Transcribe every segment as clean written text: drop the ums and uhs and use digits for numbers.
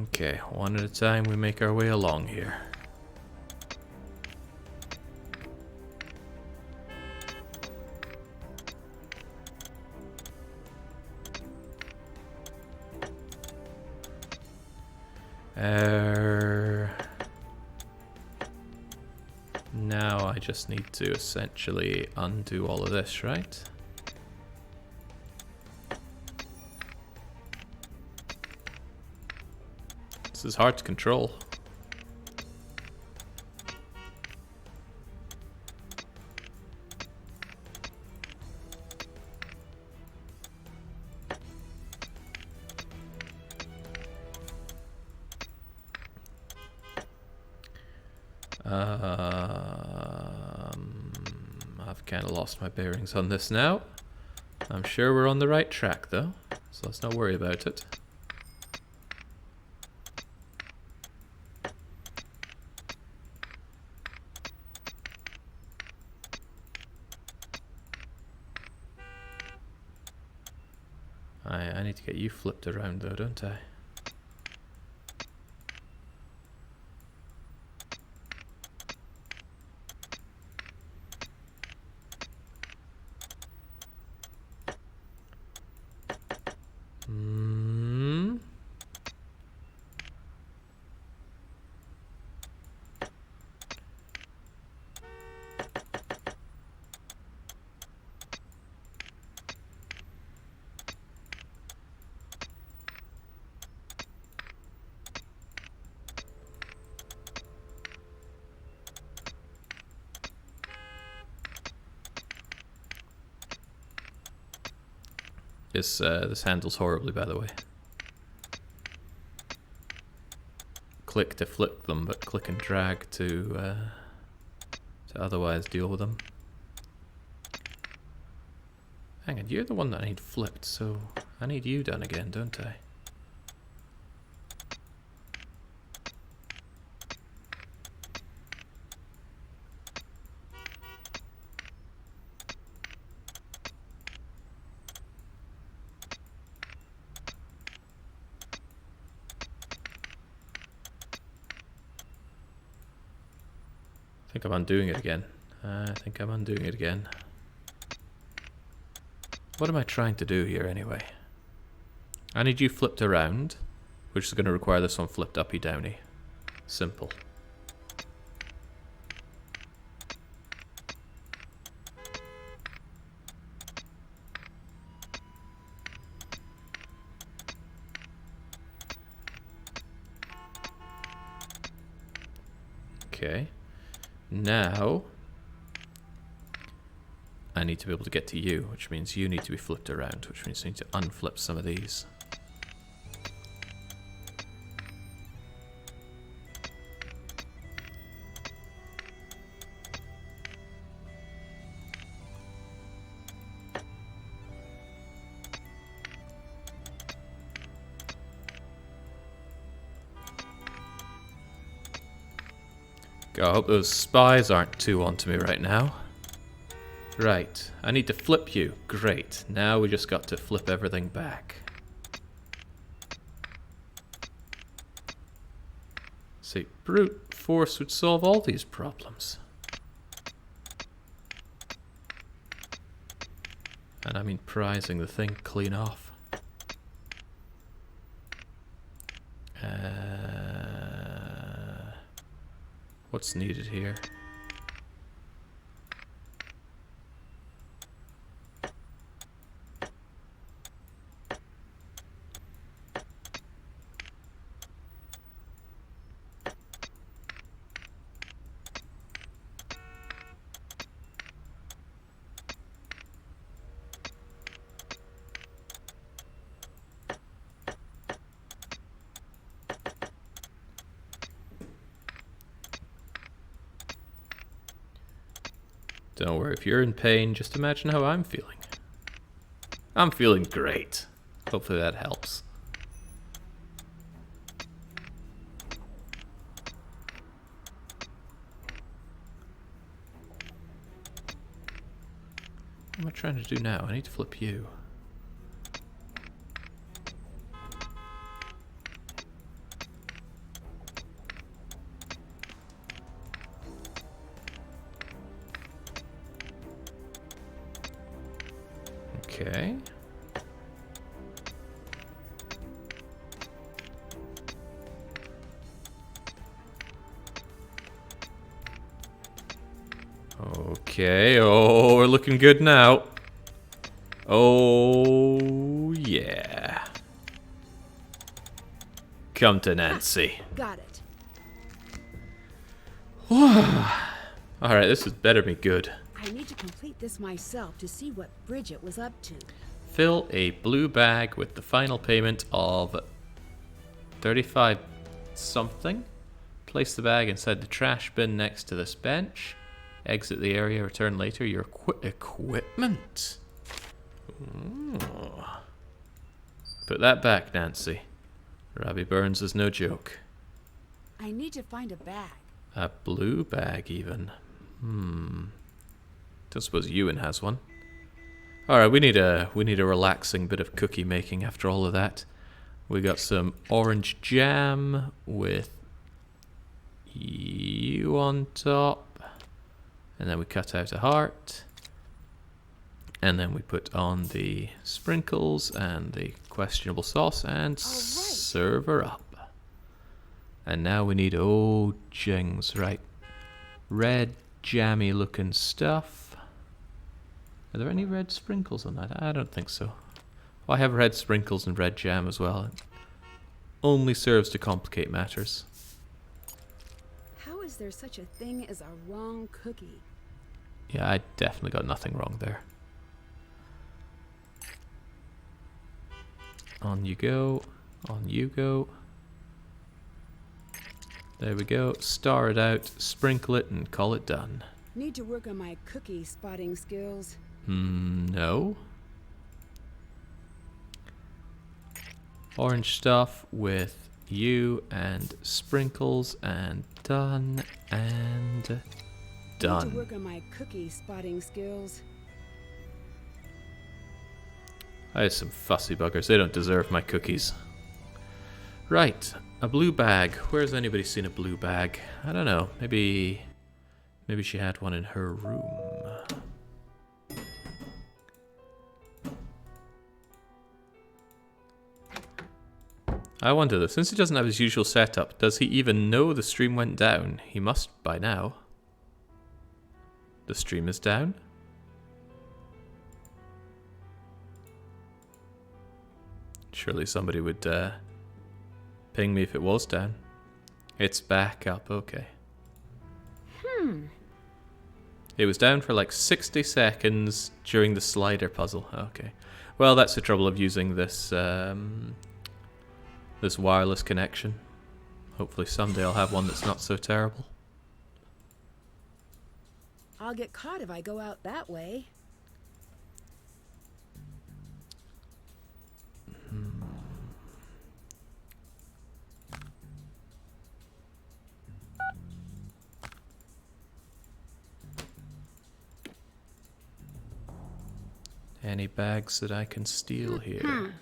Okay, one at a time we make our way along here. Now I just need to essentially undo all of this, right? This is hard to control. I've kind of lost my bearings on this now. I'm sure we're on the right track though, so let's not worry about it. I need to get you flipped around though, don't I? This handles horribly, by the way. Click to flip them, but click and drag to otherwise deal with them. Hang on, you're the one that I need flipped, so I need you done again, don't I? I think I'm undoing it again. What am I trying to do here anyway? I need you flipped around, which is going to require this one flipped uppy downy. Simple. Okay. Now I need to be able to get to you, which means you need to be flipped around, which means I need to unflip some of these. God, I hope those spies aren't too onto me right now. Right, I need to flip you. Great. Now we just got to flip everything back. See, brute force would solve all these problems. And I mean prizing the thing clean off. What's needed here? Don't worry, if you're in pain, just imagine how I'm feeling. I'm feeling great. Hopefully that helps. What am I trying to do now? I need to flip you. Okay. Okay, oh, we're looking good now. Oh, yeah. Come to Nancy. Got it. Alright, this had better be good. I need to complete this myself to see what Bridget was up to. Fill a blue bag with the final payment of 35 something. Place the bag inside the trash bin next to this bench. Exit the area, return later. Your equipment. Ooh. Put that back, Nancy. Robbie Burns is no joke. I need to find a bag. A blue bag, even. Don't suppose Ewan has one. Alright, we need a relaxing bit of cookie making after all of that. We got some orange jam with you on top. And then we cut out a heart. And then we put on the sprinkles and the questionable sauce and serve her up. And now we need, oh, jings, right. Red, jammy looking stuff. Are there any red sprinkles on that? I don't think so. Oh, I have red sprinkles and red jam as well. It only serves to complicate matters. How is there such a thing as a wrong cookie? Yeah, I definitely got nothing wrong there. On you go. On you go. There we go. Star it out, sprinkle it, and call it done. Need to work on my cookie spotting skills. No. Orange stuff with you and sprinkles and done and done. Need to work on my cookie spotting skills. There's some fussy buggers. They don't deserve my cookies. Right. A blue bag. Where's anybody seen a blue bag? I don't know. Maybe she had one in her room. I wonder though, since he doesn't have his usual setup, does he even know the stream went down? He must by now. The stream is down? Surely somebody would ping me if it was down. It's back up, okay. It was down for like 60 seconds during the slider puzzle. Okay. Well, that's the trouble of using this this wireless connection. Hopefully someday I'll have one that's not so terrible. I'll get caught if I go out that way. Any bags that I can steal here?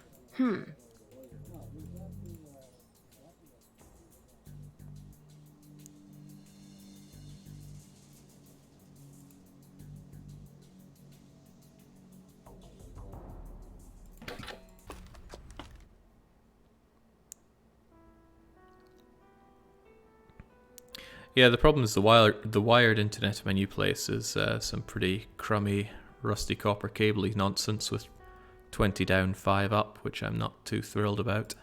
Yeah, the problem is the wired internet my new place is some pretty crummy, rusty copper cable-y nonsense with 20 down, 5 up, which I'm not too thrilled about.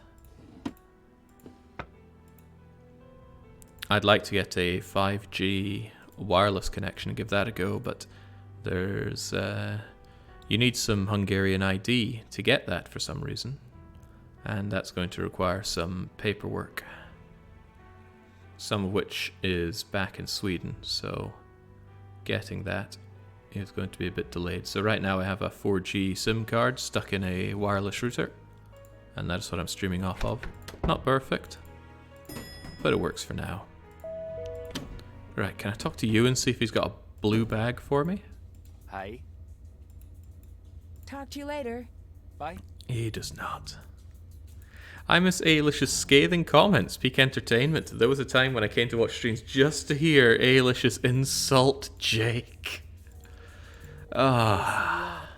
I'd like to get a 5G wireless connection and give that a go, but there's you need some Hungarian ID to get that for some reason, and that's going to require some paperwork. Some of which is back in Sweden, so getting that is going to be a bit delayed. So right now I have a 4G SIM card stuck in a wireless router, and that's what I'm streaming off of. Not perfect, but it works for now. Right, can I talk to you and see if he's got a blue bag for me? Hi. Talk to you later. Bye. He does not. I miss Ailish's scathing comments. Peak entertainment. There was a time when I came to watch streams just to hear Ailish's insult Jake. Ah.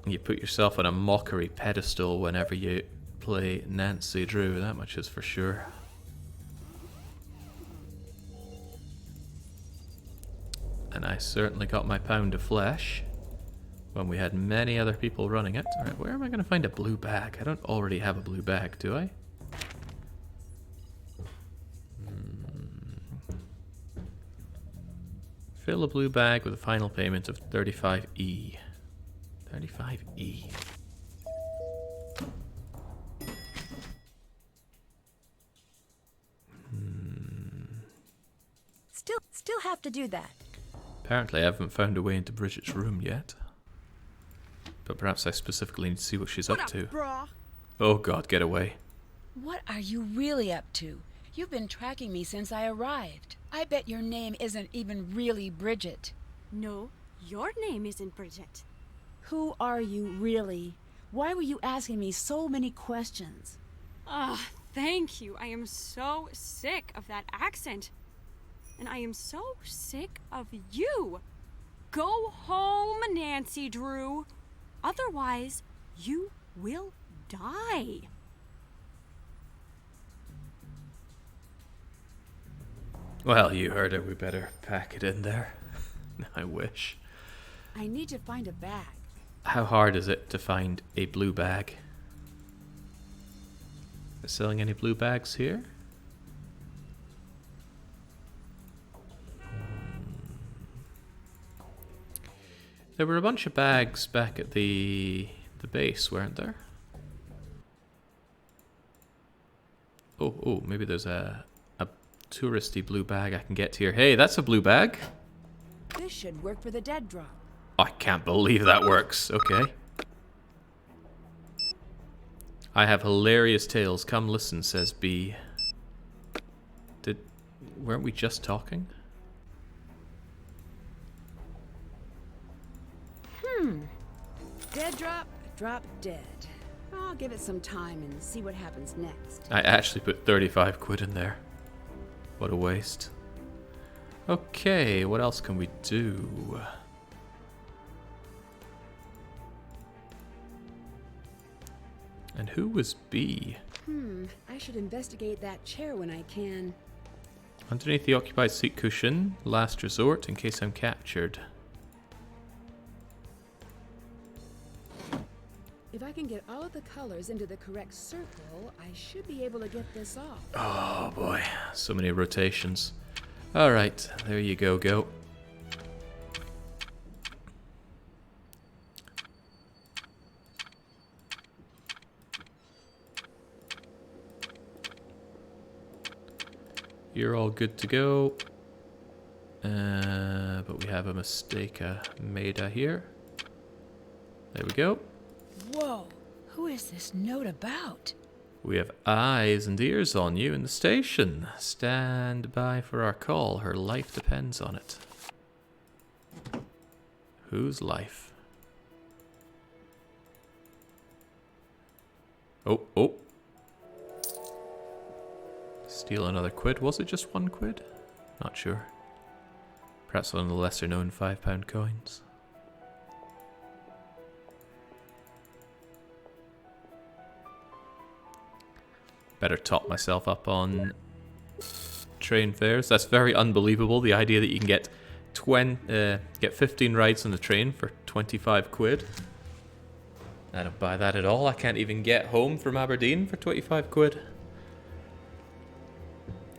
You put yourself on a mockery pedestal whenever you play Nancy Drew, that much is for sure. And I certainly got my pound of flesh when we had many other people running it. Alright, where am I going to find a blue bag? I don't already have a blue bag, do I? Fill a blue bag with a final payment of 35E. 35E. Still have to do that. Apparently I haven't found a way into Bridget's room yet. But perhaps I specifically need to see what she's up to. Brah? Oh god, get away. What are you really up to? You've been tracking me since I arrived. I bet your name isn't even really Bridget. No, your name isn't Bridget. Who are you really? Why were you asking me so many questions? Ah, thank you. I am so sick of that accent. And I am so sick of you. Go home, Nancy Drew. Otherwise, you will die. Well, you heard it. We better pack it in there. I wish. I need to find a bag. How hard is it to find a blue bag? Are selling any blue bags here? There were a bunch of bags back at the base, weren't there? Oh, maybe there's a touristy blue bag I can get here. Hey, that's a blue bag. This should work for the dead drop. I can't believe that works. Okay. I have hilarious tales. Come listen, says B. Weren't we just talking? Dead drop, drop dead. I'll give it some time and see what happens next. I actually put 35 quid in there. What a waste. Okay, what else can we do? And who was B? I should investigate that chair when I can. Underneath the occupied seat cushion, last resort in case I'm captured. If I can get all of the colors into the correct circle, I should be able to get this off. Oh boy, so many rotations. Alright, there you go. You're all good to go. But we have a mistake made here. There we go. Whoa, who is this note about? We have eyes and ears on you in the station. Stand by for our call. Her life depends on it. Whose life? Oh. Steal another quid. Was it just 1 quid? Not sure. Perhaps one of the lesser known £5 coins. Better top myself up on train fares. That's very unbelievable. The idea that you can get 15 rides on the train for 25 quid. I don't buy that at all. I can't even get home from Aberdeen for 25 quid.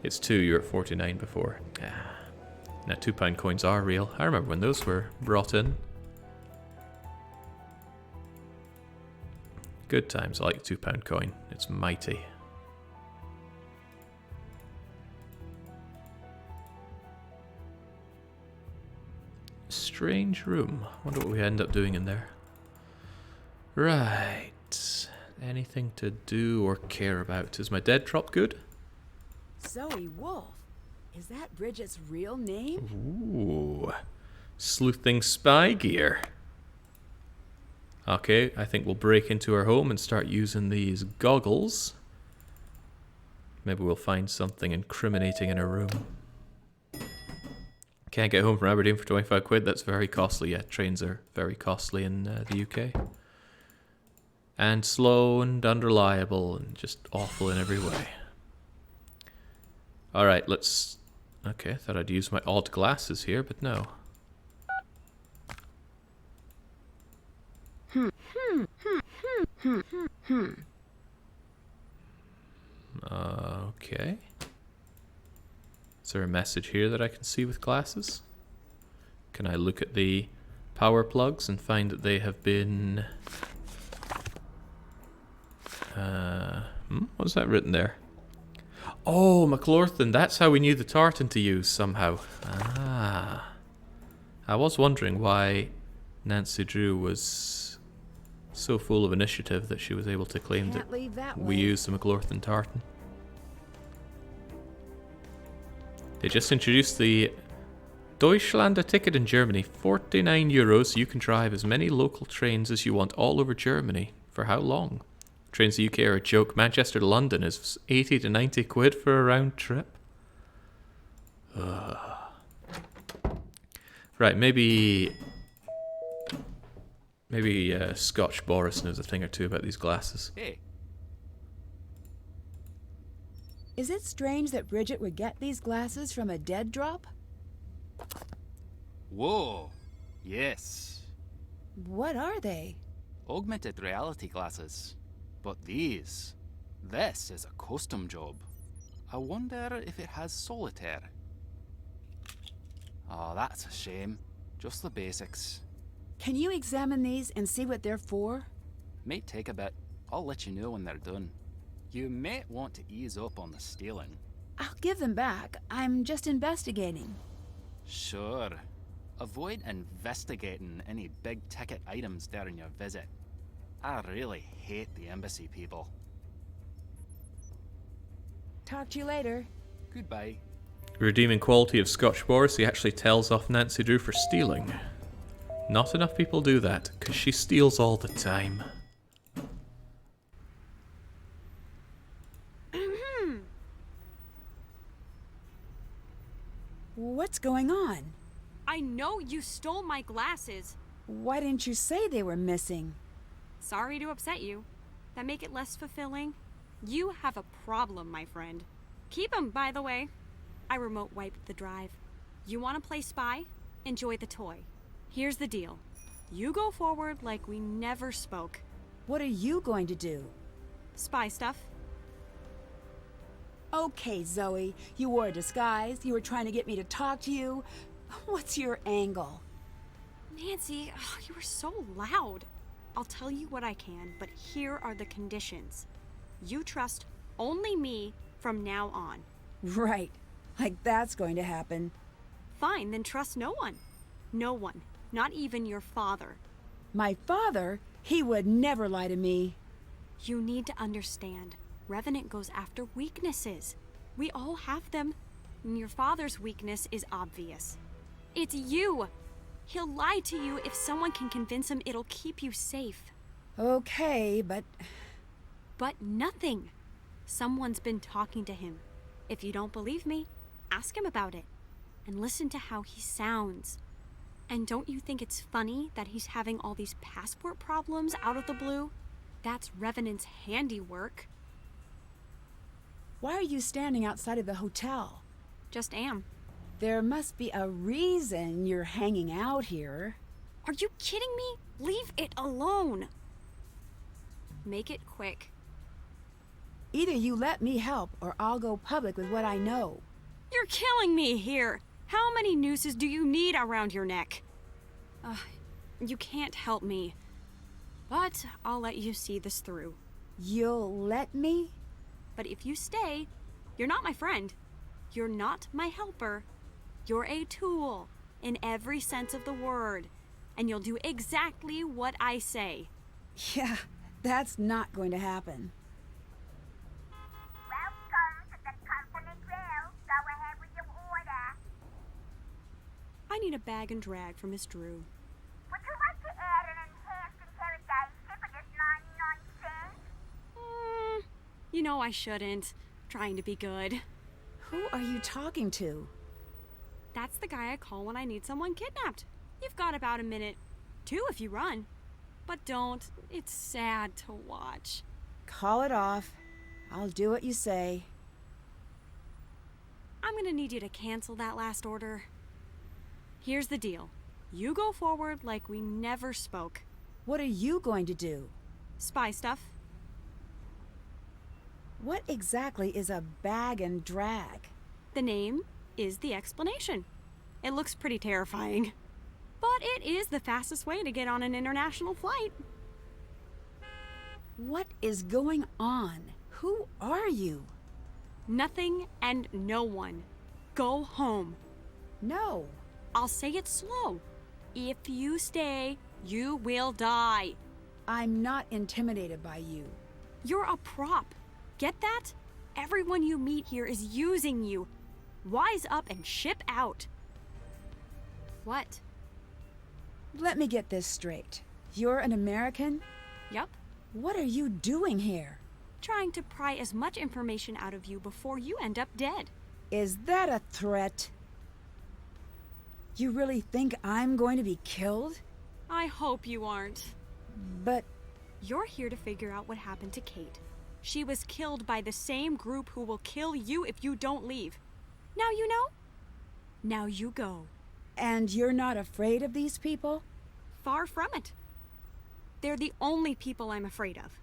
It's 2, you're at 49 before. Now £2 coins are real. I remember when those were brought in. Good times. I like £2 coin. It's mighty. Strange room. Wonder what we end up doing in there. Right. Anything to do or care about? Is my dead drop good? Zoe Wolf. Is that Bridget's real name? Ooh. Sleuthing spy gear. Okay, I think we'll break into her home and start using these goggles. Maybe we'll find something incriminating in her room. Can't get home from Aberdeen for 25 quid. That's very costly. Yeah, trains are very costly in the UK. And slow and unreliable and just awful in every way. Alright, let's... Okay, I thought I'd use my odd glasses here, but no. Okay. Is there a message here that I can see with glasses? Can I look at the power plugs and find that they have been... what's that written there? Oh, McLaughlin, that's how we knew the tartan to use somehow. Ah. I was wondering why Nancy Drew was so full of initiative that she was able to claim Can't leave that we way. used the McLaughlin tartan. They just introduced the Deutschlander ticket in Germany. 49 euros. You can drive as many local trains as you want all over Germany. For how long? Trains to the UK are a joke. Manchester to London is 80 to 90 quid for a round trip. Right, maybe Scotch Boris knows a thing or two about these glasses. Hey, Is it strange that Bridget would get these glasses from a dead drop? whoa, yes. What are they? Augmented reality glasses. But this is a custom job. I wonder if it has solitaire. Oh, that's a shame. Just the basics. Can you examine these and see what they're for? Might take a bit. I'll let you know when they're done. You may want to ease up on the stealing. I'll give them back. I'm just investigating. Sure. Avoid investigating any big ticket items during your visit. I really hate the embassy people. Talk to you later. Goodbye. Redeeming quality of Scotch Boris, he actually tells off Nancy Drew for stealing. Not enough people do that, because she steals all the time. What's going on? I know you stole my glasses. Why didn't you say they were missing? Sorry to upset you. That make it less fulfilling? You have a problem, my friend. Keep 'em, by the way. I remote wiped the drive. You want to play spy? Enjoy the toy. Here's the deal. You go forward like we never spoke. What are you going to do? Spy stuff. Okay, Zoe. You wore a disguise. You were trying to get me to talk to you. What's your angle? Nancy, you were so loud. I'll tell you what I can, but here are the conditions. You trust only me from now on. Right. Like that's going to happen. Fine, then trust no one. No one. Not even your father. My father? He would never lie to me. You need to understand. Revenant goes after weaknesses. We all have them. And your father's weakness is obvious. It's you. He'll lie to you if someone can convince him it'll keep you safe. Okay, but... But nothing. Someone's been talking to him. If you don't believe me, ask him about it. And listen to how he sounds. And don't you think it's funny that he's having all these passport problems out of the blue? That's Revenant's handiwork. Why are you standing outside of the hotel? Just am. There must be a reason you're hanging out here. Are you kidding me? Leave it alone. Make it quick. Either you let me help or I'll go public with what I know. You're killing me here. How many nooses do you need around your neck? You can't help me. But I'll let you see this through. You'll let me? But if you stay, you're not my friend. You're not my helper. You're a tool in every sense of the word. And you'll do exactly what I say. Yeah, that's not going to happen. Welcome to the company grill. Go ahead with your order. I need a bag and drag for Miss Drew. Would you like to add an enhanced interrogation for just 99 cents? You know I shouldn't. Trying to be good. Who are you talking to? That's the guy I call when I need someone kidnapped. You've got about a minute, 2 if you run. But don't. It's sad to watch. Call it off. I'll do what you say. I'm gonna need you to cancel that last order. Here's the deal. You go forward like we never spoke. What are you going to do? Spy stuff. What exactly is a bag and drag? The name is the explanation. It looks pretty terrifying. But it is the fastest way to get on an international flight. What is going on? Who are you? Nothing and no one. Go home. No. I'll say it slow. If you stay, you will die. I'm not intimidated by you. You're a prop. Get that? Everyone you meet here is using you. Wise up and ship out. What? Let me get this straight. You're an American? Yup. What are you doing here? Trying to pry as much information out of you before you end up dead. Is that a threat? You really think I'm going to be killed? I hope you aren't. But You're here to figure out what happened to Kate. She was killed by the same group who will kill you if you don't leave. Now you know? Now you go. and you're not afraid of these people? Far from it. They're the only people I'm afraid of.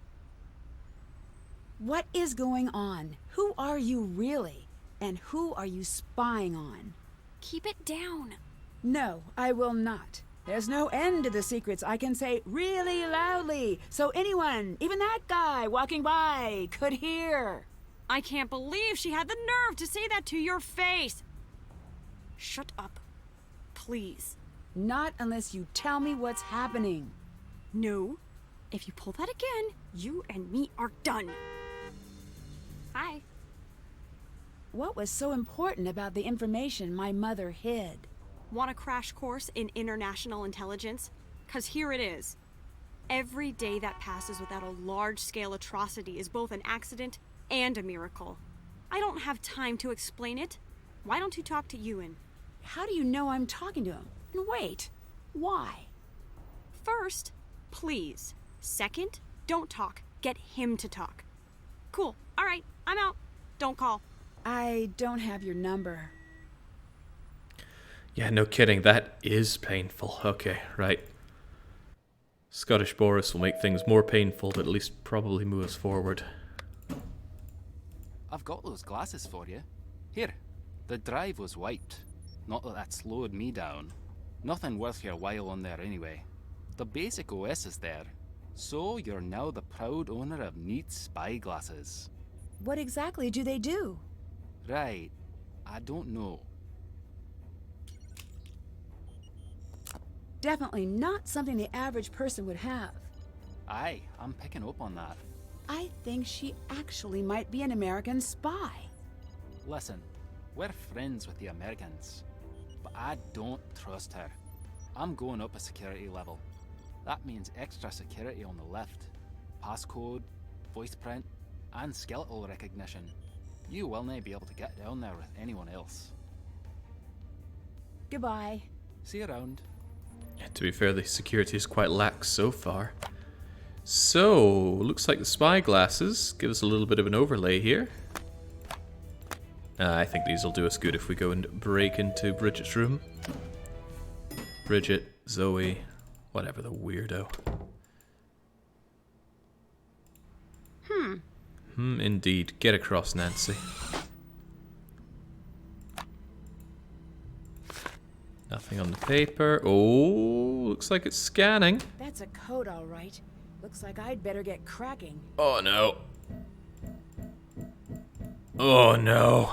What is going on? Who are you really? And who are you spying on? Keep it down. No, I will not. There's no end to the secrets I can say really loudly, so anyone, even that guy walking by, could hear. I can't believe she had the nerve to say that to your face. Shut up. Please. Not unless you tell me what's happening. No. If you pull that again, you and me are done. Hi. What was so important about the information my mother hid? Want a crash course in international intelligence? 'Cause here it is. Every day that passes without a large-scale atrocity is both an accident and a miracle. I don't have time to explain it. Why don't you talk to Ewan? How do you know I'm talking to him? And wait, why? First, please. Second, don't talk. Get him to talk. Cool. All right, I'm out. Don't call. I don't have your number. Yeah, no kidding. That is painful. Okay, right. Scottish Boris will make things more painful, but at least probably move us forward. I've got those glasses for you. Here, the drive was wiped. Not that that slowed me down. Nothing worth your while on there anyway. The basic OS is there. So you're now the proud owner of neat spy glasses. What exactly do they do? Right. I don't know. Definitely not something the average person would have. Aye, I'm picking up on that. I think she actually might be an American spy. Listen, we're friends with the Americans, but I don't trust her. I'm going up a security level. That means extra security on the lift, passcode, voice print, and skeletal recognition. You will not be able to get down there with anyone else. Goodbye. See you around. Yeah, to be fair, the security is quite lax so far. So, looks like the spy glasses give us a little bit of an overlay here. I think these will do us good if we go and break into Bridget's room. Bridget, Zoe, whatever the weirdo. Indeed. Get across, Nancy. Nothing on the paper. Oh, looks like it's scanning. That's a code, all right. Looks like I'd better get cracking. Oh no. Oh no.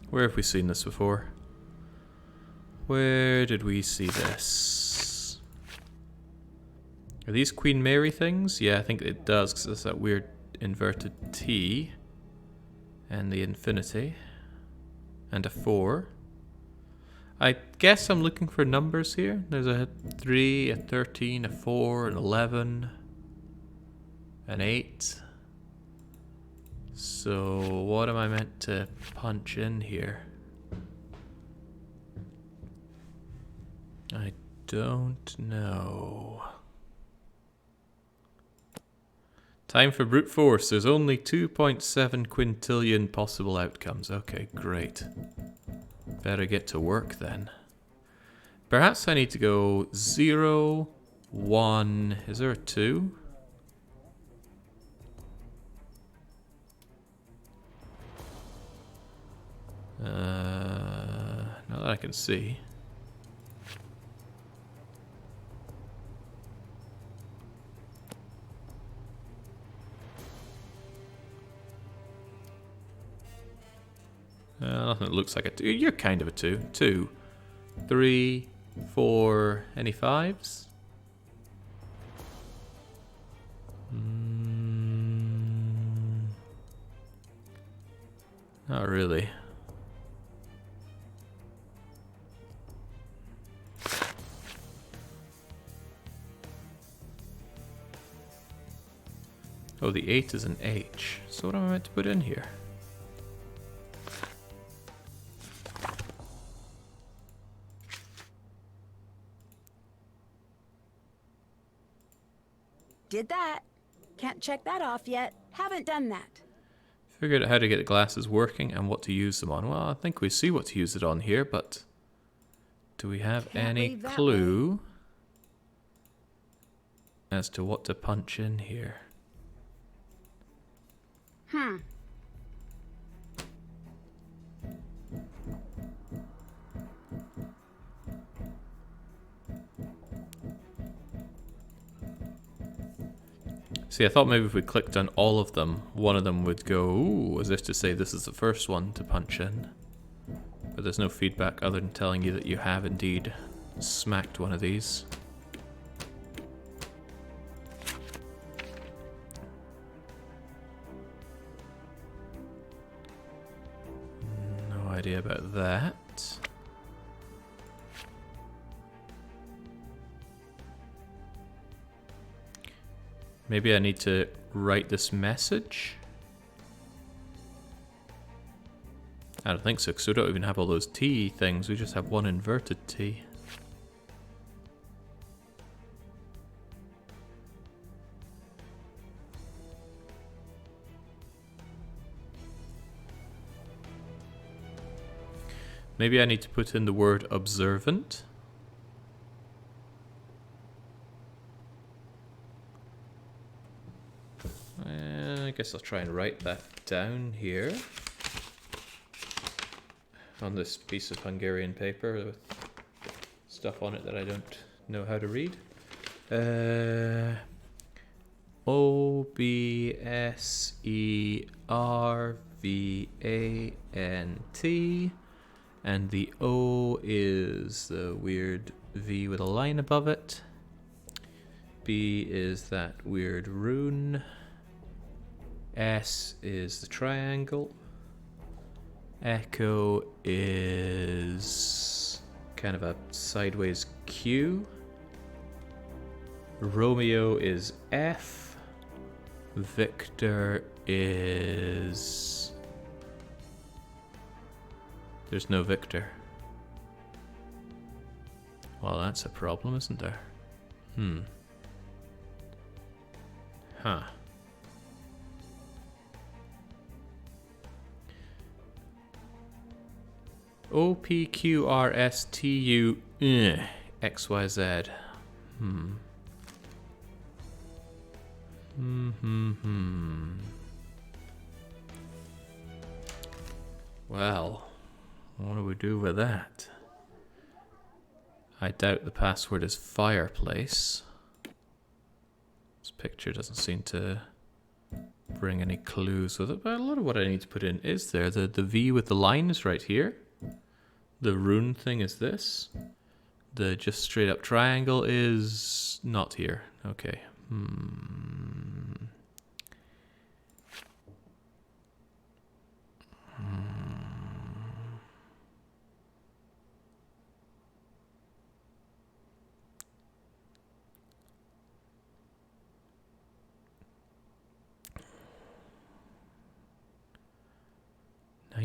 Where have we seen this before? Where did we see this? Are these Queen Mary things? Yeah, I think it does, because it's that weird inverted T. And the infinity. And a 4. I guess I'm looking for numbers here. There's a 3, a 13, a 4, an 11, an 8. So what am I meant to punch in here? I don't know. Time for brute force. There's only 2.7 quintillion possible outcomes. Okay, great. Better get to work then. Perhaps I need to go 0, 1. Is there a 2? Not that I can see. Nothing that looks like a 2. You're kind of a 2. 2, 3, 4. Any 5s? Not really. Oh, the 8 is an H. So what am I meant to put in here? Did that. Can't check that off yet. Haven't done that. Figured out how to get the glasses working and what to use them on. Well, I think we see what to use it on here, but do we have Can't any leave that clue as to what to punch in here? See, I thought maybe if we clicked on all of them, one of them would go, ooh, as if to say this is the first one to punch in. But there's no feedback other than telling you that you have indeed smacked one of these. No idea about that. Maybe I need to write this message? I don't think so, because we don't even have all those T things. We just have one inverted T. Maybe I need to put in the word observant. I guess I'll try and write that down here on this piece of Hungarian paper with stuff on it that I don't know how to read. OBSERVANT, and the O is the weird V with a line above it. B is that weird rune. S is the triangle. Echo is kind of a sideways Q. Romeo is F. Victor is... There's no Victor. Well, that's a problem, isn't there? Huh. OPQRSTU XYZ. Well, what do we do with that? I doubt the password is fireplace. This picture doesn't seem to bring any clues with it, but a lot of what I need to put in is there. The V with the line is right here. The rune thing is this. The just straight up triangle is not here. Okay.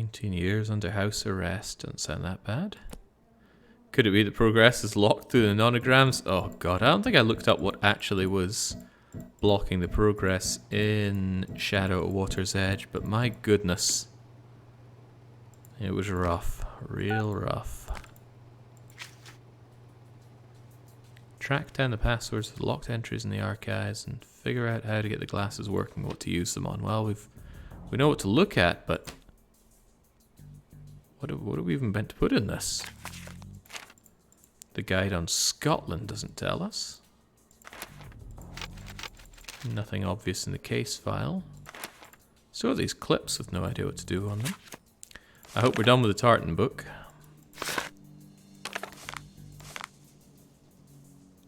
19 years under house arrest. Doesn't sound that bad. Could it be the progress is locked through the nonograms? Oh god, I don't think I looked up what actually was blocking the progress in Shadow at Water's Edge, but my goodness. It was rough. Real rough. Track down the passwords to the locked entries in the archives and figure out how to get the glasses working, what to use them on. Well, we know what to look at, but what are we even meant to put in this? The guide on Scotland doesn't tell us. Nothing obvious in the case file. So are these clips with no idea what to do on them. I hope we're done with the tartan book.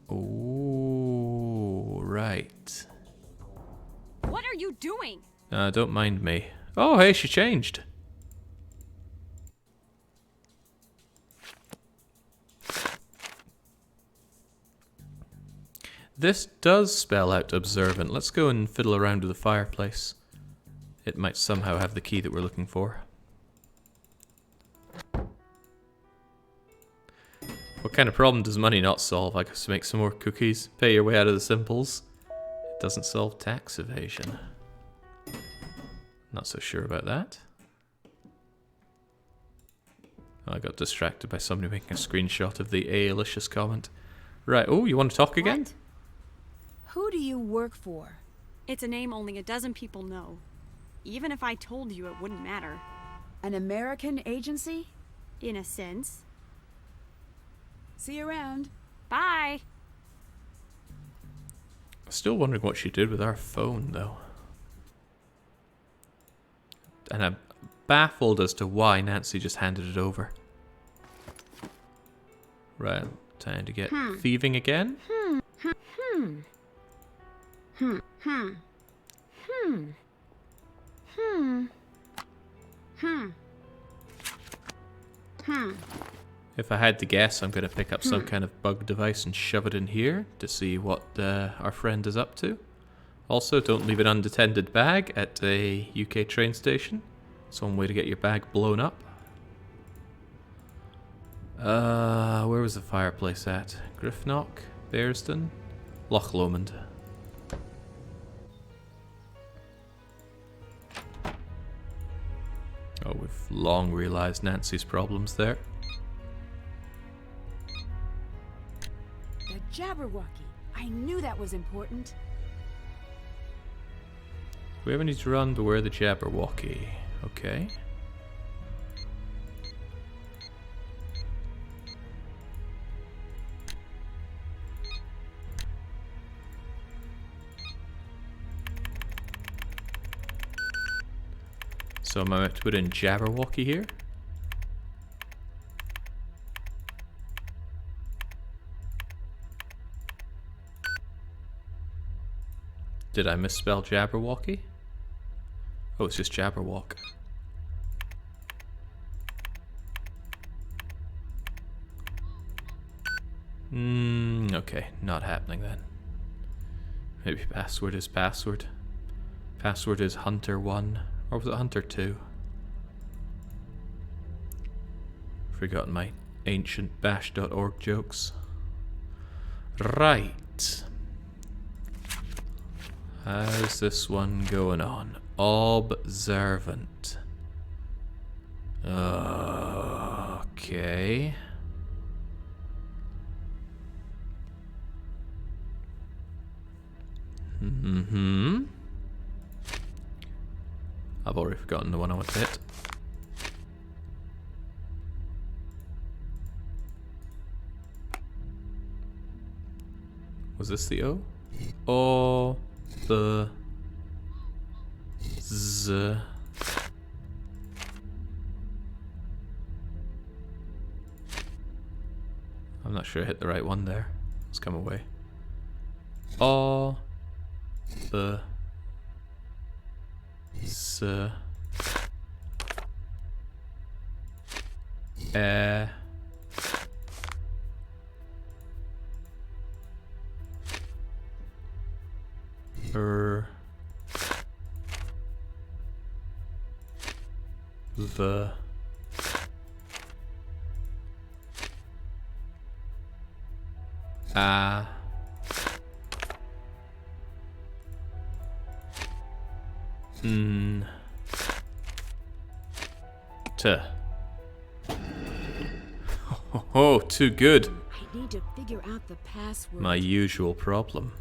Oh, right. What are you doing? Don't mind me. Oh, hey, she changed. This does spell out observant. Let's go and fiddle around with the fireplace. It might somehow have the key that we're looking for. What kind of problem does money not solve? I guess make some more cookies, pay your way out of the simples. It doesn't solve tax evasion. Not so sure about that. Oh, I got distracted by somebody making a screenshot of the A-alicious comment. Right, oh, you want to talk again? What? Who do you work for? It's a name only a dozen people know. Even if I told you, it wouldn't matter. An American agency? In a sense. See you around. Bye! Still wondering what she did with our phone, though. And I'm baffled as to why Nancy just handed it over. Right, time to get thieving again. If I had to guess, I'm going to pick up some kind of bug device and shove it in here to see what our friend is up to. Also, don't leave an unattended bag at a UK train station. It's one way to get your bag blown up. Where was the fireplace at? Griffnock? Bearsden? Loch Lomond. Oh, we've long realised Nancy's problems there. The Jabberwocky. I knew that was important. We ever need to run, beware the Jabberwocky. Okay. So am I meant to put in Jabberwocky here? Did I misspell Jabberwocky? Oh, it's just Jabberwock. Okay, not happening then. Maybe password is password. Password is Hunter1. Or was it Hunter2? Forgotten my ancient bash.org jokes. Right. How's this one going on? Observant. Okay. I've already forgotten the one I want to hit. Was this the O? O, the Z. I'm not sure I hit the right one there. Let's come away. O, the Z. The. T. Oh, too good. I need to figure out the password. My usual problem.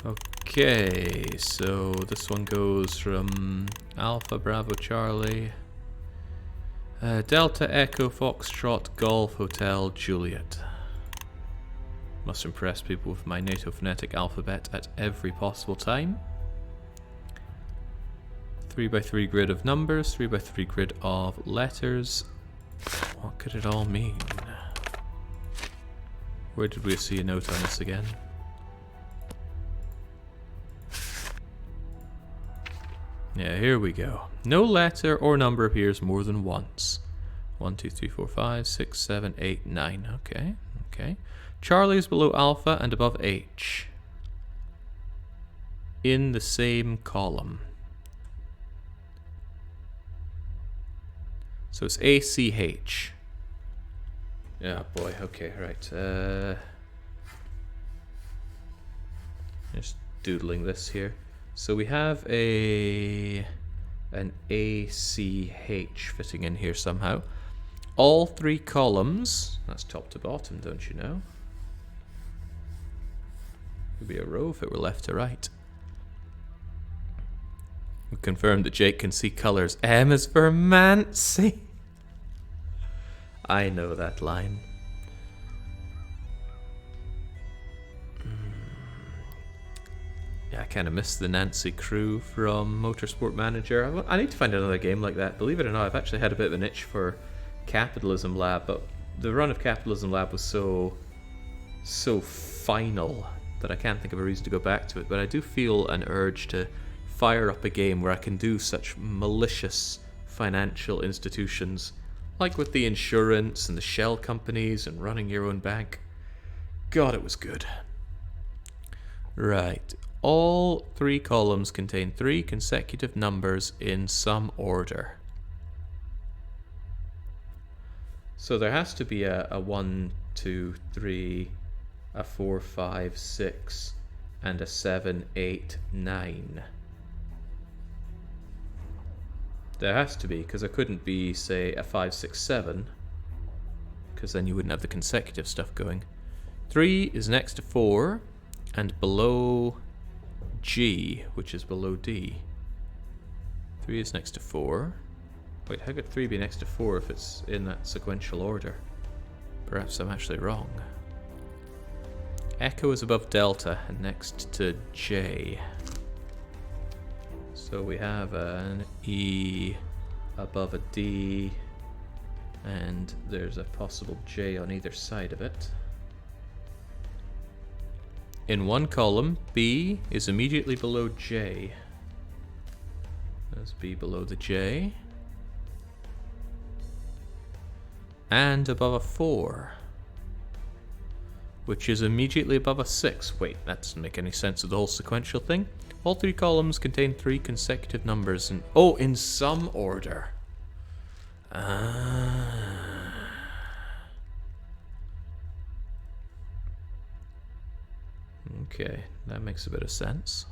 Okay, so this one goes from Alpha Bravo Charlie, Delta Echo Foxtrot Golf Hotel Juliet. Must impress people with my NATO phonetic alphabet at every possible time. 3x3 grid of numbers, 3x3 grid of letters. What could it all mean? Where did we see a note on this again? Yeah, here we go. No letter or number appears more than once. 1, 2, 3, 4, 5, 6, 7, 8, 9. Okay, okay. Charlie is below Alpha and above H. In the same column. So it's ACH. Yeah, boy. Okay, right. Just doodling this here. So we have an ACH fitting in here somehow. All three columns. That's top to bottom, don't you know? It would be a row if it were left to right. We confirmed that Jake can see colours. M is for Mancy. I know that line. Yeah, I kind of miss the Nancy crew from Motorsport Manager. I need to find another game like that. Believe it or not, I've actually had a bit of an itch for Capitalism Lab, but the run of Capitalism Lab was so final that I can't think of a reason to go back to it. But I do feel an urge to fire up a game where I can do such malicious financial institutions, like with the insurance and the shell companies and running your own bank. God, it was good. Right. All three columns contain 3 consecutive numbers in some order. So there has to be a 1, 2, 3, a 4, 5, 6, and a 7, 8, 9. There has to be, because there couldn't be, say, a 5, 6, 7, because then you wouldn't have the consecutive stuff going. 3 is next to 4, and below G, which is below D. 3 is next to 4. Wait, how could 3 be next to 4 if it's in that sequential order? Perhaps I'm actually wrong. Echo is above Delta and next to J. So we have an E above a D, and there's a possible J on either side of it. In one column, B is immediately below J. There's B below the J. And above a 4. Which is immediately above a 6. Wait, that doesn't make any sense of the whole sequential thing. All 3 columns contain 3 consecutive numbers in... Oh, in some order. Okay, that makes a bit of sense.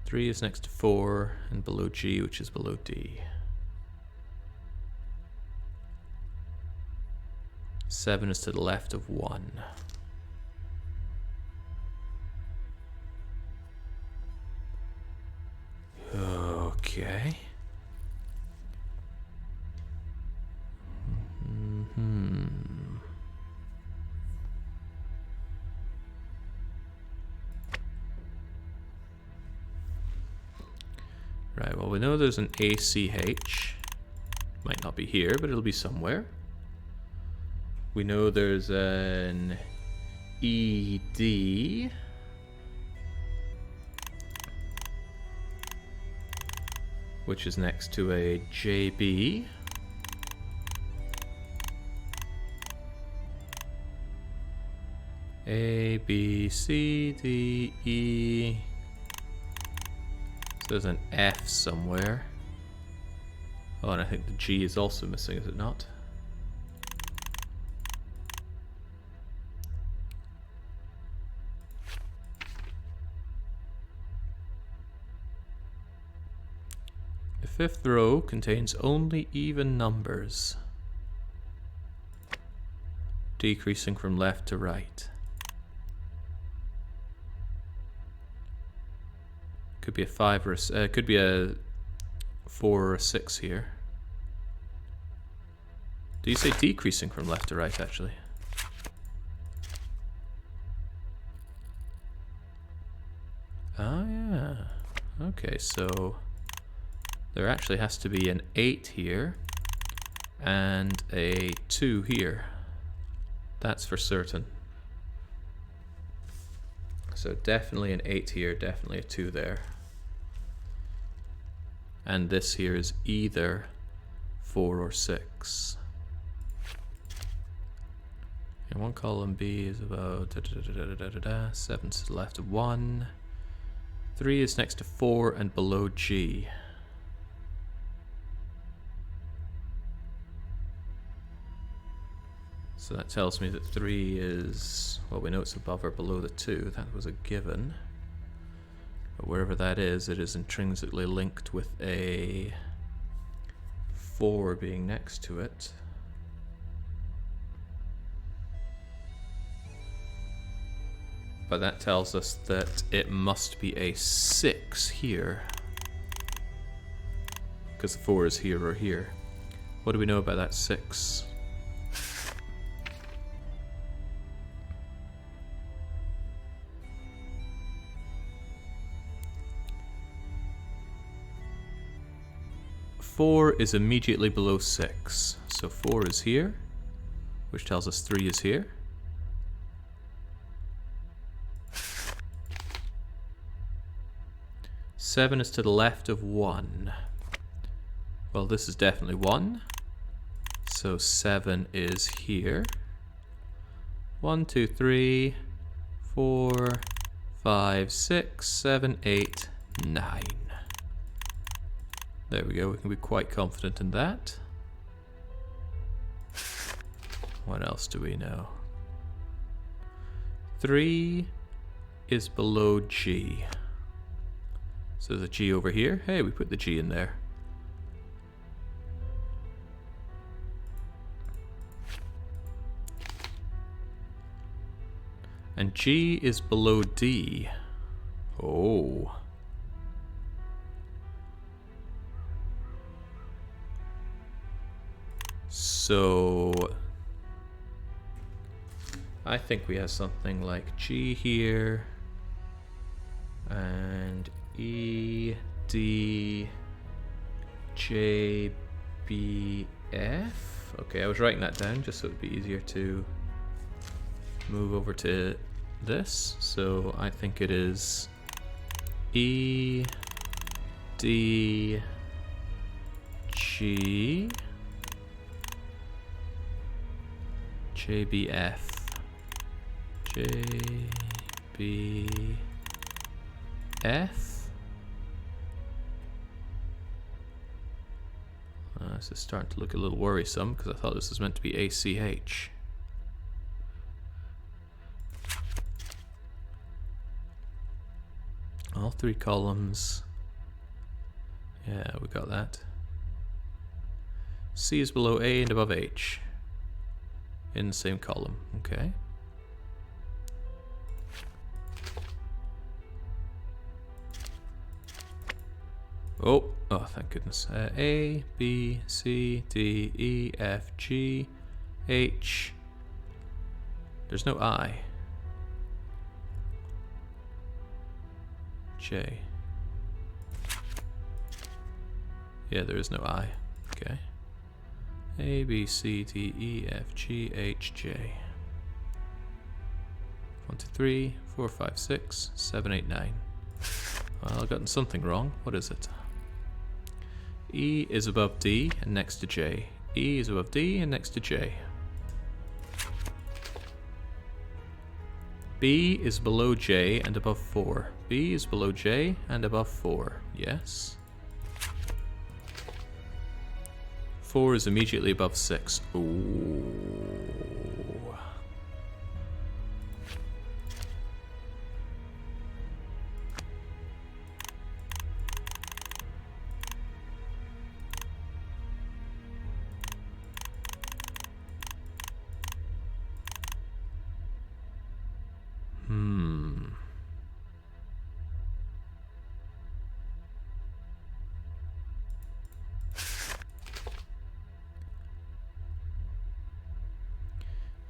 3 is next to 4 and below G, which is below D. 7 is to the left of 1. Okay. Right, well, we know there's an ACH. Might not be here, but it'll be somewhere. We know there's an ED. Which is next to a JB. A, B, C, D, E. So there's an F somewhere. Oh, and I think the G is also missing, is it not? The fifth row contains only even numbers, decreasing from left to right. Could be a 5 or a, could be a 4 or a 6 here. Do you say decreasing from left to right, actually? Oh, yeah. Okay, so there actually has to be an 8 here and a 2 here. That's for certain. So definitely an 8 here, definitely a 2 there. And this here is either 4 or 6. And one column B is about 7 to the left of 1. 3 is next to 4 and below G. So that tells me that 3 is, well, we know it's above or below the 2. That was a given. But wherever that is, it is intrinsically linked with a 4 being next to it. But that tells us that it must be a 6 here, because the 4 is here or here. What do we know about that 6? Four is immediately below 6, so 4 is here, which tells us 3 is here. Seven is to the left of 1. Well, this is definitely 1, so 7 is here. 1, 2, 3, 4, 5, 6, 7, 8, 9. There we go, we can be quite confident in that. What else do we know? 3 is below G. So there's a G over here. Hey, we put the G in there. And G is below D. Oh. So I think we have something like G here and E, D, J, B, F. Okay, I was writing that down just so it'd be easier to move over to this. So I think it is E, D, G, J, B, F, J, B, F. This is starting to look a little worrisome because I thought this was meant to be ACH. All 3 columns. Yeah, we got that. C is below A and above H. In the same column, okay. Oh, thank goodness. A, B, C, D, E, F, G, H. There's no I. J. Yeah, there is no I. Okay. A, B, C, D, E, F, G, H, J. 1, 2, 3, 4, 5, 6, 7, 8, 9. Well, I've gotten something wrong. What is it? E is above D and next to J. E is above D and next to J. B is below J and above 4. B is below J and above 4. Yes. 4 is immediately above 6. Ooh.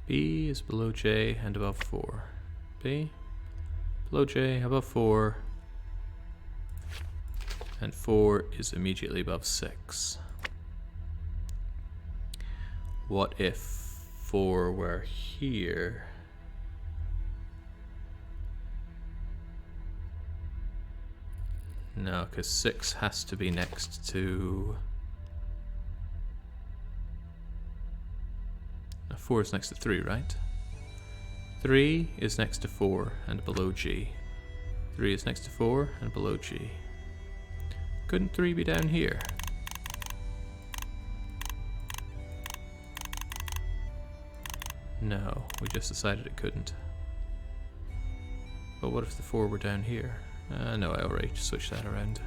B is below J and above 4. B, below J, above 4. And 4 is immediately above 6. What if 4 were here? No, because 6 has to be next to... 4 is next to 3, right? 3 is next to 4 and below G. 3 is next to 4 and below G. Couldn't 3 be down here? No, we just decided it couldn't. But what if the 4 were down here? No, I already switched that around.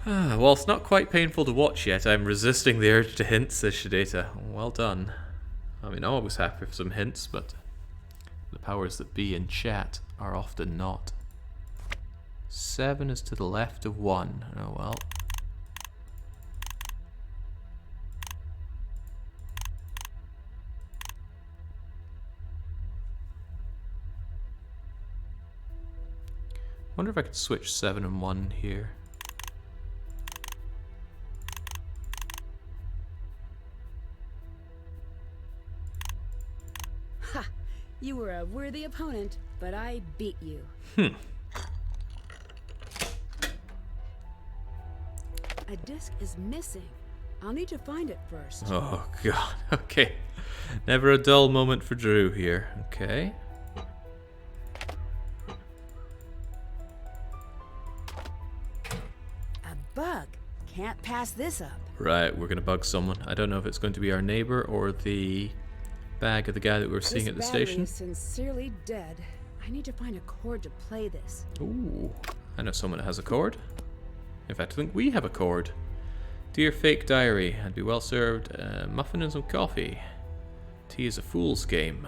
While it's not quite painful to watch yet, I'm resisting the urge to hint, says Shadeta. Well done. I mean, I'm always happy for some hints, but the powers that be in chat are often not. 7 is to the left of 1. Oh well. Wonder if I could switch 7 and 1 here. Ha! You were a worthy opponent, but I beat you. A disc is missing. I'll need to find it first. Oh god, okay. Never a dull moment for Drew here. Okay. A bug. Can't pass this up. Right, we're gonna bug someone. I don't know if it's going to be our neighbor or the bag of the guy that we were seeing at the station. This battery is sincerely dead. I need to find a chord to play this. Ooh, I know someone that has a chord. In fact, I think we have a chord. Dear fake diary, I'd be well served muffin and some coffee. Tea is a fool's game.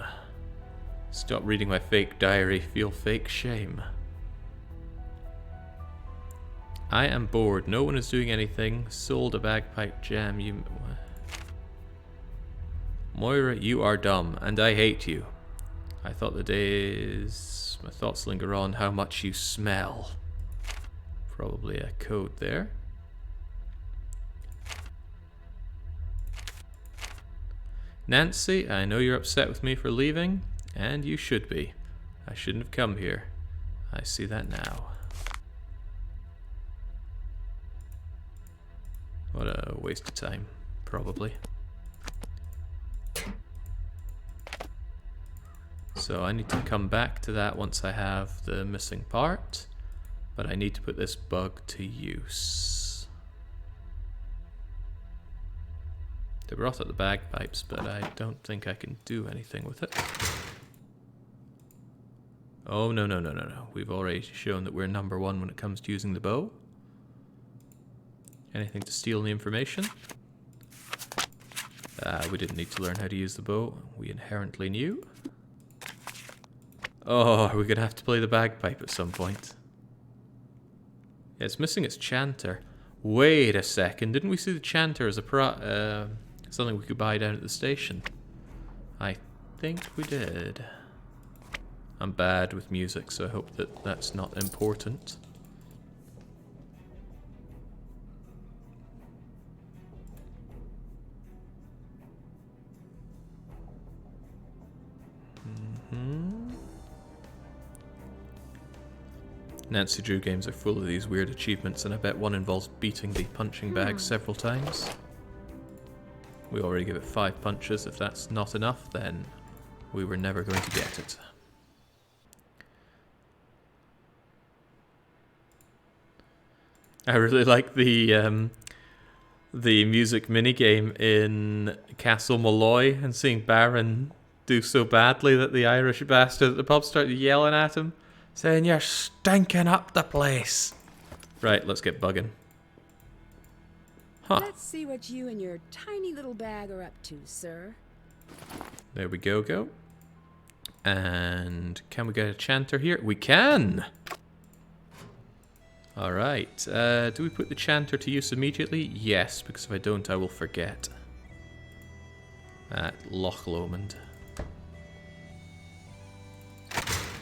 Stop reading my fake diary, feel fake shame. I am bored, no one is doing anything. Sold a bagpipe jam, you... Moira, you are dumb, and I hate you. I thought the days... My thoughts linger on how much you smell. Probably a code there. Nancy, I know you're upset with me for leaving, and you should be. I shouldn't have come here. I see that now. What a waste of time, probably. So I need to come back to that once I have the missing part, but I need to put this bug to use. They brought up the bagpipes, but I don't think I can do anything with it. Oh, no, no, no, no, no. We've already shown that we're number 1 when it comes to using the bow. Anything to steal the information? We didn't need to learn how to use the bow. We inherently knew. Oh, are we going to have to play the bagpipe at some point? Yeah, it's missing its chanter. Wait a second, didn't we see the chanter as a something we could buy down at the station? I think we did. I'm bad with music, so I hope that that's not important. Nancy Drew games are full of these weird achievements, and I bet one involves beating the punching bag several times. We already give it 5 punches. If that's not enough, then we were never going to get it. I really like the music minigame in Castle Malloy, and seeing Baron do so badly that the Irish bastard at the pub started yelling at him, saying, "You're stinking up the place." Right, let's get bugging. Huh. Let's see what you and your tiny little bag are up to, sir. There we go. And can we get a chanter here? We can! Alright, do we put the chanter to use immediately? Yes, because if I don't, I will forget. At Loch Lomond.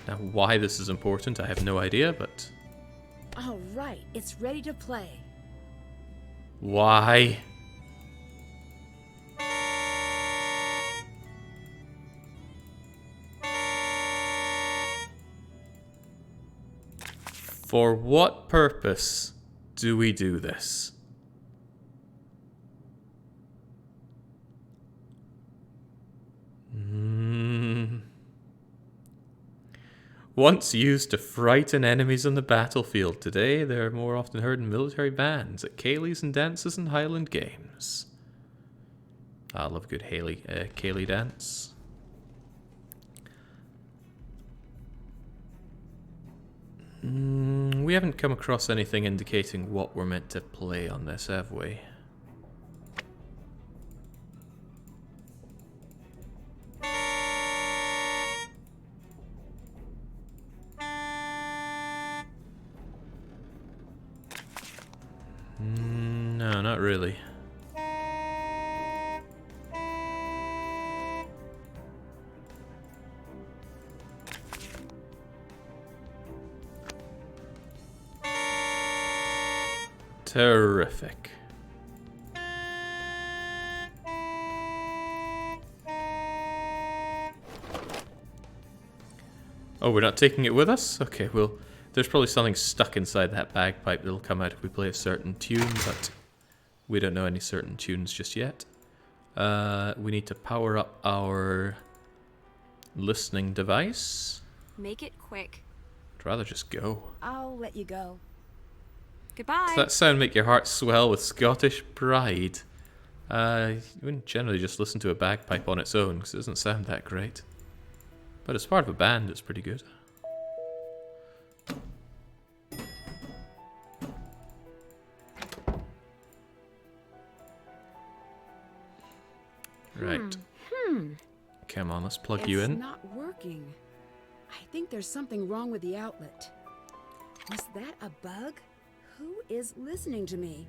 Now, why this is important, I have no idea, but... All right, it's ready to play. Why? For what purpose do we do this? Once used to frighten enemies on the battlefield, today they are more often heard in military bands at ceilidhs and dances and Highland games. I love a good ceilidh dance. We haven't come across anything indicating what we're meant to play on this, have we? No, not really. Terrific. Oh, we're not taking it with us? Okay, well, there's probably something stuck inside that bagpipe that'll come out if we play a certain tune, but we don't know any certain tunes just yet. We need to power up our listening device. Make it quick. I'd rather just go. I'll let you go. Goodbye. Does that sound make your heart swell with Scottish pride? You wouldn't generally just listen to a bagpipe on its own, because it doesn't sound that great. But as part of a band, it's pretty good. Right. Come on, let's plug you in. It's not working. I think there's something wrong with the outlet. Was that a bug? Who is listening to me?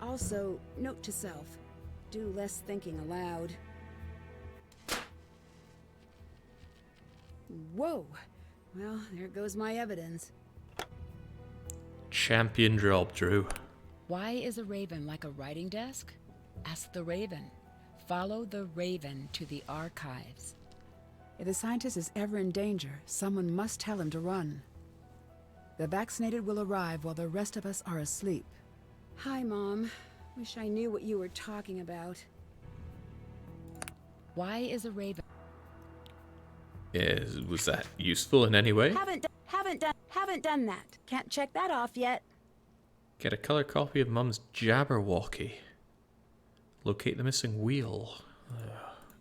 Also, note to self, do less thinking aloud. Whoa! Well, there goes my evidence. Champion job, Drew. Why is a raven like a writing desk? Ask the raven. Follow the raven to the archives. If the scientist is ever in danger, someone must tell him to run. The vaccinated will arrive while the rest of us are asleep. Hi, Mom. Wish I knew what you were talking about. Why is a raven... Was that useful in any way? Haven't done that. Can't check that off yet. Get a color copy of Mum's Jabberwocky. Locate the missing wheel.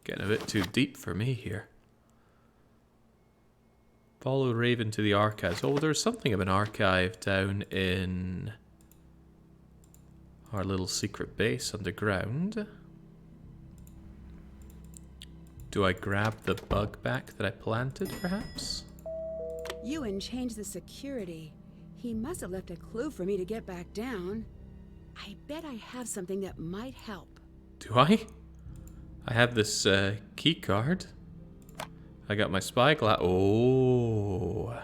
Getting a bit too deep for me here. Follow Raven to the archives. Oh, there's something of an archive down in our little secret base underground. Do I grab the bug back that I planted, perhaps? Ewan changed the security. He must have left a clue for me to get back down. I bet I have something that might help. Do I? I have this key card. I got my spyglass. Oh.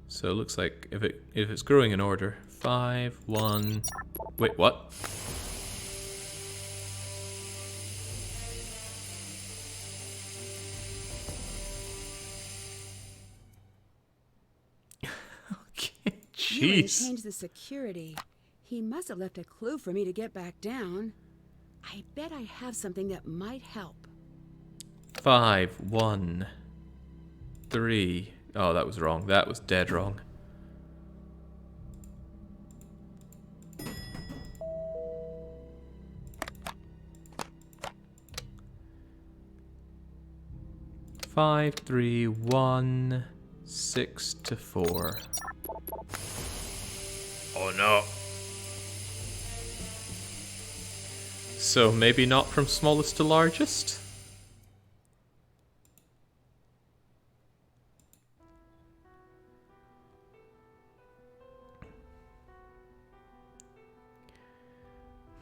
So it looks like if it's growing in order, 5, 1. Wait, what? Okay, viewing Jeez. changed the security. He must have left a clue for me to get back down. I bet I have something that might help. 5, 1, 3. Oh, that was wrong. That was dead wrong. Five, 3, 1, 6 to 4. Oh no. So maybe not from smallest to largest?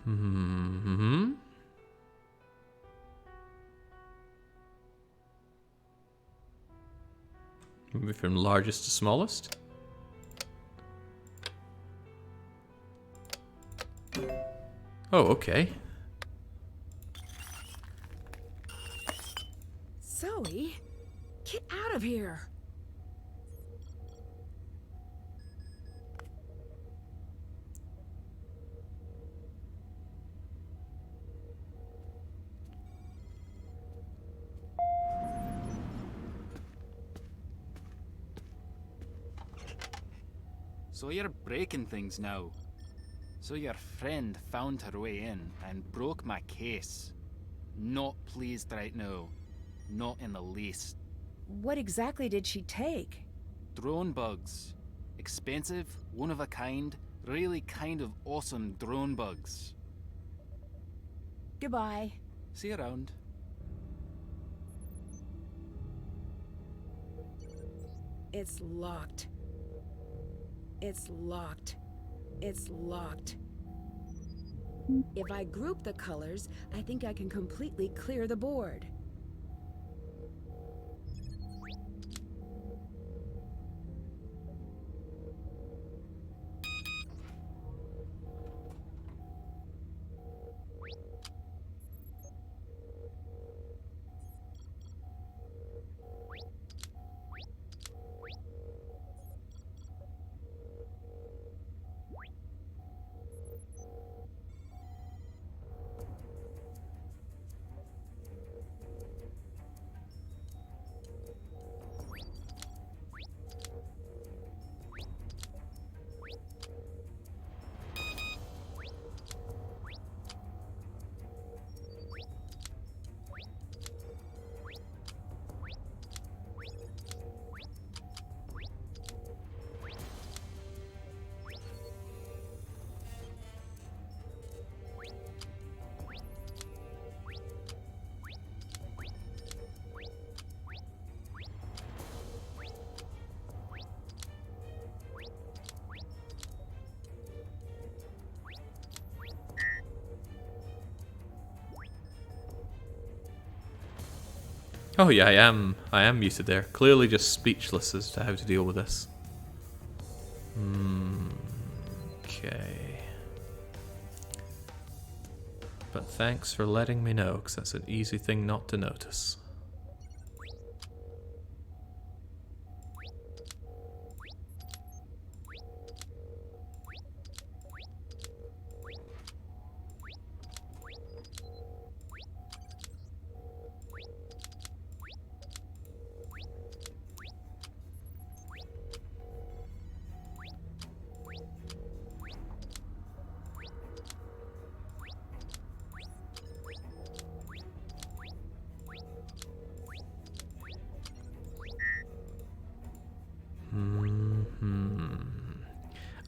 Hmm. Maybe from largest to smallest? Oh, okay. Zoe, get out of here. So you're breaking things now. So your friend found her way in and broke my case. Not pleased right now. Not in the least. What exactly did she take? Drone bugs. Expensive, one of a kind, really kind of awesome drone bugs. Goodbye. See you around. It's locked. It's locked. It's locked. If I group the colors, I think I can completely clear the board. Oh yeah, I am muted there. Clearly just speechless as to how to deal with this. Okay. But thanks for letting me know, because that's an easy thing not to notice.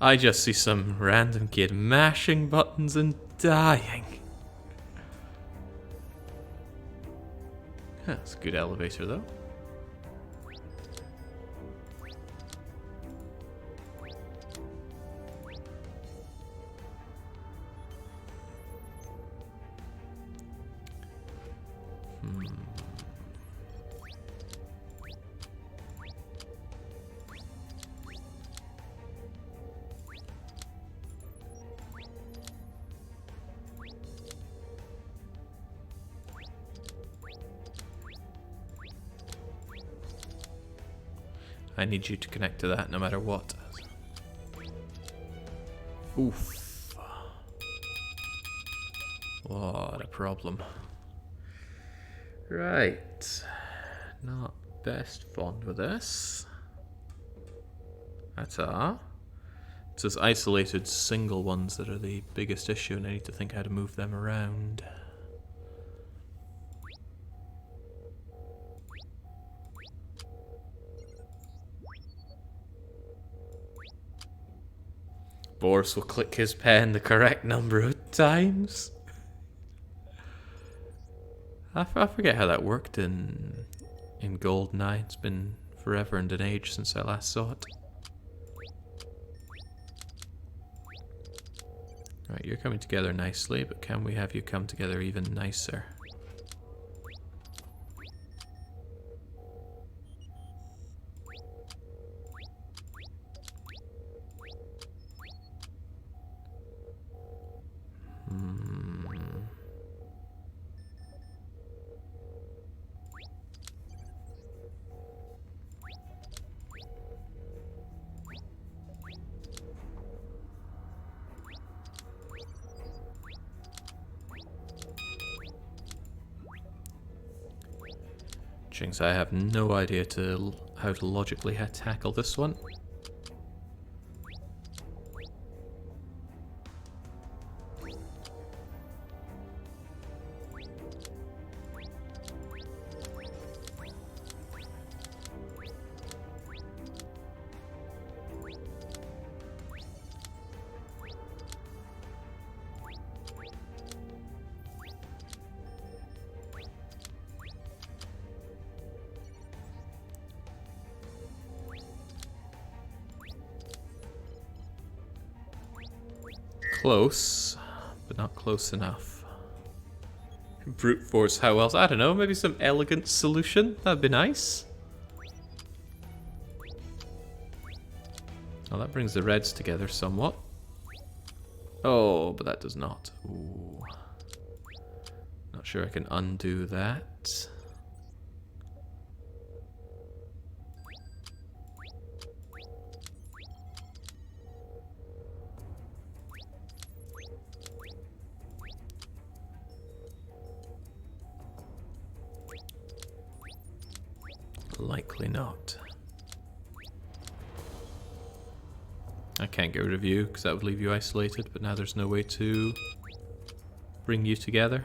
I just see some random kid mashing buttons and dying. That's a good elevator though. I need you to connect to that no matter what. Oof. What a problem. Right. Not best fond with this. It's those isolated single ones that are the biggest issue, and I need to think how to move them around. Boris will click his pen the correct number of times. I forget how that worked in GoldenEye. It's been forever and an age since I last saw it. Right, you're coming together nicely, but can we have you come together even nicer? Jinx, I have no idea how to logically tackle this one. Close, but not close enough. Brute force, how else? I don't know, maybe some elegant solution? That'd be nice. Oh, that brings the reds together somewhat. Oh, but that does not. Ooh. Not sure I can undo that. Likely not. I can't get rid of you because that would leave you isolated, but now there's no way to bring you together.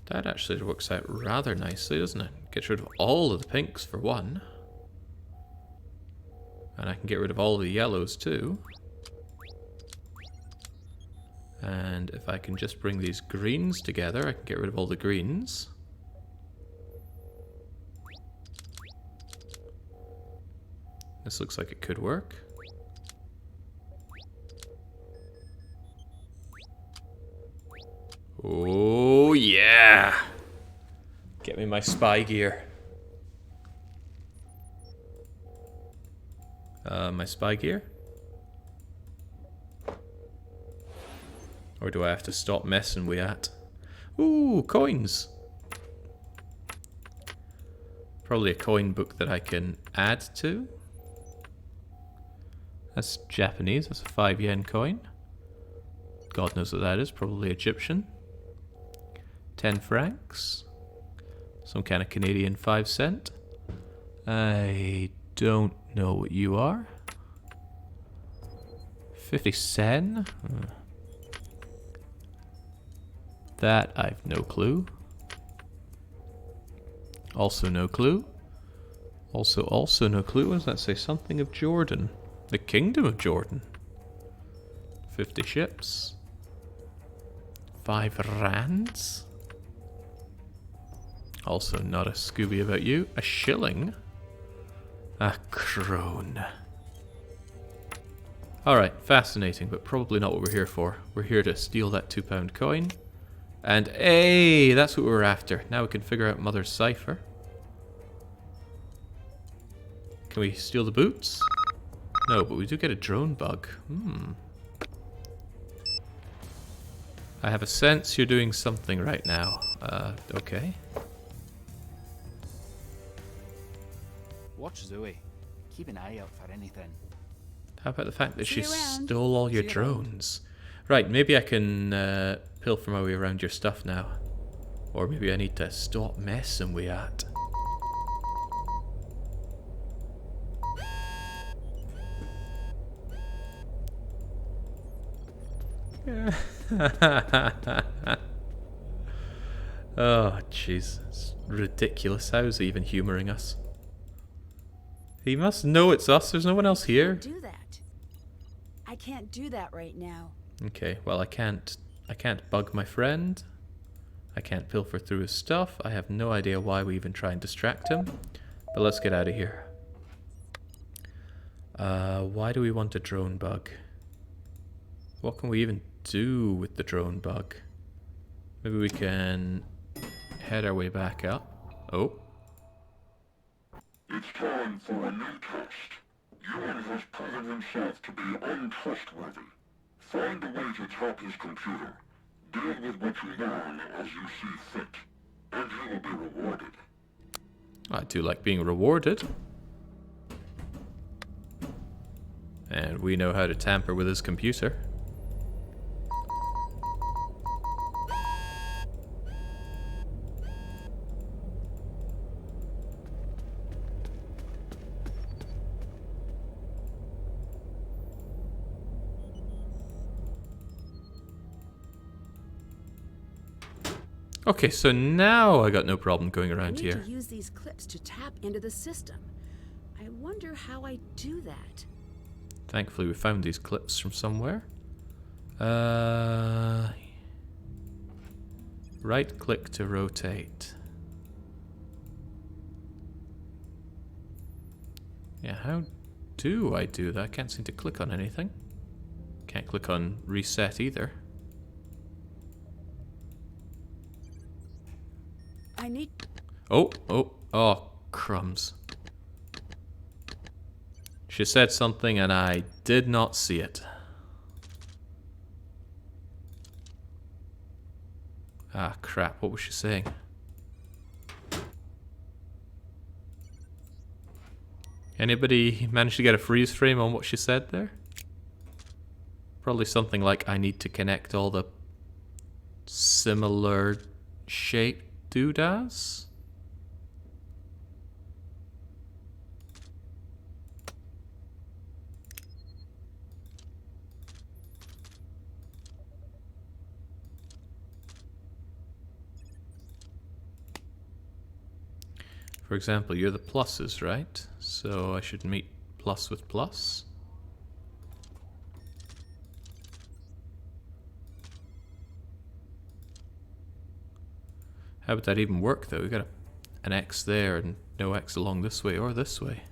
That actually works out rather nicely, doesn't it? Gets rid of all of the pinks for one. And I can get rid of all of the yellows too. And if I can just bring these greens together, I can get rid of all the greens. This looks like it could work. Oh yeah! Get me my spy gear. My spy gear? Or do I have to stop messing with that? Ooh, coins! Probably a coin book that I can add to. That's Japanese, that's a 5 yen coin. God knows what that is, probably Egyptian. 10 francs. Some kind of Canadian 5 cent. I don't know what you are. 50 sen? That I've no clue. Also no clue. Also no clue. What does that say? Something of Jordan. The Kingdom of Jordan. 50 ships. 5 rands. Also not a Scooby about you. A shilling. A crone. Alright, fascinating, but probably not what we're here for. We're here to steal that £2 coin. And hey, that's what we're after. Now we can figure out Mother's cipher. Can we steal the boots? No, but we do get a drone bug. I have a sense you're doing something right now. Okay. Watch Zoe. Keep an eye out for anything. How about the fact that she you around. stole all your See you around. drones? Right, maybe I can pilfer my way around your stuff now. Or maybe I need to stop messing with that. Oh, jeez. It's ridiculous. How is he even humouring us? He must know it's us. There's no one else here. Do that. I can't do that right now. Okay, well I can't bug my friend. I can't pilfer through his stuff. I have no idea why we even try and distract him. But let's get out of here. Why do we want a drone bug? What can we even do with the drone bug? Maybe we can head our way back up. Oh. It's time for a new test. Ewan has proven himself to be untrustworthy. Find a way to tap his computer. Deal with what you learn as you see fit. And you will be rewarded. I do like being rewarded. And we know how to tamper with his computer. Okay, so now I got no problem going I around need here. to use these clips to tap into the system. I wonder how I do that. Thankfully we found these clips from somewhere. Right click to rotate. Yeah, how do I do that? I can't seem to click on anything. Can't click on reset either. I need... Oh, crumbs. She said something and I did not see it. Ah, crap, what was she saying? Anybody manage to get a freeze frame on what she said there? Probably something like, I need to connect all the similar shaped doodads? For example, you're the pluses, right? So I should meet plus with plus. How would that even work though? We got an X there and no X along this way or this way.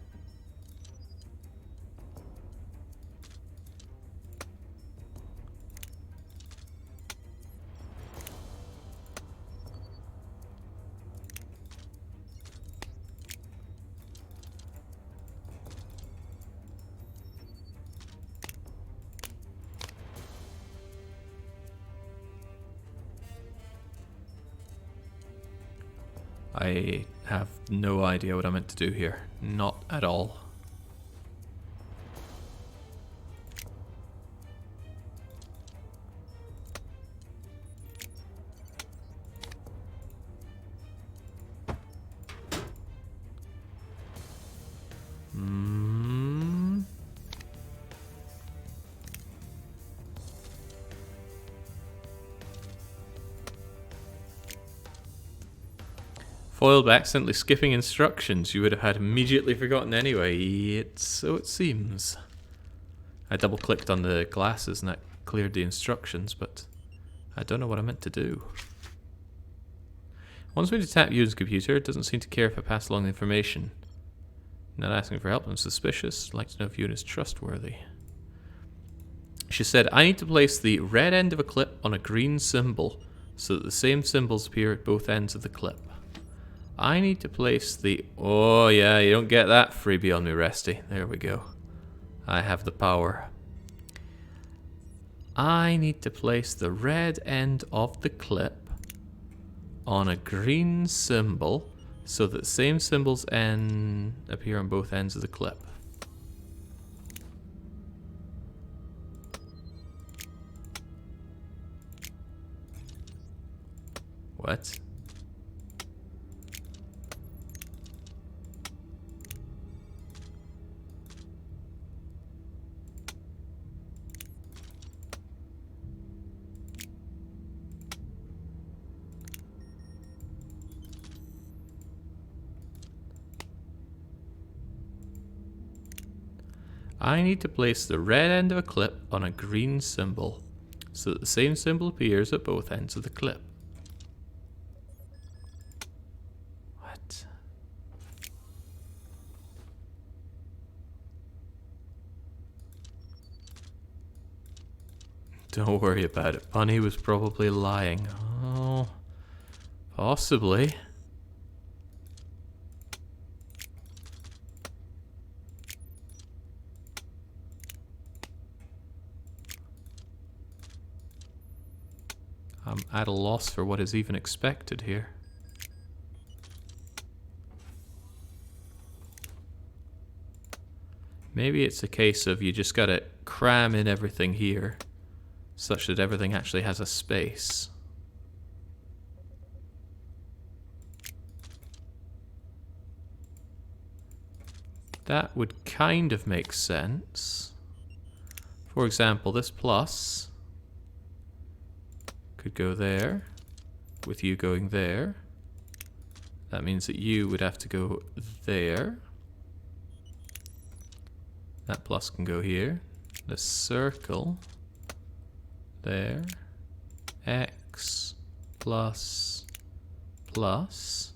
I have no idea what I meant to do here. Not at all. Foiled by accidentally skipping instructions you would have had immediately forgotten anyway. So it seems. I double clicked on the glasses and that cleared the instructions, but I don't know what I meant to do. Wants me to tap user's computer. It doesn't seem to care if I pass along the information. Not asking for help. I'm suspicious. I'd like to know if Ewan is trustworthy. She said, I need to place the red end of a clip on a green symbol so that the same symbols appear at both ends of the clip. I need to place the... Oh, yeah, you don't get that freebie on me, Resty. There we go. I have the power. I need to place the red end of the clip on a green symbol so that the same symbols appear on both ends of the clip. What? I need to place the red end of a clip on a green symbol so that the same symbol appears at both ends of the clip. What? Don't worry about it. Bunny was probably lying. Oh, possibly. I'm at a loss for what is even expected here. Maybe it's a case of you just gotta cram in everything here, such that everything actually has a space. That would kind of make sense. For example, this plus could go there, with you going there. That means that you would have to go there. That plus can go here. The circle there. X plus plus.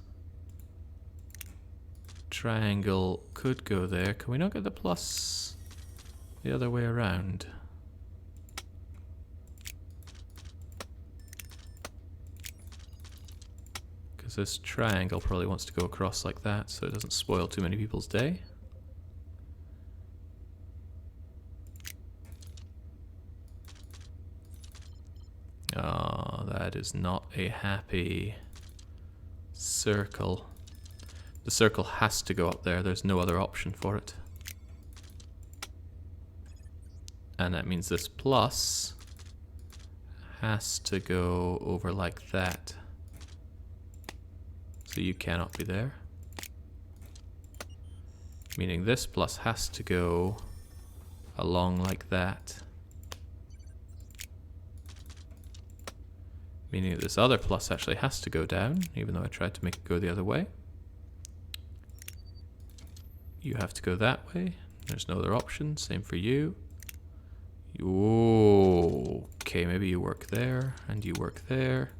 Triangle could go there. Can we not get the plus the other way around? Because this triangle probably wants to go across like that so it doesn't spoil too many people's day. Oh, that is not a happy circle. The circle has to go up there. There's no other option for it. And that means this plus has to go over like that. So you cannot be there. Meaning this plus has to go along like that. Meaning that this other plus actually has to go down, even though I tried to make it go the other way. You have to go that way. There's no other option. Same for you. Okay, maybe you work there, and you work there.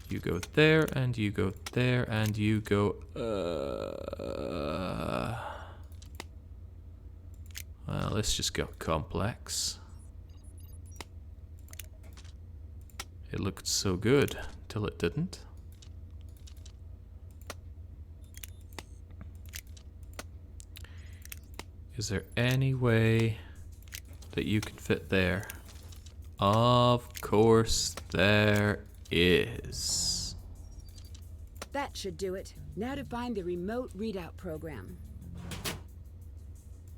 You go there, and you go there, and you go... Well, this just got complex. It looked so good, till it didn't. Is there any way that you can fit there? Of course there is. That should do it. Now to find the remote readout program.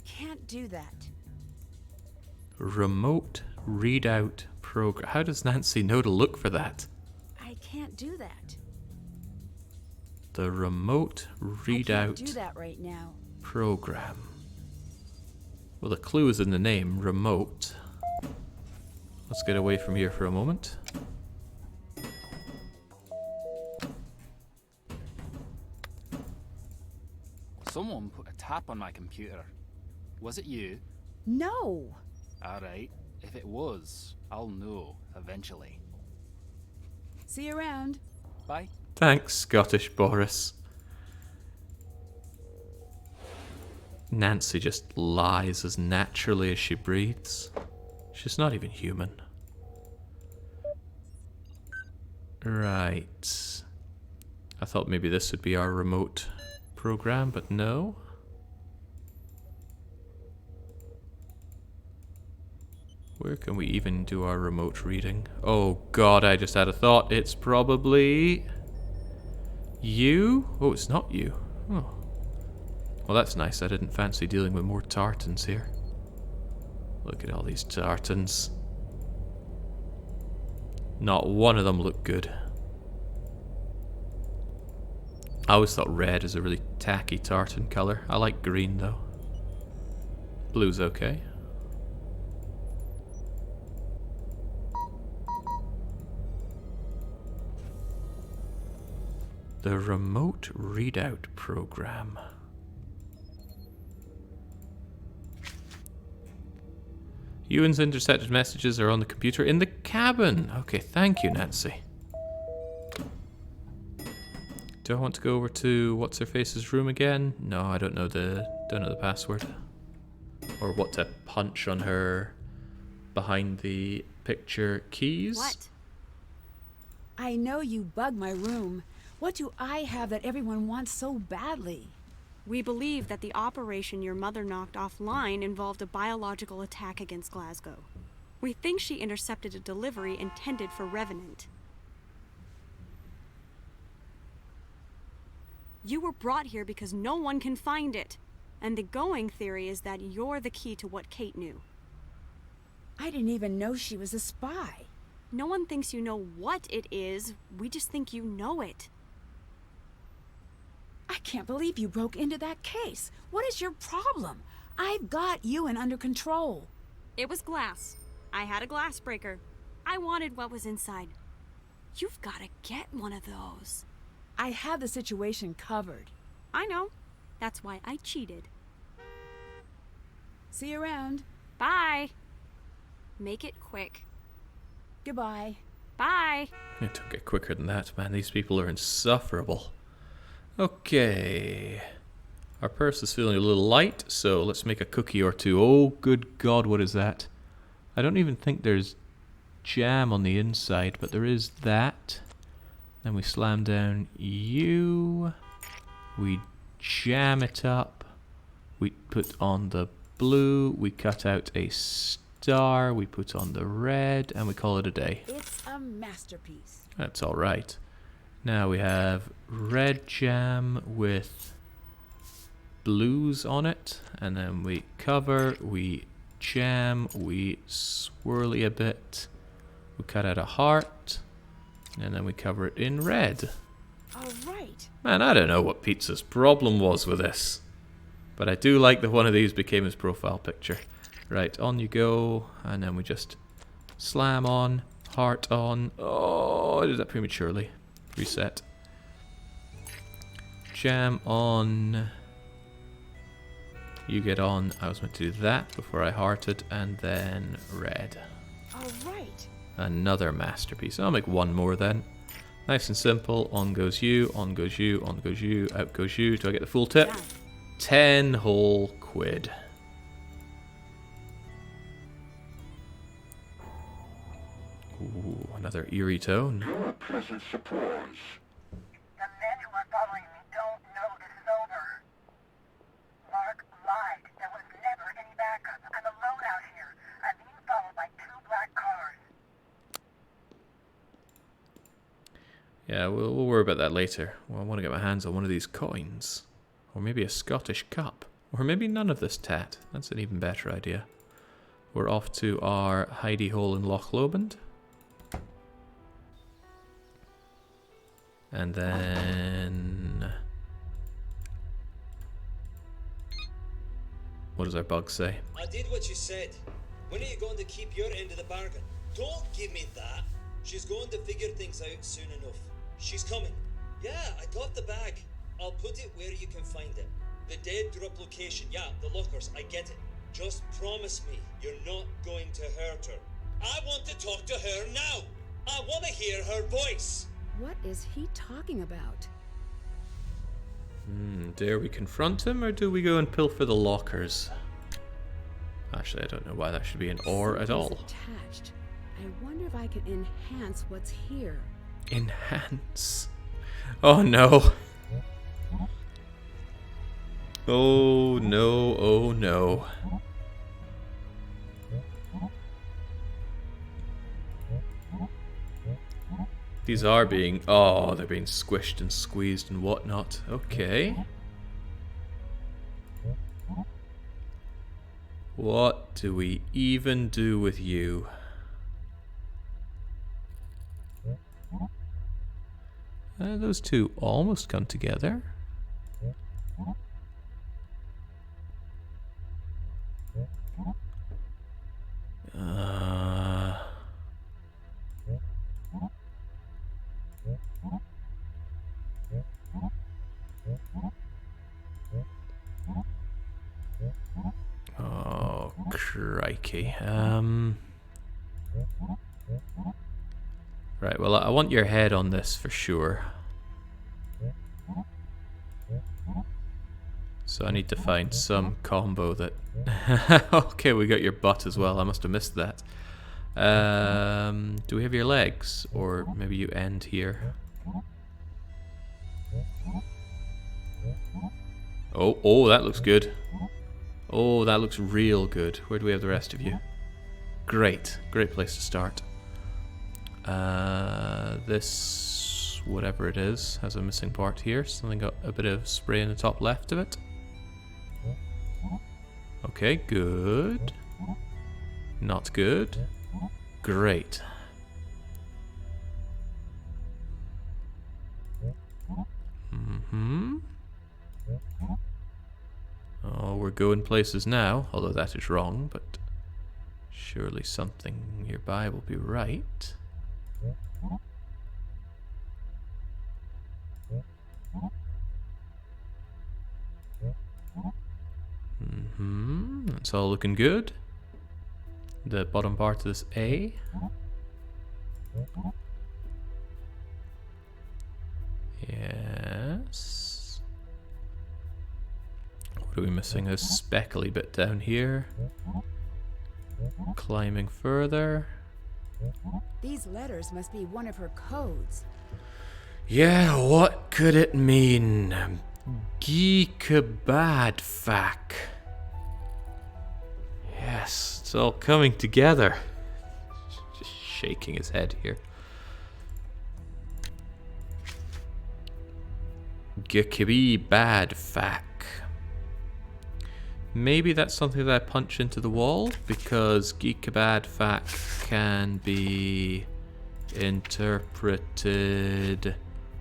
Can't do that. Remote readout program. How does Nancy know to look for that? I can't do that. The remote I readout can't do that right now. program. Well, the clue is in the name, remote. Let's get away from here for a moment. Someone put a tap on my computer. Was it you? No! Alright, if it was, I'll know eventually. See you around. Bye. Thanks, Scottish Boris. Nancy just lies as naturally as she breathes. She's not even human. Right. I thought maybe this would be our remote program, but no. Where can we even do our remote reading? Oh god, I just had a thought. It's probably... you? Oh, it's not you. Oh. Well, that's nice. I didn't fancy dealing with more tartans here. Look at all these tartans. Not one of them looked good. I always thought red is a really tacky tartan colour. I like green though. Blue's okay. The remote readout program. Ewan's intercepted messages are on the computer in the cabin. Okay, thank you, Nancy. Do I want to go over to what's her face's room again? No, I don't know the password. Or what to punch on her behind the picture keys. What? I know you bug my room. What do I have that everyone wants so badly? We believe that the operation your mother knocked offline involved a biological attack against Glasgow. We think she intercepted a delivery intended for Revenant. You were brought here because no one can find it. And the going theory is that you're the key to what Kate knew. I didn't even know she was a spy. No one thinks you know what it is. We just think you know it. I can't believe you broke into that case. What is your problem? I've got Ewan under control. It was glass. I had a glass breaker. I wanted what was inside. You've got to get one of those. I have the situation covered. I know. That's why I cheated. See you around. Bye. Make it quick. Goodbye. Bye. It don't get quicker than that, man. These people are insufferable. Okay. Our purse is feeling a little light, so let's make a cookie or two. Oh, good God, what is that? I don't even think there's jam on the inside, but there is that. Then we slam down you. We jam it up. We put on the blue. We cut out a star. We put on the red, and we call it a day. It's a masterpiece. That's all right. Now we have red jam with blues on it, and then we cover, we jam, we swirly a bit, we cut out a heart, and then we cover it in red. All right. Man, I don't know what Pizza's problem was with this, but I do like that one of these became his profile picture. Right, on you go, and then we just slam on, heart on. Oh, I did that prematurely. Reset. Jam on. You get on. I was meant to do that before I hearted, and then red. All right. Another masterpiece. I'll make one more then. Nice and simple. On goes you, on goes you, on goes you, out goes you. Do I get the full tip? Done. 10 whole quid. Ooh, another eerie tone. You're a pleasant surprise. The men who are following me don't know this is over. Mark lied. There was never any backup. I'm alone out here. I'm being followed by 2 black cars. Yeah, we'll worry about that later. Well, I want to get my hands on one of these coins. Or maybe a Scottish cup. Or maybe none of this tat. That's an even better idea. We're off to our hidey hole in Loch Lomond. And then... what does our bug say? I did what you said. When are you going to keep your end of the bargain? Don't give me that. She's going to figure things out soon enough. She's coming. Yeah, I got the bag. I'll put it where you can find it. The dead drop location, yeah, the lockers, I get it. Just promise me you're not going to hurt her. I want to talk to her now. I want to hear her voice. What is he talking about? Dare we confront him, or do we go and pilfer the lockers? Actually, I don't know why that should be an or at all. Something's attached. I wonder if I can enhance what's here. Enhance. Oh no. Oh no, oh no. These are being... Oh, they're being squished and squeezed and whatnot. Okay. What do we even do with you? Those two almost come together. Oh, crikey. Right, well, I want your head on this for sure. So I need to find some combo that... Okay, we got your butt as well. I must have missed that. Do we have your legs? Or maybe you end here. Oh, that looks good. Oh, that looks real good. Where do we have the rest of you? Great. Great place to start. This, whatever it is, has a missing part here. Something got a bit of spray in the top left of it. Okay, good. Not good. Great. Oh, we're going places now, although that is wrong, but surely something nearby will be right. It's all looking good. The bottom part of this A. Yes. What are we missing? A speckly bit down here. Climbing further. These letters must be one of her codes. Yeah, what could it mean? Geekabadfak. Yes, it's all coming together. Just shaking his head here. Geekabadfak. Maybe that's something that I punch into the wall, because Geekabadfak can be interpreted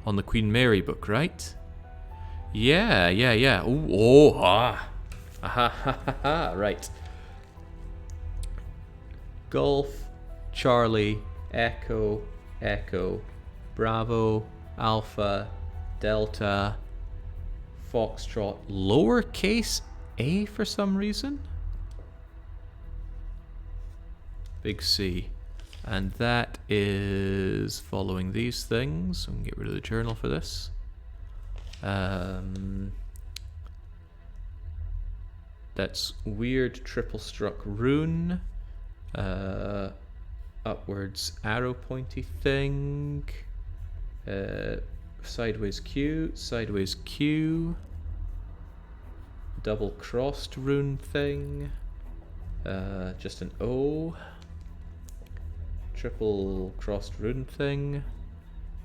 on the Queen Mary book, right? Yeah. Ooh, right. Golf, Charlie, Echo, Bravo, Alpha, Delta, Foxtrot, lowercase a for some reason? Big C. And that is following these things. We can get rid of the journal for this. That's weird triple struck rune. Upwards arrow pointy thing. Sideways Q. Double crossed rune thing. Just an O. Triple crossed rune thing.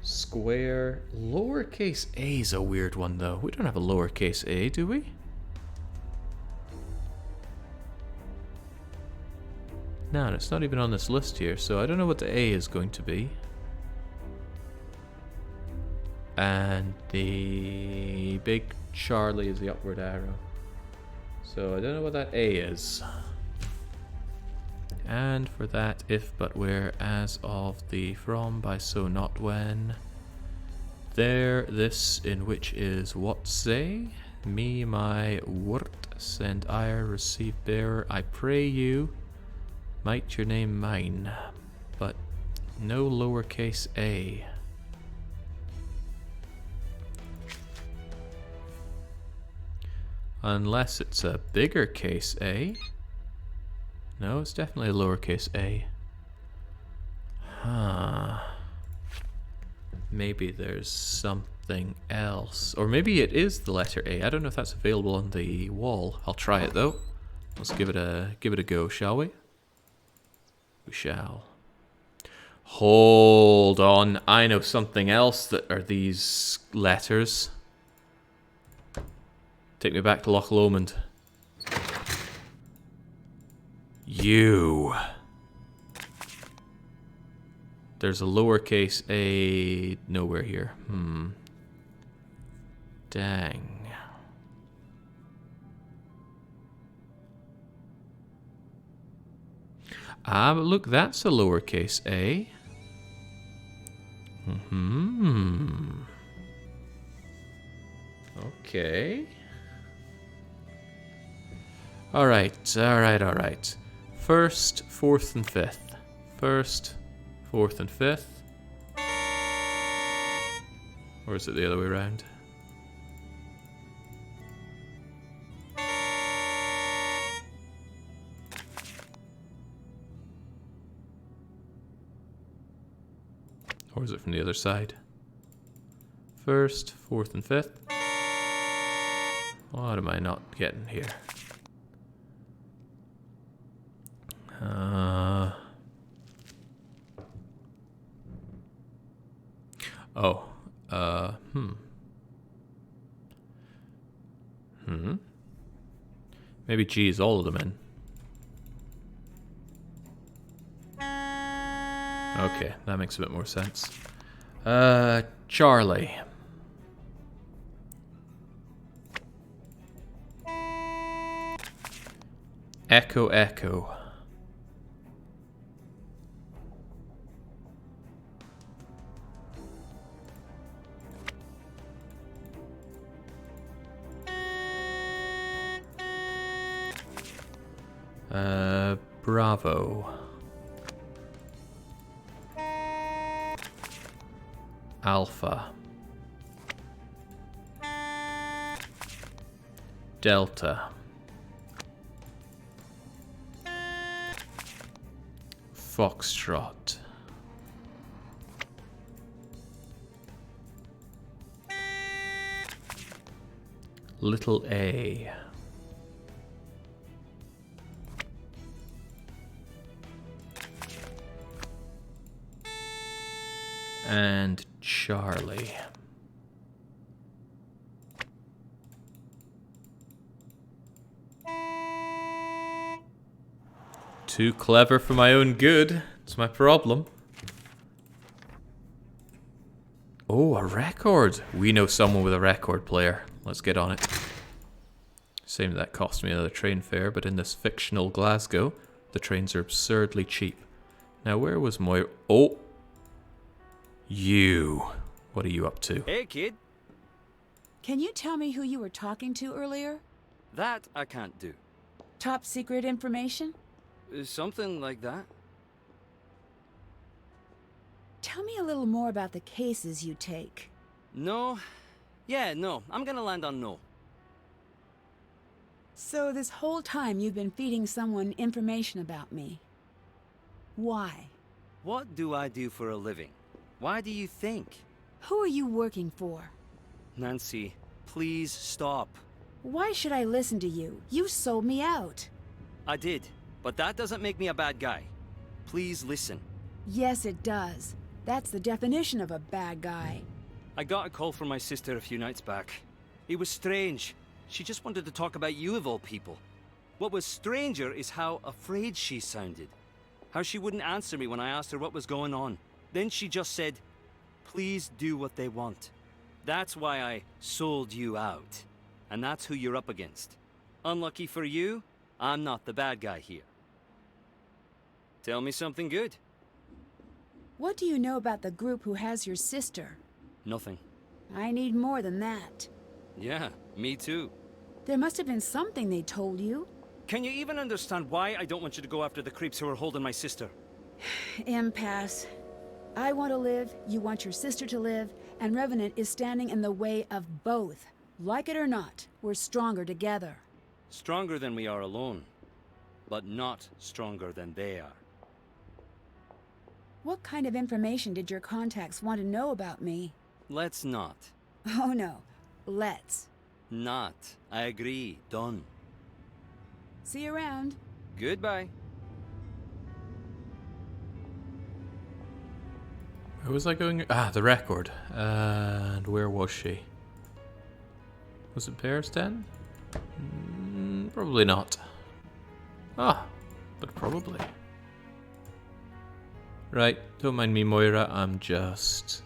Square. Lowercase a is a weird one though. We don't have a lowercase a, do we? No, it's not even on this list here, so I don't know what the A is going to be. And the big Charlie is the upward arrow. So I don't know what that A is. And for that, if but where, as of the from, by so not when. There, this, in which is what say. Me, my wort, send ire, receive bearer, I pray you. Might your name mine, but No lowercase a. Unless it's a bigger case A. No, it's definitely a lowercase a. Huh. Maybe there's something else. Or maybe it is the letter A. I don't know if that's available on the wall. I'll try it though. Let's give it a go, shall we? We shall. Hold on. I know something else that are these letters. Take me back to Loch Lomond. You. There's a lowercase a nowhere here. Dang. Ah, but look, that's a lowercase a. Okay. Alright. First, fourth, and fifth. First, fourth, and fifth. Or is it the other way around? Or is it from the other side? First, fourth, and fifth. What am I not getting here? Maybe G is all of them in. Okay, that makes a bit more sense. Charlie. Echo, echo. Bravo. Alpha. Delta. Foxtrot. Little a. And Charlie. Too clever for my own good. It's my problem. Oh, a record. We know someone with a record player. Let's get on it. Same that cost me another train fare, but in this fictional Glasgow, the trains are absurdly cheap. Now, where was Moira? Oh! You. What are you up to? Hey, kid. Can you tell me who you were talking to earlier? That I can't do. Top secret information? Something like that. Tell me a little more about the cases you take. No. Yeah, no. I'm gonna land on no. So this whole time you've been feeding someone information about me. Why? What do I do for a living? Why do you think? Who are you working for? Nancy, please stop. Why should I listen to you? You sold me out. I did, but that doesn't make me a bad guy. Please listen. Yes, it does. That's the definition of a bad guy. I got a call from my sister a few nights back. It was strange. She just wanted to talk about you of all people. What was stranger is how afraid she sounded. How she wouldn't answer me when I asked her what was going on. Then she just said, please do what they want. That's why I sold you out. And that's who you're up against. Unlucky for you, I'm not the bad guy here. Tell me something good. What do you know about the group who has your sister? Nothing. I need more than that. Yeah, me too. There must have been something they told you. Can you even understand why I don't want you to go after the creeps who are holding my sister? Impasse. I want to live, you want your sister to live, and Revenant is standing in the way of both. Like it or not, we're stronger together. Stronger than we are alone, but not stronger than they are. What kind of information did your contacts want to know about me? Let's not. Oh no, let's. Not. I agree. Done. See you around. Goodbye. Where was I going? Ah, the record. And where was she? Was it Paris 10? Probably not. Ah, but probably. Right, don't mind me, Moira. I'm just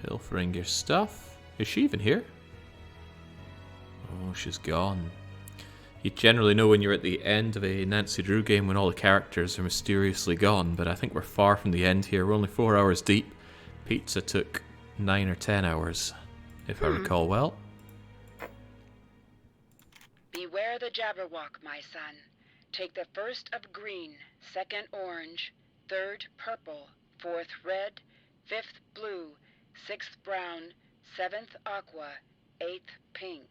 pilfering your stuff. Is she even here? Oh, she's gone. You generally know when you're at the end of a Nancy Drew game when all the characters are mysteriously gone, but I think we're far from the end here. We're only 4 hours deep. Pizza took 9 or 10 hours, if I recall well. Beware the Jabberwock, my son. Take the first of green, second orange, third purple, fourth red, fifth blue, sixth brown, seventh aqua, eighth pink.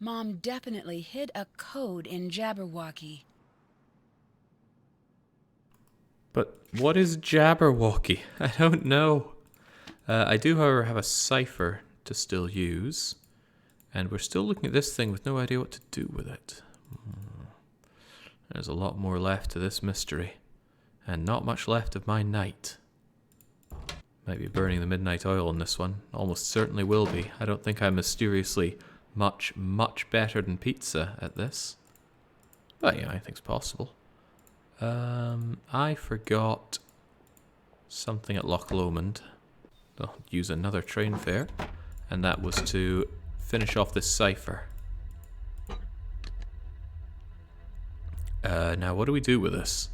Mom definitely hid a code in Jabberwocky. But what is Jabberwocky? I don't know. I do, however, have a cipher to still use. And we're still looking at this thing with no idea what to do with it. There's a lot more left to this mystery. And not much left of my night. Might be burning the midnight oil in this one. Almost certainly will be. I don't think I'm mysteriously much better than pizza at this. But yeah, I think it's possible. I forgot something at Loch Lomond. I'll use another train fare. And that was to finish off this cipher. Now what do we do with this?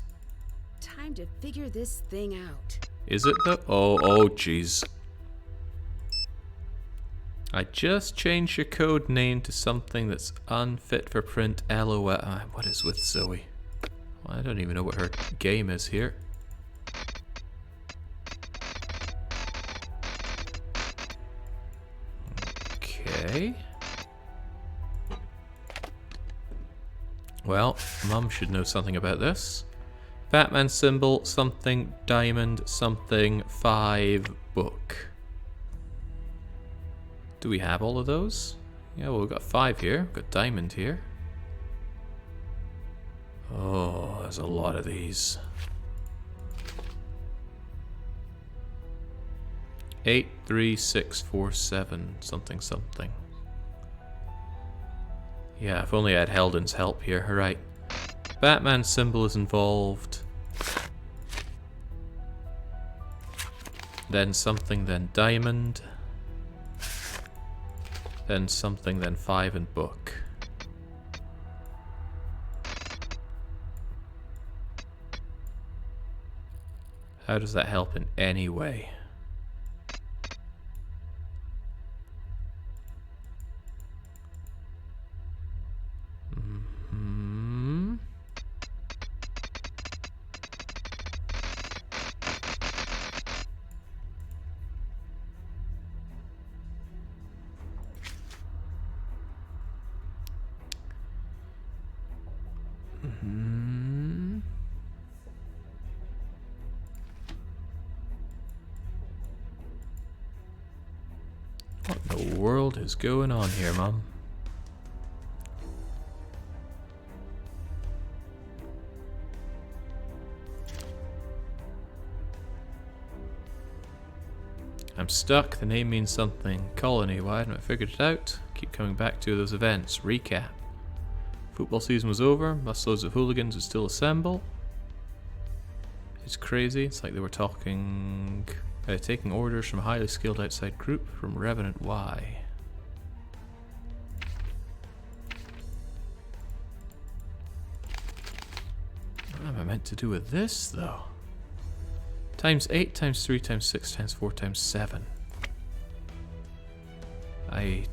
Time to figure this thing out. Is it the... Oh, jeez. I just changed your code name to something that's unfit for print. LOL. What is with Zoe? Well, I don't even know what her game is here. Okay. Well, Mum should know something about this. Batman symbol, something, diamond, something, 5, book. Do we have all of those? Yeah, well, we've got 5 here. We've got diamond here. Oh, there's a lot of these. 8, 3, 6, 4, 7, something, something. Yeah, if only I had Heldon's help here. Right. Batman symbol is involved. Then something, then diamond. Then something, then 5 and book. How does that help in any way? What in the world is going on here, Mum? I'm stuck. The name means something. Colony. Why haven't I figured it out? Keep coming back to those events. Recap. Football season was over. Busloads of hooligans would still assemble. It's crazy. It's like they were talking... taking orders from a highly skilled outside group from Revenant Y. What am I meant to do with this, though? Times 8, times 3, times 6, times 4, times 7. I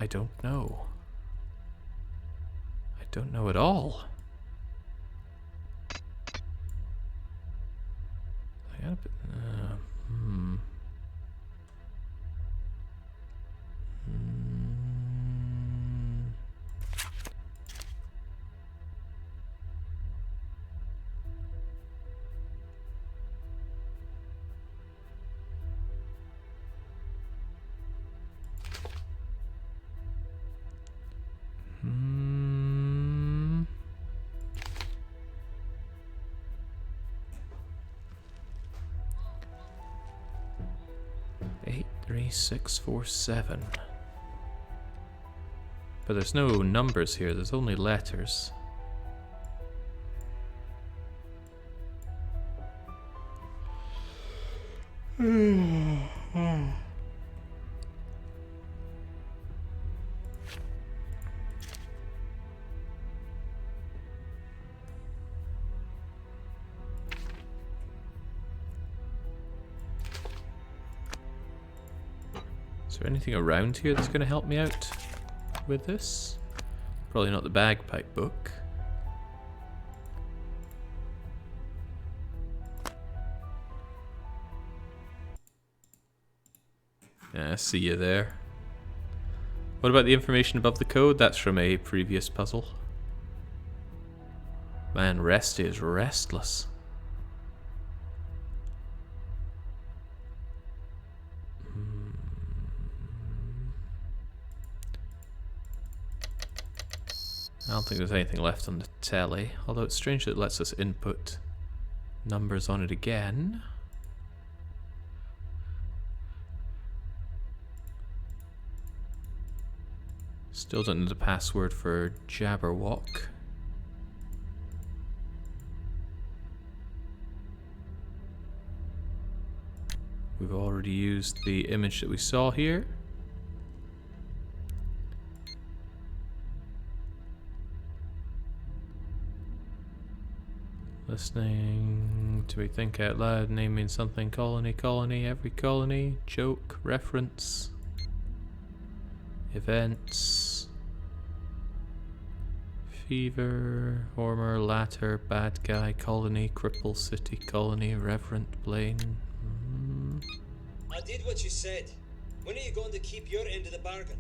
don't know. I don't know at all. I gotta put... Hmm. 83647. But there's no numbers here, there's only letters. Is there anything around here that's going to help me out with this? Probably not the bagpipe book. Yeah, I see you there. What about the information above the code? That's from a previous puzzle. Man, Resty is restless. I don't think there's anything left on the telly, although it's strange that it lets us input numbers on it again. Still don't know the password for Jabberwock. We've already used the image that we saw here. Listening to me think out loud, name means something, colony, colony, every colony, joke, reference, events, fever, former, latter, bad guy, colony, cripple, city, colony, reverent, plane. I did what you said. When are you going to keep your end of the bargain?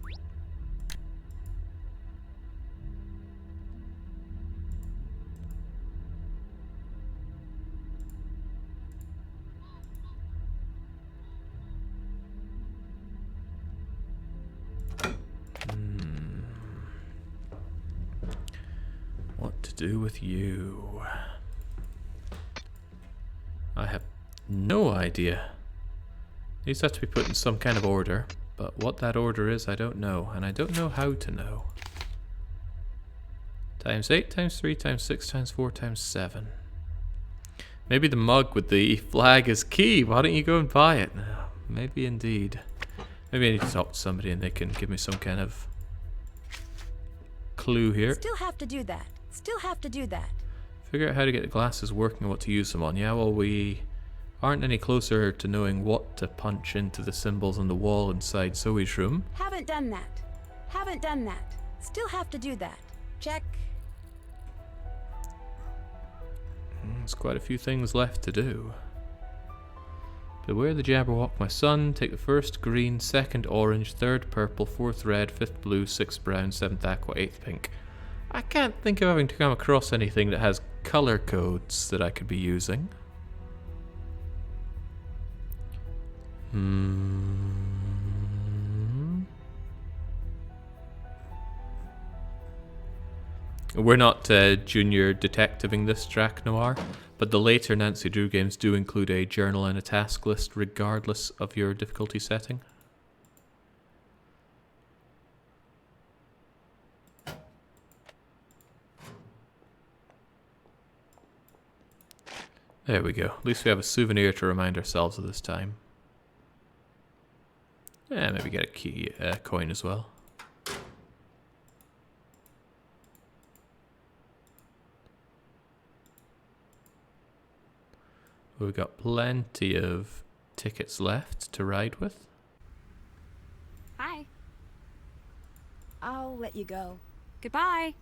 What to do with you? I have no idea. These have to be put in some kind of order, but what that order is I don't know, and I don't know how to know. Times 8, times 3, times 6, times 4, times 7. Maybe the mug with the flag is key. Why don't you go and buy it? Maybe indeed. Maybe I need to talk to somebody and they can give me some kind of clue here. Still have to do that. Still have to do that. Figure out how to get the glasses working and what to use them on. Yeah, well, we aren't any closer to knowing what to punch into the symbols on the wall inside Zoe's room. Haven't done that. Haven't done that. Still have to do that. Check. There's quite a few things left to do. Beware the Jabberwock, my son. Take the first green, second orange, third purple, fourth red, fifth blue, sixth brown, seventh aqua, eighth pink. I can't think of having to come across anything that has color codes that I could be using. We're not junior detectiving this Drac Noir, but the later Nancy Drew games do include a journal and a task list regardless of your difficulty setting. There we go. At least we have a souvenir to remind ourselves of this time. Yeah, maybe get a key coin as well. We've got plenty of tickets left to ride with. Hi. I'll let you go. Goodbye.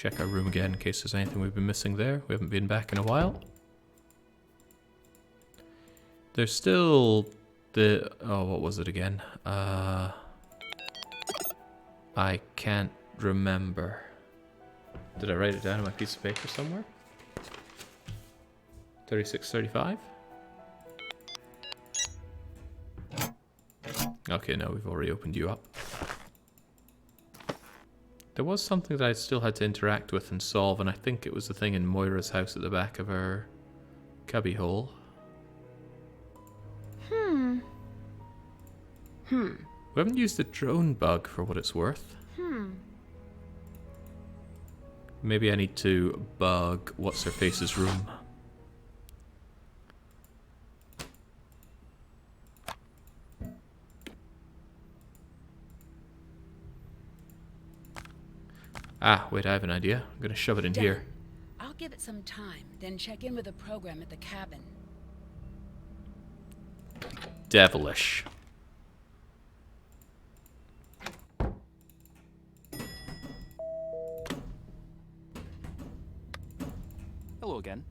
Check our room again in case there's anything we've been missing there. We haven't been back in a while. There's still the... oh, what was it again? I can't remember. Did I write it down on my piece of paper somewhere? 3635? Okay, no, we've already opened you up. There was something that I still had to interact with and solve, and I think it was the thing in Moira's house at the back of her cubbyhole. We haven't used the drone bug for what it's worth. Maybe I need to bug What's-Her-Face's room. Ah, wait, I have an idea. I'm gonna shove it in here. I'll give it some time, then check in with the program at the cabin. Devilish. Hello again.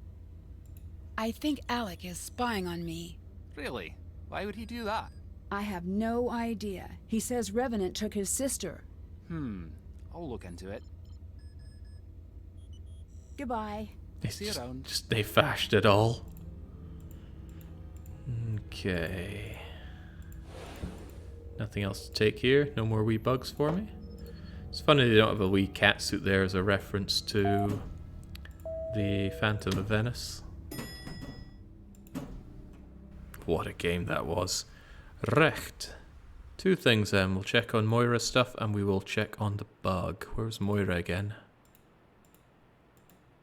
I think Alec is spying on me. Really? Why would he do that? I have no idea. He says Revenant took his sister. I'll look into it. Goodbye. See you around. Just they fashed it all. Okay. Nothing else to take here. No more wee bugs for me. It's funny they don't have a wee cat suit there as a reference to the Phantom of Venice. What a game that was. Recht. Two things then. We'll check on Moira's stuff and we will check on the bug. Where's Moira again?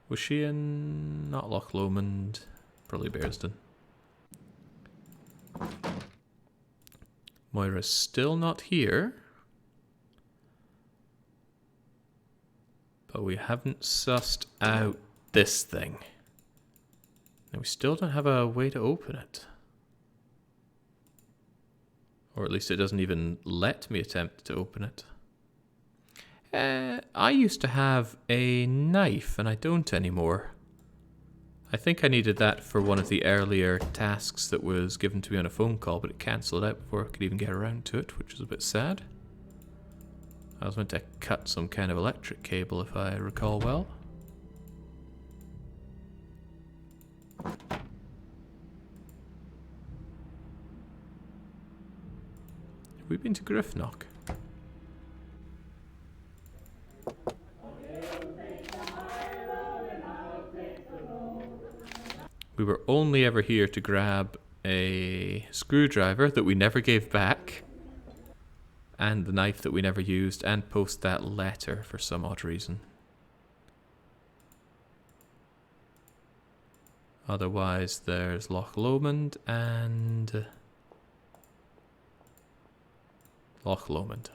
Was she in... not Loch Lomond? Probably Bearsden. Moira's still not here. But we haven't sussed out this thing. And we still don't have a way to open it. Or at least it doesn't even let me attempt to open it. I used to have a knife and I don't anymore. I think I needed that for one of the earlier tasks that was given to me on a phone call, but it cancelled out before I could even get around to it, which was a bit sad. I was meant to cut some kind of electric cable if I recall well. Have we been to Griffnock? We were only ever here to grab a screwdriver that we never gave back, and the knife that we never used, and post that letter for some odd reason. Otherwise, there's Loch Lomond and Loch Lomond.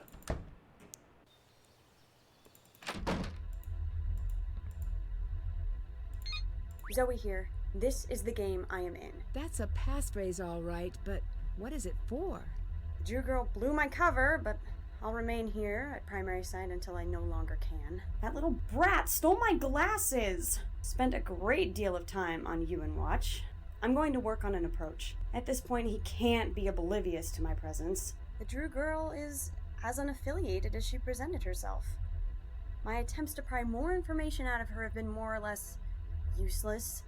Zoe here. This is the game I am in. That's a passphrase all right, but what is it for? The Drew girl blew my cover, but I'll remain here at primary site until I no longer can. That little brat stole my glasses! Spent a great deal of time on UN Watch. I'm going to work on an approach. At this point, he can't be oblivious to my presence. The Drew girl is as unaffiliated as she presented herself. My attempts to pry more information out of her have been more or less useless.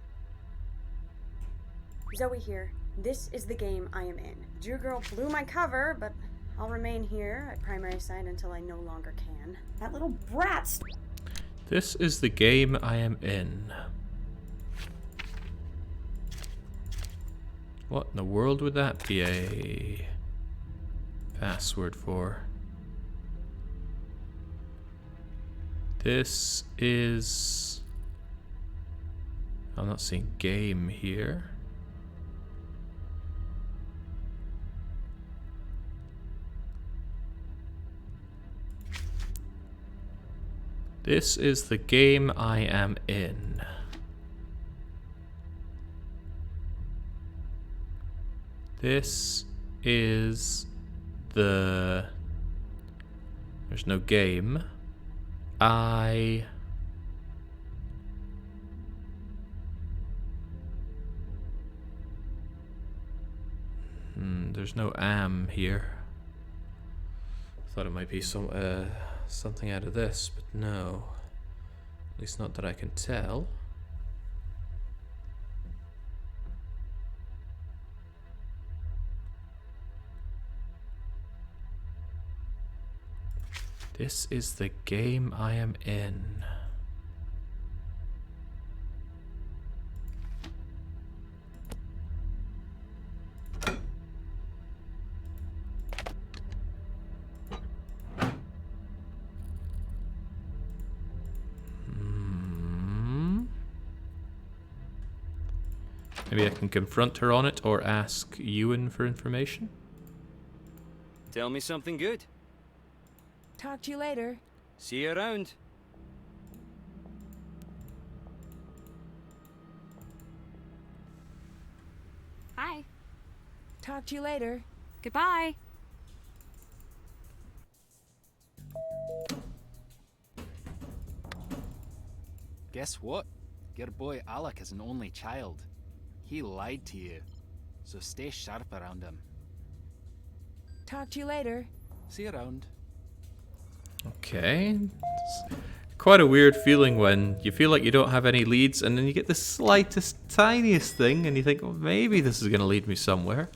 Zoe here. This is the game I am in. Drew girl blew my cover, but I'll remain here at primary site until I no longer can. That little brat. This is the game I am in. What in the world would that be a password for? This is... I'm not seeing game here. This is the game I am in. This is the... There's no game. I There's no am here. Thought it might be something out of this, but no. At least not that I can tell. This is the game I am in. Maybe I can confront her on it or ask Ewan for information? Tell me something good. Talk to you later. See you around. Hi. Talk to you later. Goodbye. Guess what? Your boy Alec is an only child. He lied to you, so stay sharp around him. Talk to you later. See you around. Okay. It's quite a weird feeling when you feel like you don't have any leads and then you get the slightest, tiniest thing and you think, well, maybe this is going to lead me somewhere.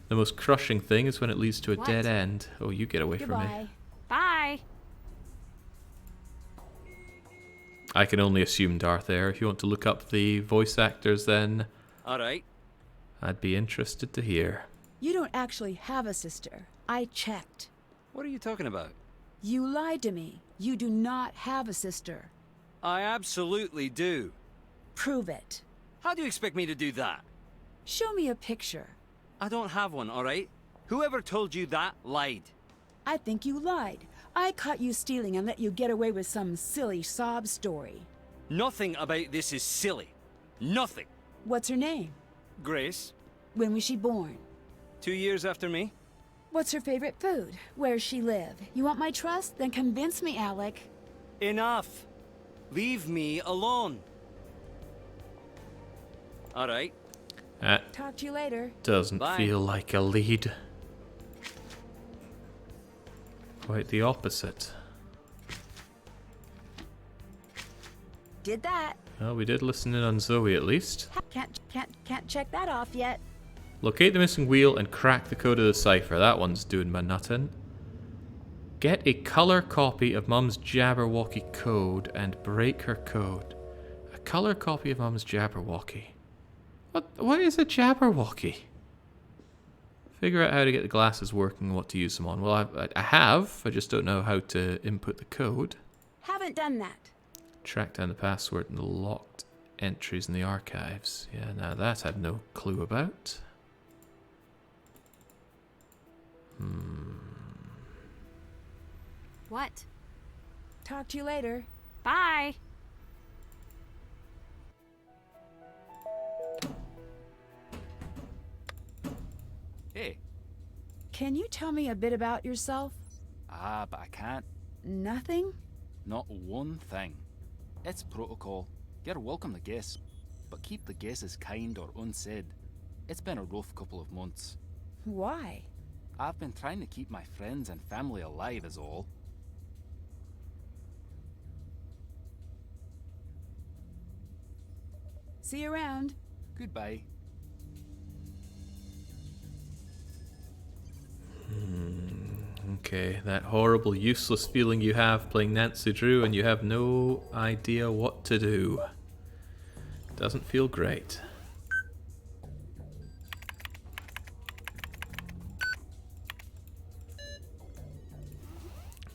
The most crushing thing is when it leads to a dead end. Oh, you get away from me. Goodbye. Bye. I can only assume Darth Air. If you want to look up the voice actors, then All right. I'd be interested to hear. You don't actually have a sister. I checked. What are you talking about? You lied to me. You do not have a sister. I absolutely do. Prove it. How do you expect me to do that? Show me a picture. I don't have one, all right? Whoever told you that lied. I think you lied. I caught you stealing and let you get away with some silly sob story. Nothing about this is silly. Nothing. What's her name? Grace, When was she born? 2 years after me? What's her favorite food? Where's she live? You want my trust? Then convince me, Alec. Enough. Leave me alone. All right. That Talk to you later. doesn't Bye. feel like a lead. Quite the opposite. Did that. Well, we did listen in on Zoe at least. Can't check that off yet. Locate the missing wheel and crack the code of the cipher. That one's doing my nuttin'. Get a color copy of Mum's Jabberwocky code and break her code. A color copy of Mum's Jabberwocky. What is a Jabberwocky? Figure out how to get the glasses working and what to use them on. Well, I have. I just don't know how to input the code. Haven't done that. Track down the password and the locked entries in the archives. Yeah, now that I had no clue about. What? Talk to you later. Bye. Hey. Can you tell me a bit about yourself? But I can't. Nothing? Not one thing. It's protocol. You're welcome to guess, but keep the guesses kind or unsaid. It's been a rough couple of months. Why? I've been trying to keep my friends and family alive is all. See you around. Goodbye. Okay, that horrible, useless feeling you have playing Nancy Drew and you have no idea what to do. Doesn't feel great.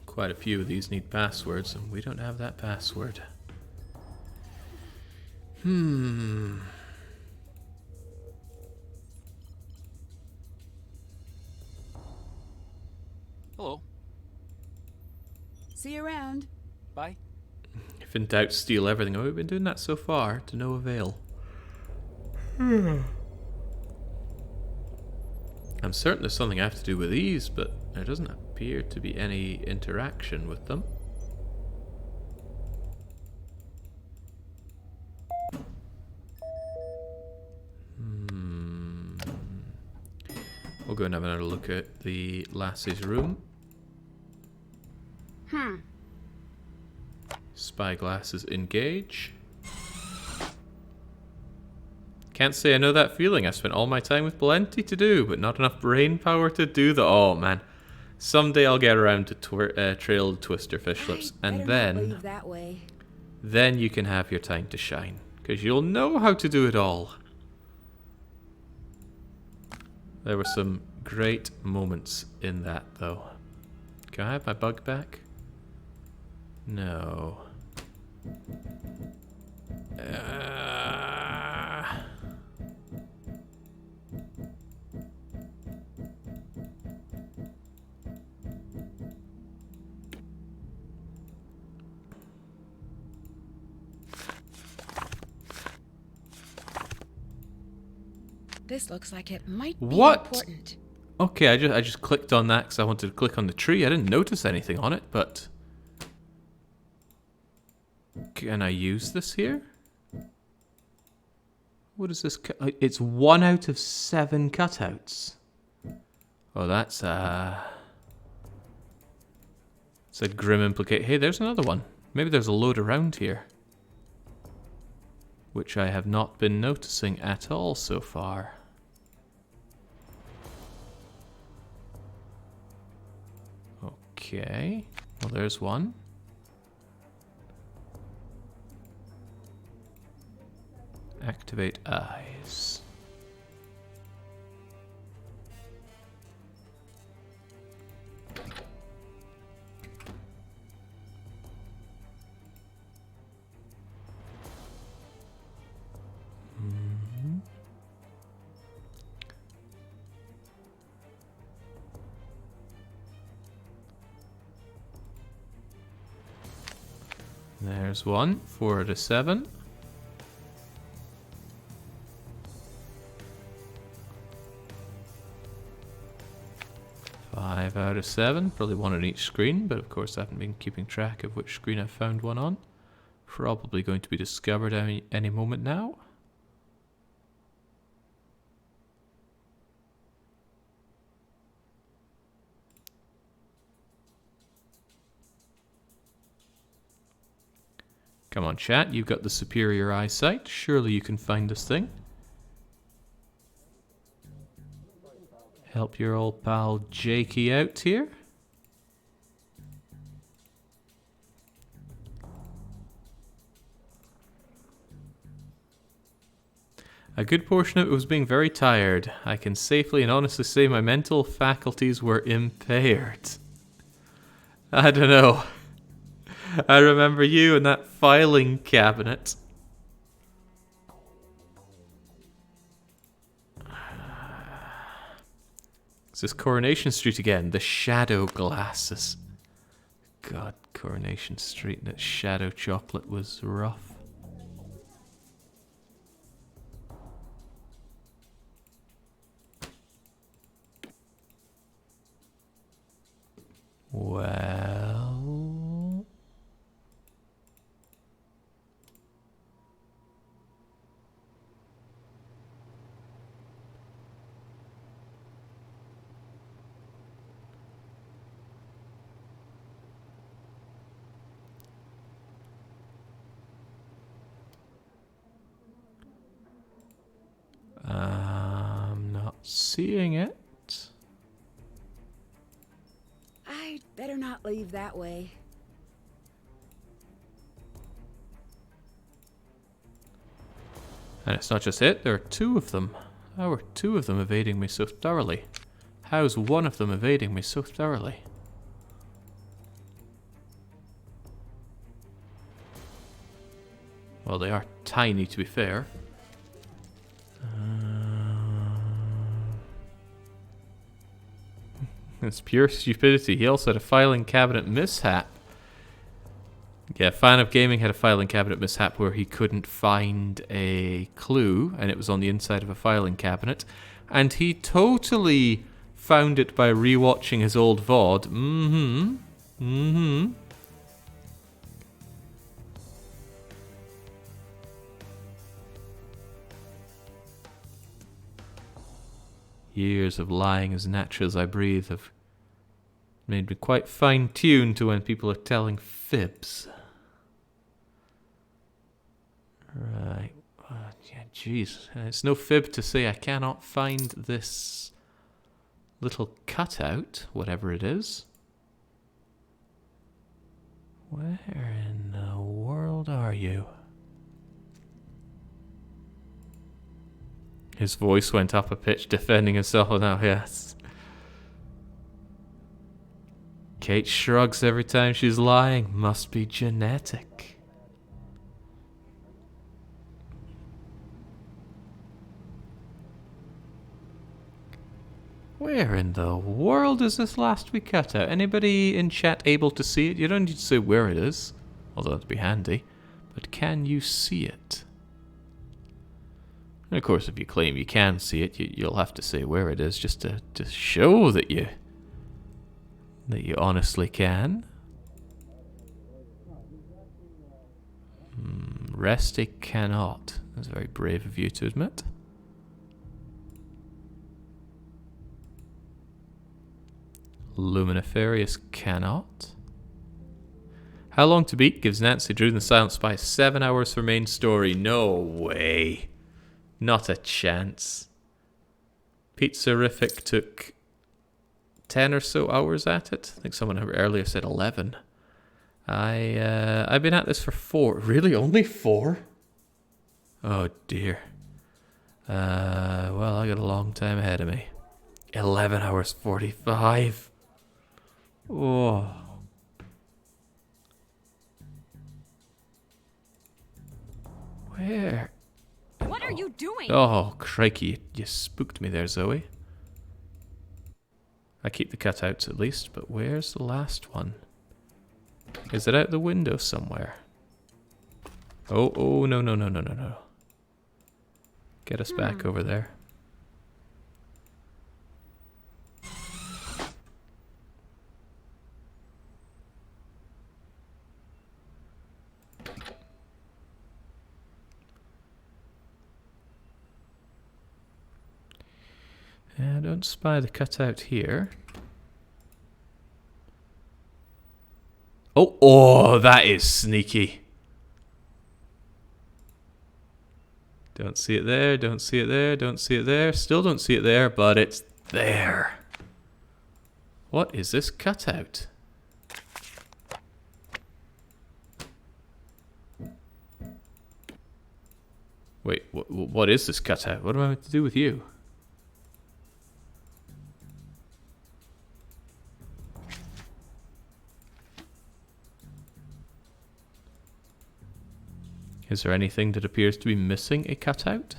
Quite a few of these need passwords, and we don't have that password. Hello. See you around. Bye. If in doubt, steal everything. Oh, we've been doing that so far, to no avail. I'm certain there's something I have to do with these, but there doesn't appear to be any interaction with them. We'll go and have another look at the lassie's room. Spyglasses engage. Can't say I know that feeling. I spent all my time with plenty to do, but not enough brain power to do the. Oh man, someday I'll get around to trailed twister fish lips, and then you can have your time to shine, because you'll know how to do it all. There were some great moments in that, though. Can I have my bug back? No. This looks like it might be What? important. Okay, I just clicked on that because I wanted to click on the tree. I didn't notice anything on it, but can I use this here? What is this? It's 1 out of 7 cutouts. Oh, that's it's a grim implicate. Hey, there's another one. Maybe there's a load around here, which I have not been noticing at all so far. Okay, well there's one. Activate eyes. There's one, 4 out of 7. Five out of 7, probably one on each screen, but of course I haven't been keeping track of which screen I found one on. Probably going to be discovered any moment now. Come on, chat, you've got the superior eyesight. Surely you can find this thing. Help your old pal Jakey out here. A good portion of it was being very tired. I can safely and honestly say my mental faculties were impaired. I don't know. I remember you in that filing cabinet. It's this Coronation Street again. The shadow glasses. God, Coronation Street and its shadow chocolate was rough. Well... I'm not seeing it. I'd better not leave that way. And it's not just it, there are 2 of them. How are 2 of them evading me so thoroughly? How's one of them evading me so thoroughly? Well, they are tiny, to be fair. It's pure stupidity. He also had a filing cabinet mishap. Yeah, Fan of Gaming had a filing cabinet mishap where he couldn't find a clue, and it was on the inside of a filing cabinet. And he totally found it by rewatching his old VOD. Years of lying as natural as I breathe have made me quite fine-tuned to when people are telling fibs. Right. Yeah, jeez. It's no fib to say I cannot find this little cutout, whatever it is. Where in the world are you? His voice went up a pitch, defending himself. Oh, no, yes. Kate shrugs every time she's lying. Must be genetic. Where in the world is this last week cutout? Anybody in chat able to see it? You don't need to say where it is, although that'd be handy. But can you see it? And of course, if you claim you can see it, you'll have to say where it is, just to show that you honestly can. Resty cannot. That's very brave of you to admit. Luminiferious cannot. How Long to Beat gives Nancy Drew and the Silent Spy 7 hours for main story. No way. Not a chance. Pizzarific took 10 or so hours at it. I think someone earlier said 11. I've been at this for 4. Really? Only 4? Oh dear. Well, I got a long time ahead of me. 11 hours 45. Oh. Where? What are you doing? Oh, crikey, you spooked me there, Zoe. I keep the cutouts at least, but where's the last one? Is it out the window somewhere? Oh, no. Get us back over there. I don't spy the cutout here. Oh, that is sneaky. Don't see it there, don't see it there, don't see it there. Still don't see it there, but it's there. What is this cutout? Wait, what is this cutout? What am I meant to do with you? Is there anything that appears to be missing a cutout?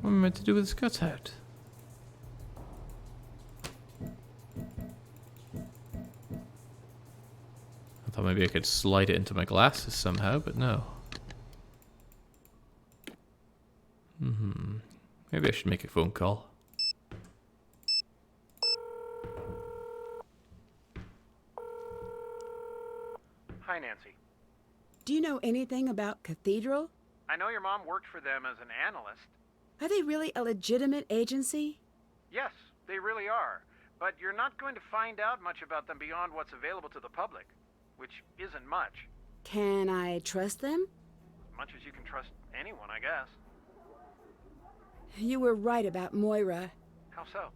What am I meant to do with this cutout? I thought maybe I could slide it into my glasses somehow, but no. Maybe I should make a phone call. Hi, Nancy. Do you know anything about Cathedral? I know your mom worked for them as an analyst. Are they really a legitimate agency? Yes, they really are. But you're not going to find out much about them beyond what's available to the public, which isn't much. Can I trust them? As much as you can trust anyone, I guess. You were right about Moira. How so?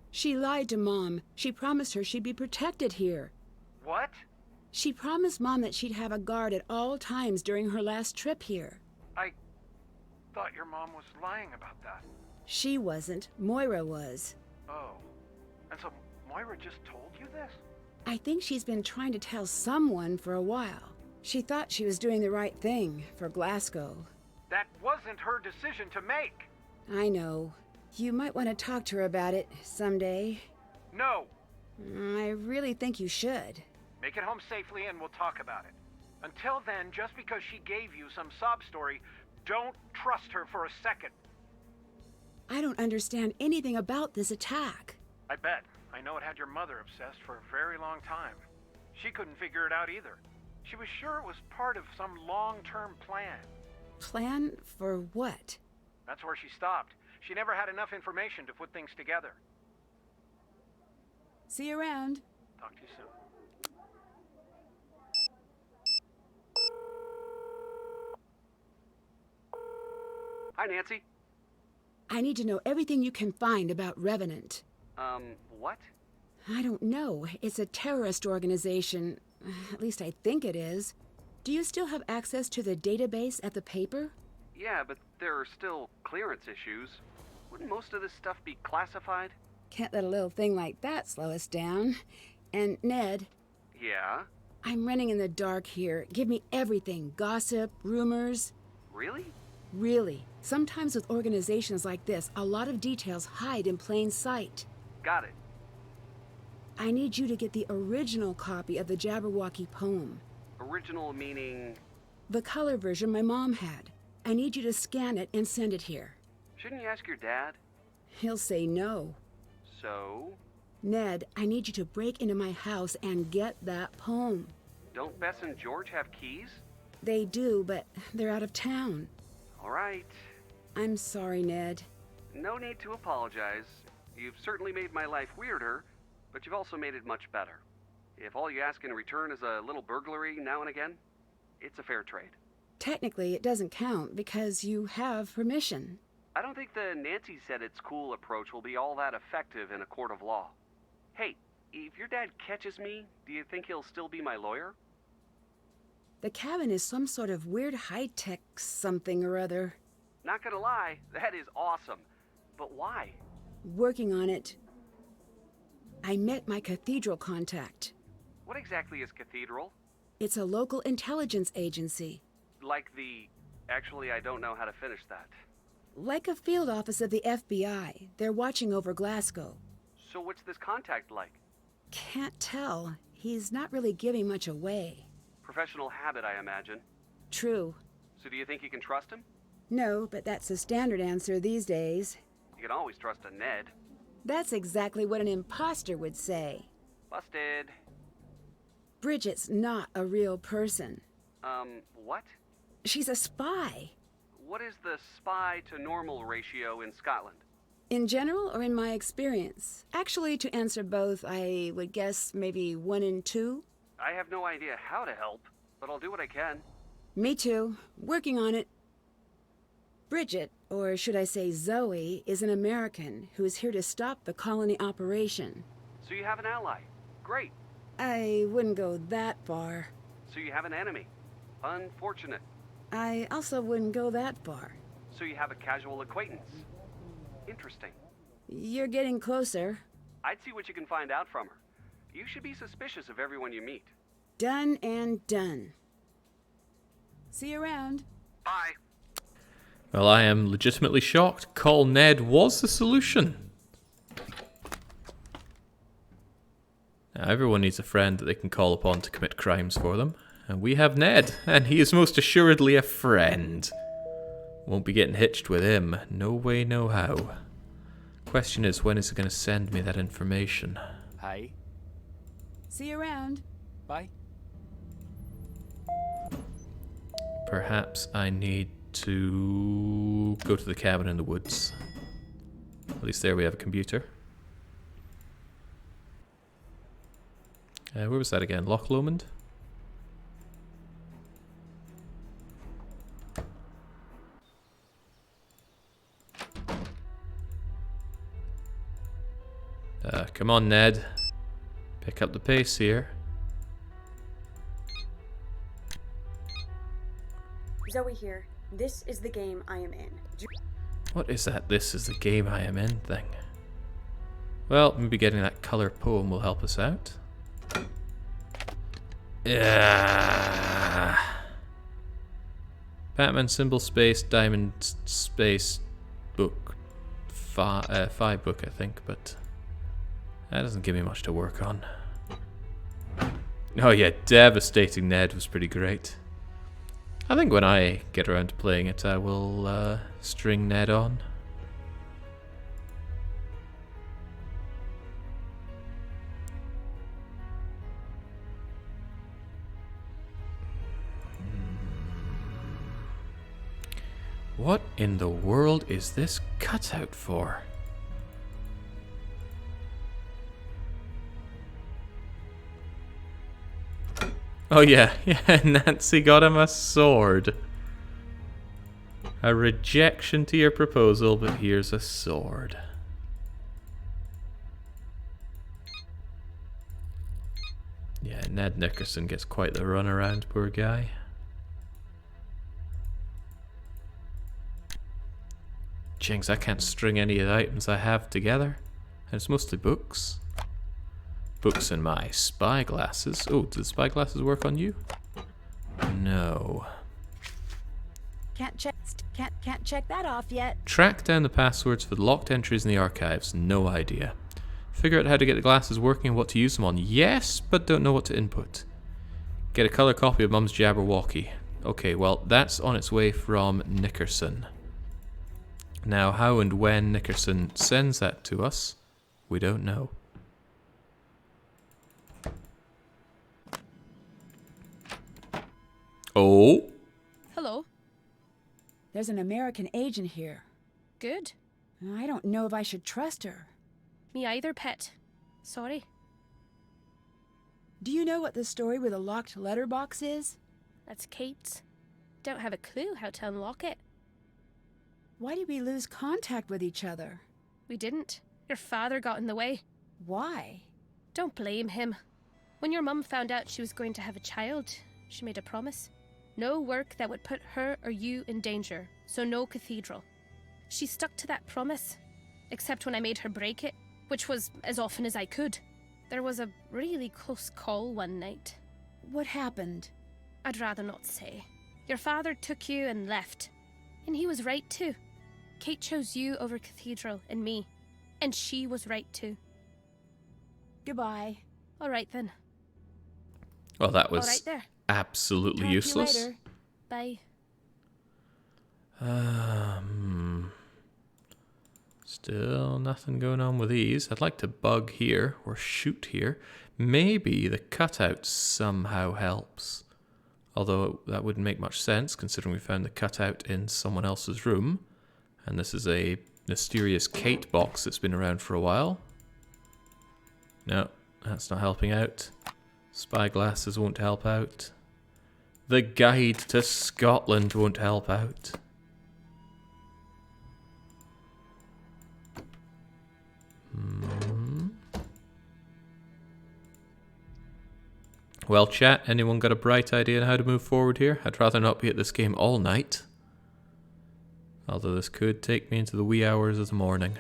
She lied to Mom. She promised her she'd be protected here. What? She promised Mom that she'd have a guard at all times during her last trip here. I thought your mom was lying about that. She wasn't. Moira was. Oh. And so Moira just told you this? I think she's been trying to tell someone for a while. She thought she was doing the right thing for Glasgow. That wasn't her decision to make. I know. You might want to talk to her about it someday. No. I really think you should. Make it home safely and we'll talk about it. Until then, just because she gave you some sob story, don't trust her for a second. I don't understand anything about this attack. I bet. I know it had your mother obsessed for a very long time. She couldn't figure it out either. She was sure it was part of some long-term plan. Plan for what? That's where she stopped. She never had enough information to put things together. See you around. Talk to you soon. Hi, Nancy. I need to know everything you can find about Revenant. What? I don't know. It's a terrorist organization. At least I think it is. Do you still have access to the database at the paper? Yeah, but there are still clearance issues. Wouldn't most of this stuff be classified? Can't let a little thing like that slow us down. And Ned, Yeah? I'm running in the dark here. Give me everything. Gossip, rumors. Really? Really. Sometimes with organizations like this, a lot of details hide in plain sight. Got it. I need you to get the original copy of the Jabberwocky poem. Original meaning... The color version my mom had. I need you to scan it and send it here. Shouldn't you ask your dad? He'll say no. So? Ned, I need you to break into my house and get that poem. Don't Bess and George have keys? They do, but they're out of town. All right. I'm sorry, Ned. No need to apologize. You've certainly made my life weirder, but you've also made it much better. If all you ask in return is a little burglary now and again, it's a fair trade. Technically, it doesn't count because you have permission. I don't think the Nancy said it's cool approach will be all that effective in a court of law. Hey, if your dad catches me, do you think he'll still be my lawyer? The cabin is some sort of weird high-tech something or other. Not gonna lie, that is awesome. But why? Working on it. I met my cathedral contact. What exactly is Cathedral? It's a local intelligence agency. Like the... Actually, I don't know how to finish that. Like a field office of the FBI. They're watching over Glasgow. So what's this contact like? Can't tell. He's not really giving much away. Professional habit, I imagine. True. So do you think you can trust him? No, but that's the standard answer these days. You can always trust a Ned. That's exactly what an imposter would say. Busted. Bridget's not a real person. What? She's a spy. What is the spy to normal ratio in Scotland? In general or in my experience? Actually, to answer both, I would guess maybe 1 in 2. I have no idea how to help, but I'll do what I can. Me too. Working on it. Bridget, or should I say Zoe, is an American who is here to stop the colony operation. So you have an ally. Great. I wouldn't go that far. So you have an enemy. Unfortunate. I also wouldn't go that far. So you have a casual acquaintance. Interesting. You're getting closer. I'd see what you can find out from her. You should be suspicious of everyone you meet. Done and done. See you around. Bye. Well, I am legitimately shocked. Call Ned was the solution. Now, everyone needs a friend that they can call upon to commit crimes for them. And we have Ned, and he is most assuredly a friend. Won't be getting hitched with him. No way, no how. Question is, when is he going to send me that information? Hi. See you around. Bye. Perhaps I need to go to the cabin in the woods. At least there we have a computer. Where was that again? Loch Lomond? Come on, Ned. Pick up the pace here. Zoe here. This is the game I am in. What is that "this is the game I am in" thing? Well, maybe getting that color poem will help us out. Yeah. Batman symbol space, diamond space, book. 5 book, I think, but that doesn't give me much to work on. Oh yeah, Devastating Ned was pretty great. I think when I get around to playing it, I will string Ned on. What in the world is this cutout for? Oh yeah, Nancy got him a sword. A rejection to your proposal, but here's a sword. Yeah, Ned Nickerson gets quite the runaround, poor guy. Jinx, I can't string any of the items I have together. And it's mostly books. Books and my spyglasses. Oh, do the spyglasses work on you? No. Can't check that off yet. Track down the passwords for the locked entries in the archives. No idea. Figure out how to get the glasses working and what to use them on. Yes, but don't know what to input. Get a color copy of Mum's Jabberwocky. Okay, well, that's on its way from Nickerson. Now, how and when Nickerson sends that to us, we don't know. Oh. Hello. There's an American agent here. Good. I don't know if I should trust her. Me either, pet. Sorry. Do you know what the story with the locked letterbox is? That's Kate's. Don't have a clue how to unlock it. Why did we lose contact with each other? We didn't. Your father got in the way. Why? Don't blame him. When your mum found out she was going to have a child, she made a promise. No work that would put her or you in danger, so no cathedral. She stuck to that promise, except when I made her break it, which was as often as I could. There was a really close call one night. What happened? I'd rather not say. Your father took you and left. And he was right too. Kate chose you over cathedral and me. And she was right too. Goodbye. All right then. Well, that was all right there. Absolutely Talk useless. To you later. Bye. Still nothing going on with these. I'd like to bug here or shoot here. Maybe the cutout somehow helps. Although that wouldn't make much sense considering we found the cutout in someone else's room. And this is a mysterious Kate box that's been around for a while. No, that's not helping out. Spyglasses won't help out. The guide to Scotland won't help out. Well, chat, anyone got a bright idea on how to move forward here? I'd rather not be at this game all night. Although this could take me into the wee hours of the morning.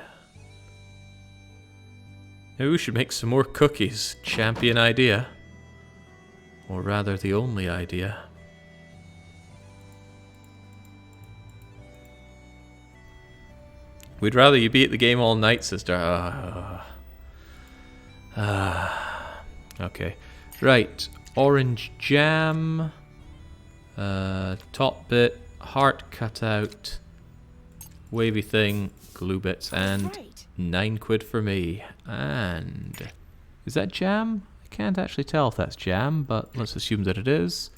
Maybe we should make some more cookies. Champion idea. Or rather, the only idea. We'd rather you be at the game all night, sister. Okay. Right. Orange jam. Top bit. Heart cutout. Wavy thing. Glue bits. And Right. 9 quid for me. And... is that jam? I can't actually tell if that's jam, but let's assume that it is.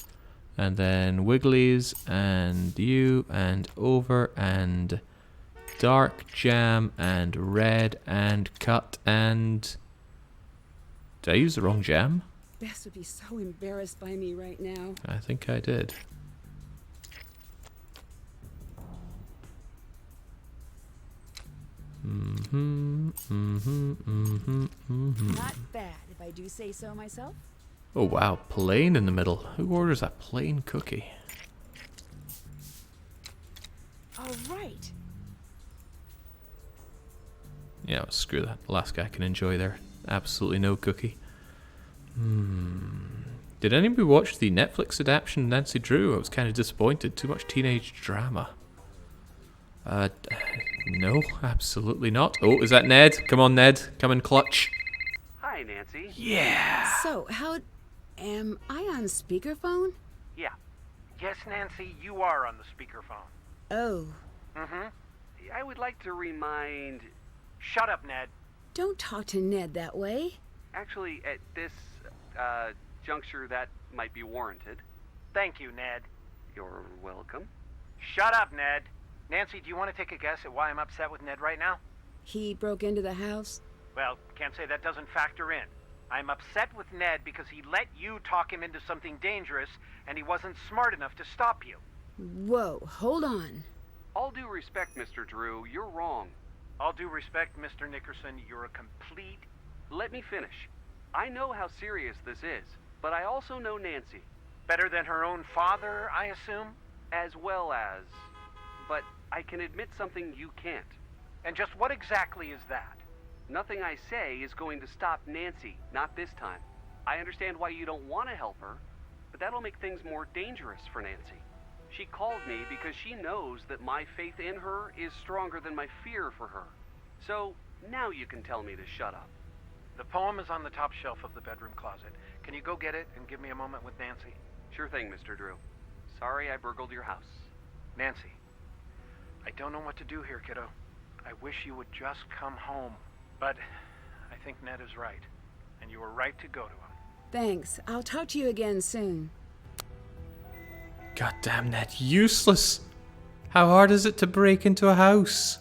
And then Wigglies. And you. And over. And... dark jam. And red. And cut. And... did I use the wrong jam? Bess would be so embarrassed by me right now. I think I did. Not bad, if I do say so myself. Oh wow, plain in the middle. Who orders a plain cookie? All right. Yeah, screw that. The last guy can enjoy there. Absolutely no cookie. Did anybody watch the Netflix adaptation of Nancy Drew? I was kind of disappointed. Too much teenage drama. No, absolutely not. Oh, is that Ned? Come on, Ned. Come and clutch. Hi, Nancy. Yeah. So, how... Am I on speakerphone? Yeah. Yes, Nancy, you are on the speakerphone. Oh. Mm-hmm. I would like to remind... Shut up, Ned. Don't talk to Ned that way. Actually, at this, juncture, that might be warranted. Thank you, Ned. You're welcome. Shut up, Ned. Nancy, do you want to take a guess at why I'm upset with Ned right now? He broke into the house? Well, can't say that doesn't factor in. I'm upset with Ned because he let you talk him into something dangerous, and he wasn't smart enough to stop you. Whoa, hold on. All due respect, Mr. Drew, you're wrong. All due respect, Mr. Nickerson, you're a complete... Let me finish. I know how serious this is, but I also know Nancy. Better than her own father, I assume? As well as... But I can admit something you can't. And just what exactly is that? Nothing I say is going to stop Nancy, not this time. I understand why you don't want to help her, but that'll make things more dangerous for Nancy. She called me because she knows that my faith in her is stronger than my fear for her. So, now you can tell me to shut up. The poem is on the top shelf of the bedroom closet. Can you go get it and give me a moment with Nancy? Sure thing, Mr. Drew. Sorry I burgled your house. Nancy, I don't know what to do here, kiddo. I wish you would just come home. But I think Ned is right, and you were right to go to him. Thanks. I'll talk to you again soon. God damn, Ned. Useless. How hard is it to break into a house?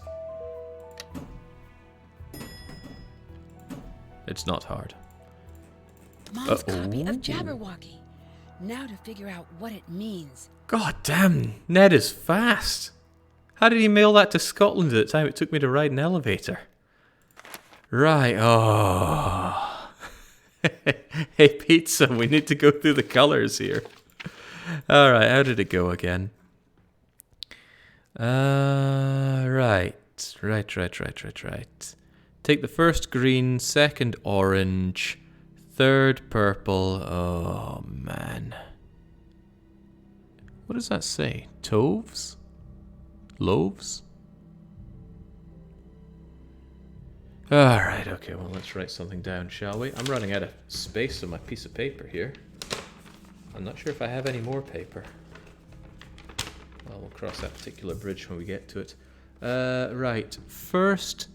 It's not hard. Mom's copy of Jabberwocky. Now to figure out what it means. God damn, Ned is fast. How did he mail that to Scotland at the time it took me to ride an elevator? Right, oh. Hey, Pizza, we need to go through the colours here. Alright, how did it go again? Right. Take the first green, second orange, third purple. Oh, man. What does that say? Toves? Loaves? Alright, okay, well, let's write something down, shall we? I'm running out of space on my piece of paper here. I'm not sure if I have any more paper. Well, we'll cross that particular bridge when we get to it. Right, first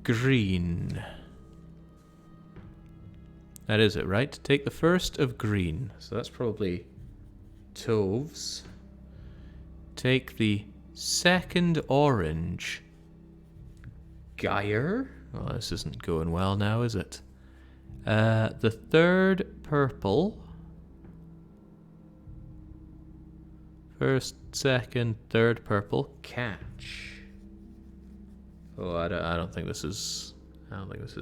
green. That is it, right? Take the first of green. So that's probably Toves. Take the second orange. Geyer. Oh, this isn't going well now, is it? The third purple. First, second, third purple. Catch. Oh, I don't think this is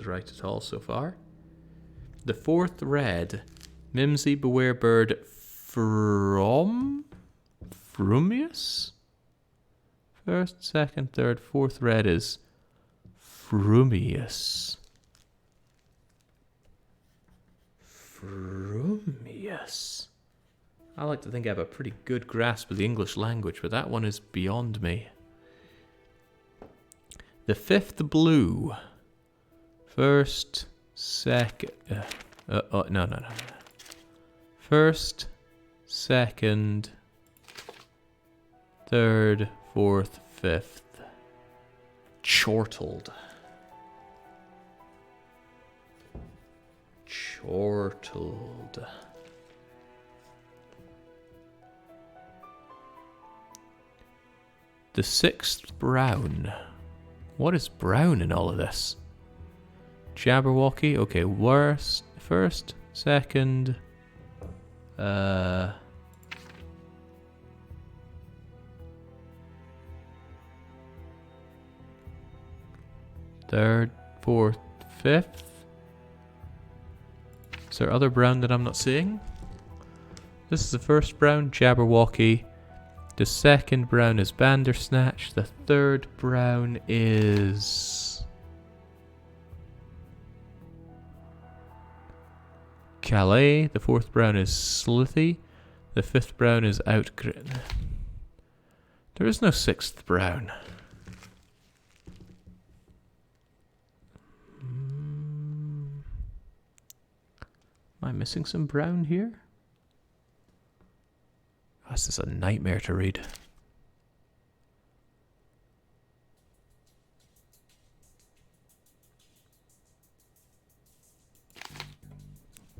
right at all so far. The fourth red. Mimsy, beware bird. Frumious? First, second, third, fourth red is Frumious. Frumious. I like to think I have a pretty good grasp of the English language, but that one is beyond me. The fifth blue. First, second... no. First, second, third, fourth, fifth. Chortled. The sixth brown. What is brown in all of this? Jabberwocky. Okay, worst. First, second. Third, fourth, fifth. Is there other brown that I'm not seeing? This is the first brown, Jabberwocky. The second brown is Bandersnatch. The third brown is... Calais. The fourth brown is Slithy. The fifth brown is Outgrit. There is no sixth brown. Am I missing some brown here? Oh, this is a nightmare to read.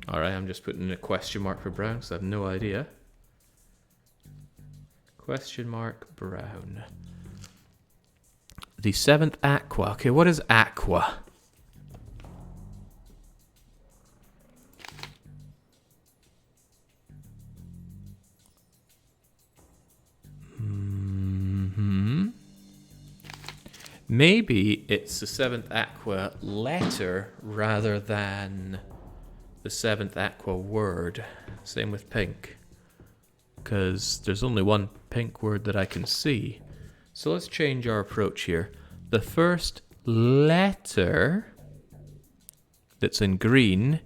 Alright, I'm just putting in a question mark for brown because I have no idea. Question mark brown. The seventh aqua. Okay, what is aqua? Maybe it's the seventh aqua letter rather than the seventh aqua word. Same with pink. Because there's only one pink word that I can see. So let's change our approach here. The first letter that's in green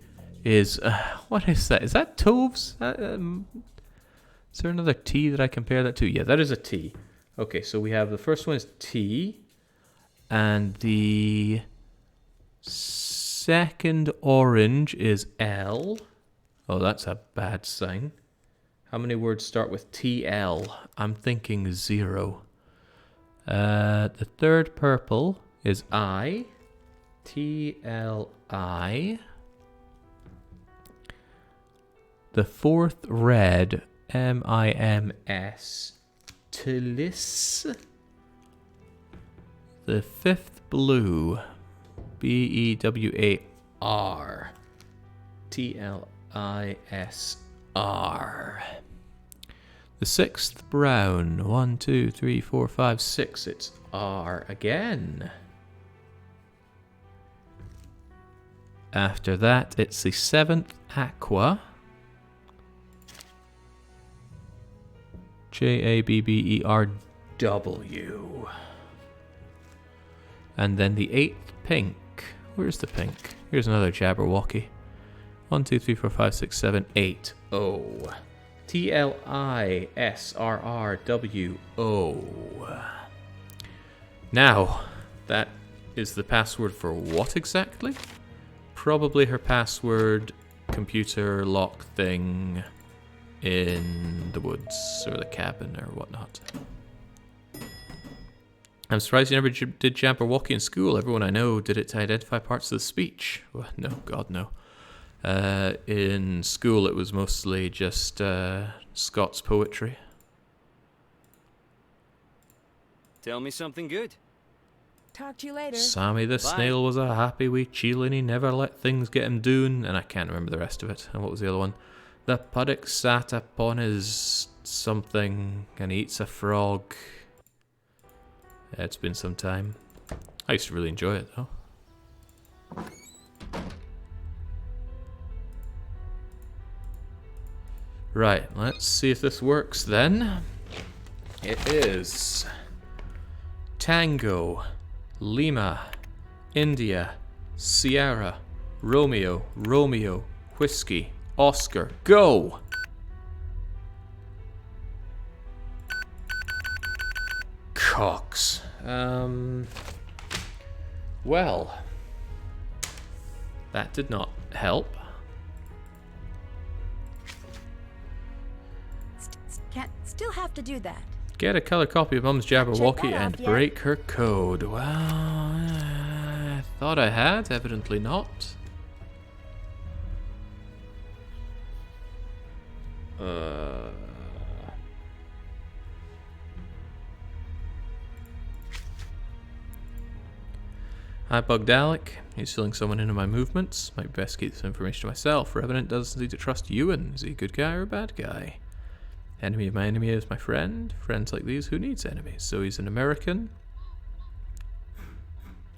is... what is that? Is that Toves? Is there another T that I compare that to? Yeah, that is a T. Okay, so we have the first one is T. And the second orange is L. Oh, that's a bad sign. How many words start with TL? I'm thinking 0. The third purple is I. TLI. The fourth red, MIMS. Tilis. The fifth blue, BEWAR. TLISR. The sixth brown, 1, 2, 3, 4, 5, 6. It's R again. After that, it's the seventh aqua. JABBERW. And then the eighth pink. Where's the pink? Here's another Jabberwocky. 1, 2, 3, 4, 5, 6, 7, 8. O. TLISRRWO. Now, that is the password for what exactly? Probably her password computer lock thing in the woods or the cabin or whatnot. I'm surprised you never did Jabberwocky in school. Everyone I know did it to identify parts of the speech. Well, no, God, no. In school, it was mostly just Scots poetry. Tell me something good. Talk to you later. Sammy the Bye. snail was a happy wee chiel and he never let things get him doon. And I can't remember the rest of it. And what was the other one? The puddock sat upon his something and he eats a frog. Yeah, it's been some time. I used to really enjoy it though. Right, let's see if this works then. It is Tango, Lima, India, Sierra, Romeo, Romeo, Whiskey, Oscar, go! Cox. Well, that did not help. Still have to do that. Get a color copy of Mum's Jabberwocky that and off yet. break her code. Well, I thought I had, evidently not. Hi, Bugdalic. He's stealing someone into my movements. Might be best keep this information to myself. Revenant doesn't need to trust Ewan. Is he a good guy or a bad guy? Enemy of my enemy is my friend. Friends like these, who needs enemies? So he's an American.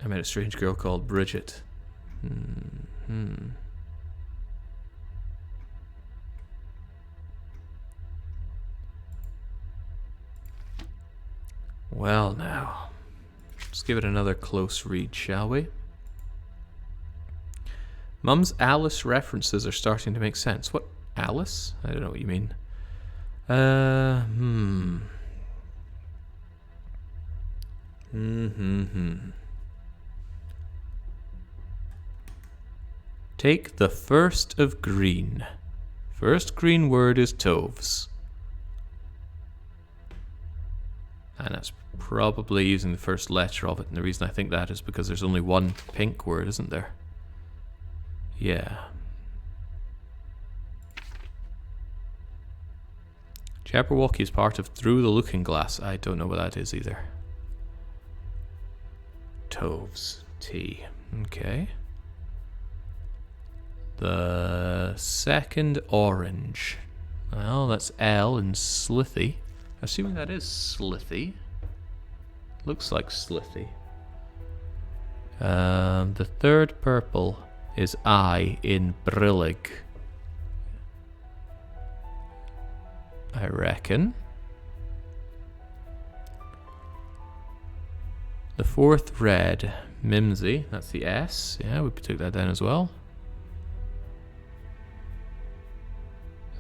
I met a strange girl called Bridget. Well now, let's give it another close read, shall we? Mum's Alice references are starting to make sense. What? Alice? I don't know what you mean. Take the first of green. First green word is toves. And that's probably using the first letter of it. And the reason I think that is because there's only one pink word, isn't there? Yeah. Jabberwocky is part of Through the Looking Glass. I don't know what that is either. Toves. T. Okay. The second orange. Well, that's L in Slithy. Assuming that is Slithy. Looks like Slithy. The third purple is I in Brillig. I reckon. The fourth red, Mimsy, that's the S. Yeah, we took that down as well.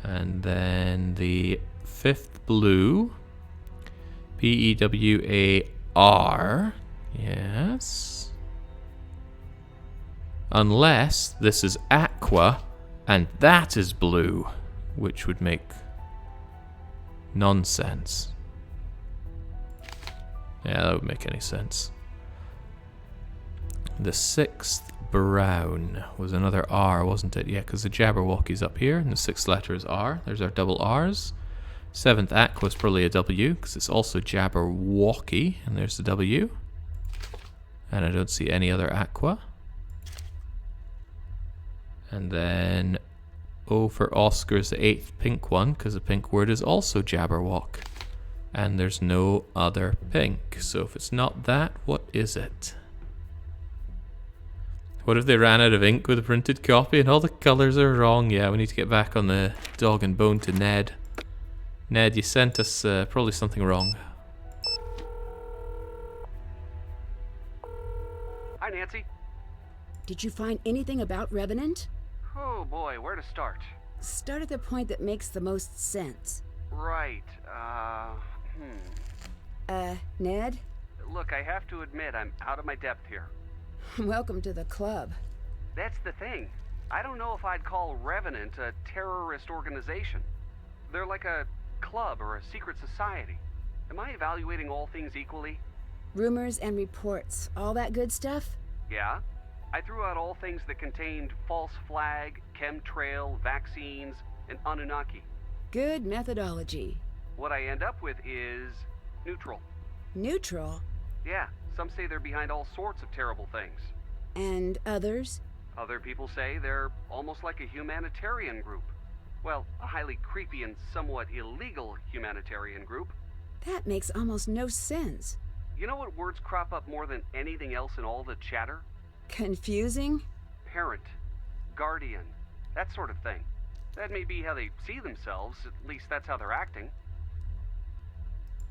And then the fifth blue, Pewar. Yes. Unless this is aqua and that is blue, which would make nonsense. Yeah, that would make any sense. The sixth brown was another R, wasn't it? Yeah, because the Jabberwocky's up here, and the sixth letter is R. There's our double R's. Seventh aqua is probably a W, because it's also Jabberwocky, and there's the W. And I don't see any other aqua. And then O for Oscar is the eighth pink one, because the pink word is also Jabberwock. And there's no other pink. So if it's not that, what is it? What if they ran out of ink with a printed copy and all the colours are wrong? Yeah, we need to get back on the dog and bone to Ned. Ned, you sent us probably something wrong. Hi, Nancy. Did you find anything about Revenant? Oh boy, where to start? Start at the point that makes the most sense. Right, Ned? Look, I have to admit I'm out of my depth here. Welcome to the club. That's the thing. I don't know if I'd call Revenant a terrorist organization. They're like a club or a secret society. Am I evaluating all things equally? Rumors and reports, all that good stuff? Yeah. I threw out all things that contained false flag, chemtrail, vaccines, and Anunnaki. Good methodology. What I end up with is neutral. Neutral? Yeah, some say they're behind all sorts of terrible things. And others? Other people say they're almost like a humanitarian group. Well, a highly creepy and somewhat illegal humanitarian group. That makes almost no sense. You know what words crop up more than anything else in all the chatter? Confusing? Parent, guardian, that sort of thing. That may be how they see themselves, at least that's how they're acting.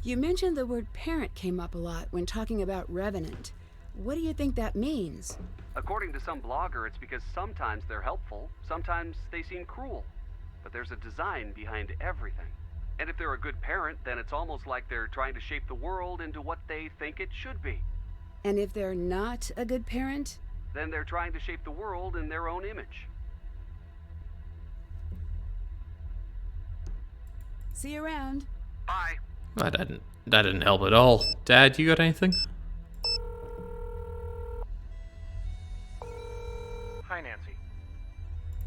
You mentioned the word parent came up a lot when talking about Revenant. What do you think that means? According to some blogger, it's because sometimes they're helpful, sometimes they seem cruel. But there's a design behind everything. And if they're a good parent, then it's almost like they're trying to shape the world into what they think it should be. And if they're not a good parent? Then they're trying to shape the world in their own image. See you around. Bye. That didn't help at all. Dad, you got anything? Hi, Nancy.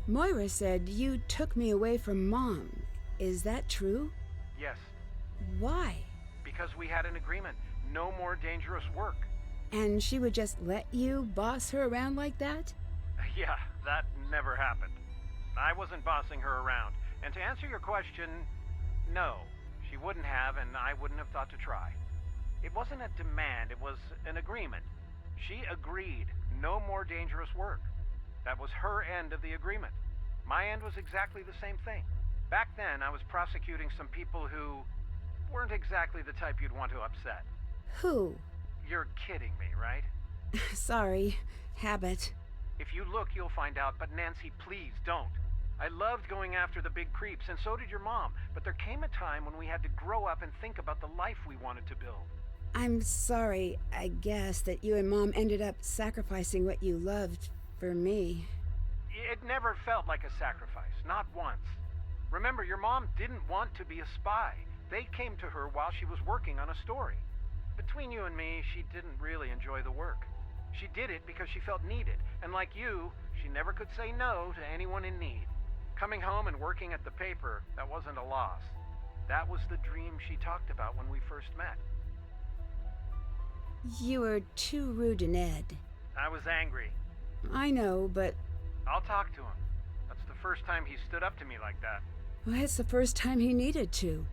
Moira said you took me away from Mom. Is that true? Yes, Why? because we had an agreement. No more dangerous work. And she would just let you boss her around like that? Yeah, that never happened. I wasn't bossing her around. And to answer your question, no. She wouldn't have, and I wouldn't have thought to try. It wasn't a demand, it was an agreement. She agreed. No more dangerous work. That was her end of the agreement. My end was exactly the same thing. Back then, I was prosecuting some people who weren't exactly the type you'd want to upset. Who? You're kidding me, right? Sorry. Habit. If you look, you'll find out, but Nancy, please don't. I loved going after the big creeps, and so did your mom, but there came a time when we had to grow up and think about the life we wanted to build. I'm sorry, I guess, that you and Mom ended up sacrificing what you loved for me. It never felt like a sacrifice, not once. Remember, your mom didn't want to be a spy. They came to her while she was working on a story. Between you and me, she didn't really enjoy the work. She did it because she felt needed, and like you, she never could say no to anyone in need. Coming home and working at the paper, that wasn't a loss. That was the dream she talked about when we first met. You were too rude to Ned. I was angry. I know, but... I'll talk to him. That's the first time he stood up to me like that. Well, it's the first time he needed to.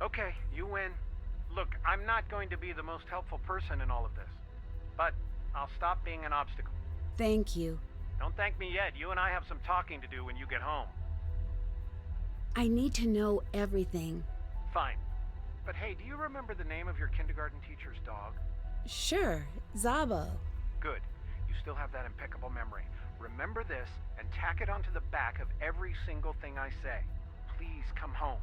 Okay, you win. Look, I'm not going to be the most helpful person in all of this. But I'll stop being an obstacle. Thank you. Don't thank me yet. You and I have some talking to do when you get home. I need to know everything. Fine. But hey, do you remember the name of your kindergarten teacher's dog? Sure, Zabo. Good. You still have that impeccable memory. Remember this and tack it onto the back of every single thing I say. Please come home.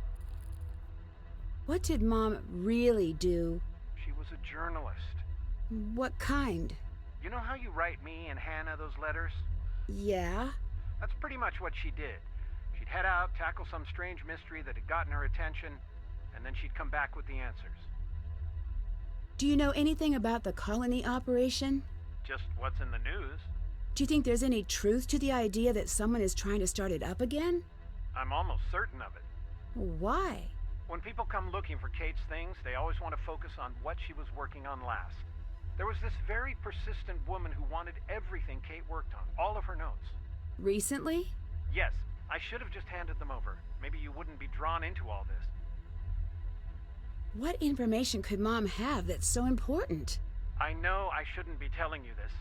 What did Mom really do? She was a journalist. What kind? You know how you write me and Hannah those letters? Yeah? That's pretty much what she did. She'd head out, tackle some strange mystery that had gotten her attention, and then she'd come back with the answers. Do you know anything about the colony operation? Just what's in the news. Do you think there's any truth to the idea that someone is trying to start it up again? I'm almost certain of it. Why? When people come looking for Kate's things, they always want to focus on what she was working on last. There was this very persistent woman who wanted everything Kate worked on, all of her notes. Recently? Yes, I should have just handed them over. Maybe you wouldn't be drawn into all this. What information could Mom have that's so important? I know I shouldn't be telling you this.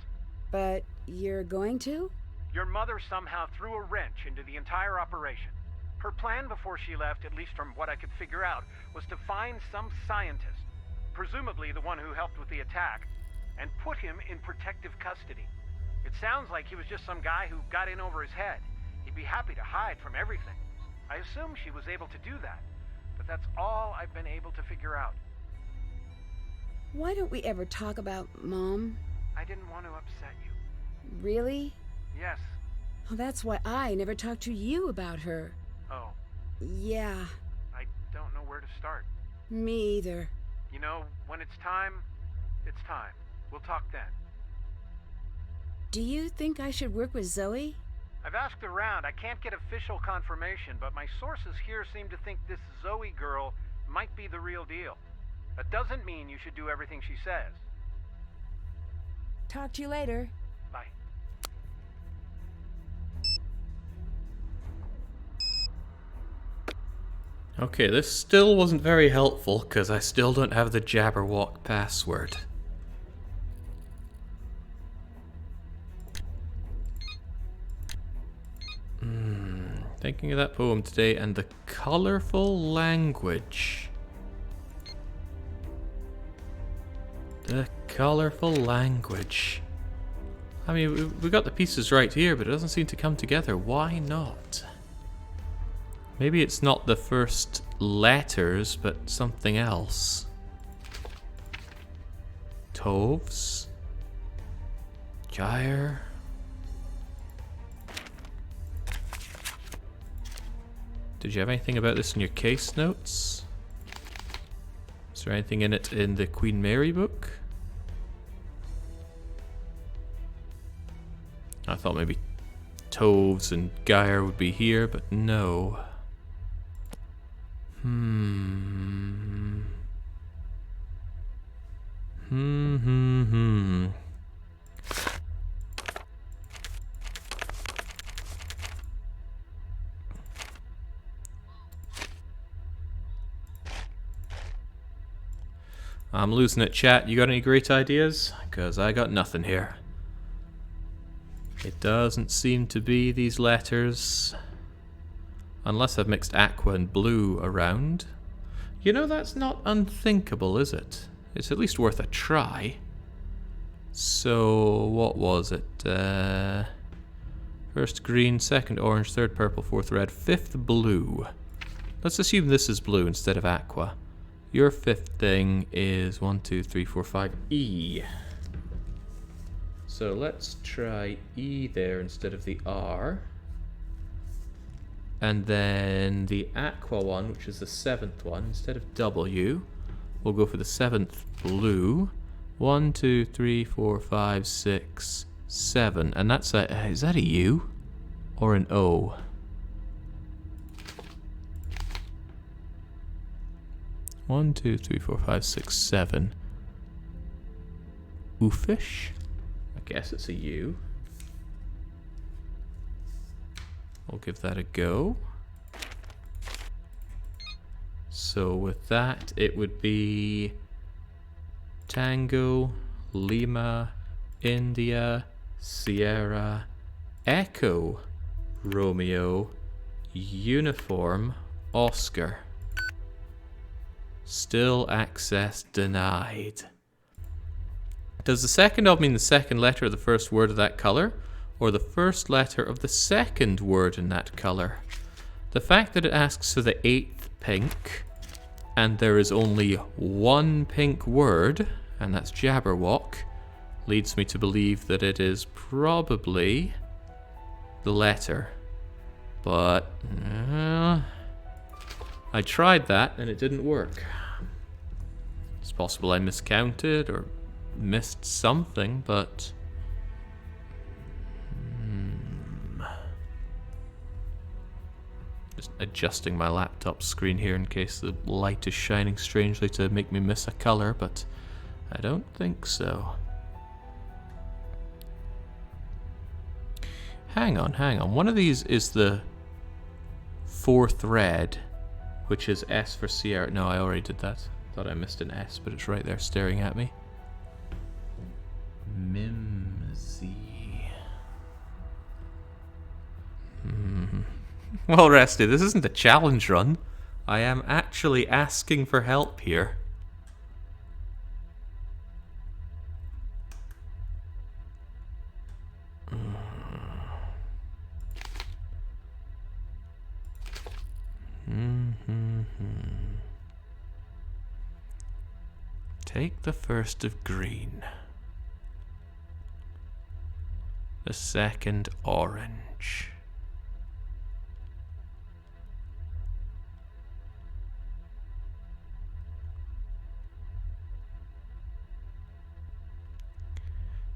But you're going to? Your mother somehow threw a wrench into the entire operation. Her plan before she left, at least from what I could figure out, was to find some scientist, presumably the one who helped with the attack, and put him in protective custody. It sounds like he was just some guy who got in over his head. He'd be happy to hide from everything. I assume she was able to do that, but that's all I've been able to figure out. Why don't we ever talk about Mom? I didn't want to upset you. Really? Yes. Well, that's why I never talked to you about her. Oh. Yeah. I don't know where to start. Me either. You know, when it's time, it's time. We'll talk then. Do you think I should work with Zoe? I've asked around. I can't get official confirmation, but my sources here seem to think this Zoe girl might be the real deal. That doesn't mean you should do everything she says. Talk to you later. Bye. Okay, this still wasn't very helpful because I still don't have the Jabberwock password. Thinking of that poem today and the colorful language. The colorful language. I mean, we got the pieces right here, but it doesn't seem to come together. Why not? Maybe it's not the first letters, but something else. Toves. Gyre. Did you have anything about this in your case notes? Is there anything in it in the Queen Mary book? I thought maybe Toves and Gyre would be here, but no. I'm losing it, chat. You got any great ideas? Because I got nothing here. It doesn't seem to be these letters. Unless I've mixed aqua and blue around. You know, that's not unthinkable, is it? It's at least worth a try. So, what was it? First green, second orange, third purple, fourth red, fifth blue. Let's assume this is blue instead of aqua. Your fifth thing is 1, 2, 3, 4, 5, E. So let's try E there instead of the R. And then the aqua one, which is the seventh one, instead of W, we'll go for the seventh blue. 1, 2, 3, 4, 5, 6, 7. And that's a, is that a U or an O? One, 2, 3, 4, 5, 6, 7. Oofish? I guess it's a U. We'll give that a go. So with that, it would be Tango, Lima, India, Sierra, Echo, Romeo, Uniform, Oscar. Still access denied. Does the second of mean the second letter of the first word of that color, or the first letter of the second word in that color? The fact that it asks for the eighth pink, and there is only one pink word, and that's Jabberwock, leads me to believe that it is probably the letter. But I tried that and it didn't work. It's possible I miscounted or missed something, but just adjusting my laptop screen here in case the light is shining strangely to make me miss a color, but I don't think so. Hang on. One of these is the fourth red, which is S for Sierra. No, I already did that. Thought I missed an S, but it's right there staring at me. Mimsy. Well, Resty, this isn't a challenge run. I am actually asking for help here. Take the first of green. The second orange.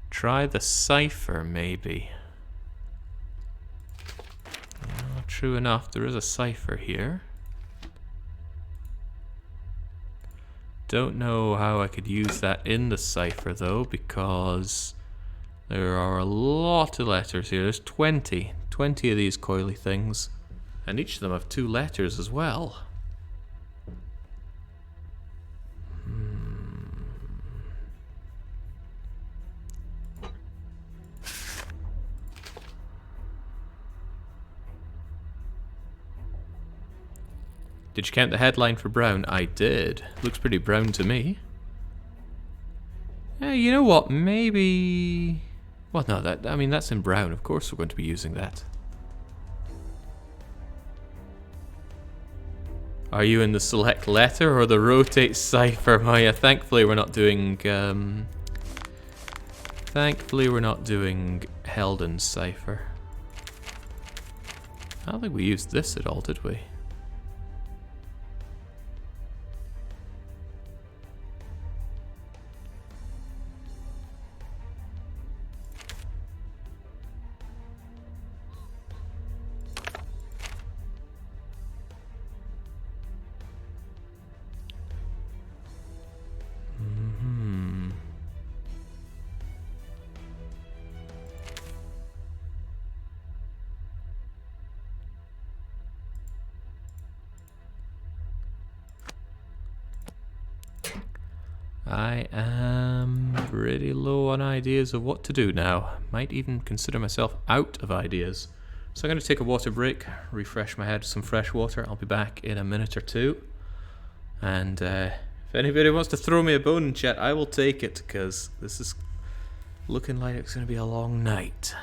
Try the cipher, maybe. True enough, there is a cipher here. Don't know how I could use that in the cipher though, because there are a lot of letters here. There's 20 of these coily things, and each of them have 2 letters as well. Did you count the headline for brown? I did. Looks pretty brown to me. You know what? Maybe... Well, no, that's in brown. Of course we're going to be using that. Are you in the select letter or the rotate cipher, Maya? Thankfully we're not doing... Thankfully we're not doing Heldon's cipher. I don't think we used this at all, did we? I am pretty low on ideas of what to do now. Might even consider myself out of ideas. So I'm going to take a water break, refresh my head with some fresh water. I'll be back in a minute or two. And if anybody wants to throw me a bone in chat, I will take it, because this is looking like it's going to be a long night.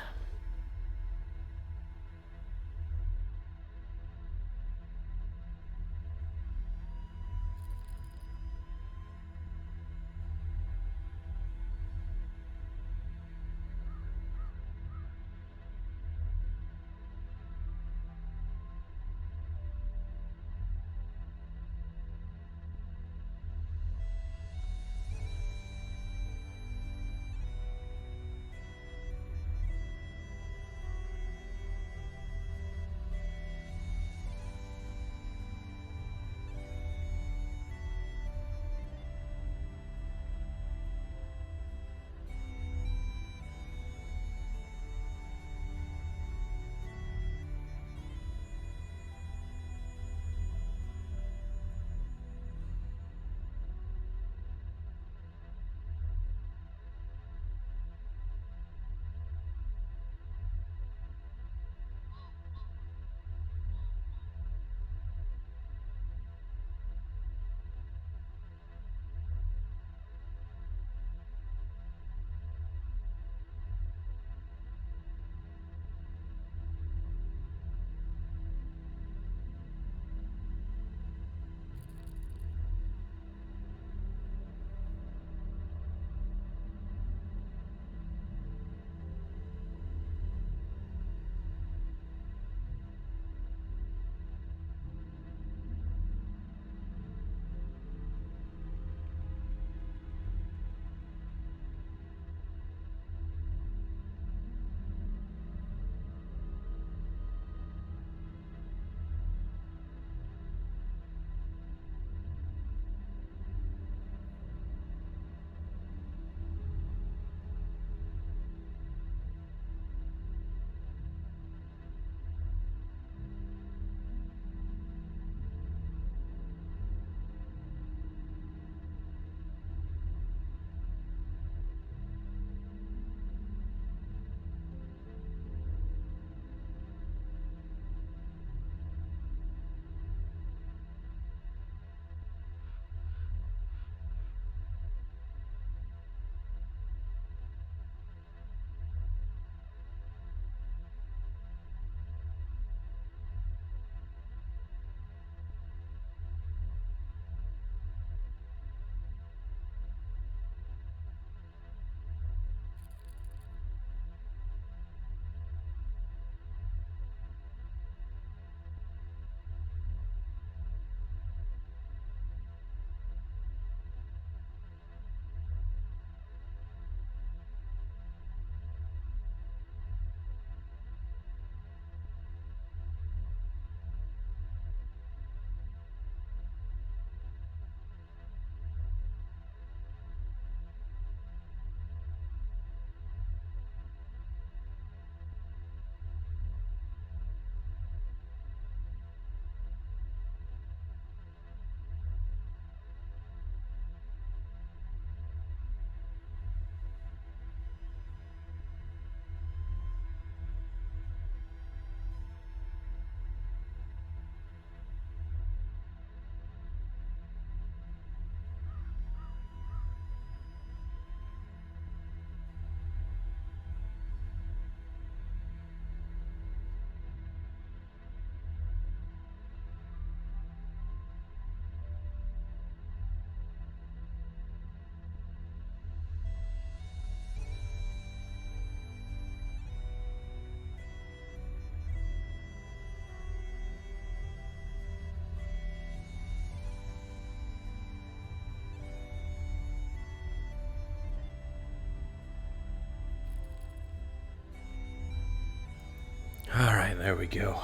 there we go.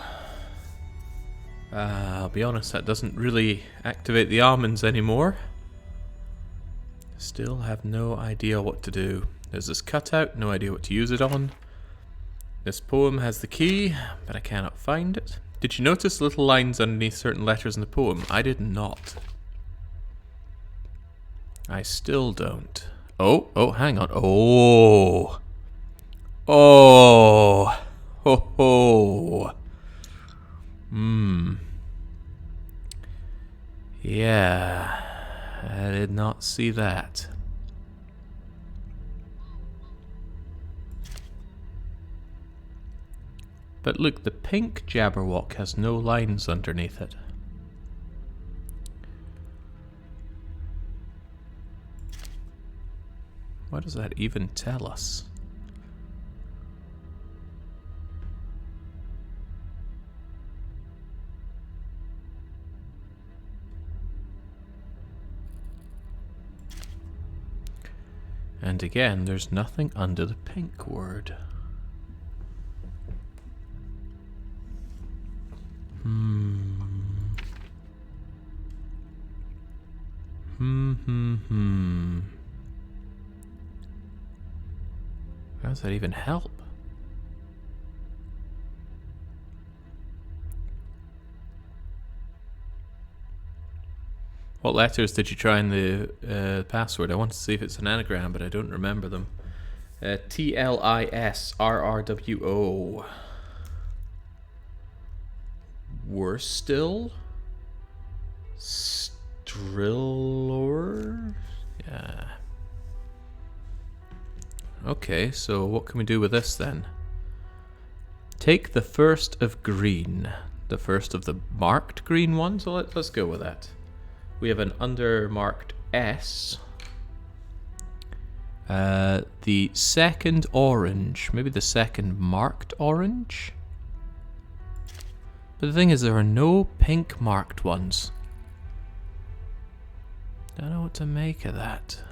I'll be honest, that doesn't really activate the almonds anymore. Still have no idea what to do. There's this cutout, no idea what to use it on. This poem has the key, but I cannot find it. Did you notice little lines underneath certain letters in the poem? I did not. I still don't. Oh, hang on. Oh, ho ho. Yeah, I did not see that. But look, the pink Jabberwock has no lines underneath it. What does that even tell us? And again, there's nothing under the pink word. How does that even help? What letters did you try in the password? I want to see if it's an anagram, but I don't remember them. TLISRRWO. Worse still? Strillor? Yeah. Okay, so what can we do with this then? Take the first of green. The first of the marked green ones? So let's go with that. We have an undermarked S. The second orange. Maybe the second marked orange? But the thing is, there are no pink marked ones. Don't know what to make of that.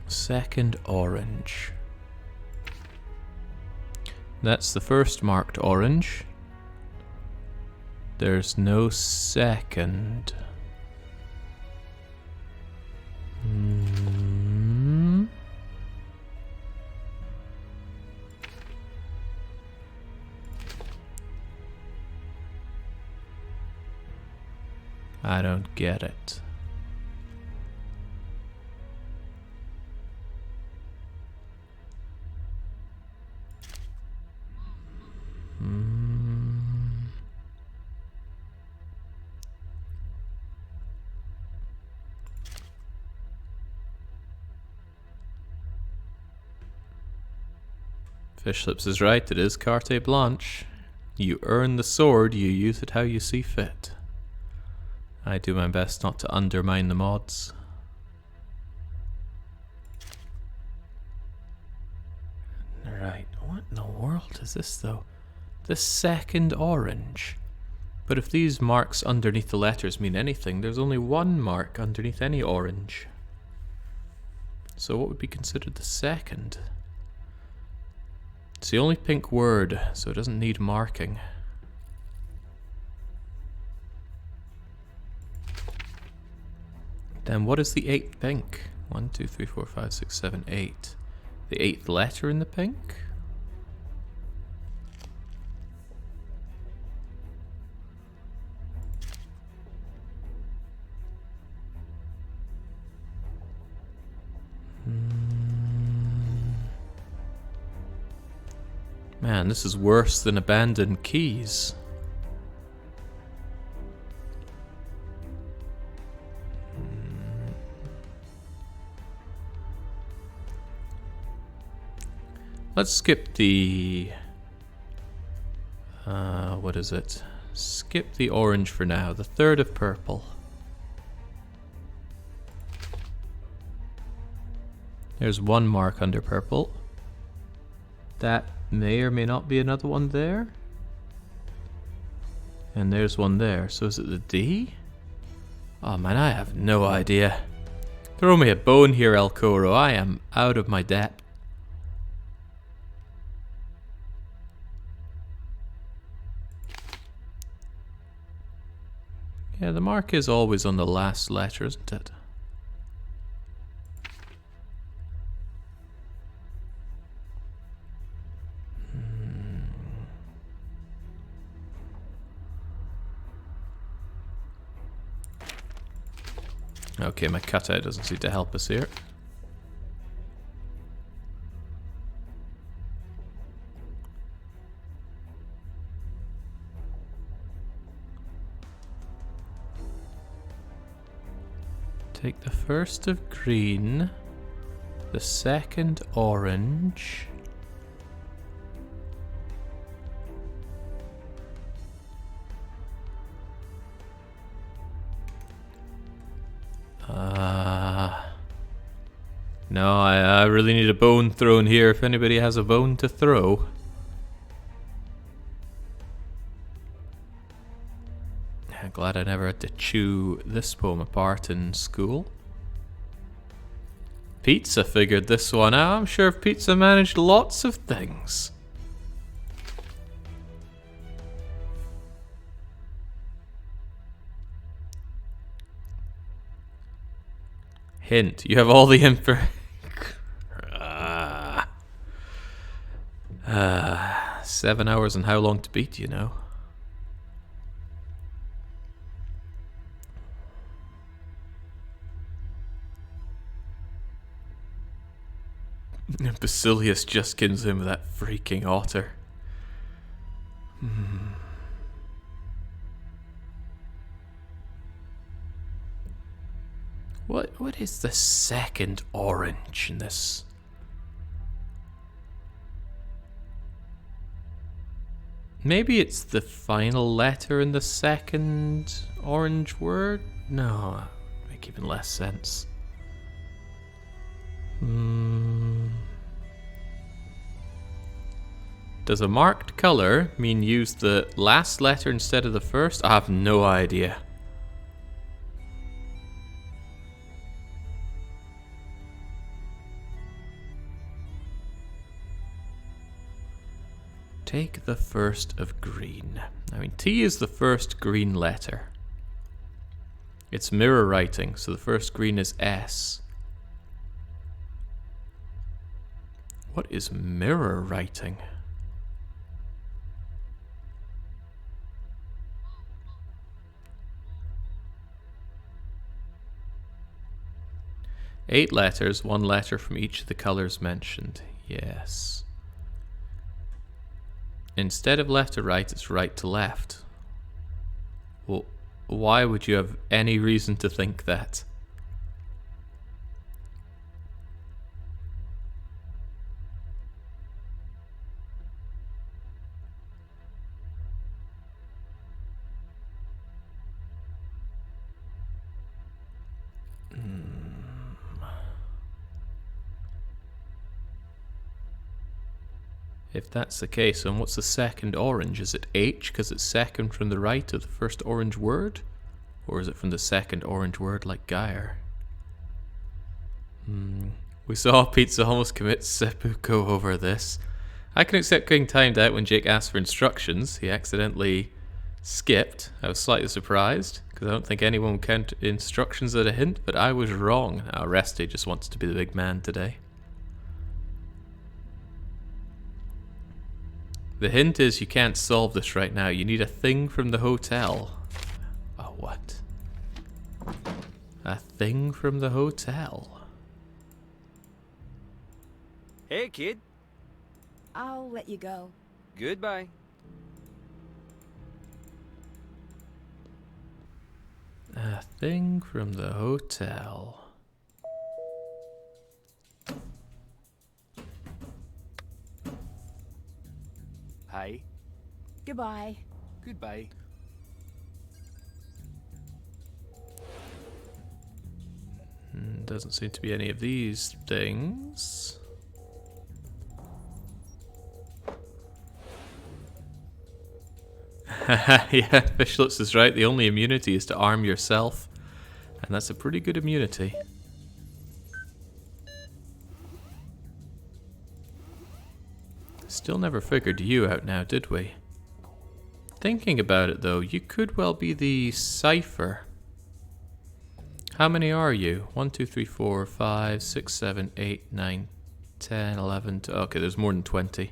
Second orange. That's the first marked orange. There's no second. I don't get it. Fishlips is right, it is carte blanche. You earn the sword, you use it how you see fit. I do my best not to undermine the mods. Right, what in the world is this though? The second orange. But if these marks underneath the letters mean anything, there's only one mark underneath any orange. So what would be considered the second? It's the only pink word, so it doesn't need marking. Then what is the eighth pink? 1, 2, 3, 4, 5, 6, 7, 8. The eighth letter in the pink? Man, this is worse than abandoned keys. Let's skip the... what is it? Skip the orange for now. The third of purple. There's one mark under purple. That may or may not be another one there. And there's one there. So is it the D? Oh man, I have no idea. Throw me a bone here, El Coro. I am out of my depth. Yeah, the mark is always on the last letter, isn't it? Okay, my cutout doesn't seem to help us here. Take the first of green, the second orange. No, I really need a bone thrown here if anybody has a bone to throw. I'm glad I never had to chew this poem apart in school. Pizza figured this one out. I'm sure Pizza managed lots of things. Hint, you have all the info. 7 hours and how long to beat, you know? Basilius just kills him with that freaking otter. What is the second orange in this? Maybe it's the final letter in the second orange word? No, make even less sense. Does a marked color mean use the last letter instead of the first? I have no idea. Take the first of green. I mean, T is the first green letter. It's mirror writing, so the first green is S. What is mirror writing? Eight letters, one letter from each of the colors mentioned. Yes. Instead of left to right, it's right to left. Well, why would you have any reason to think that? If that's the case, then what's the second orange? Is it H because it's second from the right of the first orange word? Or is it from the second orange word like Geyer? We saw Pizza almost commit seppuku over this. I can accept getting timed out when Jake asked for instructions. He accidentally skipped. I was slightly surprised because I don't think anyone would count instructions as a hint, but I was wrong. Rusty just wants to be the big man today. The hint is you can't solve this right now. You need a thing from the hotel. Oh, what? A thing from the hotel. Hey, kid. I'll let you go. Goodbye. A thing from the hotel. Hi. Goodbye. Goodbye. Doesn't seem to be any of these things. Yeah, Fishlitz is right. The only immunity is to arm yourself. And that's a pretty good immunity. Still never figured you out now, did we? Thinking about it though, you could well be the cipher. How many are you? 1, 2, 3, 4, 5, 6, 7, 8, 9, 10, 11. Okay, there's more than 20.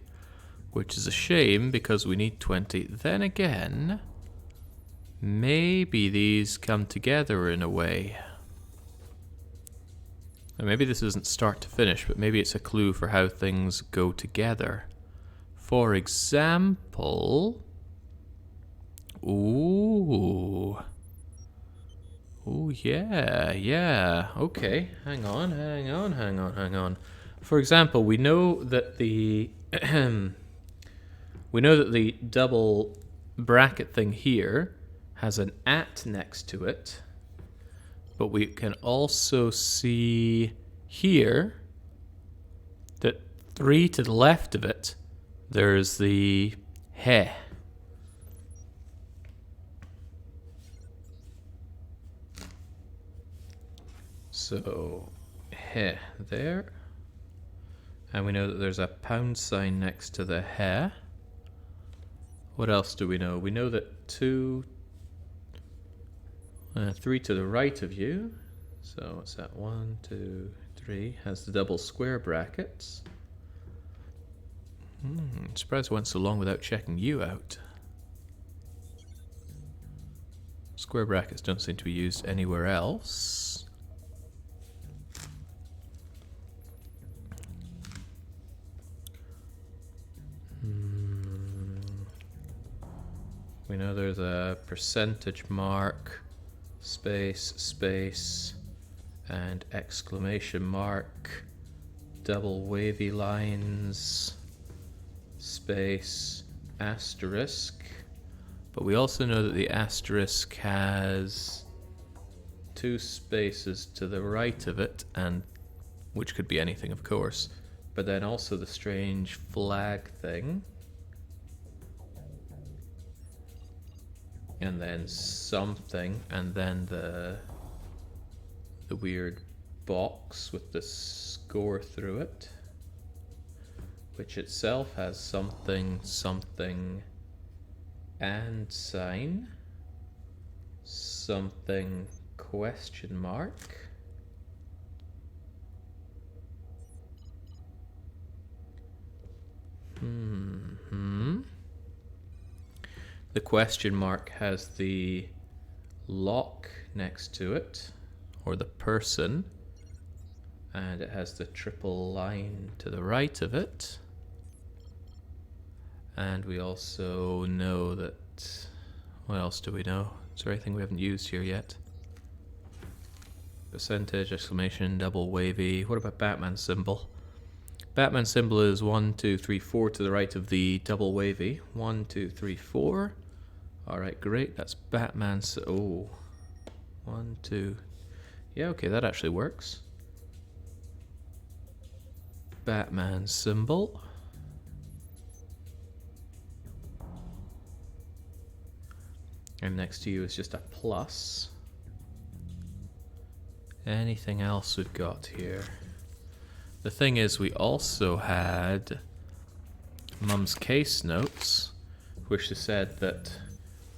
Which is a shame because we need 20. Then again, maybe these come together in a way. And maybe this isn't start to finish, but maybe it's a clue for how things go together. For example... Ooh. Ooh, yeah. Okay, hang on. For example, we know that the... we know that the double bracket thing here has an at next to it. But we can also see here that 3 to the left of it, there's the he. So, he there. And we know that there's a pound sign next to the he. What else do we know? We know that 3 to the right of you. So what's that? 1, 2, 3 has the double square brackets. Surprised I went so long without checking you out. Square brackets don't seem to be used anywhere else. We know there's a percentage mark, space, and exclamation mark, double wavy lines, space, asterisk. But we also know that the asterisk has 2 spaces to the right of it, and which could be anything, of course, but then also the strange flag thing. And then something, and then the weird box with the score through it, which itself has something, and sign, something, question mark. The question mark has the lock next to it, or the person, and it has the triple line to the right of it. And we also know that... What else do we know? Is there anything we haven't used here yet? Percentage, exclamation, double wavy. What about Batman symbol? Batman symbol is 1, 2, 3, 4 to the right of the double wavy. 1, 2, 3, 4. Alright, great. That's Batman. Oh. 1, 2. Yeah, okay, that actually works. Batman symbol. And next to you is just a plus. Anything else we've got here? The thing is, we also had Mum's case notes, which she said that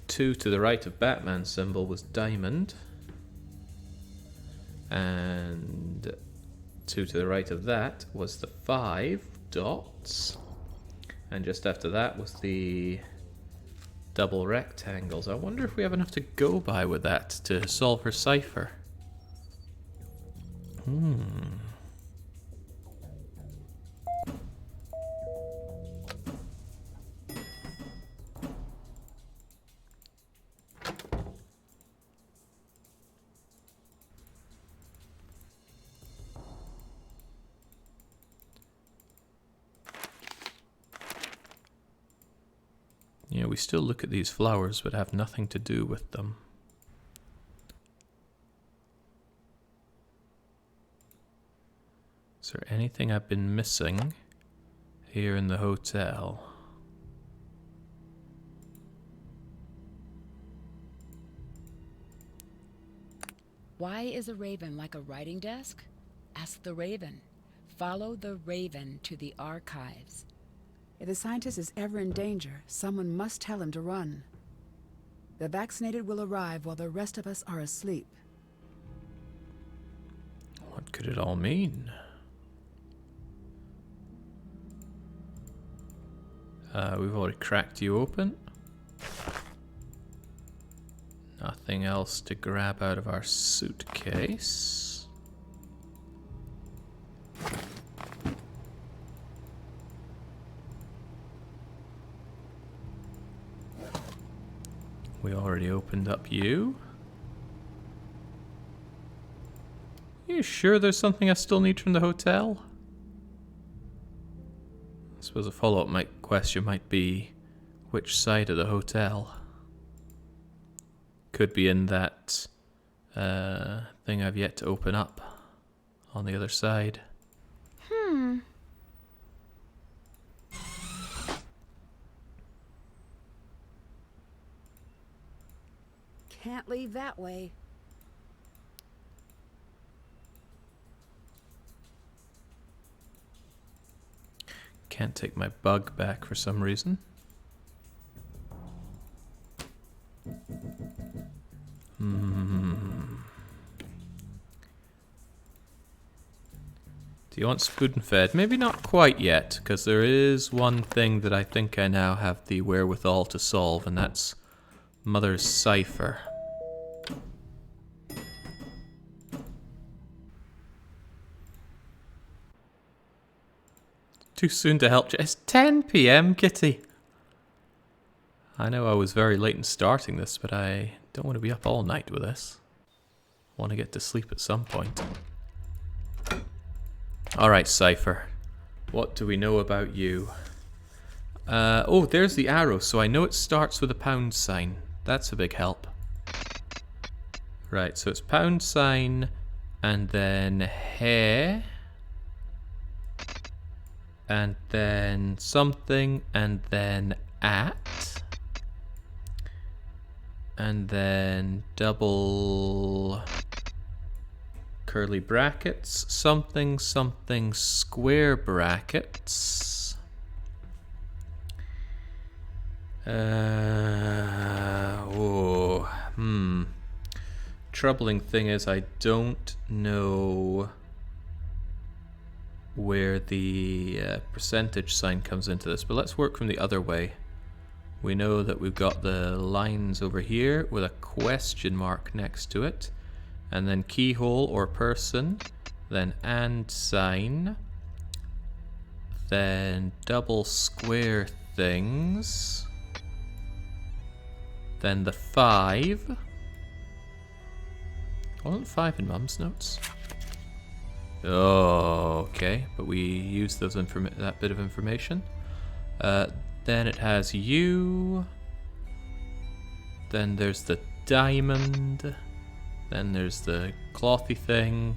2 to the right of Batman symbol was diamond, and 2 to the right of that was the 5 dots, and just after that was the double rectangles. I wonder if we have enough to go by with that to solve her cipher. Yeah, we still look at these flowers but have nothing to do with them. Is there anything I've been missing here in the hotel? Why is a raven like a writing desk? Ask the raven. Follow the raven to the archives. If the scientist is ever in danger, someone must tell him to run. The vaccinated will arrive while the rest of us are asleep. What could it all mean? We've already cracked you open. Nothing else to grab out of our suitcase. We already opened up you. You sure there's something I still need from the hotel? I suppose a follow-up question might be, which side of the hotel? Could be in that thing I've yet to open up on the other side. Can't leave that way. Can't take my bug back for some reason. Do you want spoon-fed? Maybe not quite yet, because there is one thing that I think I now have the wherewithal to solve, and that's Mother's cipher. Too soon to help you. It's 10 PM, Kitty. I know I was very late in starting this, but I don't want to be up all night with this. I want to get to sleep at some point. Alright, Cypher. What do we know about you? Oh, there's the arrow, so I know it starts with a pound sign. That's a big help. Right, so it's pound sign, and then hair, and then something, and then at, and then double curly brackets, something, something, square brackets. Troubling thing is I don't know where the percentage sign comes into this, but let's work from the other way. We know that we've got the lines over here with a question mark next to it, and then keyhole or person, then and sign, then double square things, then the 5. Wasn't 5 in Mum's notes? Oh, okay, but we used those that bit of information. Then it has you. Then there's the diamond. Then there's the clothy thing.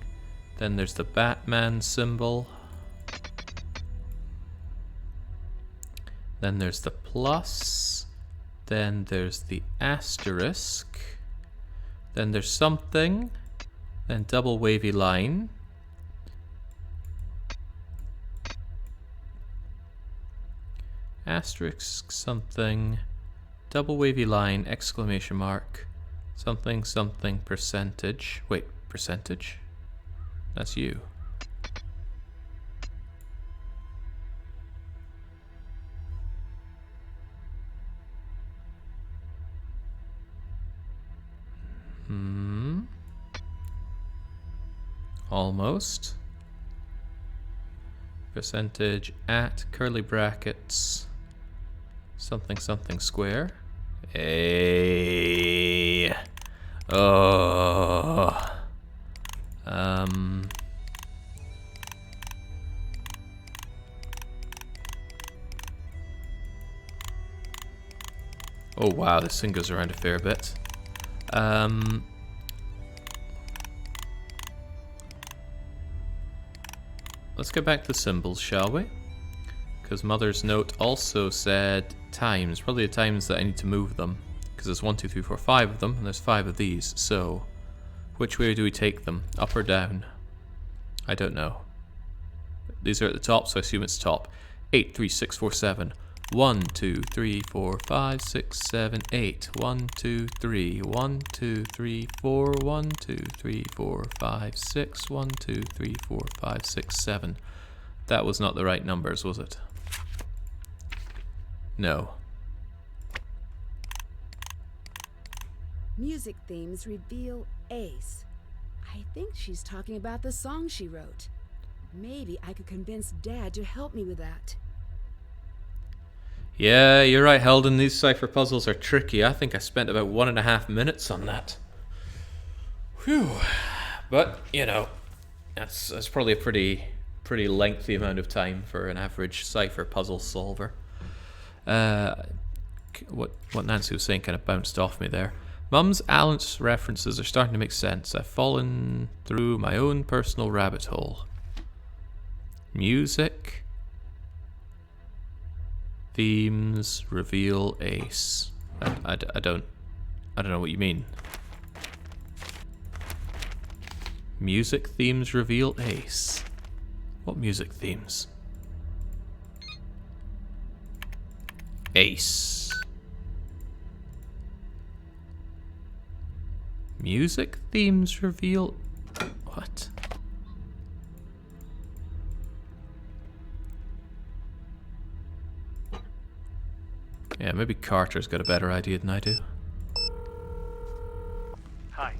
Then there's the Batman symbol. Then there's the plus. Then there's the asterisk. Then there's something. Then double wavy line. Asterisk something, double wavy line, exclamation mark, something something percentage. Wait, percentage? That's you. Almost. Percentage at curly brackets. Something something square. Oh. Oh wow, this thing goes around a fair bit. Let's get back to the symbols, shall we? Because Mother's note also said times, probably the times that I need to move them. Because there's 1, 2, 3, 4, 5 of them, and there's 5 of these. So, which way do we take them? Up or down? I don't know. These are at the top, so I assume it's top. 83647. 1 2 3 4 5 6 7 8. 1 2 3 1 2 3 4 1 2 3 4 5 6 1 2 3 4 5 6 7. That was not the right numbers, was it? No. Music themes reveal ace. I think she's talking about the song she wrote. Maybe I could convince Dad to help me with that. Yeah, you're right, Heldon. These cipher puzzles are tricky. I think I spent about 1.5 minutes on that. Whew. But, you know, that's probably a pretty lengthy amount of time for an average cipher puzzle solver. What Nancy was saying kind of bounced off me there. Mum's Alice references are starting to make sense. I've fallen through my own personal rabbit hole. Music themes reveal ace. I don't know what you mean. Music themes reveal ace. What music themes? Ace. Music themes reveal... What? Yeah, maybe Carter's got a better idea than I do. Hi.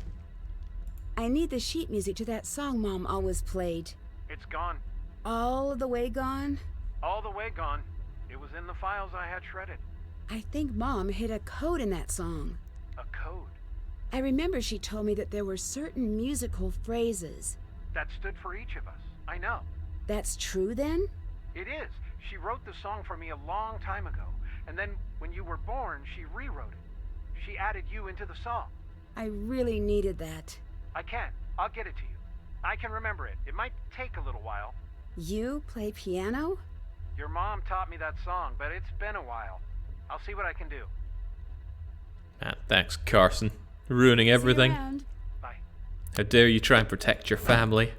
I need the sheet music to that song Mom always played. It's gone. All the way gone? All the way gone. It was in the files I had shredded. I think Mom hid a code in that song. A code? I remember she told me that there were certain musical phrases. That stood for each of us. I know. That's true then? It is. She wrote the song for me a long time ago. And then when you were born, she rewrote it. She added you into the song. I really needed that. I can. I'll get it to you. I can remember it. It might take a little while. You play piano? Your mom taught me that song, but it's been a while. I'll see what I can do. Thanks, Carson. Ruining everything. See you around. Bye. How dare you try and protect your family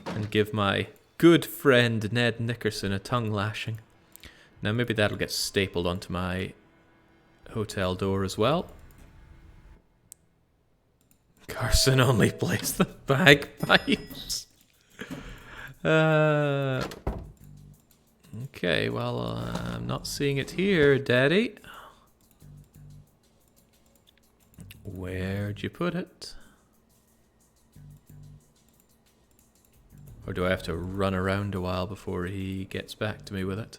and give my good friend Ned Nickerson a tongue lashing. Now maybe that'll get stapled onto my hotel door as well. Carson only plays the bagpipes. Okay, well, I'm not seeing it here, Daddy. Where'd you put it? Or do I have to run around a while before he gets back to me with it?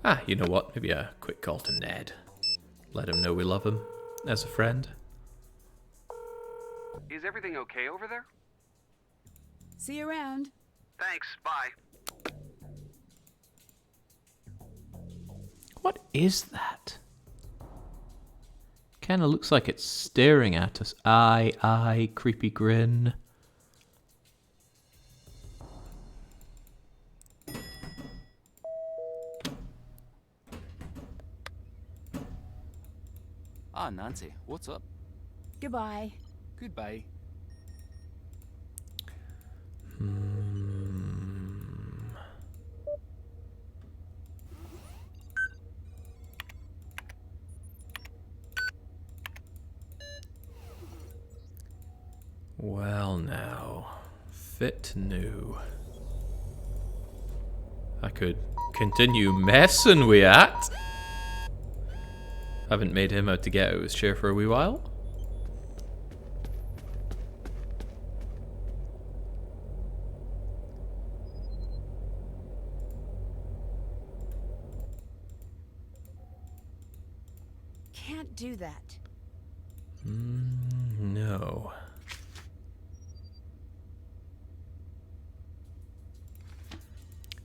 Ah, you know what? Maybe a quick call to Ned. Let him know we love him as a friend. Is everything okay over there? See you around. Thanks, bye. What is that? Kinda looks like it's staring at us. Eye, creepy grin. Ah, Nancy, what's up? Goodbye. Goodbye. Well now, fit new. I could continue messing with that. Haven't made him out to get out of his chair for a wee while. Can't do that. No.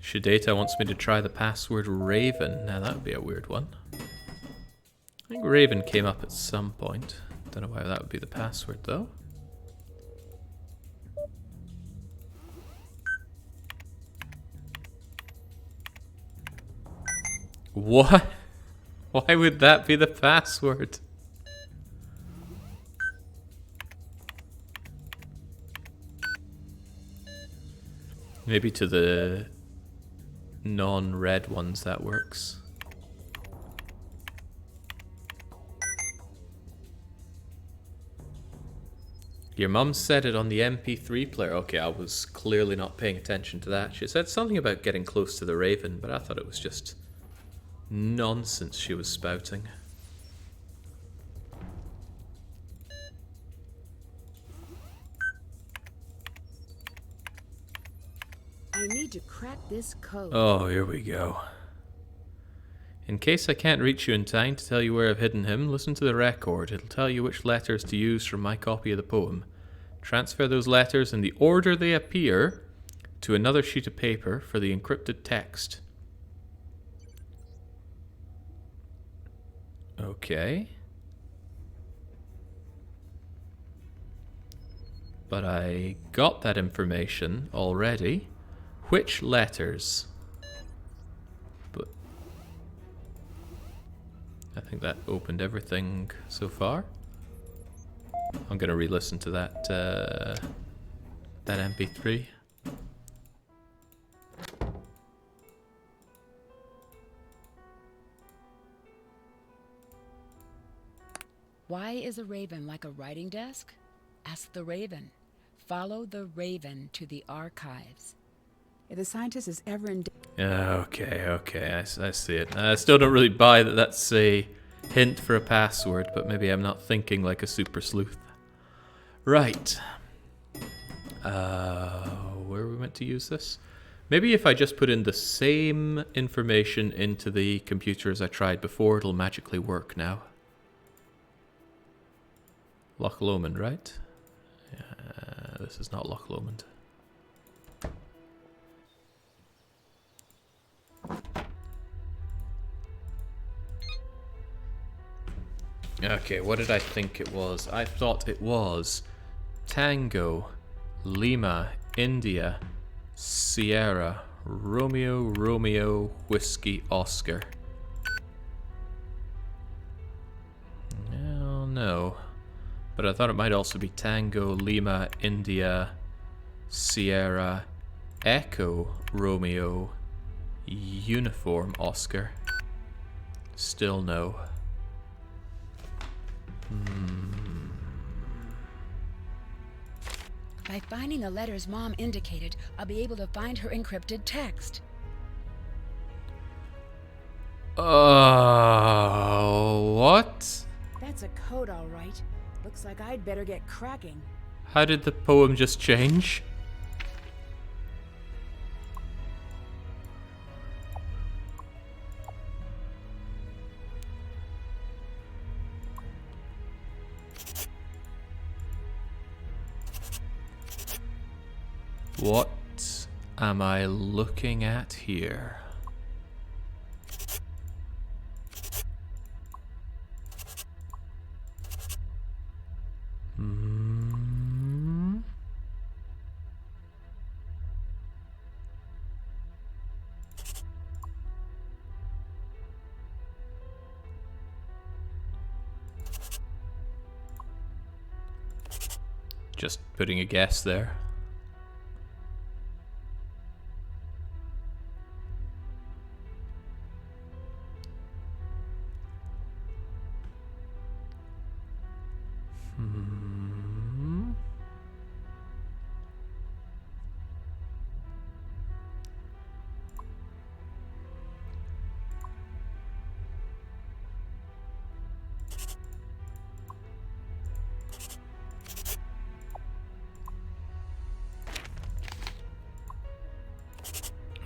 Shadeta wants me to try the password Raven. Now that would be a weird one. I think Raven came up at some point. Don't know why that would be the password though. What? Why would that be the password? Maybe to the non-red ones that works. Your mum said it on the MP3 player. Okay, I was clearly not paying attention to that. She said something about getting close to the Raven, but I thought it was just nonsense she was spouting. I need to crack this code. Oh, here we go. In case I can't reach you in time to tell you where I've hidden him, listen to the record. It'll tell you which letters to use from my copy of the poem. Transfer those letters in the order they appear to another sheet of paper for the encrypted text. Okay. But I got that information already. Which letters? But I think that opened everything so far. I'm gonna re-listen to that MP3. Why is a raven like a writing desk? Ask the raven. Follow the raven to the archives. If the scientist is ever in... Okay, I see it. I still don't really buy that that's a hint for a password, but maybe I'm not thinking like a super sleuth. Right. Where are we meant to use this? Maybe if I just put in the same information into the computer as I tried before, it'll magically work now. Loch Lomond, right? This is not Loch Lomond. Okay, what did I think it was? I thought it was Tango, Lima, India, Sierra, Romeo, Romeo, Whiskey, Oscar. Oh, no. But I thought it might also be Tango, Lima, India, Sierra, Echo, Romeo, Uniform, Oscar. Still no. By finding the letters Mom indicated, I'll be able to find her encrypted text. What? That's a code, all right. Looks like I'd better get cracking. How did the poem just change? What am I looking at here? Just putting a guess there.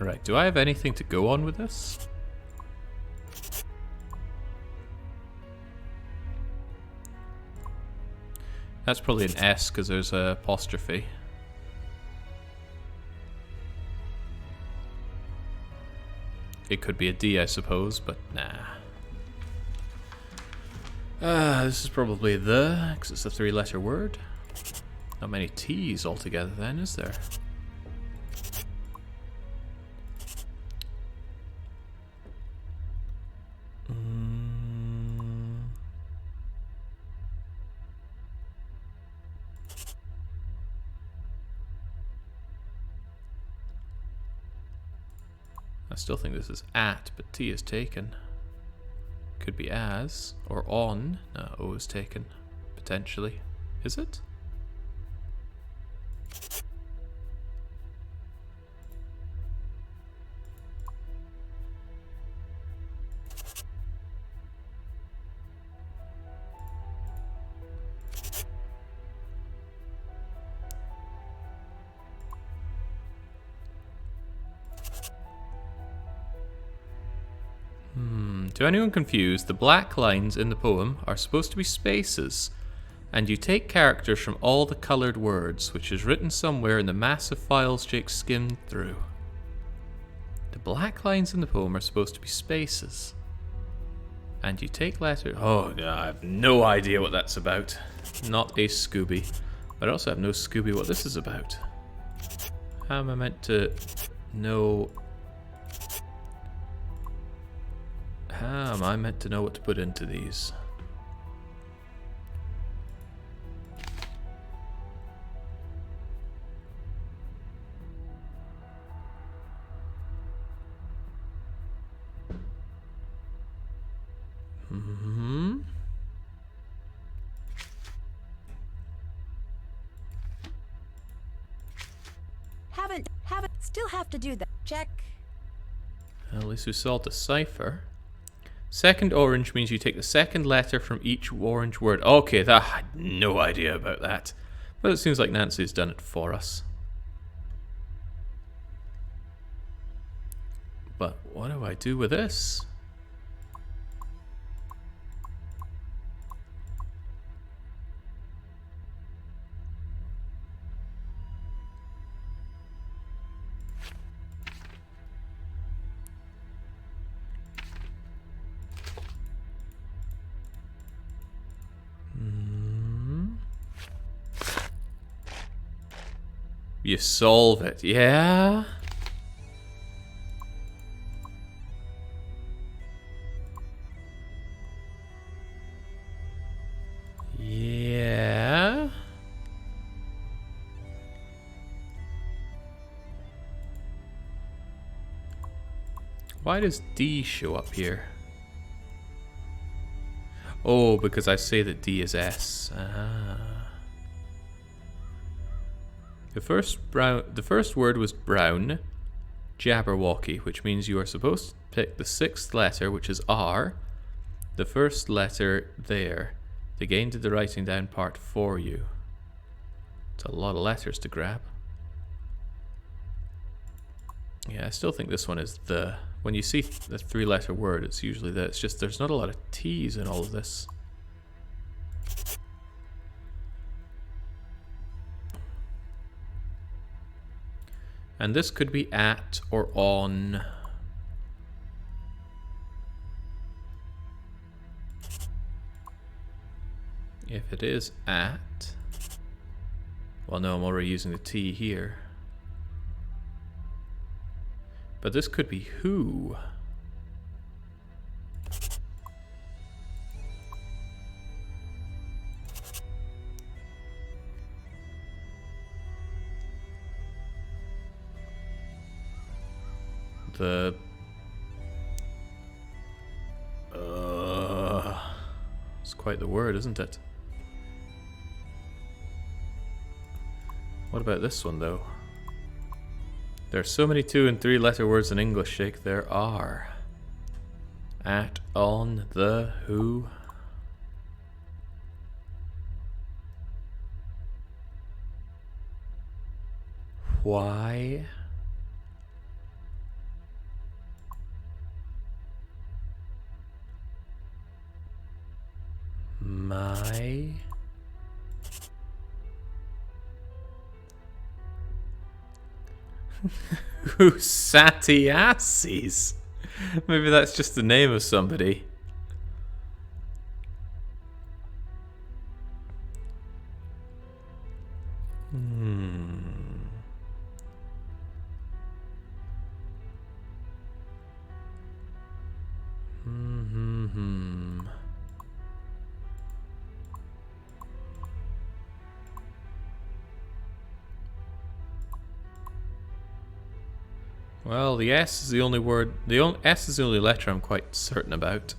Right, do I have anything to go on with this? That's probably an S because there's an apostrophe. It could be a D, I suppose, but nah. This is probably the, because it's a three-letter word. Not many T's altogether then, is there? I still think this is at, but T is taken. Could be as, or on. No, O is taken. Potentially. Is it? To anyone confused, the black lines in the poem are supposed to be spaces, and you take characters from all the coloured words, which is written somewhere in the massive files Jake skimmed through. The black lines in the poem are supposed to be spaces, and you take letters. Oh, no, I have no idea what that's about. Not a Scooby. But I also have no Scooby what this is about. How am I meant to know... How am I meant to know what to put into these? Still have to do that. Check. At least we solved a cipher. Second orange means you take the second letter from each orange word. Okay, I had no idea about that. But it seems like Nancy's done it for us. But what do I do with this? You solve it, yeah? Yeah? Why does D show up here? Oh, because I say that D is S. Ah. The first word was brown, Jabberwocky, which means you are supposed to pick the sixth letter, which is R, the first letter there. The game did the writing down part for you. It's a lot of letters to grab. Yeah, I still think this one is the. When you see the three-letter word, it's usually the. It's just there's not a lot of T's in all of this. And this could be at or on. If it is at, well, no, I'm already using the T here. But this could be who. It's quite the word, isn't it? What about this one, though? There are so many 2- and 3-letter words in English, Jake. There are. At, on, the, who. Why. My. Satiases. Maybe that's just the name of somebody. Well, the S is the only word. S is the only letter I'm quite certain about.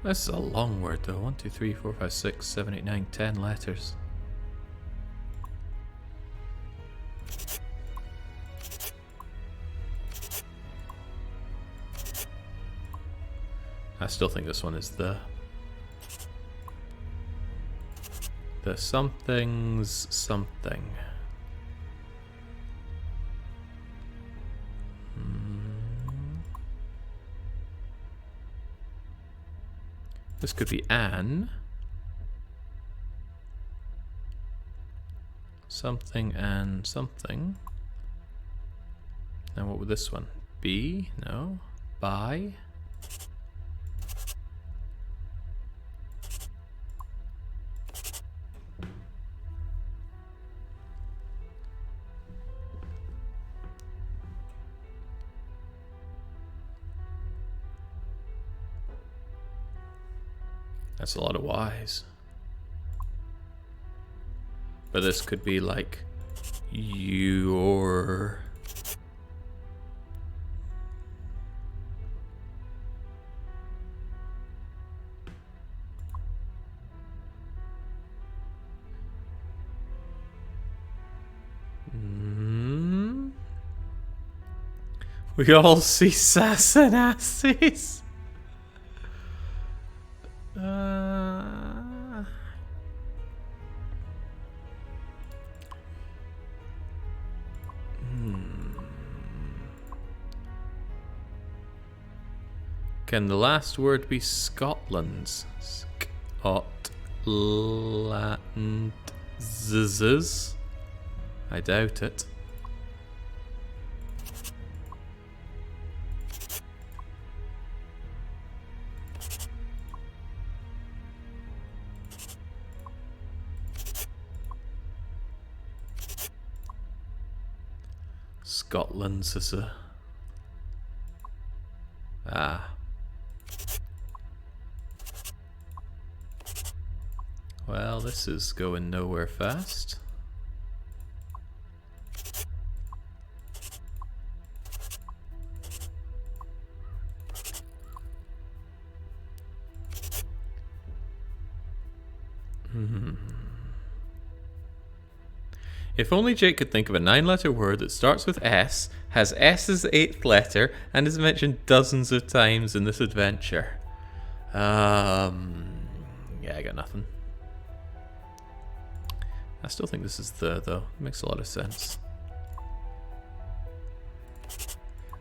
This is a long word though. 1, 2, 3, 4, 5, 6, 7, 8, 9, 10 letters. I still think this one is the something's something. This could be an something and something. Now what would this one be? No. By. That's a lot of Y's. But this could be like your. We all see sass and asses. Can the last word be Scotland's? Scotland's? I doubt it. Scotland's is a... Ah. Well, this is going nowhere fast. If only Jake could think of a 9-letter word that starts with S, has S as the 8th letter, and is mentioned dozens of times in this adventure. Yeah, I got nothing. I still think this is the, though. It makes a lot of sense.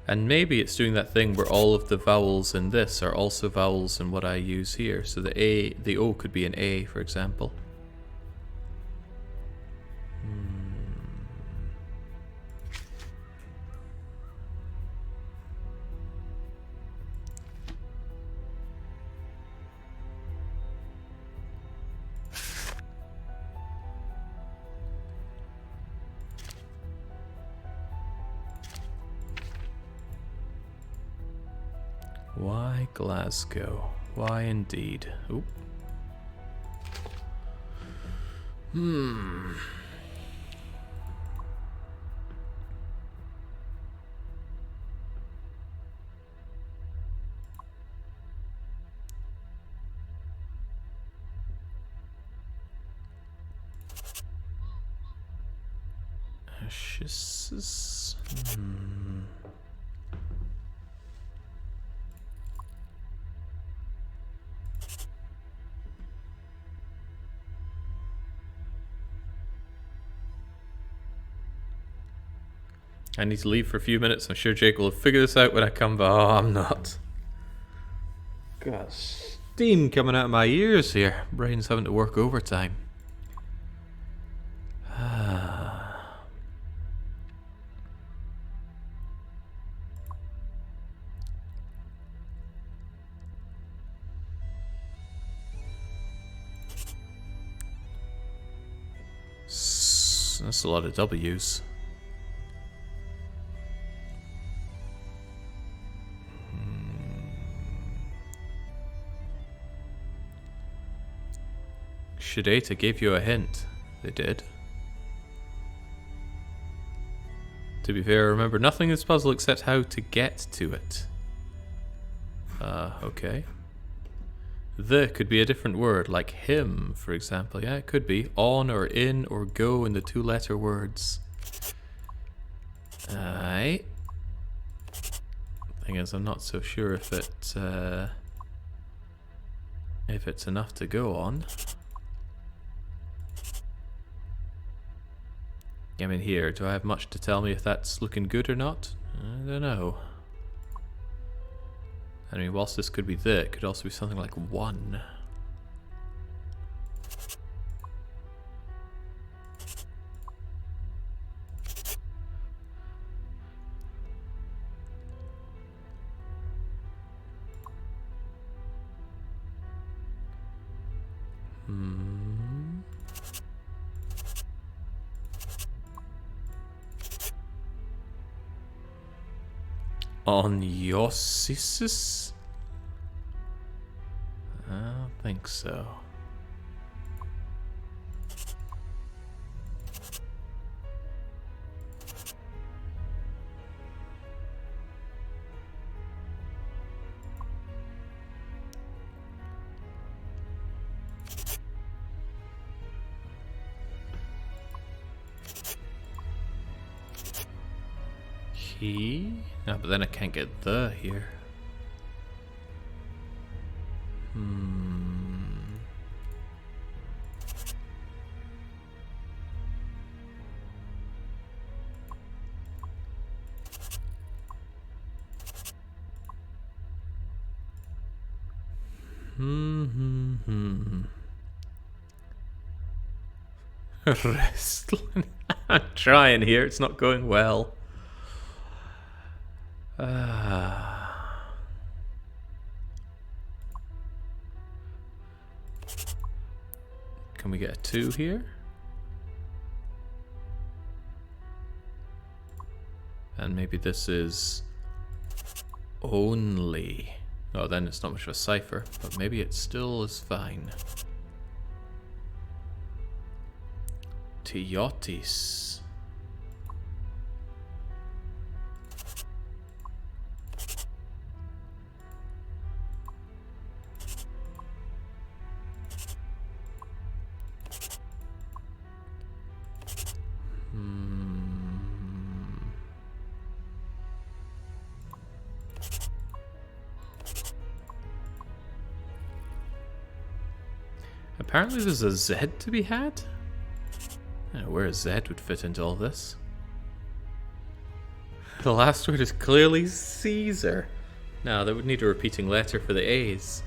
And maybe it's doing that thing where all of the vowels in this are also vowels in what I use here. So the O could be an A, for example. Why Glasgow? Why indeed? Oop. Ashes. I need to leave for a few minutes. I'm sure Jake will figure this out when I come back. Oh, I'm not. Got steam coming out of my ears here. Brain's having to work overtime. That's a lot of W's. Shadeta gave you a hint. They did. To be fair, remember nothing in this puzzle except how to get to it. Okay. The could be a different word, like him, for example. Yeah, it could be. On or in or go in the 2-letter words. Aye. Thing is, I'm not so sure if it's enough to go on. I mean, here, do I have much to tell me if that's looking good or not? I don't know. I mean, whilst this could be the, it could also be something like 1. Oniosis? I don't think so. He? No, but then I can't get the here. Wrestling. I'm trying here, it's not going well. Can we get a 2 here? And maybe this is only. Oh, then it's not much of a cipher, but maybe it still is fine. Tiotis. Apparently there's a Z to be had? I don't know where a Z would fit into all this. The last word is clearly Caesar. No, that would need a repeating letter for the A's.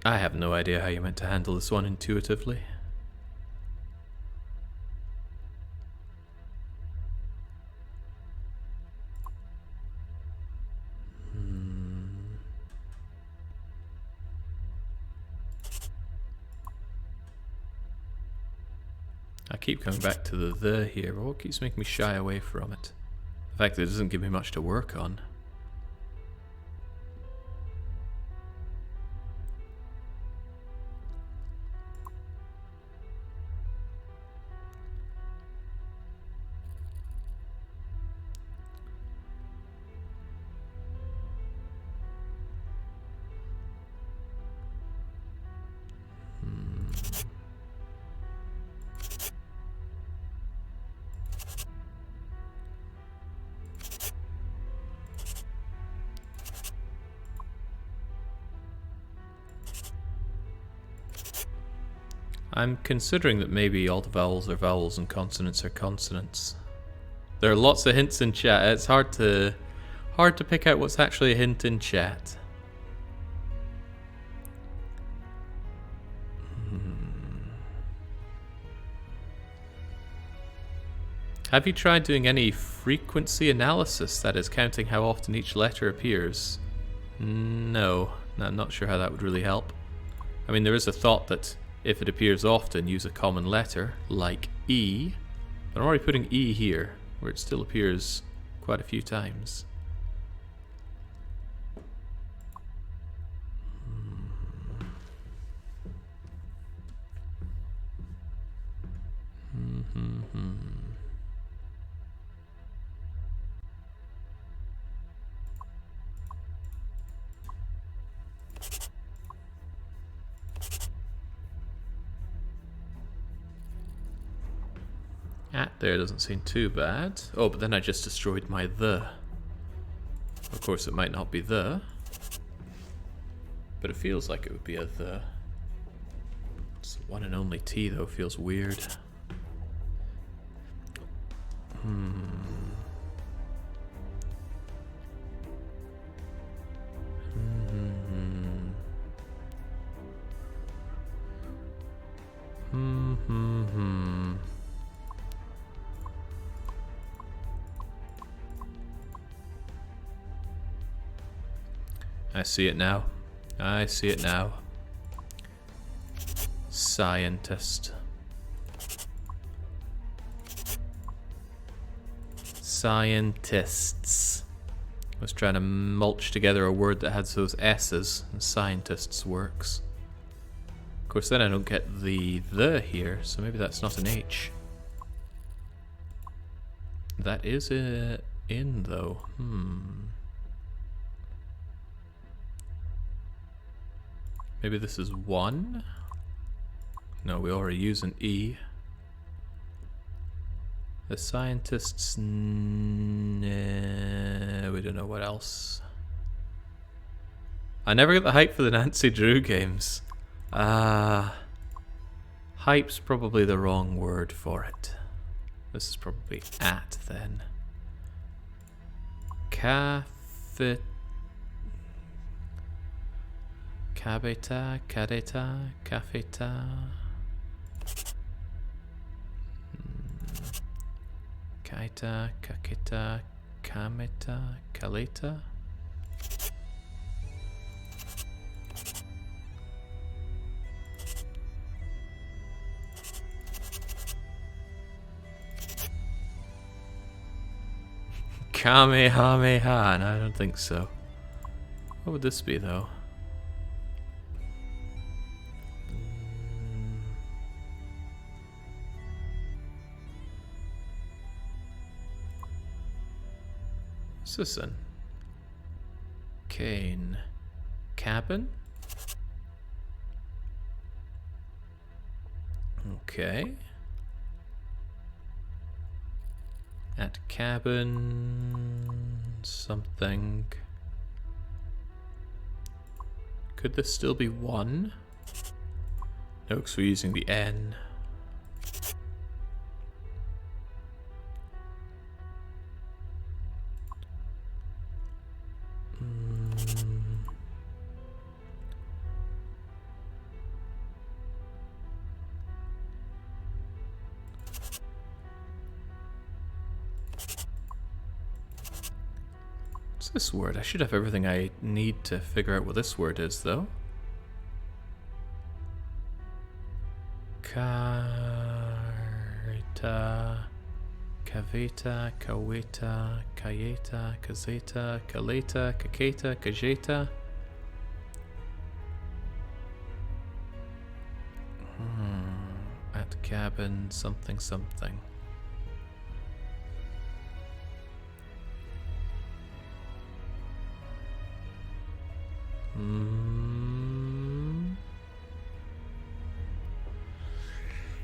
I have no idea how you meant to handle this one intuitively. I keep coming back to the here, but what keeps making me shy away from it? The fact that it doesn't give me much to work on. I'm considering that maybe all the vowels are vowels and consonants are consonants. There are lots of hints in chat. It's hard to pick out what's actually a hint in chat. Have you tried doing any frequency analysis, that is, counting how often each letter appears? No, I'm not sure how that would really help. I mean, there is a thought that if it appears often, use a common letter, like E, but I'm already putting E here, where it still appears quite a few times. At there doesn't seem too bad. Oh, but then I just destroyed my the. Of course, it might not be the, but it feels like it would be a the. It's the one and only T, though. Feels weird. I see it now. I see it now. Scientist. Scientists. I was trying to mulch together a word that had those S's, and scientists works. Of course, then I don't get the here, so maybe that's not an H. That is a in, though. Maybe this is 1? No, we already use an E. The scientists... we don't know what else. I never get the hype for the Nancy Drew games. Hype's probably the wrong word for it. This is probably at, then. Cabeta, cadeta, cafeta. Kaita, kakita, kameta, kaleta. Kamehameha. No, I don't think so. What would this be, though? What's this then? Cane. Cabin? Okay. At cabin... something. Could this still be 1? No, because we're using the N. This word? I should have everything I need to figure out what this word is, though. Carita, caveta, kaweta, kayeta, kazeta, kaleta, kaketa, kajeta. At cabin, something, something.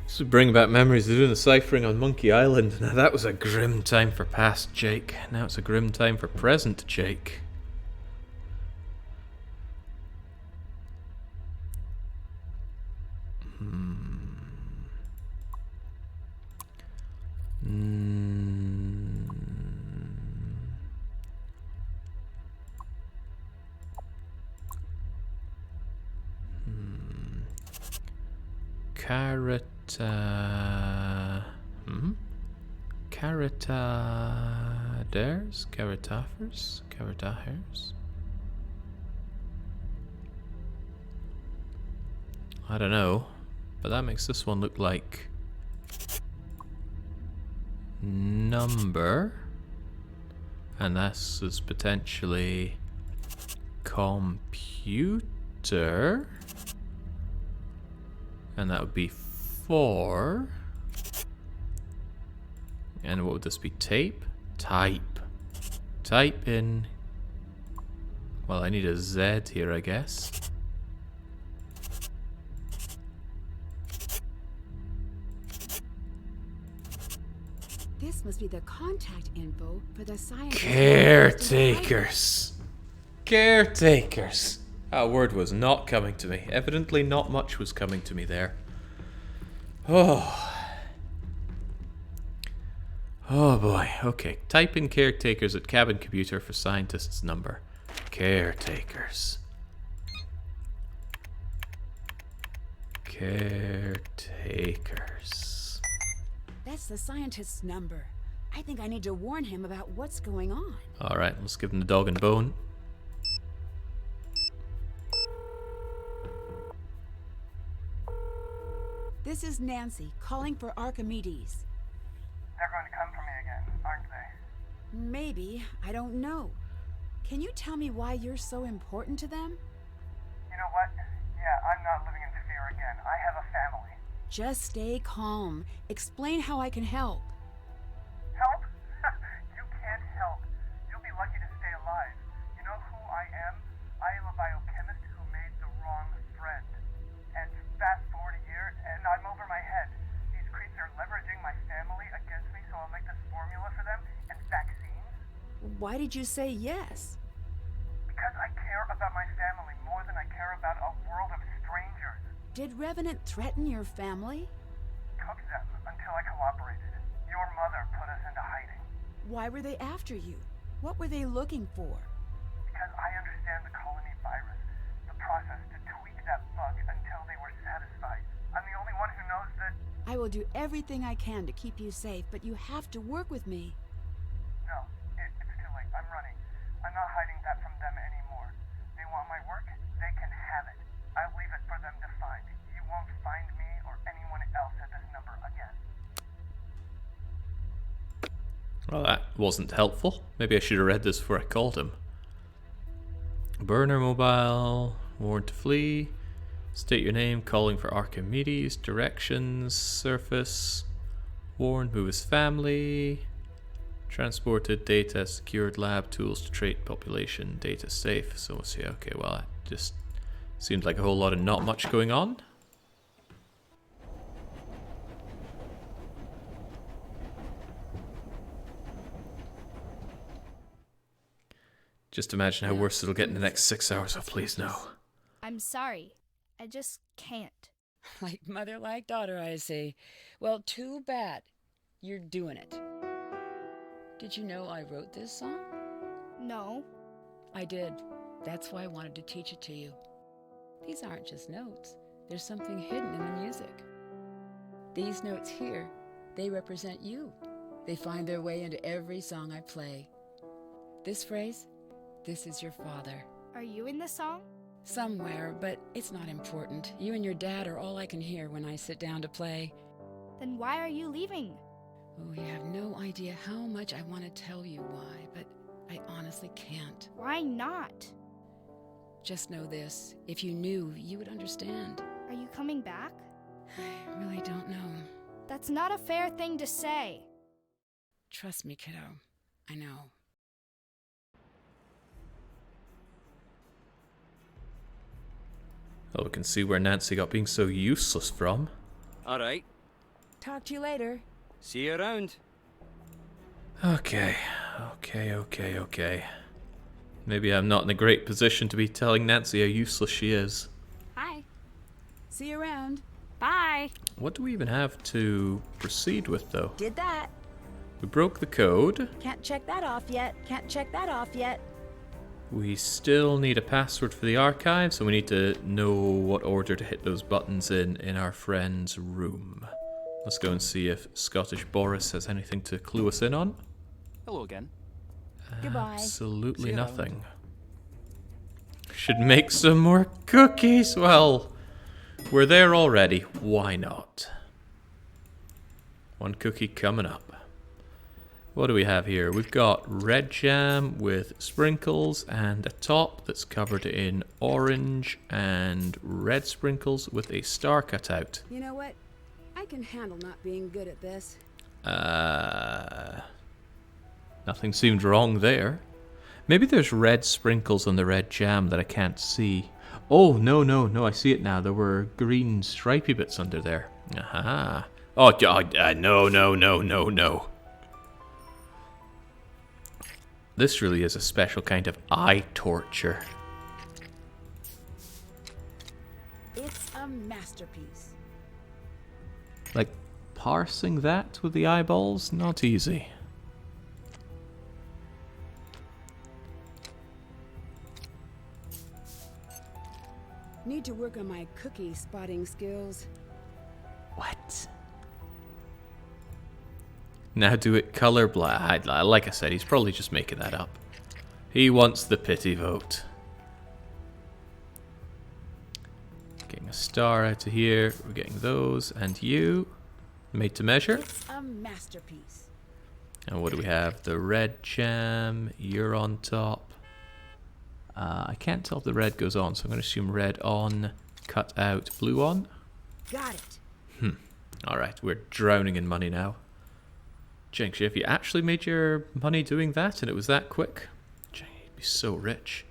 This would bring back memories of doing the ciphering on Monkey Island. Now that was a grim time for past Jake. Now it's a grim time for present Jake. Carataders? Caratafers? Caratahers? I don't know, but that makes this one look like number. And this is potentially computer. And that would be 4. And what would this be? Tape? Type. Type in. Well, I need a Z here, I guess. This must be the contact info for the scientists. Caretakers. Caretakers. That word was not coming to me. Evidently not much was coming to me there. Oh. Oh boy. Okay. Type in caretakers at cabin computer for scientist's number. Caretakers. Caretakers. That's the scientist's number. I think I need to warn him about what's going on. Alright, let's give him the dog and bone. This is Nancy, calling for Archimedes. They're going to come for me again, aren't they? Maybe. I don't know. Can you tell me why you're so important to them? You know what? Yeah, I'm not living in fear again. I have a family. Just stay calm. Explain how I can help. Help? You can't help. You'll be lucky to stay alive. You know who I am? I am a biochemist who made the wrong friend. And fast forward a year, and I'm over my head. These creeps are leveraging my family against me, so I'll make this formula for them and vaccines. Why did you say yes? Because I care about my family more than I care about a world of strangers. Did Revenant threaten your family? Took them until I cooperated. Your mother put us into hiding. Why were they after you? What were they looking for? Because I understand the colony virus, the process to tweak that bug until they were satisfied. I'm the only one who knows that... I will do everything I can to keep you safe, but you have to work with me. No, it's too late. I'm running. I'm not hiding that from them anymore. They want my work, they can have it. I'll leave it for them to find. You won't find me or anyone else at this number again. Well, that wasn't helpful. Maybe I should have read this before I called him. Burner mobile, warn to flee, state your name, calling for Archimedes, directions, surface, warn, move his family, transported data, secured lab, tools to trait population, data safe. So let's see, okay, well, that just seems like a whole lot of not much going on. Just imagine how worse it'll get in the next 6 hours, so please no. I'm sorry. I just can't. Like mother, like daughter, I see. Well, too bad. You're doing it. Did you know I wrote this song? No. I did. That's why I wanted to teach it to you. These aren't just notes. There's something hidden in the music. These notes here, they represent you. They find their way into every song I play. This phrase, this is your father. Are you in the song? Somewhere, but it's not important. You and your dad are all I can hear when I sit down to play. Then why are you leaving? Oh, you have no idea how much I want to tell you why, but I honestly can't. Why not? Just know this. If you knew, you would understand. Are you coming back? I really don't know. That's not a fair thing to say. Trust me, kiddo. I know. Oh, we can see where Nancy got being so useless from. Alright. Talk to you later. See you around. Okay. Maybe I'm not in a great position to be telling Nancy how useless she is. Hi. See you around. Bye. What do we even have to proceed with, though? Did that. We broke the code. Can't check that off yet. Can't check that off yet. We still need a password for the archive, so we need to know what order to hit those buttons in our friend's room. Let's go and see if Scottish Boris has anything to clue us in on. Hello again. Goodbye. Absolutely See you nothing. Should make some more cookies. Well, we're there already. Why not? One cookie coming up. What do we have here? We've got red jam with sprinkles and a top that's covered in orange and red sprinkles with a star cut out. You know what? I can handle not being good at this. Nothing seemed wrong there. Maybe there's red sprinkles on the red jam that I can't see. Oh, no, I see it now. There were green stripy bits under there. Aha. Oh, no. This really is a special kind of eye torture. It's a masterpiece. Like, parsing that with the eyeballs? Not easy. Need to work on my cookie spotting skills. What? Now do it colorblind. Like I said, he's probably just making that up. He wants the pity vote. Getting a star out of here. We're getting those. And you. Made to measure. It's a masterpiece. And what do we have? The red jam. You're on top. I can't tell if the red goes on, so I'm going to assume red on, cut out, blue on. Got it. Alright, we're drowning in money now. Jinx, if you actually made your money doing that and it was that quick, you'd be so rich.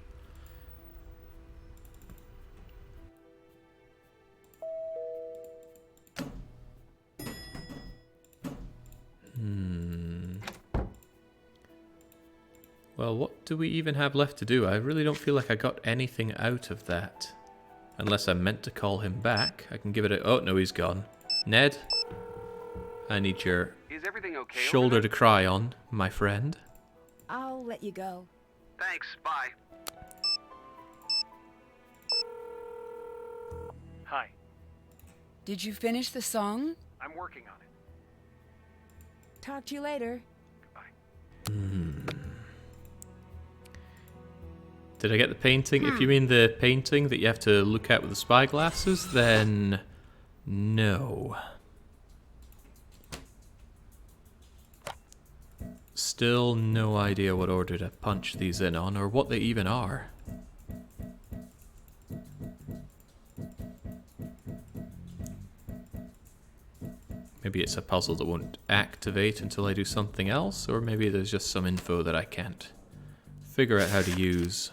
Well, what do we even have left to do? I really don't feel like I got anything out of that. Unless I meant to call him back. I can give it a... Oh, no, he's gone. Ned, I need your Is everything okay? shoulder to cry on, my friend. I'll let you go. Thanks, bye. Hi. Did you finish the song? I'm working on it. Talk to you later. Did I get the painting? If you mean the painting that you have to look at with the spyglasses, then no. Still no idea what order to punch these in on, or what they even are. Maybe it's a puzzle that won't activate until I do something else, or maybe there's just some info that I can't figure out how to use.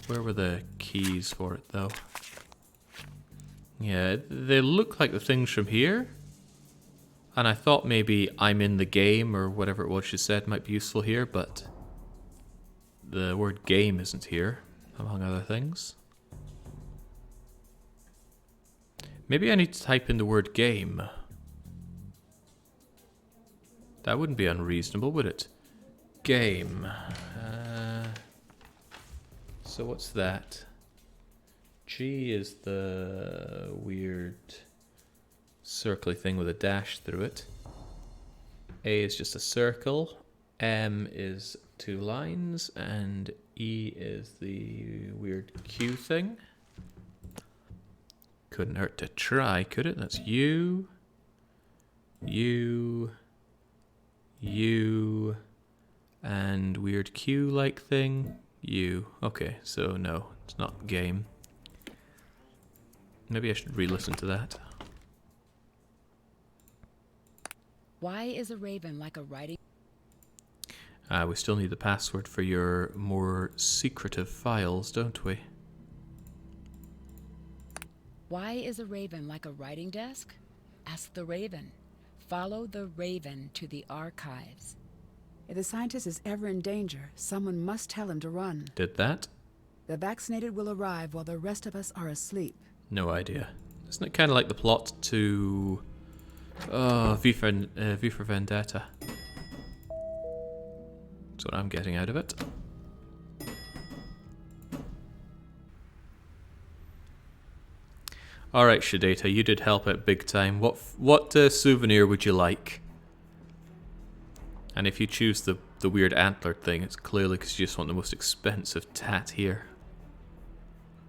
Where were the keys for it, though? Yeah, they look like the things from here. And I thought maybe I'm in the game, or whatever it was she said might be useful here, but the word game isn't here, among other things. Maybe I need to type in the word game. That wouldn't be unreasonable, would it? Game. So what's that? G is the weird circly thing with a dash through it. A is just a circle. M is 2 lines. And E is the weird Q thing. Couldn't hurt to try, could it? That's U. U. U. And weird Q-like thing. U. Okay, so no, it's not game. Maybe I should re-listen to that. Why is a raven like a writing? We still need the password for your more secretive files, don't we? Why is a raven like a writing desk? Ask the raven. Follow the raven to the archives. If the scientist is ever in danger, someone must tell him to run. Did that? The vaccinated will arrive while the rest of us are asleep. No idea. Isn't it kind of like the plot to V for Vendetta? That's what I'm getting out of it. Alright, Shadata, you did help out big time. What souvenir would you like? And if you choose the weird antlered thing, it's clearly because you just want the most expensive tat here.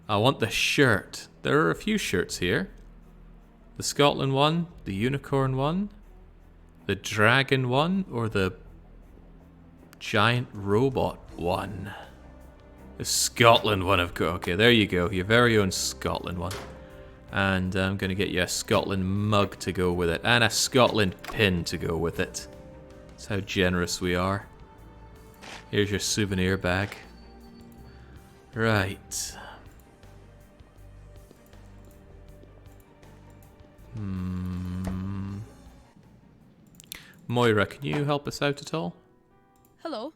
I want the shirt. There are a few shirts here. The Scotland one, the unicorn one, the dragon one, or the giant robot one. The Scotland one, of course. Okay, there you go. Your very own Scotland one. And I'm going to get you a Scotland mug to go with it. And a Scotland pin to go with it. That's how generous we are. Here's your souvenir bag. Right. Moira, can you help us out at all? Hello.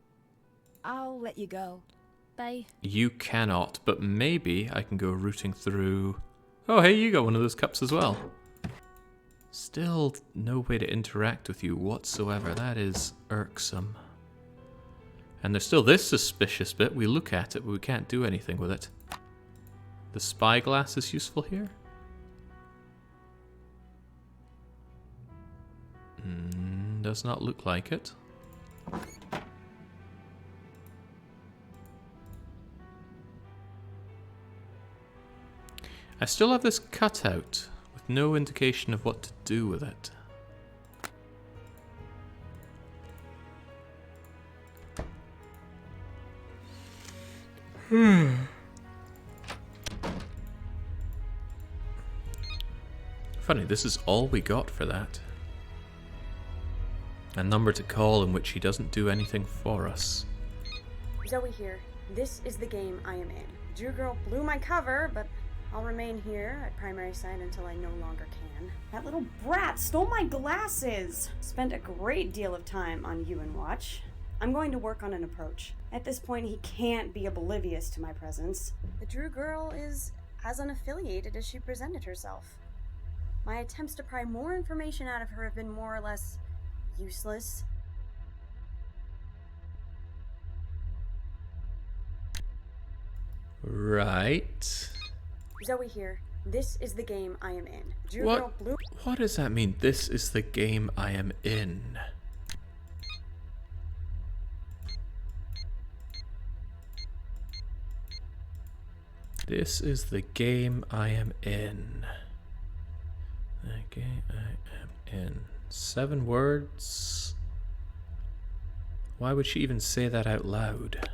I'll let you go. Bye. You cannot, but maybe I can go rooting through... Oh, hey, you got one of those cups as well. Still no way to interact with you whatsoever. That is irksome. And there's still this suspicious bit. We look at it, but we can't do anything with it. The spyglass is useful here? Does not look like it. I still have this cutout with no indication of what to do with it. Funny, this is all we got for that. A number to call in which he doesn't do anything for us. Zoe here. This is the game I am in. Drew Girl blew my cover, but I'll remain here at primary site until I no longer can. That little brat stole my glasses! Spent a great deal of time on UN Watch. I'm going to work on an approach. At this point, he can't be oblivious to my presence. The Drew Girl is as unaffiliated as she presented herself. My attempts to pry more information out of her have been more or less useless. Right. Zoe here. This is the game I am in. Drew What? Girl blew... What does that mean? This is the game I am in. This is the game I am in. The game I am in. 7 words. Why would she even say that out loud?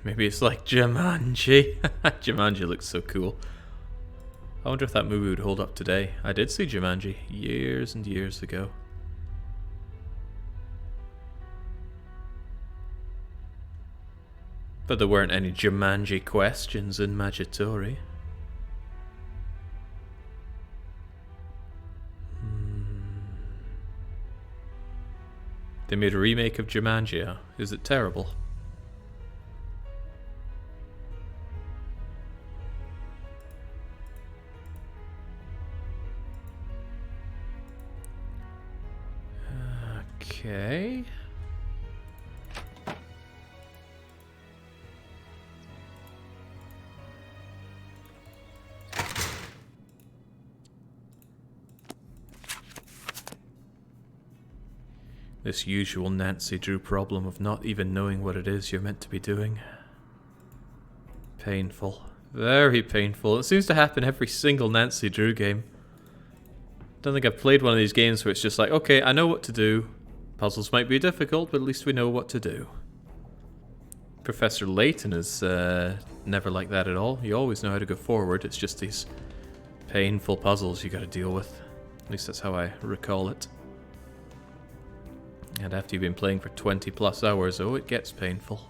Maybe it's like Jumanji. Jumanji looks so cool. I wonder if that movie would hold up today. I did see Jumanji years and years ago. But there weren't any Jumanji questions in Magitori. They made a remake of Jumanji. Huh? Is it terrible? Okay. This usual Nancy Drew problem of not even knowing what it is you're meant to be doing. Painful. Very painful. It seems to happen every single Nancy Drew game. Don't think I've played one of these games where it's just like, okay, I know what to do. Puzzles might be difficult, but at least we know what to do. Professor Layton is never like that at all. You always know how to go forward. It's just these painful puzzles you gotta deal with. At least that's how I recall it. And after you've been playing for 20 plus hours, oh, it gets painful.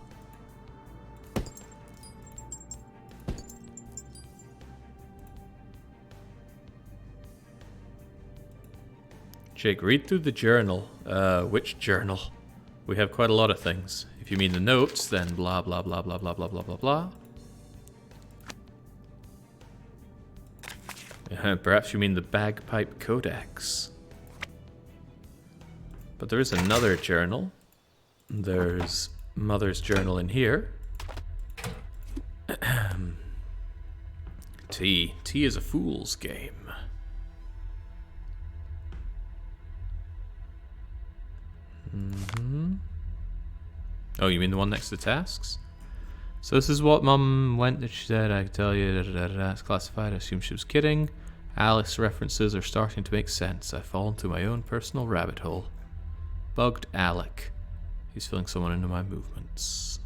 Jake, read through the journal. Which journal? We have quite a lot of things. If you mean the notes, then blah blah blah blah blah blah blah blah blah. Perhaps you mean the Bagpipe Codex. But there is another journal. There's Mother's journal in here. Tea. Tea is a fool's game. Oh, you mean the one next to tasks? So this is what Mum went that she said, I could tell you, it's classified, I assume she was kidding. Alice references are starting to make sense. I've fallen to my own personal rabbit hole. Bugged Alec. He's filling someone into my movements.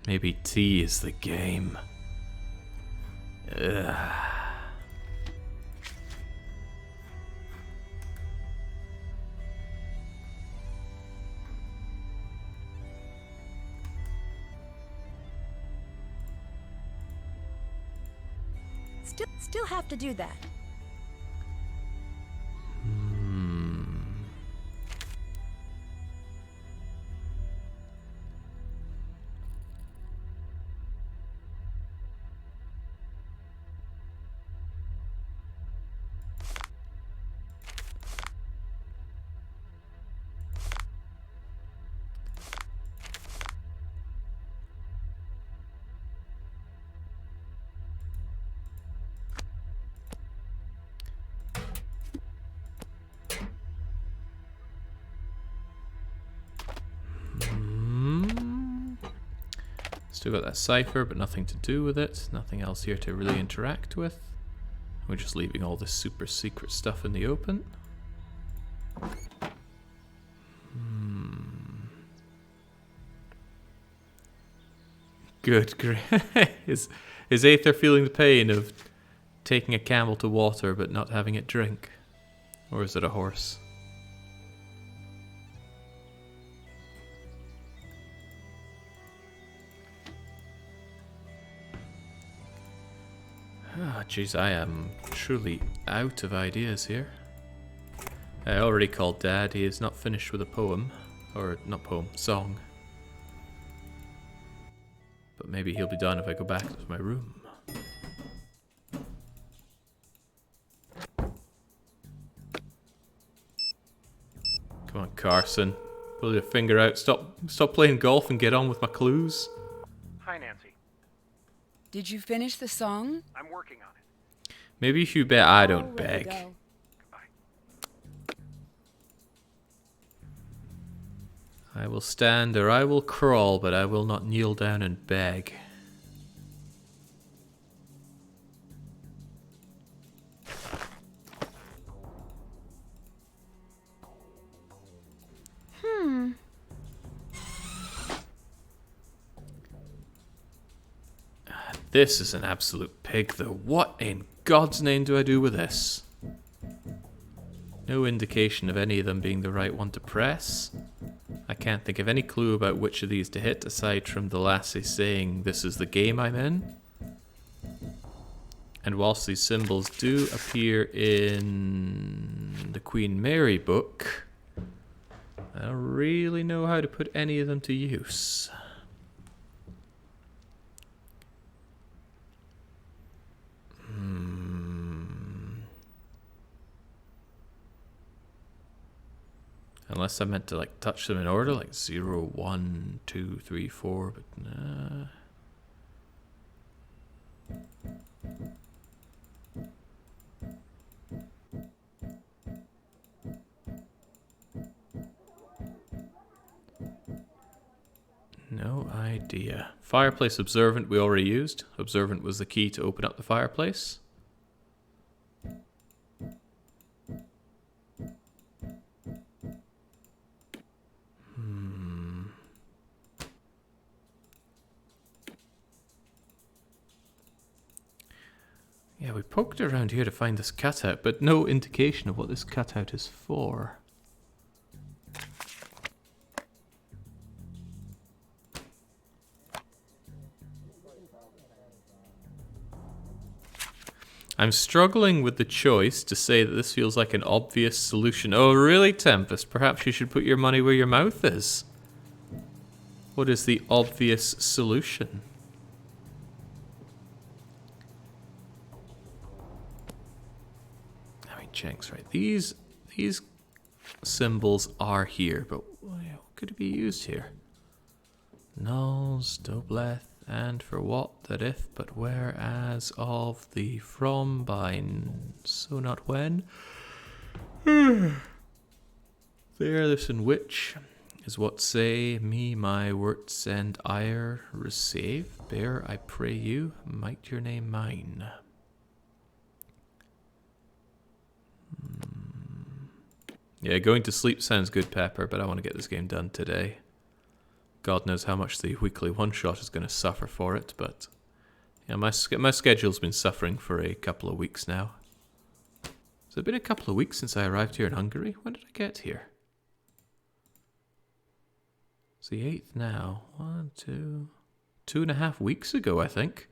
Maybe T is the game. Ugh. Still have to do that. Still got that cipher, but nothing to do with it. Nothing else here to really interact with. We're just leaving all this super secret stuff in the open. Good grief. Is Aether feeling the pain of taking a camel to water but not having it drink? Or is it a horse? Ah, jeez, I am truly out of ideas here. I already called Dad. He is not finished with a poem. Or, not poem, song. But maybe he'll be done if I go back to my room. Come on, Carson. Pull your finger out. Stop playing golf and get on with my clues. Hi, Nancy. Did you finish the song? I'm working on it. Maybe if you bet I don't beg. Goodbye. I will stand or I will crawl, but I will not kneel down and beg. This is an absolute pig, though. What in God's name do I do with this? No indication of any of them being the right one to press. I can't think of any clue about which of these to hit, aside from the lassie saying, "This is the game I'm in." And whilst these symbols do appear in the Queen Mary book, I don't really know how to put any of them to use. Unless I meant to like touch them in order, like 0, 1, 2, 3, 4, but nah. No idea. Fireplace observant we already used. Observant was the key to open up the fireplace. Yeah, we poked around here to find this cutout, but no indication of what this cutout is for. I'm struggling with the choice to say that this feels like an obvious solution. Oh, really, Tempest? Perhaps you should put your money where your mouth is. What is the obvious solution? I mean, Jenks, right? These symbols are here, but what could it be used here? Nulls, doubleth, and for what, that if, but where, as, of, the, from, by, so not when. There, this, and which. Is what say me my words and ire receive? Bear, I pray you, might your name mine. Yeah, going to sleep sounds good, Pepper, but I want to get this game done today. God knows how much the weekly one-shot is going to suffer for it, but yeah, my schedule's been suffering for a couple of weeks now. Has it been a couple of weeks since I arrived here in Hungary? When did I get here? It's the 8th now. 2.5 weeks ago, I think.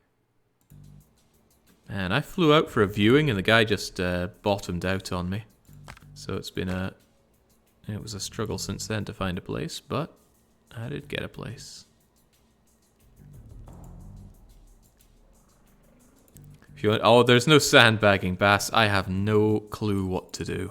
And I flew out for a viewing and the guy just bottomed out on me. So it was a struggle since then to find a place, but I did get a place. If you want, oh, there's no sandbagging, Bass. I have no clue what to do.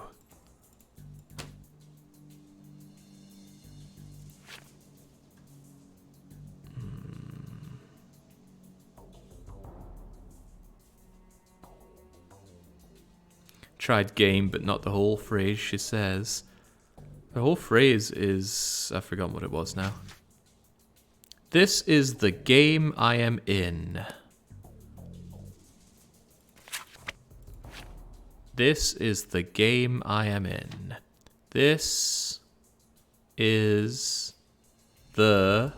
Tried game, but not the whole phrase, she says. The whole phrase is... I've forgotten what it was now. This is the game I am in. This is the game I am in. This is the...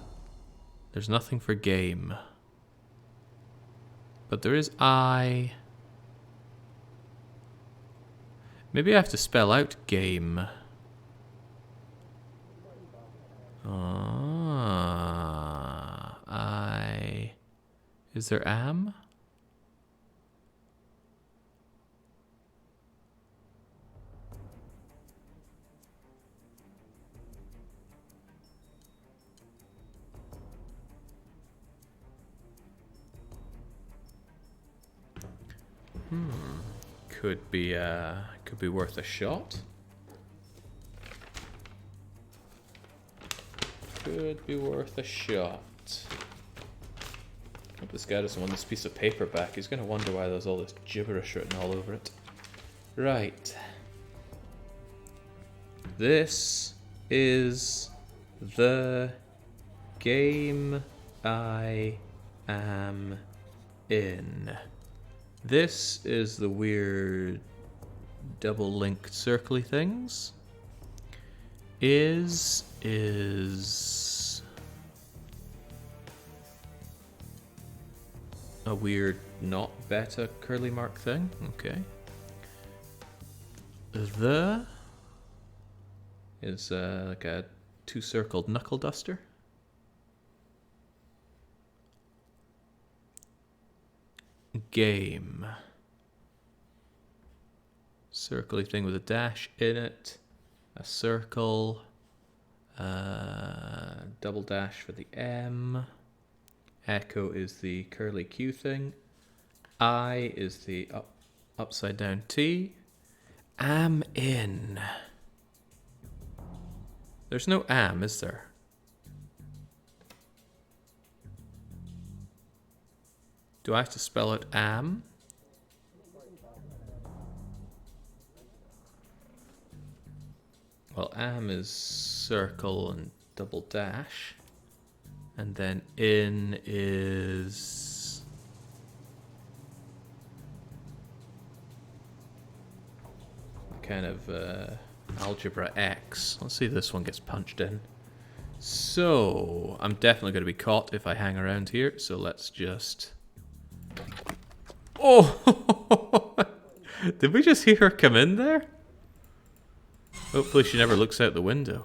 There's nothing for game. But there is I... Maybe I have to spell out game. Is there am? Could be worth a shot. Could be worth a shot. I hope this guy doesn't want this piece of paper back. He's going to wonder why there's all this gibberish written all over it. Right. This is the game I am in. This is the weird double-linked circly things. Is a weird not beta curly mark thing. Okay. The is like a two-circled knuckle duster. Game. Circly thing with a dash in it. A circle. Double dash for the M. Echo is the curly Q thing. I is the upside down T. Am in. There's no am, is there? Do I have to spell out am? Well, am is circle and double dash. And then in is... kind of algebra X. Let's see if this one gets punched in. So, I'm definitely going to be caught if I hang around here. So let's just... Oh! Did we just hear her come in there? Hopefully she never looks out the window.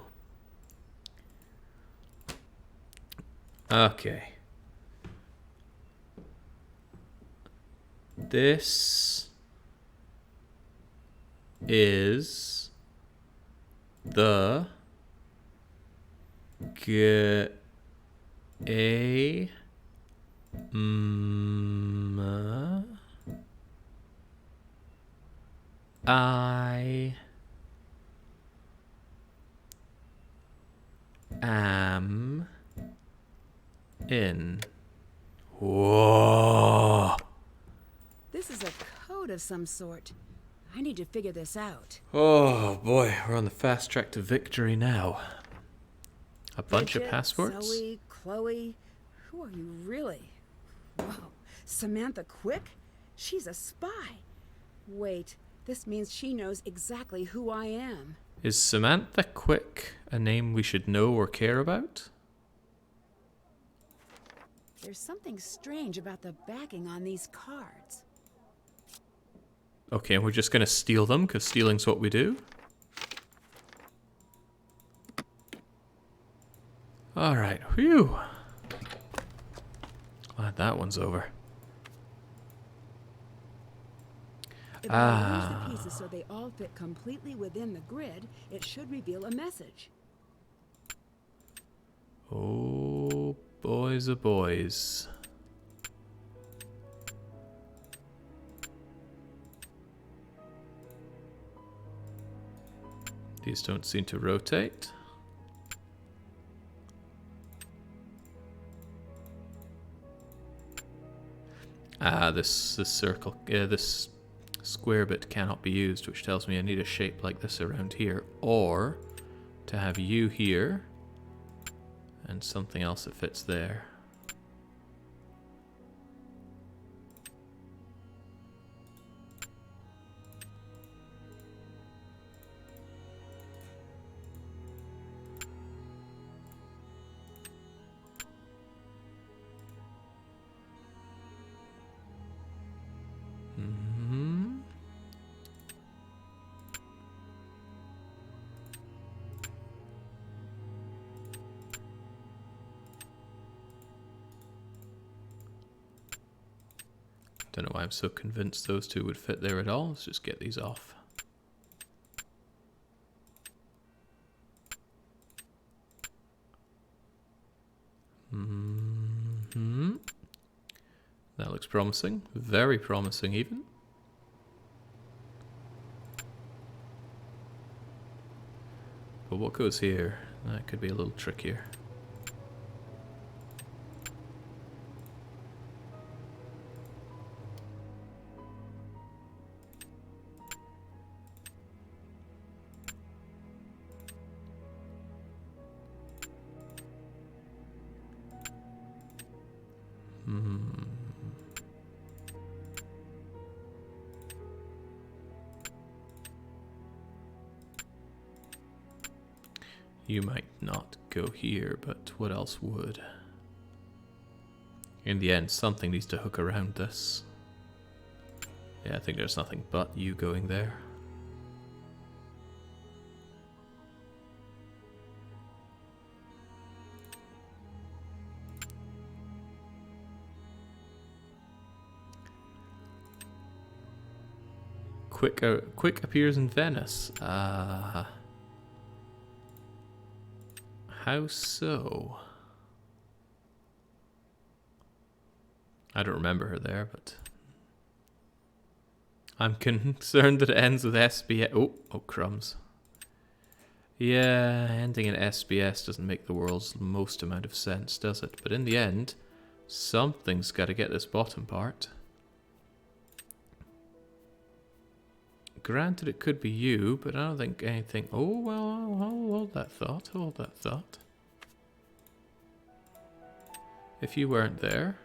Okay. This is the I am in. Whoa. This is a code of some sort. I need to figure this out. Oh boy, we're on the fast track to victory now. A bunch of Bridget, passwords? Zoe, Chloe. Who are you really? Whoa. Samantha Quick? She's a spy. Wait, this means she knows exactly who I am. Is Samantha Quick a name we should know or care about? There's something strange about the backing on these cards. Okay, we're just going to steal them, because stealing's what we do. Alright, whew. Glad that one's over. If I arrange the pieces so they all fit completely within the grid, it should reveal a message. Oh, boys, oh boys. These don't seem to rotate. This circle, this square bit cannot be used, which tells me I need a shape like this around here, or to have you here and something else that fits there. Don't know why I'm so convinced those two would fit there at all. Let's just get these off. That looks promising. Very promising even. But what goes here? That could be a little trickier. You might not go here, but what else would? In the end, something needs to hook around this. Yeah, I think there's nothing but you going there. Quick appears in Venice. How so? I don't remember her there, but I'm concerned that it ends with SBS. Oh, crumbs. Yeah, ending in SBS doesn't make the world's most amount of sense, does it? But in the end, something's got to get this bottom part. Granted, it could be you, but I don't think anything... Oh, well, hold that thought, hold that thought. If you weren't there,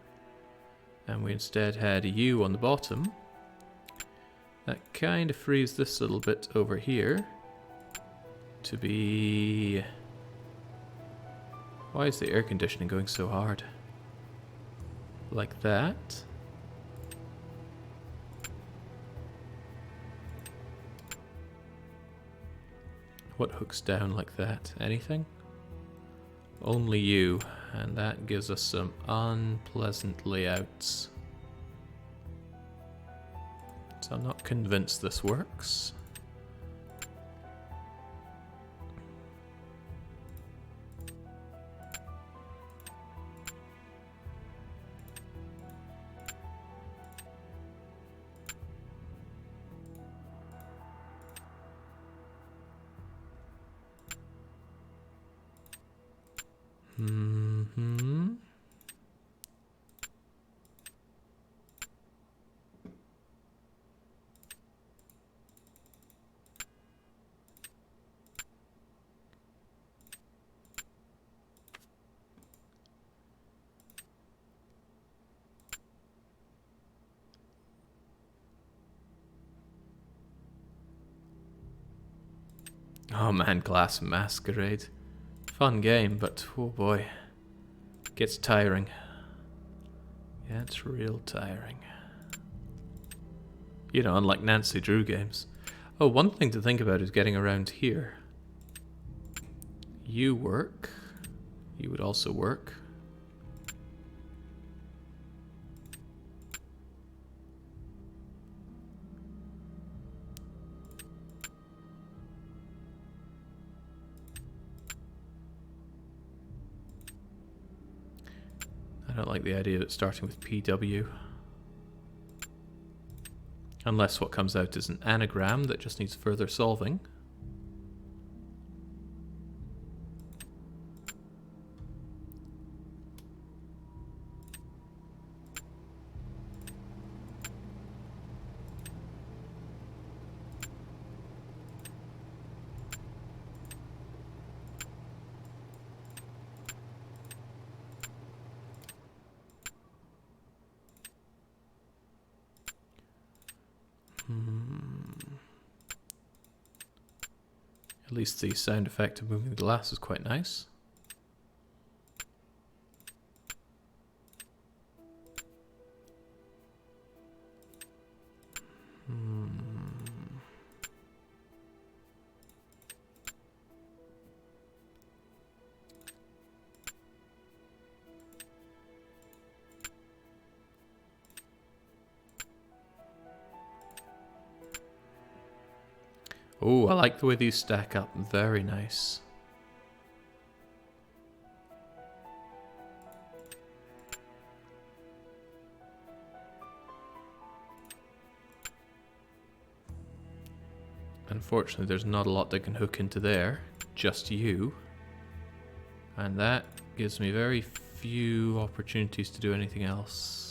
and we instead had you on the bottom, that kind of frees this little bit over here to be... Why is the air conditioning going so hard? Like that. What hooks down like that? Anything? Only you, and that gives us some unpleasant layouts. So I'm not convinced this works. Oh man, Glass Masquerade. Fun game, but oh boy. Gets tiring. Yeah, it's real tiring. You know, unlike Nancy Drew games. Oh, one thing to think about is getting around here. You work. You would also work. I don't like the idea of it starting with PW. Unless what comes out is an anagram that just needs further solving. At least the sound effect of moving the glass is quite nice. Oh, I like the way these stack up. Very nice. Unfortunately, there's not a lot that can hook into there. Just you. And that gives me very few opportunities to do anything else.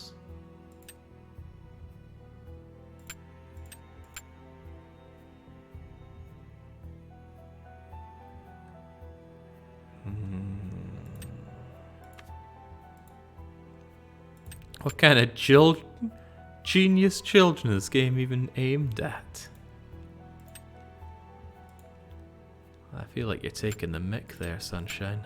What kind of genius children is this game even aimed at? I feel like you're taking the mick there, Sunshine.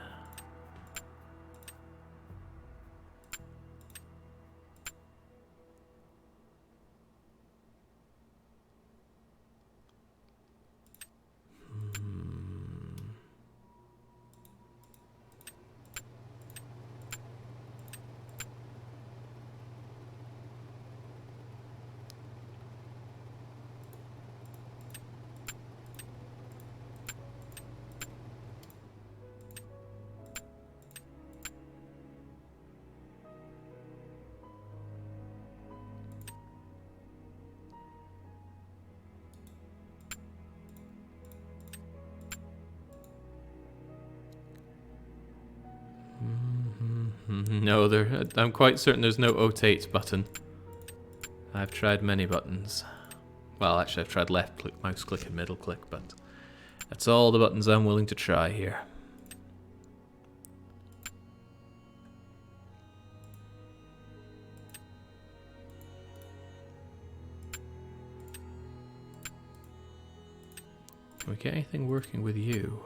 No, I'm quite certain there's no rotate button. I've tried many buttons. Well, actually I've tried left click, mouse click and middle click, but that's all the buttons I'm willing to try here. Can we get anything working with you?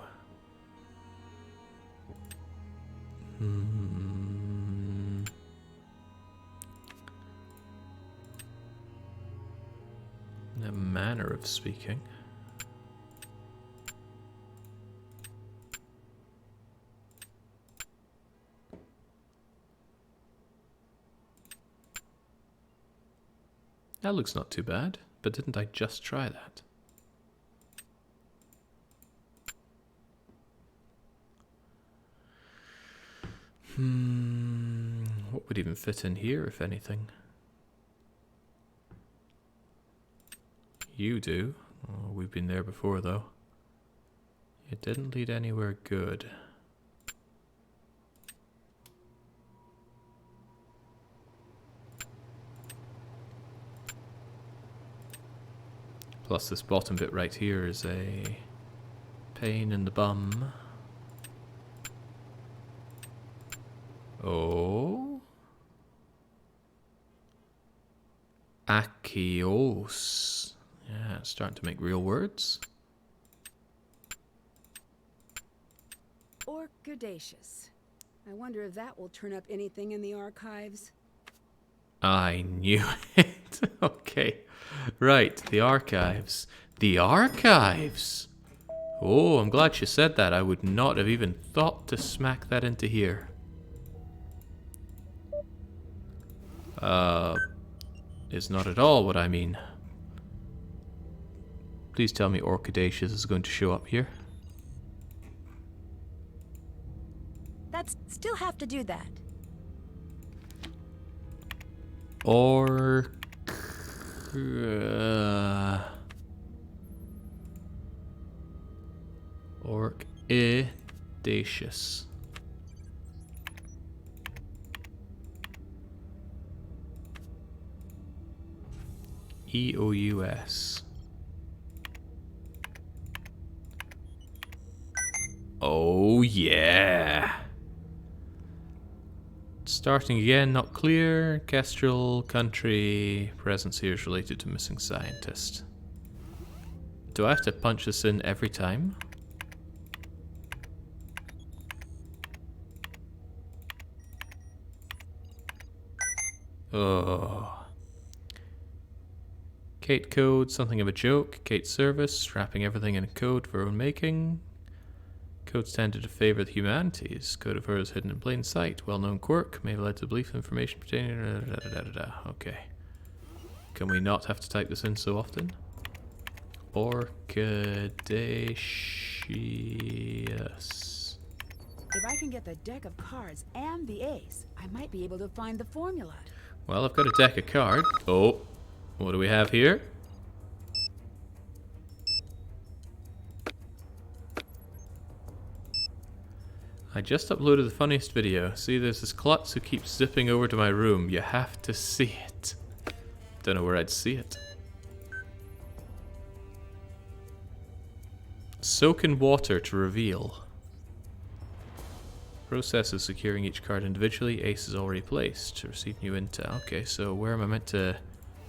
A manner of speaking. That looks not too bad, but didn't I just try that? What would even fit in here, if anything? You do. Oh, we've been there before, though. It didn't lead anywhere good. Plus this bottom bit right here is a pain in the bum. Oh. Akios. Yeah, it's starting to make real words. Orchidaceous. I wonder if that will turn up anything in the archives. I knew it. Okay. Right, the archives. The archives! Oh, I'm glad she said that. I would not have even thought to smack that into here. Is not at all what I mean. Please tell me Orchidaceous is going to show up here. That's still have to do that. Orchidaceous. EOUS. Oh yeah. Starting again, not clear. Kestrel, country, presence here is related to missing scientist. Do I have to punch this in every time? Oh. Kate code, something of a joke. Kate service, wrapping everything in a code for her own making. Codes tended to favor the humanities. Code of hers hidden in plain sight. Well-known quirk may have led to belief information pertaining to... Okay. Can we not have to type this in so often? Orchidaceous. If I can get the deck of cards and the ace, I might be able to find the formula. Well, I've got a deck of cards. Oh, what do we have here? I just uploaded the funniest video. See, there's this klutz who keeps zipping over to my room. You have to see it. Don't know where I'd see it. Soak in water to reveal. Process is securing each card individually. Ace is already placed to receive new intel. Okay, so where am I meant to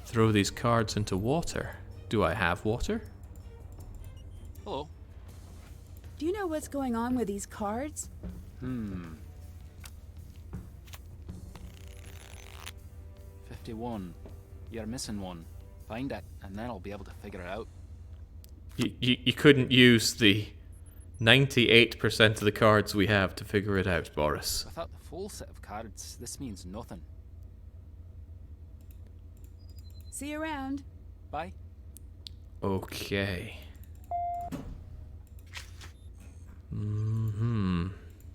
throw these cards into water? Do I have water? Hello. Do you know what's going on with these cards? 51. You're missing one. Find it, and then I'll be able to figure it out. You couldn't use the 98% of the cards we have to figure it out, Boris. Without the full set of cards, this means nothing. See you around. Bye. Okay.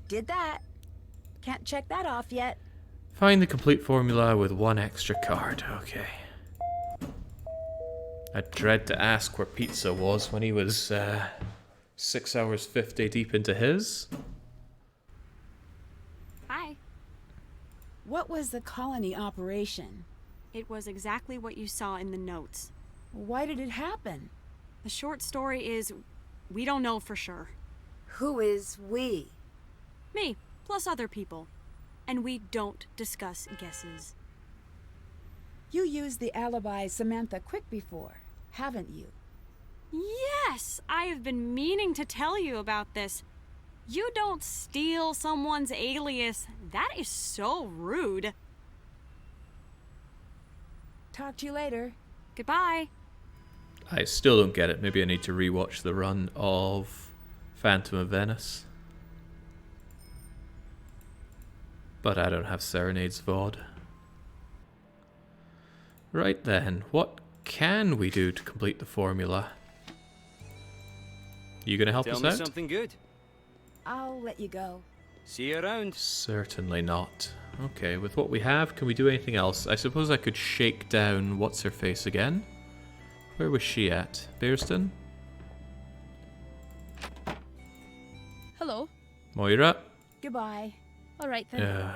Did that. Can't check that off yet. Find the complete formula with one extra card. Okay. I dread to ask where Pizza was when he was 6 hours 50 deep into his. Hi. What was the colony operation? It was exactly what you saw in the notes. Why did it happen? The short story is, we don't know for sure. Who is we? Me, plus other people. And we don't discuss guesses. You used the alibi Samantha Quick before, haven't you? Yes! I have been meaning to tell you about this. You don't steal someone's alias. That is so rude. Talk to you later. Goodbye. I still don't get it. Maybe I need to rewatch the run of Phantom of Venice. But I don't have Serenade's VOD. Right then, what can we do to complete the formula? You gonna help us out? Tell me something good. I'll let you go. See you around. Certainly not. Okay, with what we have, can we do anything else? I suppose I could shake down what's-her-face again. Where was she at? Bearston? Hello. Moira? Goodbye. All right then.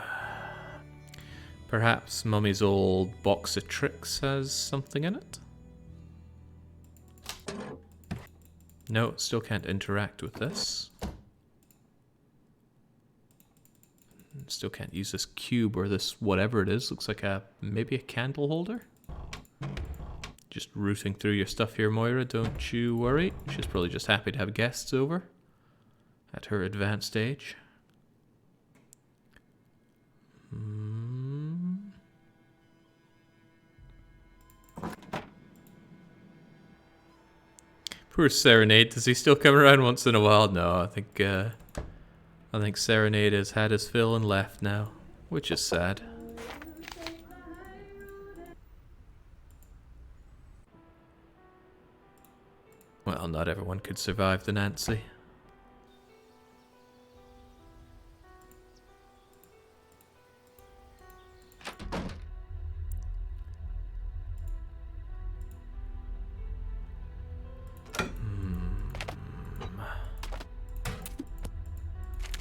Perhaps Mummy's old box of tricks has something in it? No, still can't interact with this. Still can't use this cube or this whatever it is. Looks like maybe a candle holder? Just rooting through your stuff here, Moira. Don't you worry. She's probably just happy to have guests over. at her advanced age. Poor Serenade. Does he still come around once in a while? No, I think Serenade has had his fill and left now, which is sad. Well, not everyone could survive the Nancy.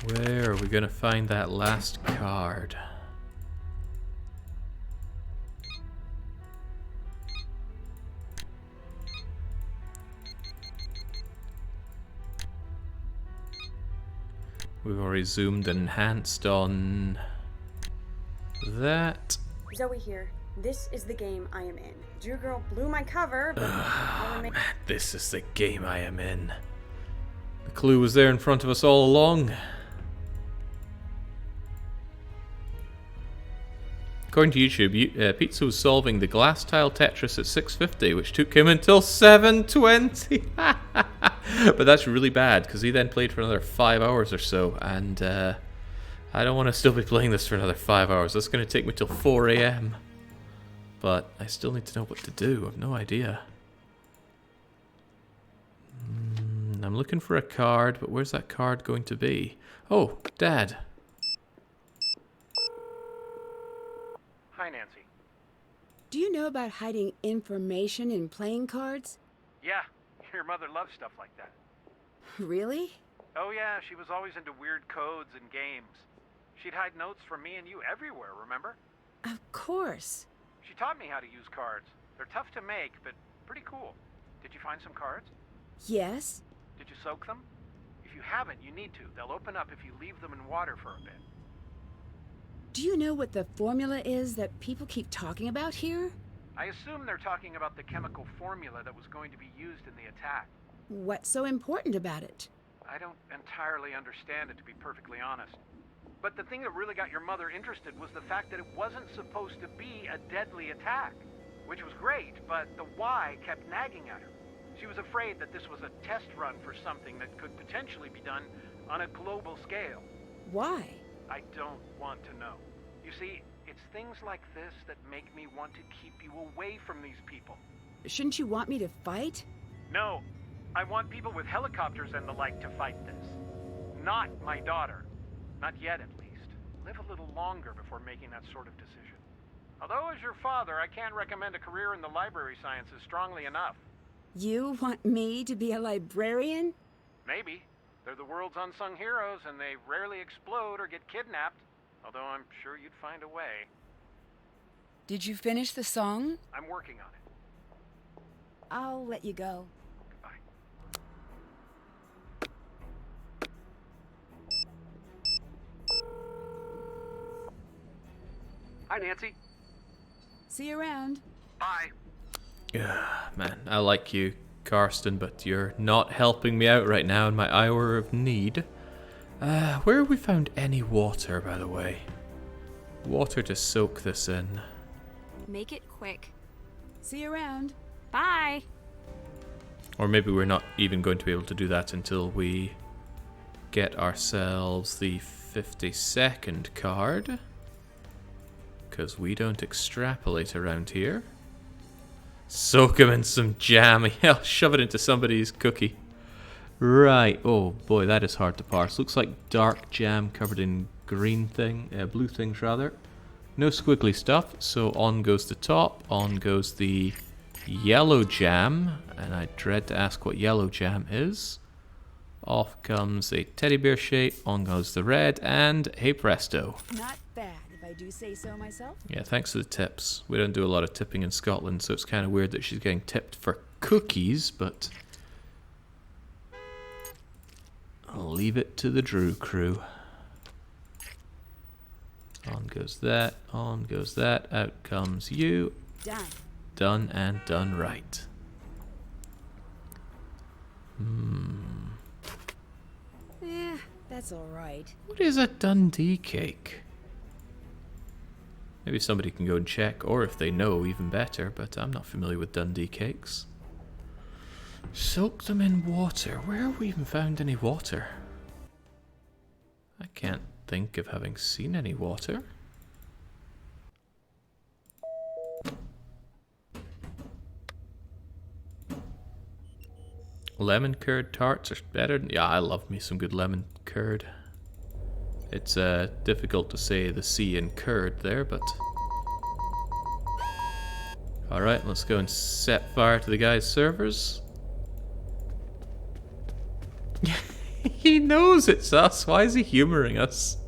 Where are we gonna find that last card? We've already zoomed and enhanced on that. Zoe here. This is the game I am in. Drew Girl blew my cover, but I'll remain. This is the game I am in. The clue was there in front of us all along. According to YouTube, Pizza was solving the glass tile Tetris at 6:50, which took him until 7:20. But that's really bad, because he then played for another 5 hours or so, and I don't want to still be playing this for another 5 hours. That's going to take me till 4 AM. But I still need to know what to do. I have no idea. I'm looking for a card, but where's that card going to be? Oh, Dad. Hi, Nancy. Do you know about hiding information in playing cards? Yeah, your mother loves stuff like that. Really? Oh yeah, she was always into weird codes and games. She'd hide notes from me and you everywhere, remember? Of course. She taught me how to use cards. They're tough to make, but pretty cool. Did you find some cards? Yes. Did you soak them? If you haven't, you need to. They'll open up if you leave them in water for a bit. Do you know what the formula is that people keep talking about here? I assume they're talking about the chemical formula that was going to be used in the attack. What's so important about it? I don't entirely understand it, to be perfectly honest. But the thing that really got your mother interested was the fact that it wasn't supposed to be a deadly attack. Which was great, but the why kept nagging at her. She was afraid that this was a test run for something that could potentially be done on a global scale. Why? I don't want to know. You see, it's things like this that make me want to keep you away from these people. Shouldn't you want me to fight? No, I want people with helicopters and the like to fight this. Not my daughter. Not yet, at least. Live a little longer before making that sort of decision. Although, as your father, I can't recommend a career in the library sciences strongly enough. You want me to be a librarian? Maybe. They're the world's unsung heroes, and they rarely explode or get kidnapped. Although I'm sure you'd find a way. Did you finish the song? I'm working on it. I'll let you go. Goodbye. Hi, Nancy. See you around. Bye. Yeah, man, I like you, Karsten, but you're not helping me out right now in my hour of need. Where have we found any water, by the way? Water to soak this in. Make it quick. See you around. Bye. Or maybe we're not even going to be able to do that until we get ourselves the 52nd card. Because we don't extrapolate around here. Soak him in some jam. I'll shove it into somebody's cookie. Right. Oh boy, that is hard to parse. Looks like dark jam covered in green blue things rather. No squiggly stuff. So on goes the top. On goes the yellow jam. And I dread to ask what yellow jam is. Off comes a teddy bear shape. On goes the red. And hey presto. Not bad, if I do say so myself. Yeah, thanks for the tips. We don't do a lot of tipping in Scotland, so it's kind of weird that she's getting tipped for cookies, but I'll leave it to the Drew crew. On goes that, on goes that, out comes you. Done. Done and done right. Eh, That's all right. What is a Dundee cake? Maybe somebody can go and check, or if they know, even better, but I'm not familiar with Dundee cakes. Soak them in water. Where have we even found any water? I can't think of having seen any water. Lemon curd tarts are better. Yeah, I love me some good lemon curd. It's difficult to say the C in curd there, but... Alright, let's go and set fire to the guy's servers. He knows it's us. Why is he humoring us?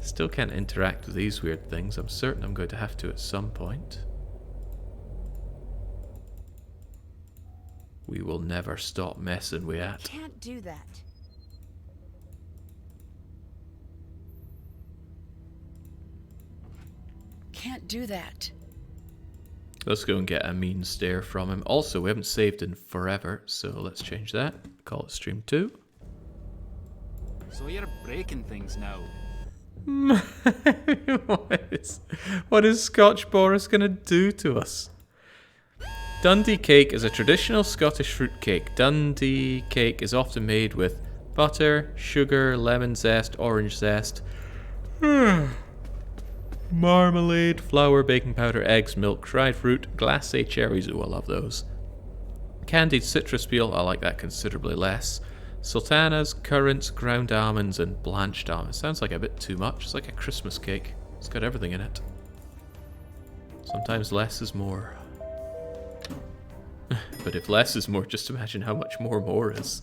Still can't interact with these weird things. I'm certain I'm going to have to at some point. We will never stop messing with that. Can't do that. Can't do that. Let's go and get a mean stare from him. Also, we haven't saved in forever, so let's change that. Call it stream 2. So you're breaking things now. What is Scotch Boris gonna do to us? Dundee cake is a traditional Scottish fruit cake. Dundee cake is often made with butter, sugar, lemon zest, orange zest, marmalade, flour, baking powder, eggs, milk, dried fruit, glacé cherries. Ooh, I love those. Candied citrus peel. I like that considerably less. Sultanas, currants, ground almonds, and blanched almonds. Sounds like a bit too much. It's like a Christmas cake. It's got everything in it. Sometimes less is more. But if less is more, just imagine how much more is.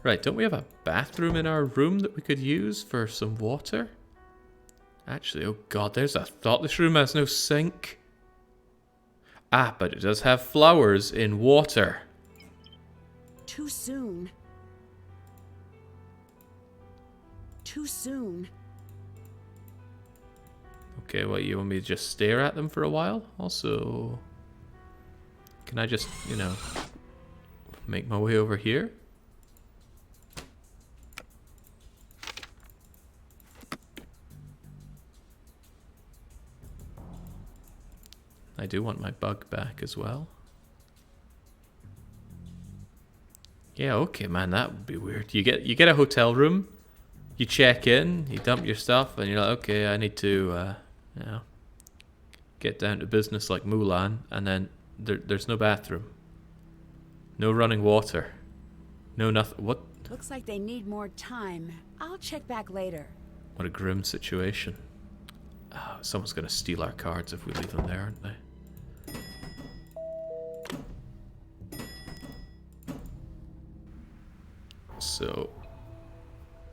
Right, don't we have a bathroom in our room that we could use for some water? Actually, oh god, there's a thought. This room has no sink. Ah, but it does have flowers in water. Too soon. Too soon. Okay, well, you want me to just stare at them for a while? Also, can I just, you know, make my way over here? I do want my bug back as well. Yeah, okay, man, that would be weird. You get a hotel room, you check in, you dump your stuff, and you're like, okay, I need to, you know, get down to business like Mulan, and then there's no bathroom, no running water, no nothing. What? Looks like they need more time. I'll check back later. What a grim situation. Oh, someone's gonna steal our cards if we leave them there, aren't they? So,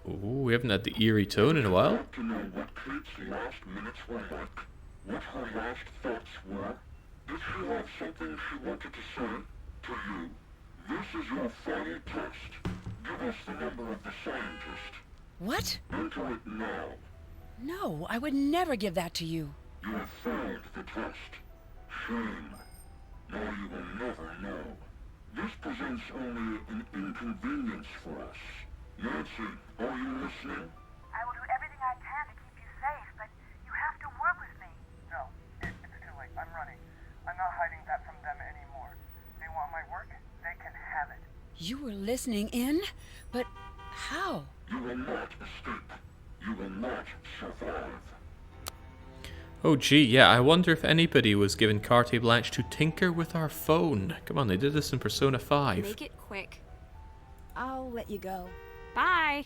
ooh, we haven't had the eerie tone in a while. I'd like to know what Kate's last minutes were like, what her last thoughts were. Did she have something she wanted to say to you? This is your final test. Give us the number of the scientist. What? Enter it now. No, I would never give that to you. You have failed the test. Shame. Now you will never know. This presents only an inconvenience for us. Nancy, are you listening? I will do everything I can to keep you safe, but you have to work with me. No, it's too late. I'm running. I'm not hiding that from them anymore. They want my work, they can have it. You were listening in? But how? You will not escape. You will not survive. Oh gee, yeah, I wonder if anybody was given carte blanche to tinker with our phone. Come on, they did this in Persona 5. Make it quick. I'll let you go. Bye.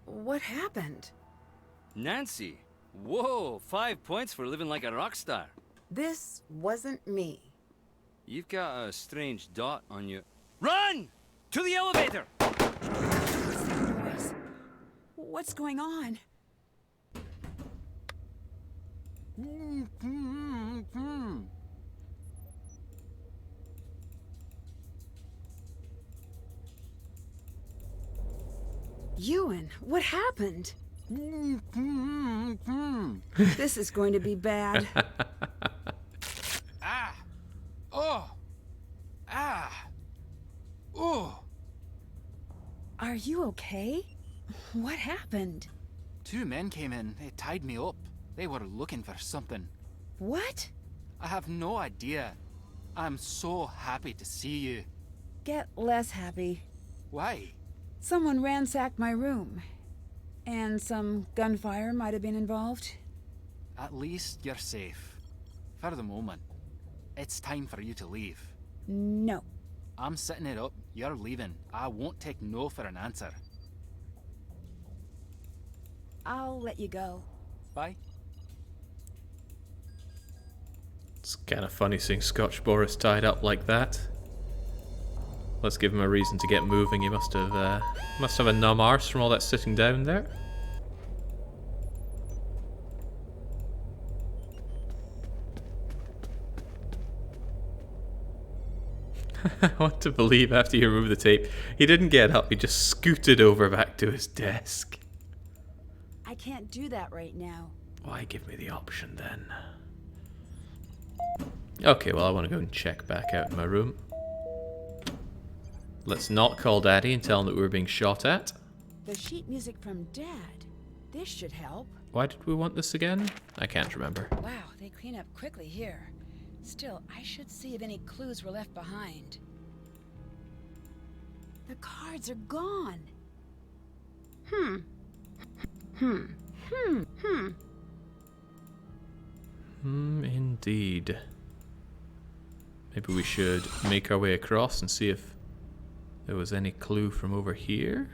What happened? Nancy, whoa, 5 points for living like a rock star. This wasn't me. You've got a strange dot on your... Run! To the elevator! What's going on? Ewan, what happened? This is going to be bad. Ah! Oh! Ah! Oh! Are you okay? What happened? 2 men came in. They tied me up. They were looking for something. What? I have no idea. I'm so happy to see you. Get less happy. Why? Someone ransacked my room. And some gunfire might have been involved. At least you're safe. For the moment. It's time for you to leave. No. I'm setting it up. You're leaving. I won't take no for an answer. I'll let you go. Bye. It's kind of funny seeing Scotch Boris tied up like that. Let's give him a reason to get moving. He must have a numb arse from all that sitting down there. I want to believe after you remove the tape, he didn't get up, he just scooted over back to his desk. I can't do that right now. Why give me the option then? Okay, well I want to go and check back out in my room. Let's not call Daddy and tell him that we were being shot at. The sheet music from Dad. This should help. Why did we want this again? I can't remember. Wow, they clean up quickly here. Still, I should see if any clues were left behind. The cards are gone. Indeed. Maybe we should make our way across and see if there was any clue from over here.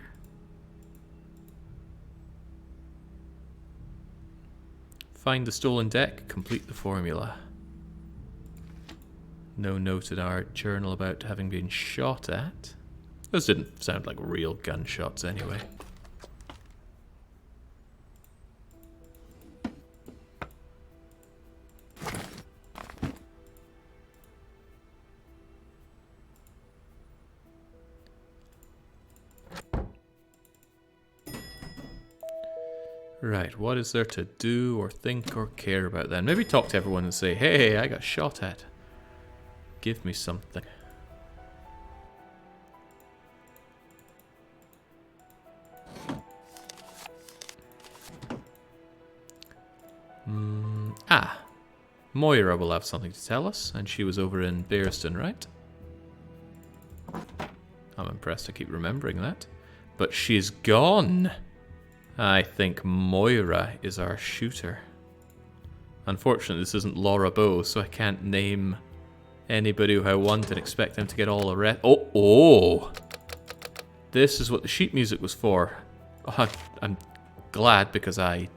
Find the stolen deck, complete the formula. No note in our journal about having been shot at. Those didn't sound like real gunshots anyway. Right, what is there to do or think or care about then? Maybe talk to everyone and say, hey, I got shot at. Give me something. Moira will have something to tell us, and she was over in Bearston, right? I'm impressed I keep remembering that. But she's gone! I think Moira is our shooter. Unfortunately, this isn't Laura Bow, so I can't name anybody who I want and expect them to get all arrested. Oh! This is what the sheet music was for. Oh, I'm glad because I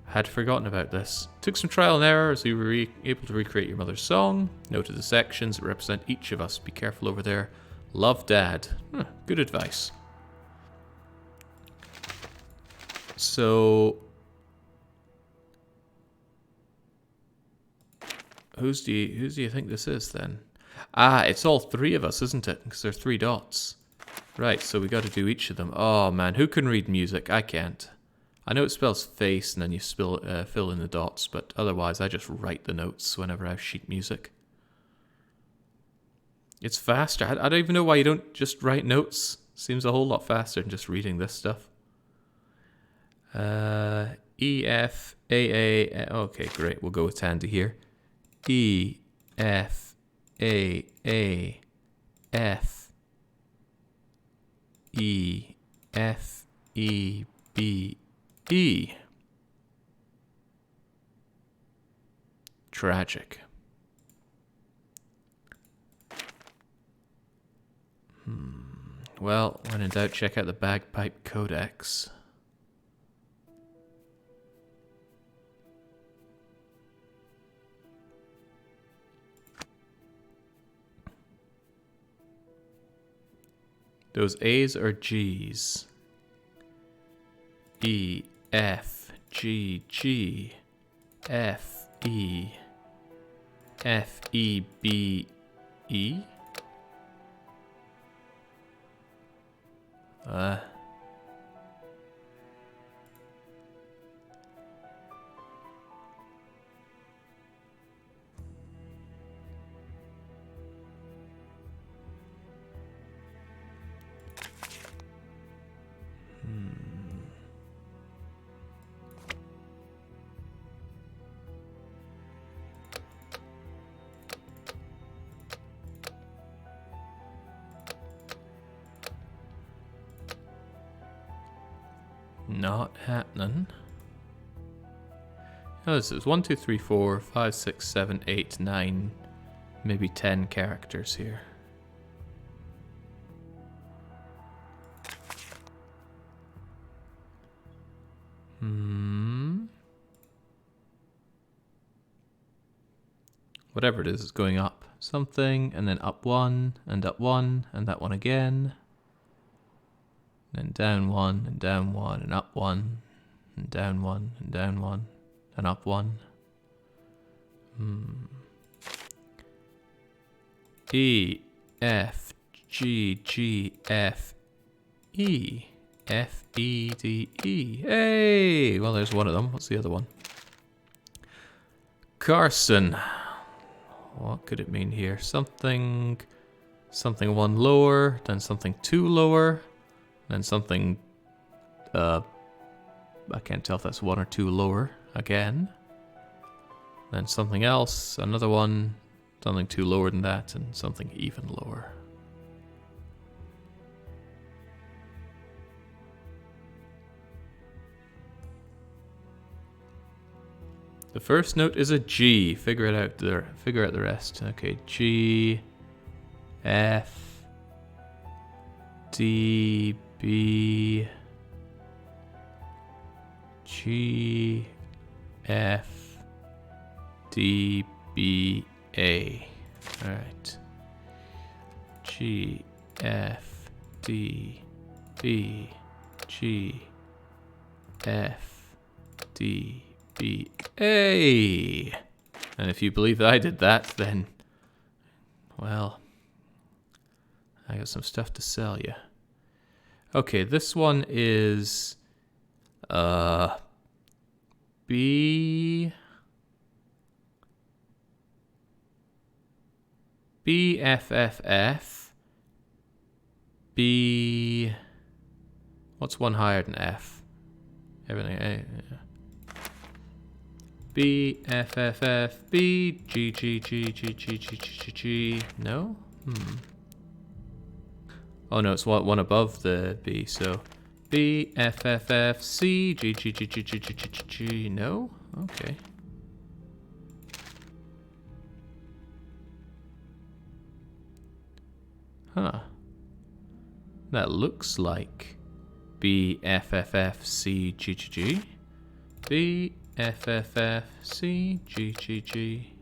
had forgotten about this. Took some trial and error as you were able to recreate your mother's song. Noted the sections that represent each of us. Be careful over there. Love, Dad. Good advice. So, who do you think this is then? It's all 3 of us, isn't it? Because there's 3 dots. Right, so we got to do each of them. Oh man, who can read music? I can't. I know it spells face and then you fill in the dots, but otherwise I just write the notes whenever I have sheet music. It's faster. I don't even know why you don't just write notes. Seems a whole lot faster than just reading this stuff. E, F, A. Okay, great. We'll go with Tandy here. E, F, A, F, E, F, E, B, E. Tragic. Well, when in doubt, check out the Bagpipe Codex. Those A's are G's. E, F, G, G, F, E, F, E, B, E? not happening. Oh, this is 1, 2, 3, 4, 5, 6, 7, 8, 9, maybe 10 characters here. Whatever it is going up something, and then up 1, and up 1, and that one again. Then down 1, and down 1, and up 1, and down 1, and down 1, and up 1. E, F, G, G, F, E. F, E, D, E. Hey! Well, there's one of them. What's the other one? Carson. What could it mean here? Something 1 lower, then something 2 lower, then something, I can't tell if that's 1 or 2 lower again. Then something else, another one, something 2 lower than that, and something even lower. The first note is a G. Figure it out there. Figure out the rest. Okay, G, F, D, B, G, F, D, B, A. All right. G, F, D, B, G, F, D, B, A. And if you believe that I did that, then, well, I got some stuff to sell you. Okay, this one is B, B, F, F, F, B. What's one higher than F? Everything. Yeah. B, F, F, F, B, G, G, G, G, G, G, G, G, G. No? Oh no, it's one above the B, so B, F, F, F, C, G, G, G, G, G, G, G, G, G. No? Okay. Huh. That looks like B, F, F, F, C, G, G, G. B, F, F, F, C, G, G, G.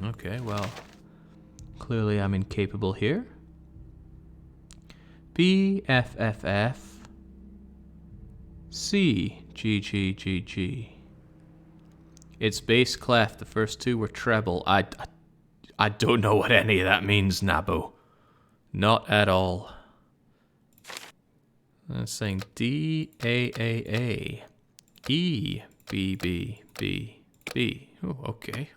Okay, well, clearly I'm incapable here. B, F, F, F, C, G, G, G, G. It's bass clef. The first two were treble. I don't know what any of that means, Nabo. Not at all. I'm saying D, A, A, E, B, B, B, B. Oh, okay.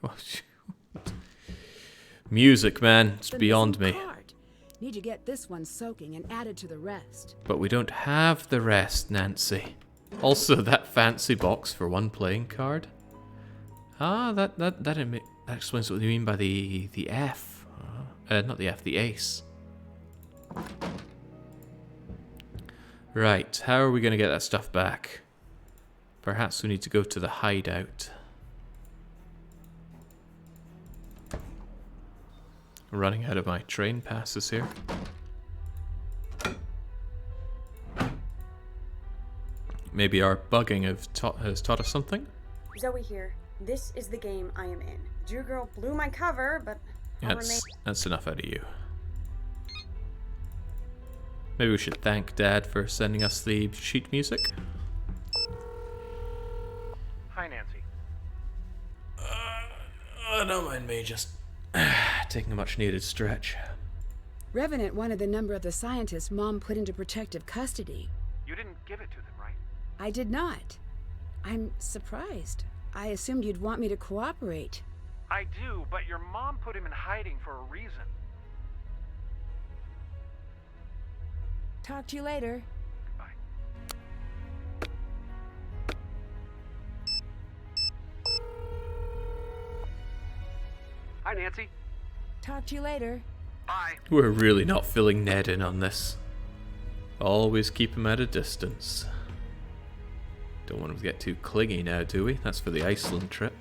Music, man. It's beyond me. Need to get this one soaking and add it to the rest. But we don't have the rest, Nancy. Also, that fancy box for one playing card. Ah, that explains what you mean by the F. Not the F, the ace. Right, how are we going to get that stuff back? Perhaps we need to go to the hideout. Running out of my train passes here. Maybe our bugging has taught us something? Zoe here. This is the game I am in. Jew girl blew my cover, but that's enough out of you. Maybe we should thank Dad for sending us the sheet music. Hi, Nancy. Don't mind me, just taking a much-needed stretch. Revenant wanted the number of the scientists Mom put into protective custody. You didn't give it to them, right? I did not. I'm surprised. I assumed you'd want me to cooperate. I do, but your mom put him in hiding for a reason. Talk to you later. Goodbye. Hi, Nancy. Talk to you later. Bye. We're really not filling Ned in on this. Always keep him at a distance. Don't want him to get too clingy now, do we? That's for the Iceland trip.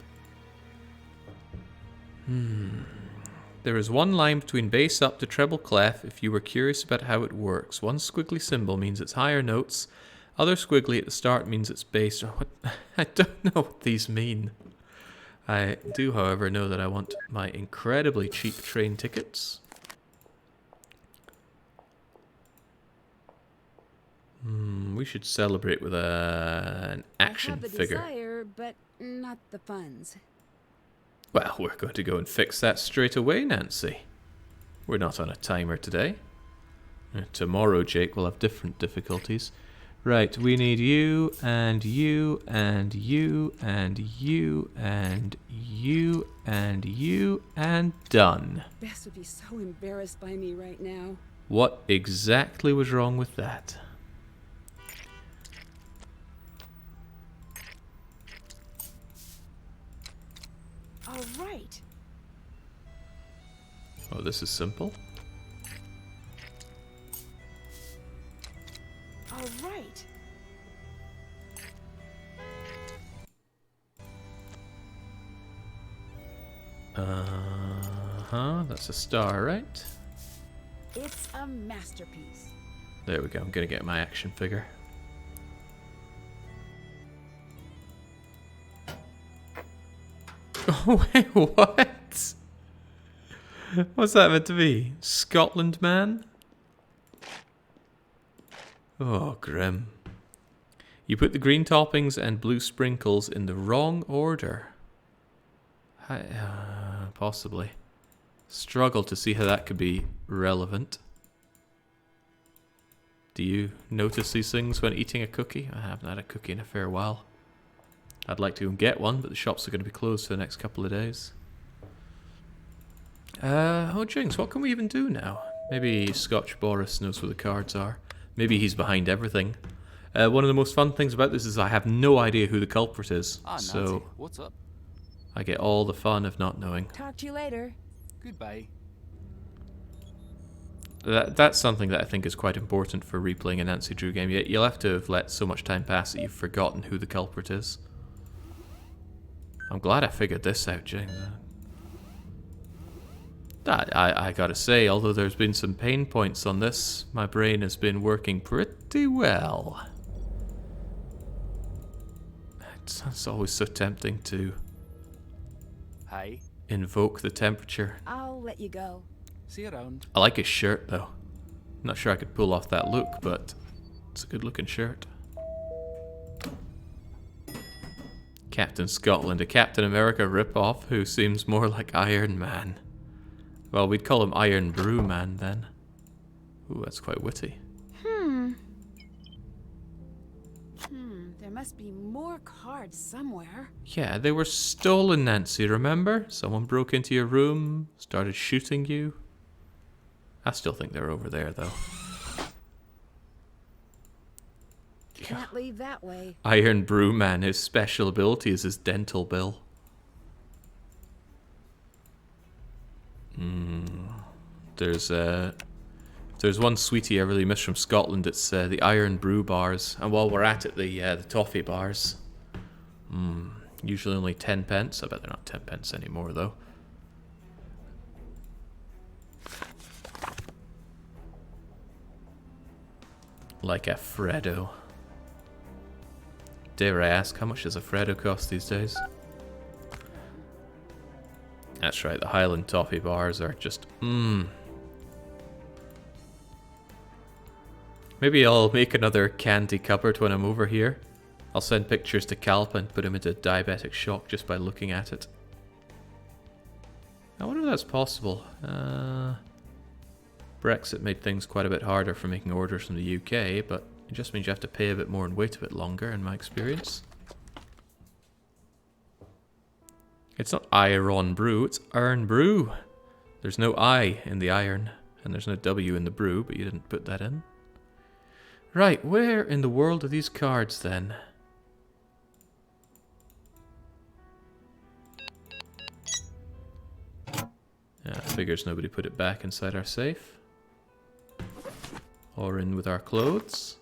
There is one line between bass up to treble clef if you were curious about how it works. One squiggly symbol means it's higher notes. Other squiggly at the start means it's bass. What? I don't know what these mean. I do, however, know that I want my incredibly cheap train tickets. We should celebrate with an action I have the figure. desire, but not the funds. Well, we're going to go and fix that straight away, Nancy. We're not on a timer today. Tomorrow, Jake, will have different difficulties. Right, we need you, and you, and you, and you, and you, and you, and done. Bess would be so embarrassed by me right now. What exactly was wrong with that? All right. Oh, this is simple. All right. That's a star, right? It's a masterpiece. There we go, I'm gonna get my action figure. Oh, wait, what? What's that meant to be? Scotland man? Oh, grim. You put the green toppings and blue sprinkles in the wrong order. Possibly. Struggle to see how that could be relevant. Do you notice these things when eating a cookie? I haven't had a cookie in a fair while. I'd like to go and get one, but the shops are going to be closed for the next couple of days. Oh, jinx, what can we even do now? Maybe Scotch Boris knows where the cards are. Maybe he's behind everything. One of the most fun things about this is I have no idea who the culprit is. Nancy, So what's up? I get all the fun of not knowing. Talk to you later. Goodbye. That's something that I think is quite important for replaying a Nancy Drew game. You'll have to have let so much time pass that you've forgotten who the culprit is. I'm glad I figured this out, James. I gotta say, although there's been some pain points on this, my brain has been working pretty well. It's always so tempting to invoke the temperature. I'll let you go. See you around. I like his shirt, though. I'm not sure I could pull off that look, but it's a good-looking shirt. Captain Scotland, a Captain America rip-off who seems more like Iron Man. Well, we'd call him Iron Brew Man then. Ooh, that's quite witty. There must be more cards somewhere. Yeah, they were stolen, Nancy, remember? Someone broke into your room, started shooting you. I still think they're over there, though. Can't leave that way. Iron Brew Man, his special ability is his dental bill. There's one sweetie I really miss from Scotland. It's the Iron Brew bars. And while we're at it, the toffee bars. Usually only 10 pence. I bet they're not 10 pence anymore, though. Like a Freddo. Dare I ask, how much does a Freddo cost these days? That's right, the Highland toffee bars are just Maybe I'll make another candy cupboard when I'm over here. I'll send pictures to Kalpa and put him into diabetic shock just by looking at it. I wonder if that's possible. Brexit made things quite a bit harder for making orders from the UK, but it just means you have to pay a bit more and wait a bit longer, in my experience. It's not Iron Brew, it's Iron Brew. There's no I in the iron, and there's no W in the brew, but you didn't put that in. Right, where in the world are these cards then? Yeah, figures nobody put it back inside our safe. Or in with our clothes.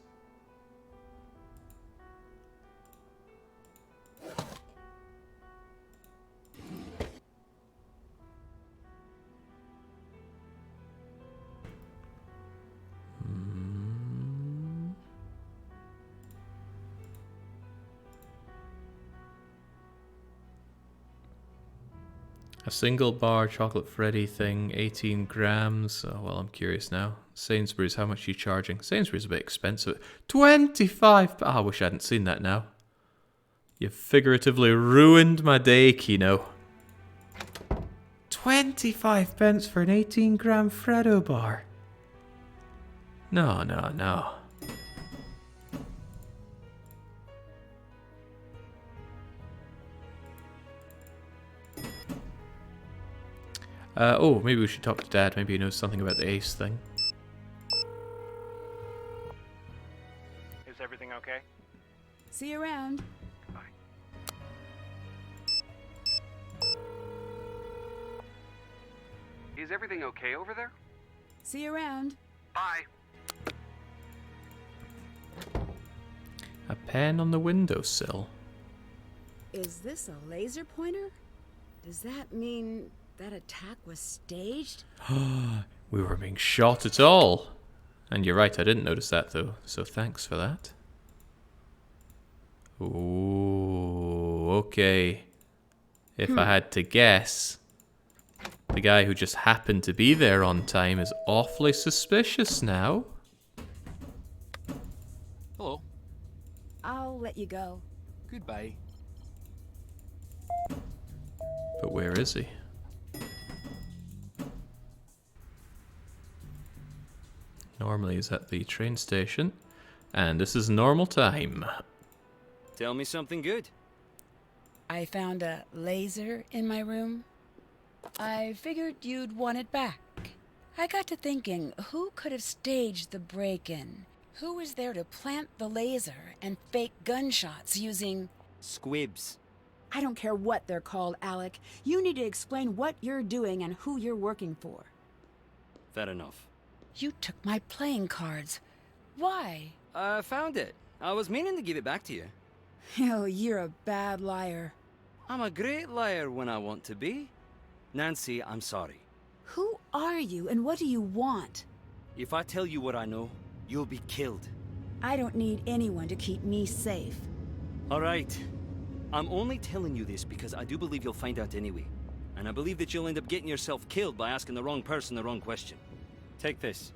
A single bar chocolate Freddy thing, 18 grams. Oh, well, I'm curious now. Sainsbury's, how much are you charging? Sainsbury's a bit expensive. 25! I wish I hadn't seen that now. You figuratively ruined my day, Kino. 25 pence for an 18-gram Freddo bar. No, no, no. Oh, maybe we should talk to Dad. Maybe he knows something about the Ace thing. Is everything okay? See you around. Bye. Is everything okay over there? See you around. Bye. A pen on the windowsill. Is this a laser pointer? Does that mean that attack was staged? We were being shot at all. And you're right, I didn't notice that though, so thanks for that. Ooh, okay. If I had to guess, the guy who just happened to be there on time is awfully suspicious now. Hello. I'll let you go. Goodbye. But where is he? Normally he's at the train station, and this is normal time. Tell me something good. I found a laser in my room. I figured you'd want it back. I got to thinking, who could have staged the break-in? Who was there to plant the laser and fake gunshots using... Squibs. I don't care what they're called, Alec. You need to explain what you're doing and who you're working for. Fair enough. You took my playing cards. Why? I found it. I was meaning to give it back to you. Oh, you're a bad liar. I'm a great liar when I want to be. Nancy, I'm sorry. Who are you and what do you want? If I tell you what I know, you'll be killed. I don't need anyone to keep me safe. All right. I'm only telling you this because I do believe you'll find out anyway. And I believe that you'll end up getting yourself killed by asking the wrong person the wrong question. Take this.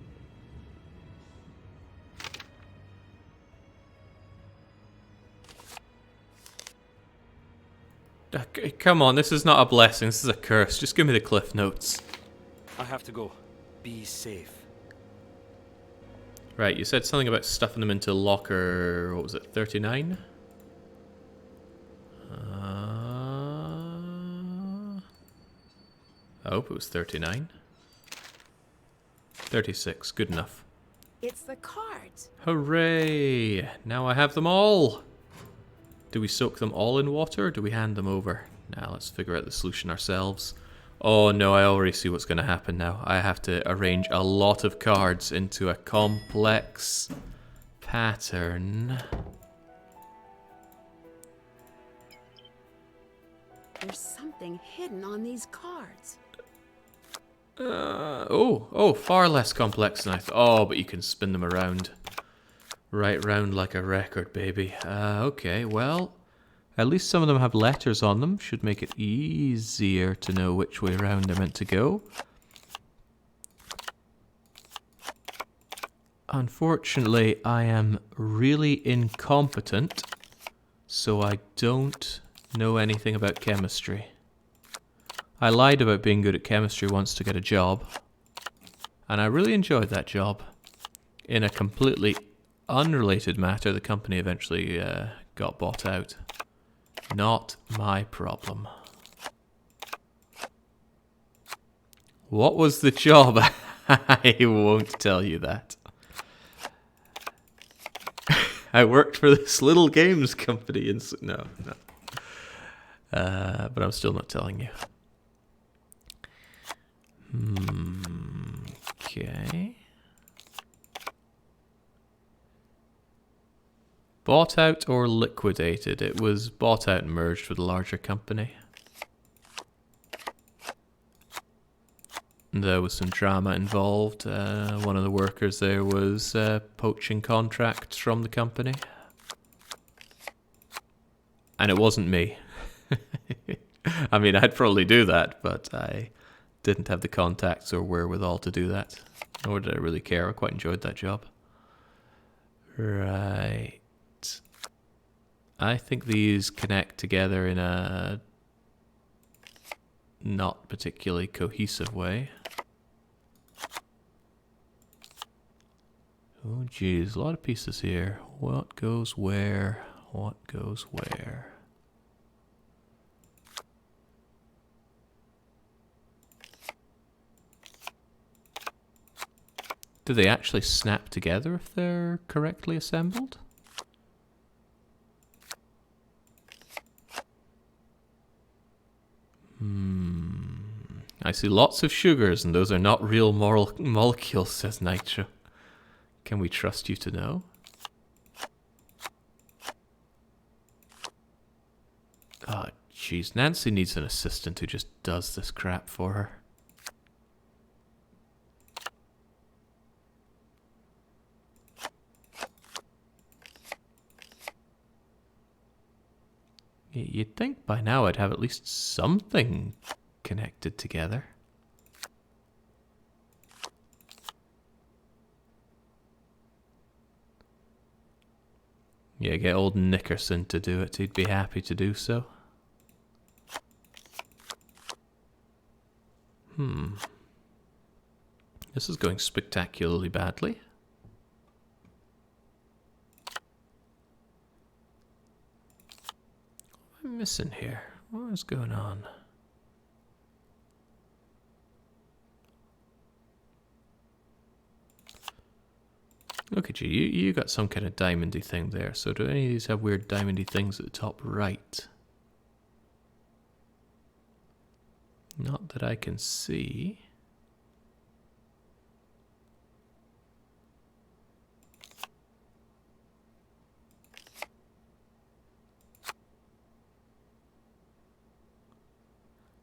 Come on, this is not a blessing, this is a curse. Just give me the cliff notes. I have to go. Be safe. Right, you said something about stuffing them into locker, what was it, 39? I hope it was 39. 36, good enough. It's the cards. Hooray! Now I have them all! Do we soak them all in water or do we hand them over? Now let's figure out the solution ourselves. Oh no, I already see what's going to happen now. I have to arrange a lot of cards into a complex pattern. There's something hidden on these cards. Far less complex than I thought. Oh, but you can spin them around. Right round like a record, baby. Okay, well, at least some of them have letters on them. Should make it easier to know which way round they're meant to go. Unfortunately, I am really incompetent, so I don't know anything about chemistry. I lied about being good at chemistry once to get a job, and I really enjoyed that job. In a completely unrelated matter, the company eventually got bought out. Not my problem. What was the job? I won't tell you that. I worked for this little games company in... No. But I'm still not telling you. Okay. Bought out or liquidated? It was bought out and merged with a larger company. There was some drama involved. One of the workers there was poaching contracts from the company. And it wasn't me. I mean, I'd probably do that, but I didn't have the contacts or wherewithal to do that. Nor did I really care. I quite enjoyed that job. Right. I think these connect together in a not particularly cohesive way. Oh geez, a lot of pieces here. What goes where? What goes where? Do they actually snap together if they're correctly assembled? I see lots of sugars, and those are not real molecules, says Nitro. Can we trust you to know? Oh, jeez. Nancy needs an assistant who just does this crap for her. You'd think by now I'd have at least something connected together. Yeah, get old Nickerson to do it. He'd be happy to do so. This is going spectacularly badly. What am I missing here? What is going on? Look at you. You got some kind of diamondy thing there. So do any of these have weird diamondy things at the top right? Not that I can see.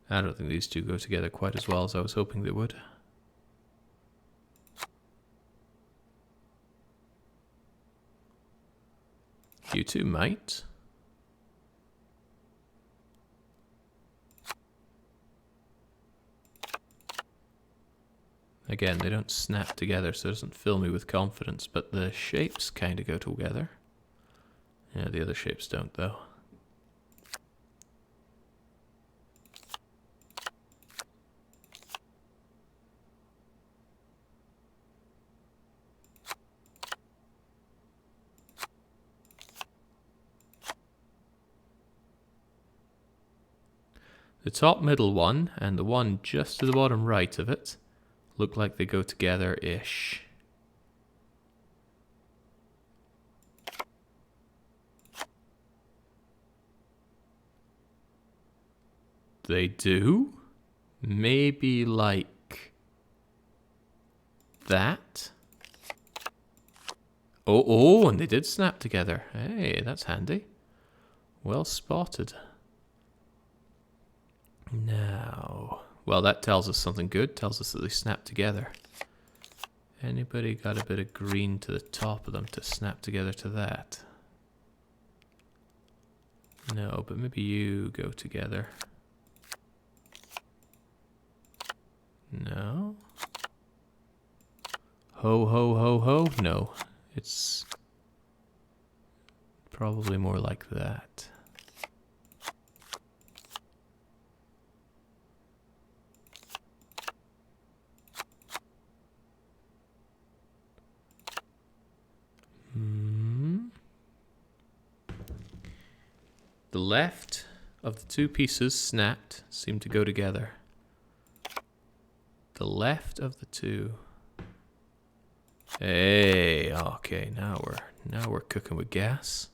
I don't think these two go together quite as well as I was hoping they would. You two might. Again, they don't snap together, so it doesn't fill me with confidence, but the shapes kind of go together. Yeah, the other shapes don't, though. The top middle one and the one just to the bottom right of it look like they go together-ish. They do? Maybe like that? Oh, and they did snap together. Hey, that's handy. Well spotted. Now, well, that tells us something good. Tells us that they snap together. Anybody got a bit of green to the top of them to snap together to that? No, but maybe you go together. No? Ho, ho, ho, ho? No. It's probably more like that. The left of the two pieces snapped, seem to go together. The left of the two. Hey, okay, now we're cooking with gas.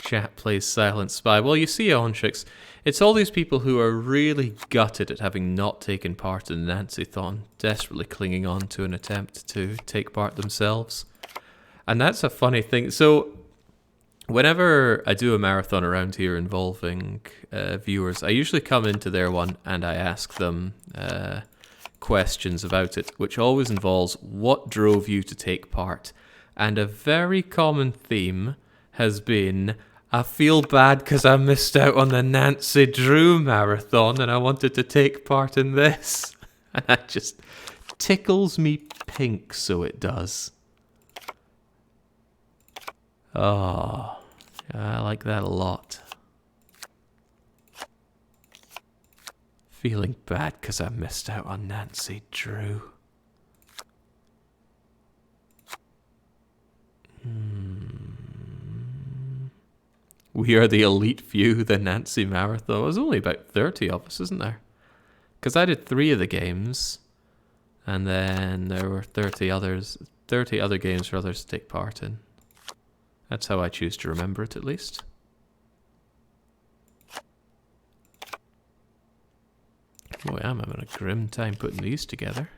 Chat plays Silent Spy. Well, you see, Ontrix, it's all these people who are really gutted at having not taken part in the Nancy-thon, desperately clinging on to an attempt to take part themselves. And that's a funny thing. So, whenever I do a marathon around here involving viewers, I usually come into their one and I ask them questions about it, which always involves what drove you to take part. And a very common theme has been, I feel bad because I missed out on the Nancy Drew marathon and I wanted to take part in this. And that just tickles me pink, so it does. Oh, I like that a lot. Feeling bad because I missed out on Nancy Drew. We are the elite few, the Nancy Marathon. There's only about 30 of us, isn't there? Because I did 3 of the games, and then there were 30 other games for others to take part in. That's how I choose to remember it, at least. Boy, I'm having a grim time putting these together.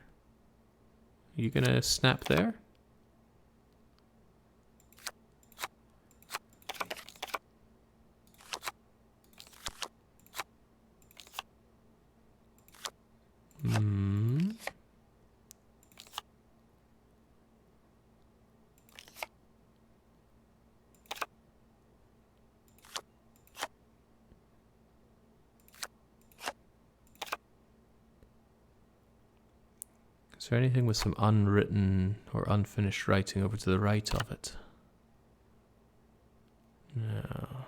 You gonna snap there? Is there anything with some unwritten or unfinished writing over to the right of it? No.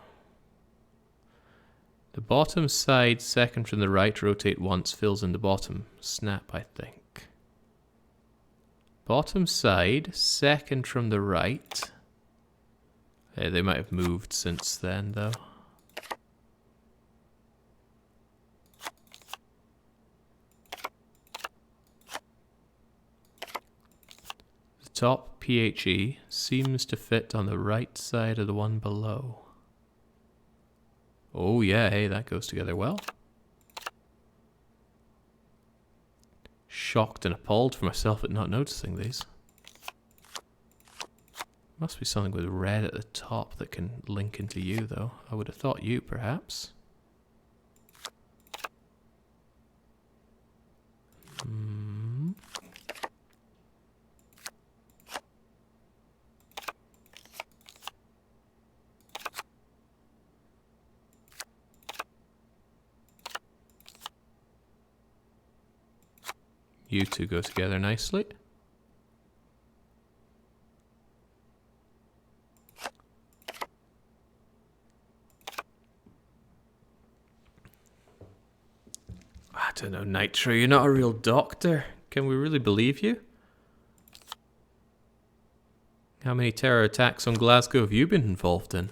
The bottom side, second from the right, rotate once, fills in the bottom. Snap, I think. Bottom side, second from the right. They might have moved since then, though. The top PHE seems to fit on the right side of the one below. Oh yeah, hey, that goes together well. Shocked and appalled for myself at not noticing these. Must be something with red at the top that can link into you, though. I would have thought you, perhaps. You two go together nicely. I don't know, Nitro, you're not a real doctor. Can we really believe you? How many terror attacks on Glasgow have you been involved in?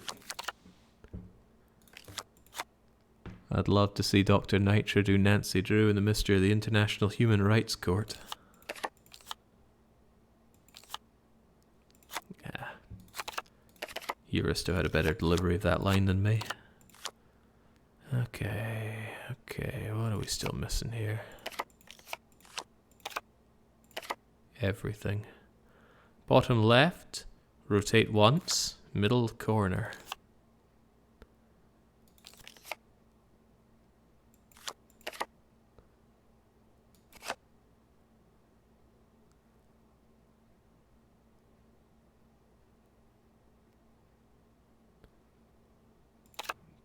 I'd love to see Dr. Nitro do Nancy Drew in the mystery of the International Human Rights Court. Yeah. Euristo had a better delivery of that line than me. Okay, what are we still missing here? Everything. Bottom left, rotate once, middle corner.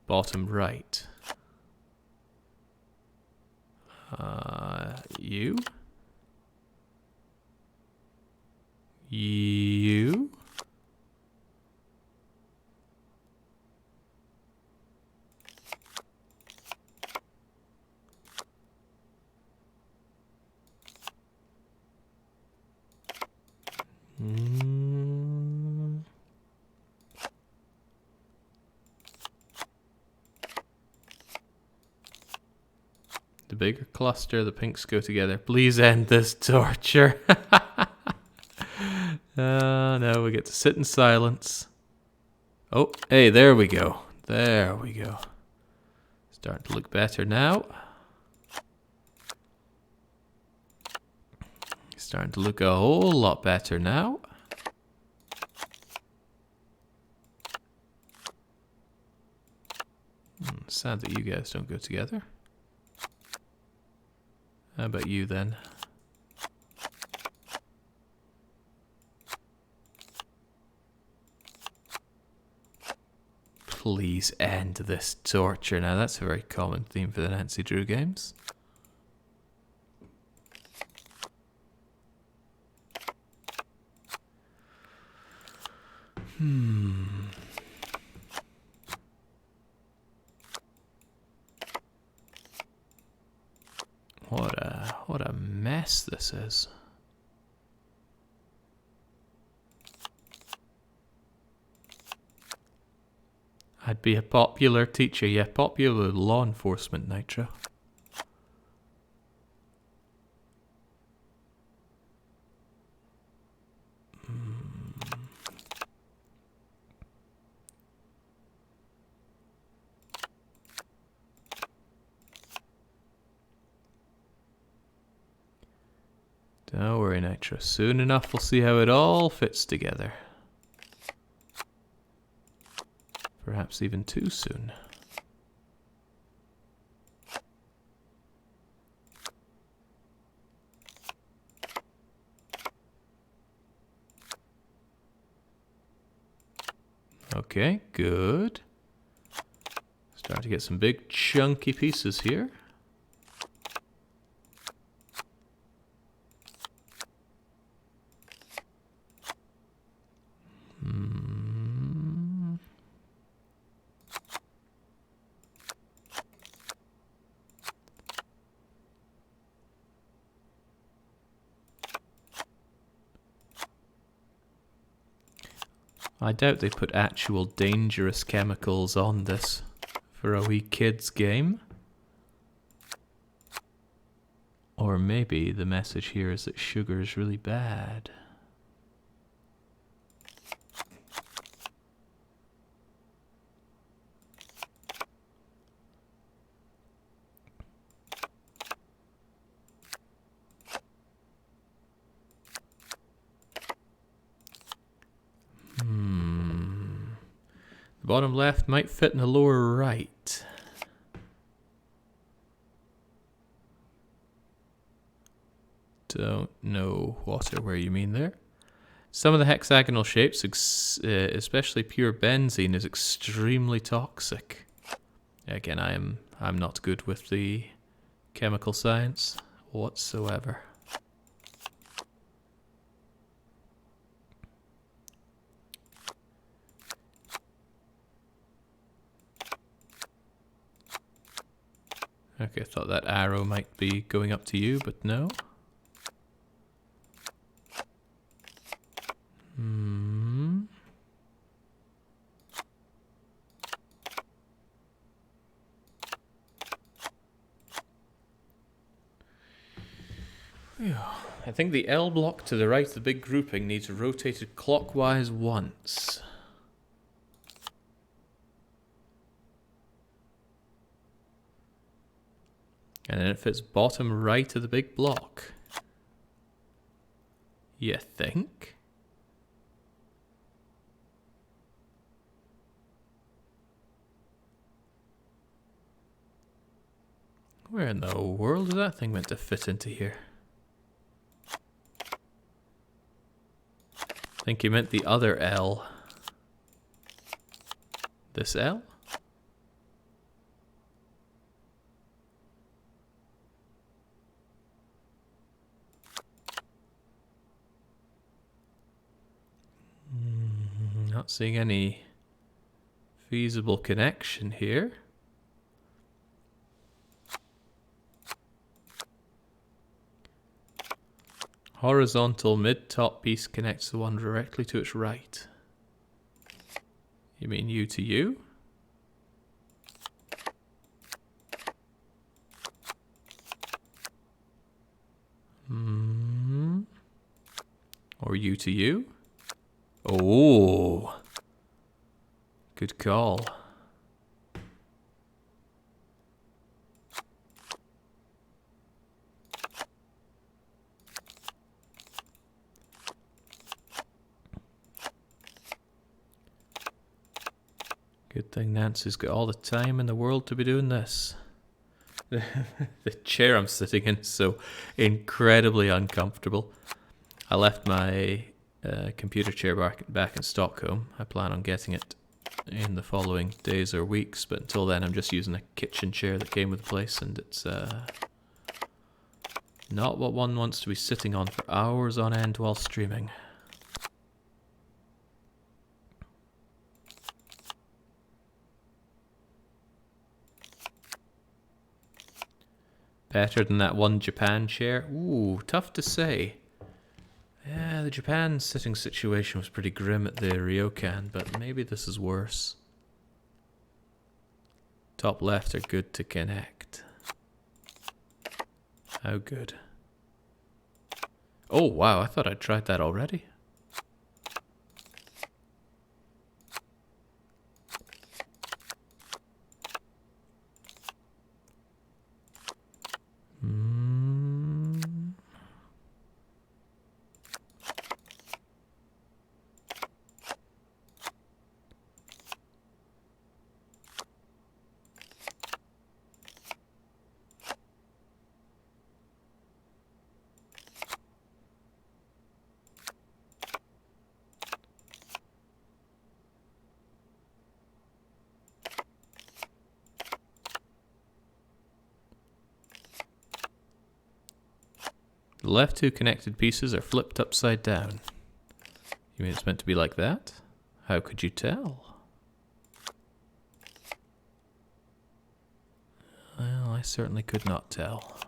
Bottom right. You? You? The bigger cluster, the pinks go together. Please end this torture. No, we get to sit in silence. Oh, hey, there we go. There we go. Starting to look better now. Starting to look a whole lot better now. Sad that you guys don't go together. How about you then? Please end this torture. Now that's a very common theme for the Nancy Drew games. What a mess this is. I'd be a popular teacher, yeah, popular law enforcement, Nitro. Don't worry, Nitro. Soon enough we'll see how it all fits together. Perhaps even too soon. Okay, good. Start to get some big chunky pieces here. I doubt they put actual dangerous chemicals on this for a wee kids game. Or maybe the message here is that sugar is really bad. The bottom left might fit in the lower right. Don't know what or where you mean there. Some of the hexagonal shapes, especially pure benzene, is extremely toxic. Again, I'm not good with the chemical science whatsoever. Okay, I thought that arrow might be going up to you, but no. I think the L block to the right of the big grouping needs rotated clockwise once. And then it fits bottom right of the big block. You think? Where in the world is that thing meant to fit into here? I think you meant the other L. This L? Not seeing any feasible connection here. Horizontal mid-top piece connects the one directly to its right. You mean you to you? Or you to you? Oh. Good call. Good thing Nancy's got all the time in the world to be doing this. The chair I'm sitting in is so incredibly uncomfortable. I left my computer chair back in Stockholm. I plan on getting it in the following days or weeks, but until then I'm just using a kitchen chair that came with the place, and it's not what one wants to be sitting on for hours on end while streaming. Better than that one Japan chair? Ooh, tough to say. Yeah, the Japan sitting situation was pretty grim at the ryokan, but maybe this is worse. Top left are good to connect. How good? Oh wow, I thought I'd tried that already. The left two connected pieces are flipped upside down. You mean it's meant to be like that? How could you tell? Well, I certainly could not tell.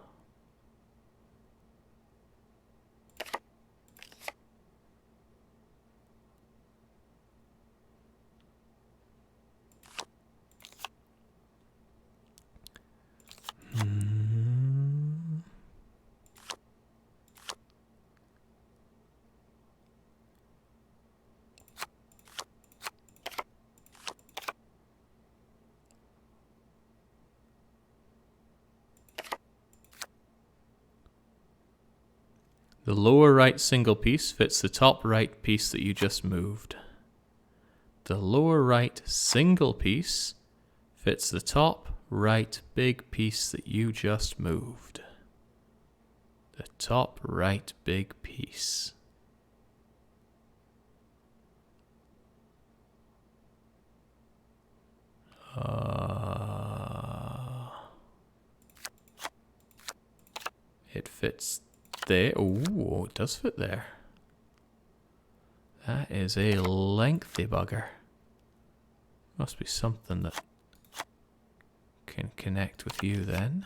The lower right single piece fits the top right piece that you just moved. The lower right single piece fits the top right big piece that you just moved. The top right big piece. It fits there. Ooh, it does fit there. That is a lengthy bugger. Must be something that can connect with you then.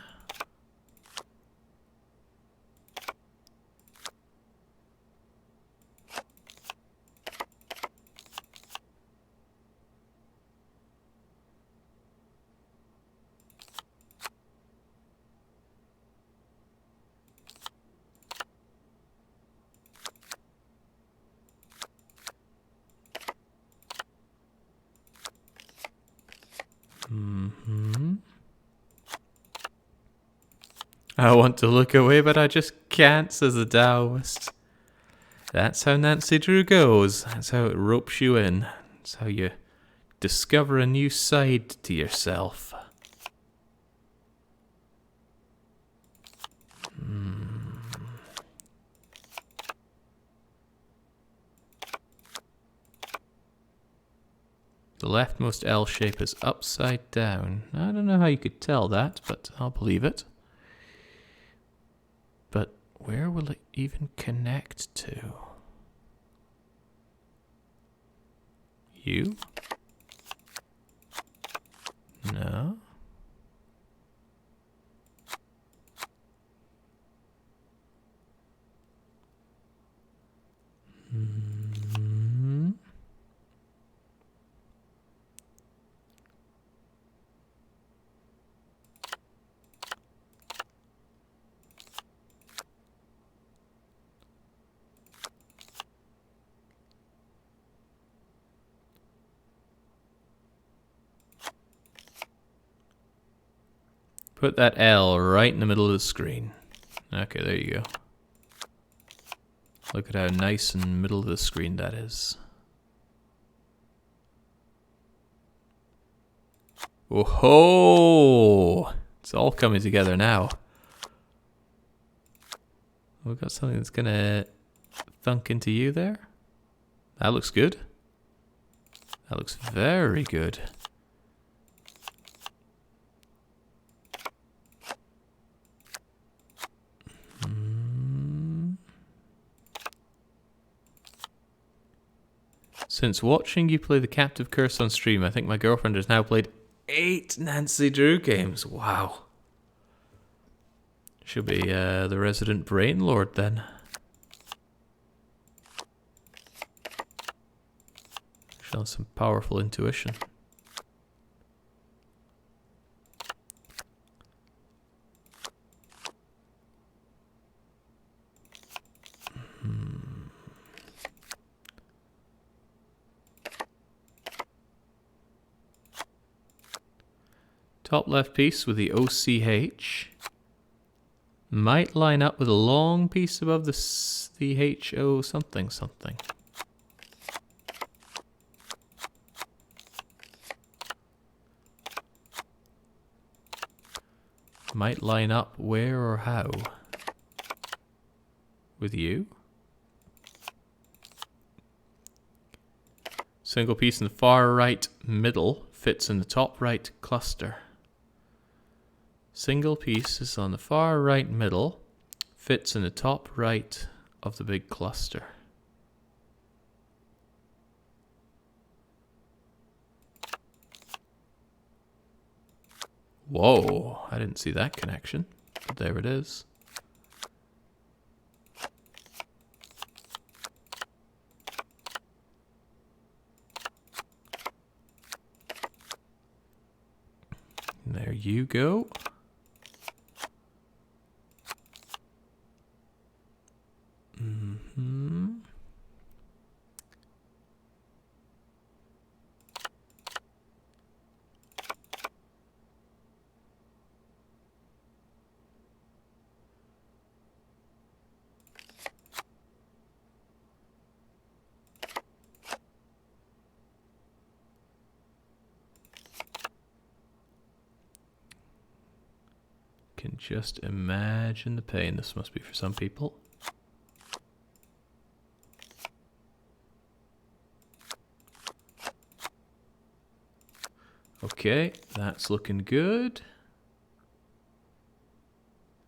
I want to look away, but I just can't, says the Taoist. That's how Nancy Drew goes. That's how it ropes you in. That's how you discover a new side to yourself. The leftmost L shape is upside down. I don't know how you could tell that, but I'll believe it. But where will it even connect to? You? No. Put that L right in the middle of the screen. Okay, there you go. Look at how nice and middle of the screen that is. Oh-ho! It's all coming together now. We've got something that's gonna thunk into you there. That looks good. That looks very good. Since watching you play the Captive Curse on stream, I think my girlfriend has now played 8 Nancy Drew games. Wow. She'll be the resident brain lord then. She'll have some powerful intuition. Top left piece with the OCH might line up with a long piece above the HO something something. Might line up where or how? With you? Single piece in the far right middle fits in the top right cluster. Single piece is on the far right middle, fits in the top right of the big cluster. Whoa, I didn't see that connection, but there it is. There you go. Can just imagine the pain this must be for some people. Okay, that's looking good.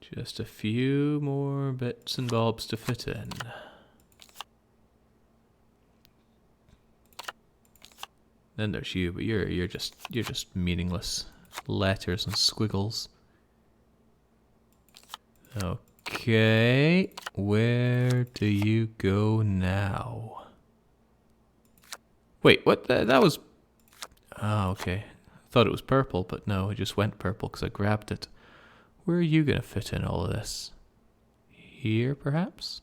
Just a few more bits and bobs to fit in. Then there's you, but you're just meaningless letters and squiggles. Okay, where do you go now? Wait, what? That was... Oh, okay. I thought it was purple, but no, it just went purple because I grabbed it. Where are you going to fit in all of this? Here, perhaps?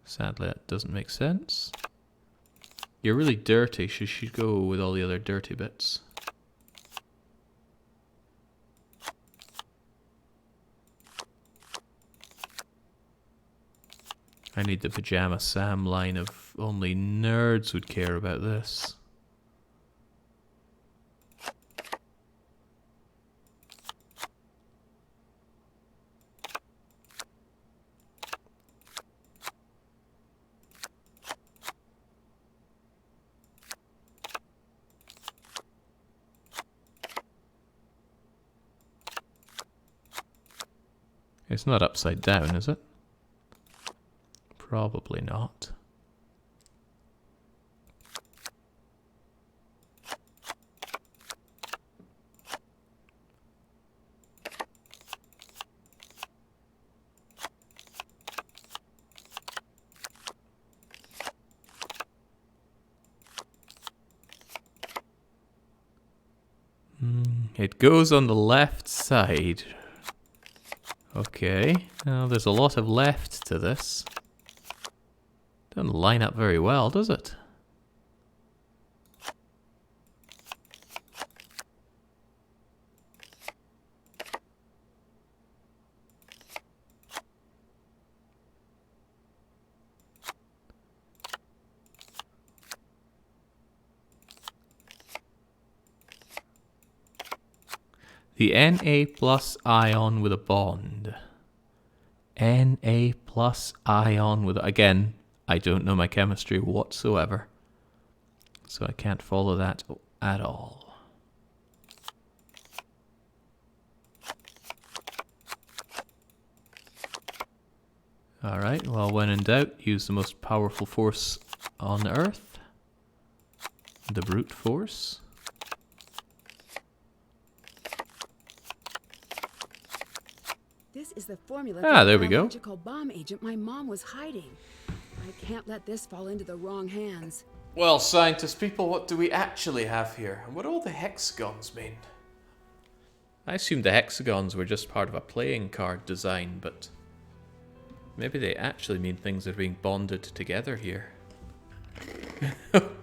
Sadly, that doesn't make sense. You're really dirty, so you should go with all the other dirty bits. I need the Pajama Sam line of only nerds would care about this. It's not upside down, is it? Probably not. It goes on the left side. Okay, now there's a lot of left to this. Doesn't line up very well, does it? The Na plus ion with a bond. Na plus ion with... Again, I don't know my chemistry whatsoever. So I can't follow that at all. Alright, well, when in doubt, use the most powerful force on Earth. The brute force. This is the formula Ah, for there the we go. biological bomb agent my mom was hiding. I can't let this fall into the wrong hands. Well, scientist people, what do we actually have here? And what do all the hexagons mean? I assumed the hexagons were just part of a playing card design, but maybe they actually mean things are being bonded together here.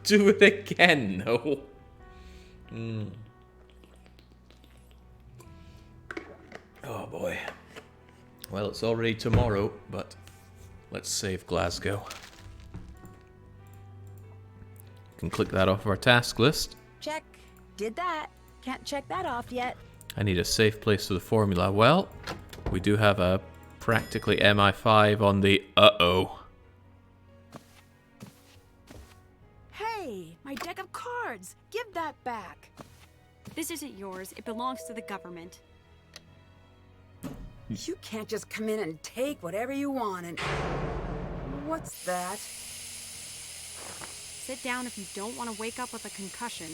Do it again, no. Oh boy. Well, it's already tomorrow, but let's save Glasgow. Can click that off of our task list. Check. Did that. Can't check that off yet. I need a safe place for the formula. Well, we do have a practically MI5 on the uh-oh. Hey, my deck of cards. Give that back. This isn't yours. It belongs to the government. You can't just come in and take whatever you want and... What's that? Sit down if you don't want to wake up with a concussion.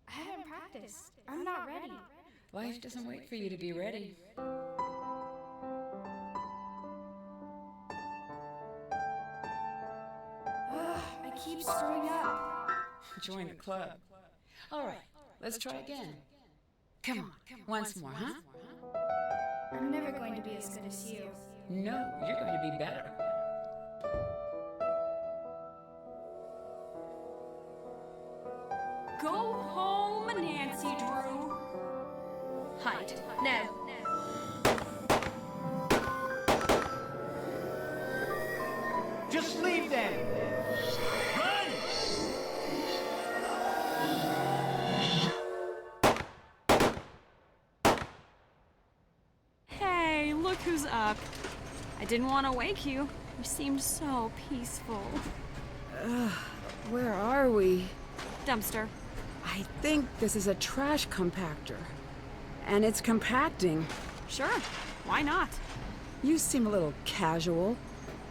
I haven't practiced. I'm not ready. Life doesn't wait for you to be ready. I keep screwing up. Join the club. All right, let's try again. Come on, once more, huh? I'm never going to be as good as you. No, you're going to be better. Go home, Nancy Drew. Hide. Now. Just leave them! Run! Hey, look who's up. I didn't want to wake you. You seemed so peaceful. Where are we? Dumpster. I think this is a trash compactor. And it's compacting. Sure. Why not? You seem a little casual.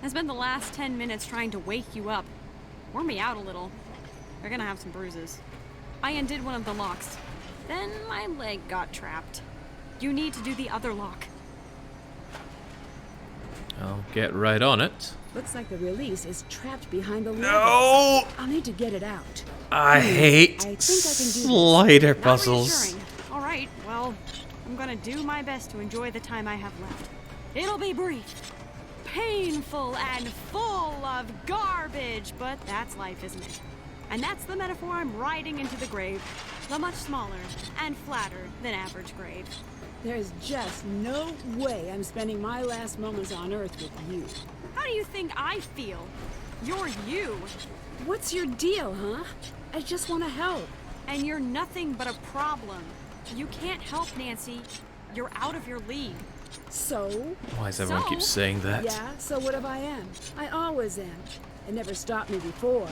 I spent the last 10 minutes trying to wake you up. Warm me out a little. You're gonna have some bruises. I undid one of the locks. Then my leg got trapped. You need to do the other lock. I'll get right on it. Looks like the release is trapped behind the lever. No! I'll need to get it out. I hate I think I can do this. slider Not puzzles. reassuring. All right, well, I'm gonna do my best to enjoy the time I have left. It'll be brief, painful, and full of garbage, but that's life, isn't it? And that's the metaphor I'm riding into the grave, the much smaller and flatter than average grave. There's just no way I'm spending my last moments on Earth with you. How do you think I feel? You're you. What's your deal, huh? I just want to help. And you're nothing but a problem. You can't help, Nancy. You're out of your league. So? Why does everyone keep saying that? Yeah, so what if I am? I always am. It never stopped me before.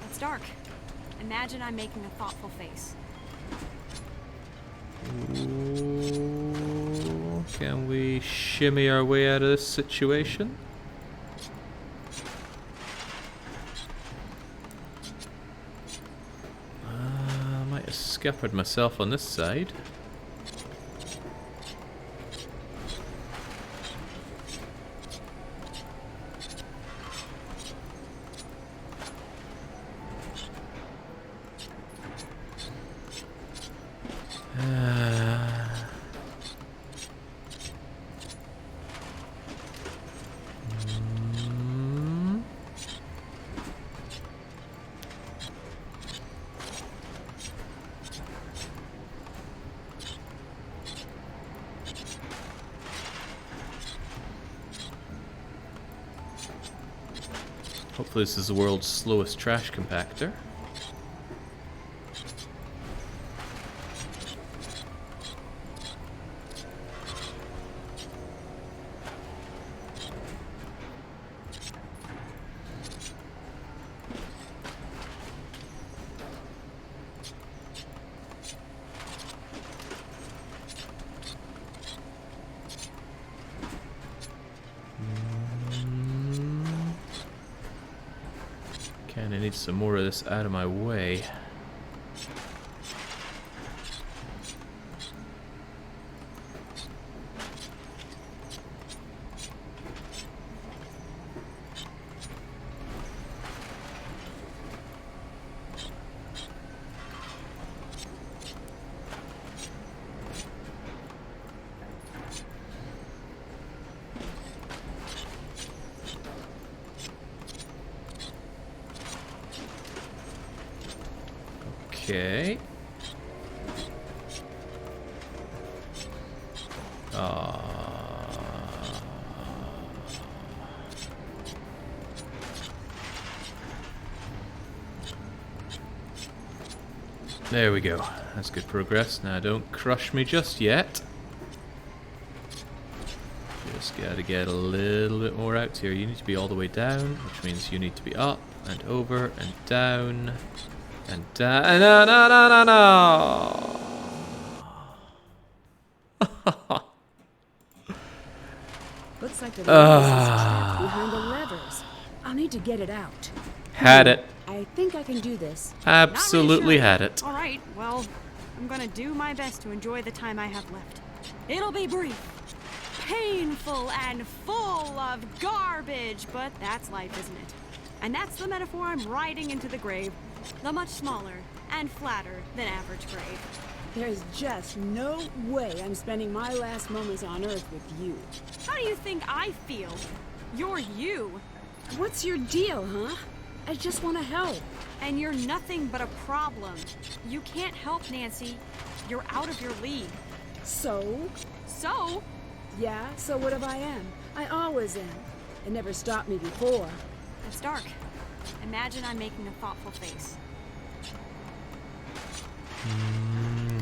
That's dark. Imagine I'm making a thoughtful face. Ooh, can we shimmy our way out of this situation? I might have scuppered myself on this side. Hopefully this is the world's slowest trash compactor. Kinda need some more of this out of my way. Okay. There we go. That's good progress. Now don't crush me just yet. Just gotta get a little bit more out here. You need to be all the way down, which means you need to be up and over and down. And no, no, no, no, no! Looks like the device is trapped behind the levers. I'll need to get it out. Had it. I think I can do this. Absolutely had it. All right, well, I'm gonna do my best to enjoy the time I have left. It'll be brief, painful, and full of garbage, but that's life, isn't it? And that's the metaphor I'm riding into the grave. The much smaller and flatter than average grave. There's just no way I'm spending my last moments on Earth with you. How do you think I feel? You're you. What's your deal, huh? I just want to help. And you're nothing but a problem. You can't help, Nancy. You're out of your league. So? So? Yeah, so what if I am? I always am. It never stopped me before. That's dark. Imagine I'm making a thoughtful face.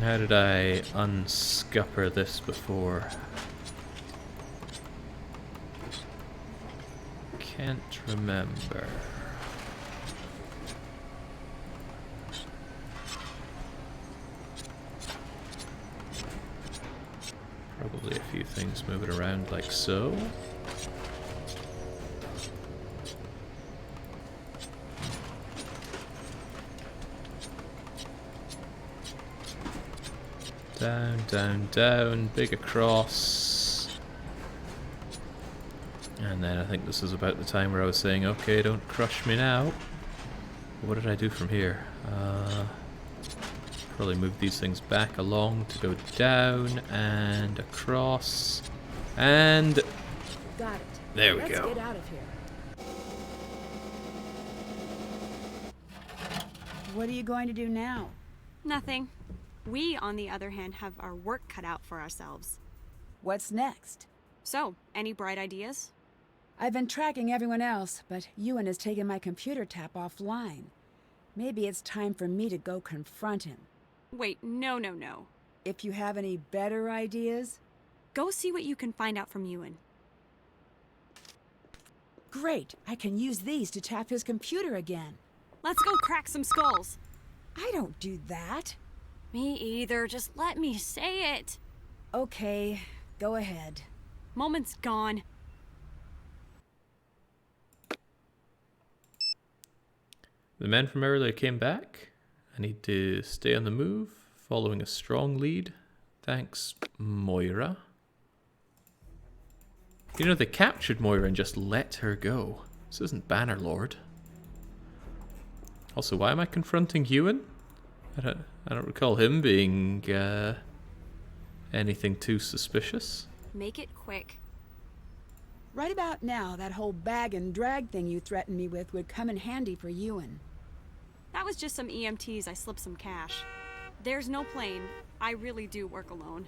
How did I unscupper this before? Can't remember. Probably a few things moving around like so. Down, down, down, big across. And then I think this is about the time where I was saying, okay, don't crush me now. What did I do from here? Probably move these things back along to go down and across. And... Got it. There we Let's go. Get out of here. What are you going to do now? Nothing. We, on the other hand, have our work cut out for ourselves. What's next? So, any bright ideas? I've been tracking everyone else, but Ewan has taken my computer tap offline. Maybe it's time for me to go confront him. Wait, no. If you have any better ideas? Go see what you can find out from Ewan. Great, I can use these to tap his computer again. Let's go crack some skulls. I don't do that. Me either, just let me say it. Okay, go ahead. Moment's gone. The men from earlier came back. I need to stay on the move, following a strong lead. Thanks, Moira. You know, they captured Moira and just let her go. This isn't Bannerlord. Also, why am I confronting Ewan? I don't recall him being anything too suspicious. Make it quick. Right about now, that whole bag and drag thing you threatened me with would come in handy for Ewan. That was just some EMTs I slipped some cash. There's no plane. I really do work alone.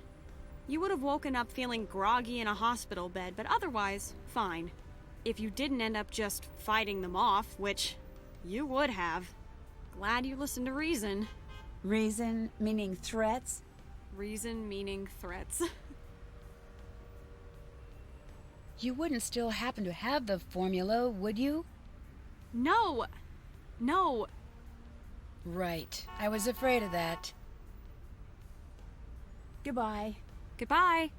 You would have woken up feeling groggy in a hospital bed, but otherwise, fine. If you didn't end up just fighting them off, which you would have. Glad you listened to reason. Reason meaning threats? Reason meaning threats. You wouldn't still happen to have the formula, would you? No! Right. I was afraid of that. Goodbye. Goodbye.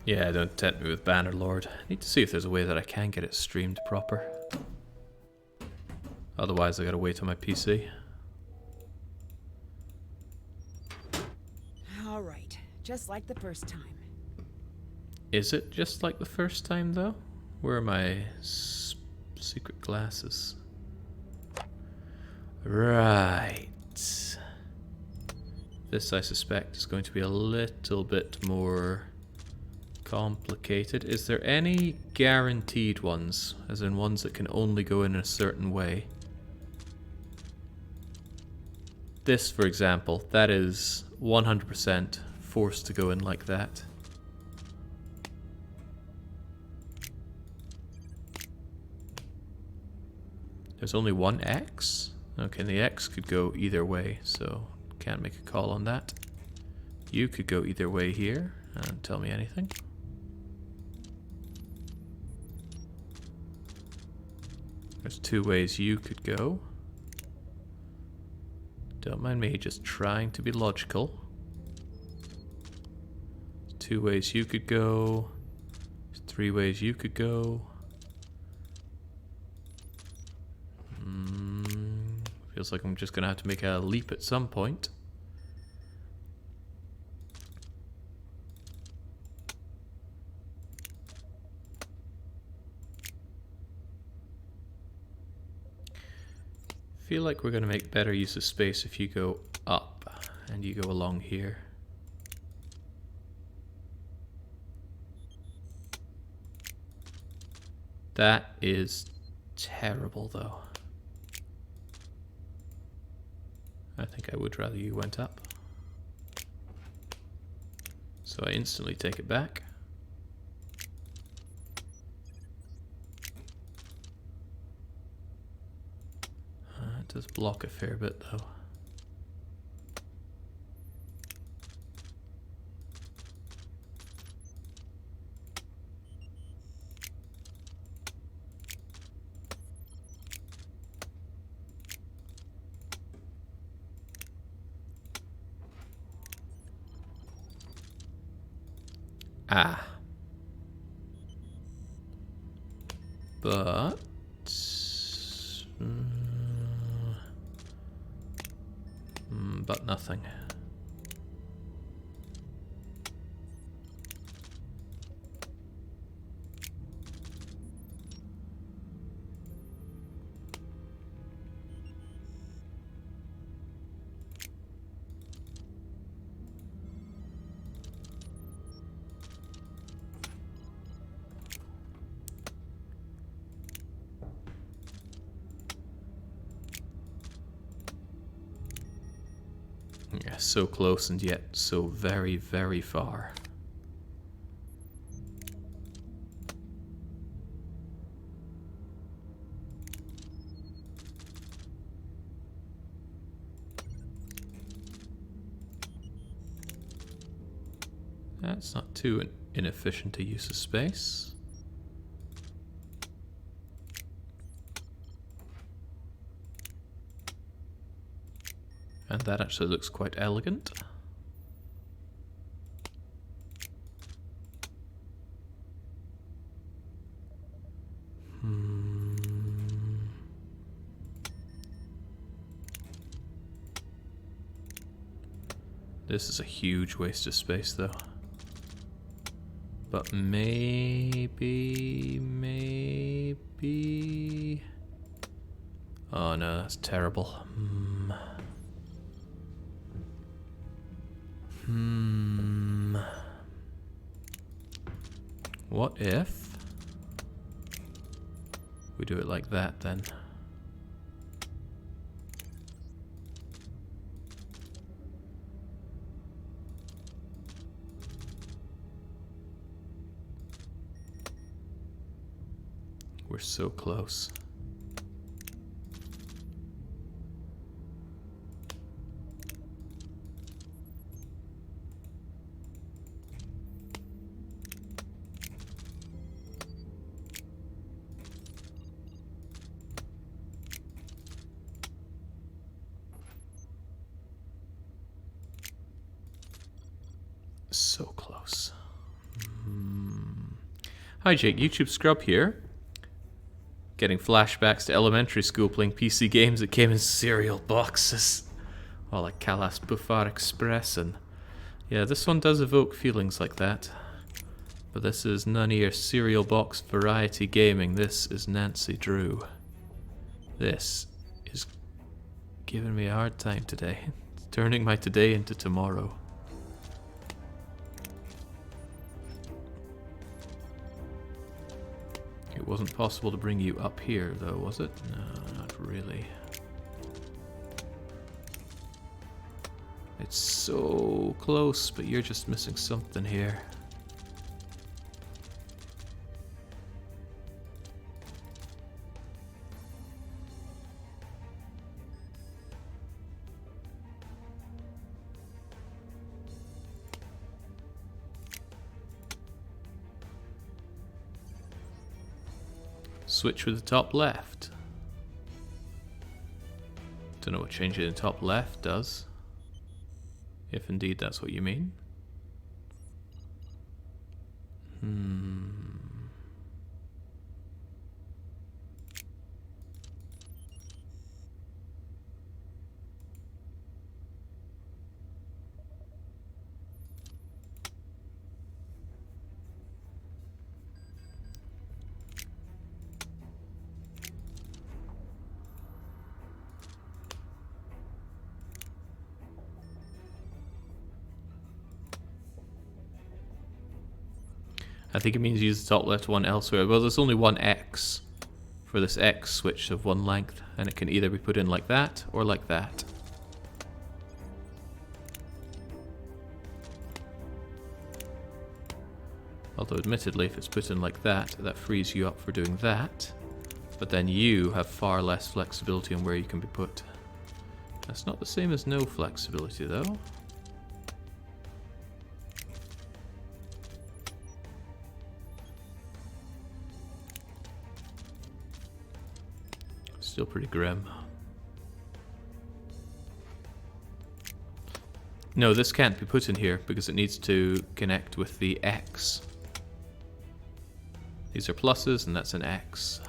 Yeah, don't tempt me with Bannerlord. I need to see if there's a way that I can get it streamed proper. Otherwise I gotta wait on my PC. Alright, just like the first time. Is it just like the first time though? Where are my secret glasses? Right. This I suspect is going to be a little bit more complicated. Is there any guaranteed ones? As in ones that can only go in a certain way? This, for example, that is 100% forced to go in like that. There's only one X? Okay, the X could go either way, so can't make a call on that. You could go either way here, and tell me anything. There's two ways you could go. Don't mind me just trying to be logical. There's two ways you could go. There's three ways you could go. Feels like I'm just gonna have to make a leap at some point. Feel like we're gonna make better use of space if you go up and you go along here. That is terrible though. I think I would rather you went up. So I instantly take it back. It does block a fair bit though. Ah. But... but nothing. Yeah, so close and yet so very, very far. That's not too inefficient a use of space. And that actually looks quite elegant. This is a huge waste of space though. But maybe... Oh no, that's terrible. What if we do it like that then? We're so close. So close. Hi Jake, YouTube Scrub here. Getting flashbacks to elementary school playing PC games that came in cereal boxes. Or like Calas Buffard Express, and yeah, this one does evoke feelings like that. But this is none of your cereal box variety gaming. This is Nancy Drew. This is giving me a hard time today. It's turning my today into tomorrow. It wasn't possible to bring you up here, though, was it? No, not really. It's so close, but you're just missing something here. Switch with the top left. Don't know what changing the top left does. If indeed that's what you mean. I think it means use the top left one elsewhere. Well, there's only one X for this X switch of one length, and it can either be put in like that or like that. Although admittedly, if it's put in like that, that frees you up for doing that. But then you have far less flexibility on where you can be put. That's not the same as no flexibility though. Still pretty grim. No, this can't be put in here because it needs to connect with the X. These are pluses and that's an X.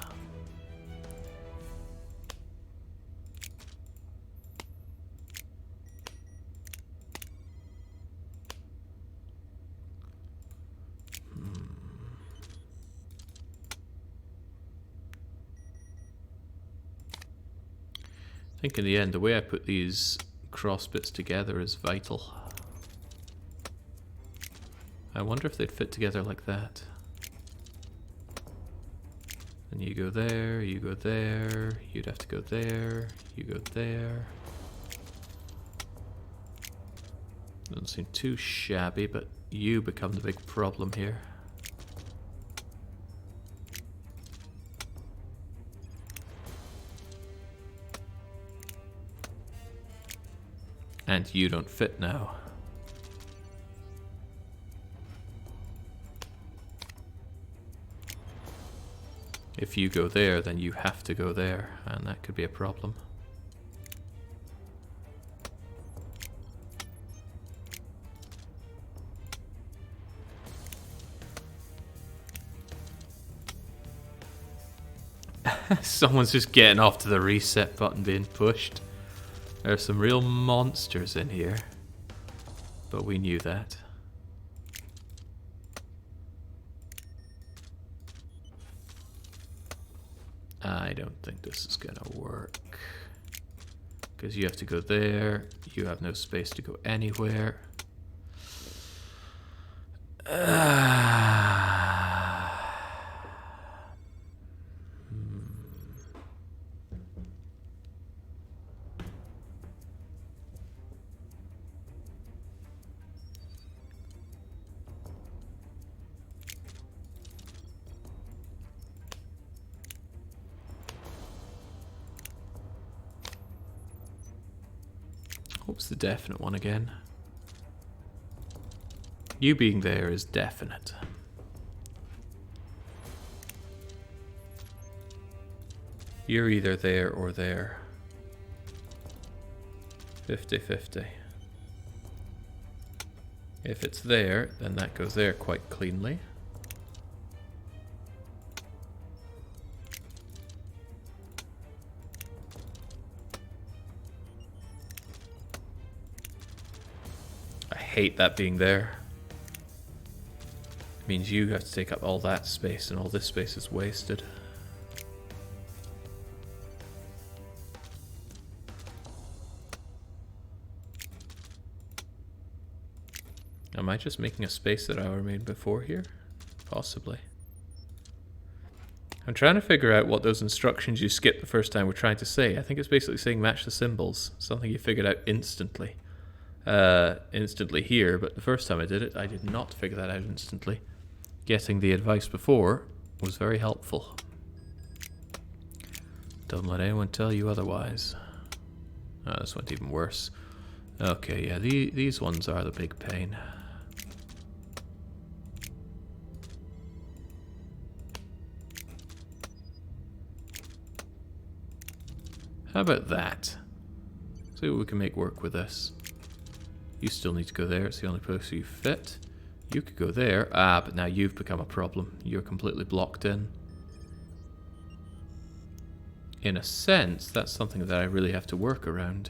I think in the end, the way I put these cross bits together is vital. I wonder if they'd fit together like that. And you go there, you go there, you'd have to go there, you go there. Doesn't seem too shabby, but you become the big problem here. And you don't fit now. If you go there, then you have to go there, and that could be a problem. Someone's just getting off to the reset button being pushed. There are some real monsters in here, but we knew that. I don't think this is gonna work, because you have to go there, you have no space to go anywhere. What's the definite one again? You being there is definite. You're either there or there. 50-50. If it's there, then that goes there quite cleanly. hate that being there. It means you have to take up all that space, and all this space is wasted. Am I just making a space that I made before here? Possibly. I'm trying to figure out what those instructions you skipped the first time were trying to say. I think it's basically saying match the symbols. Something you figured out instantly. Instantly here, but the first time I did it, I did not figure that out instantly. Getting the advice before was very helpful. Don't let anyone tell you otherwise. Oh, this went even worse. Okay, yeah, these ones are the big pain. How about that? See what we can make work with this. You still need to go there, it's the only place you fit. You could go there. Ah, but now you've become a problem. You're completely blocked in. In a sense, that's something that I really have to work around.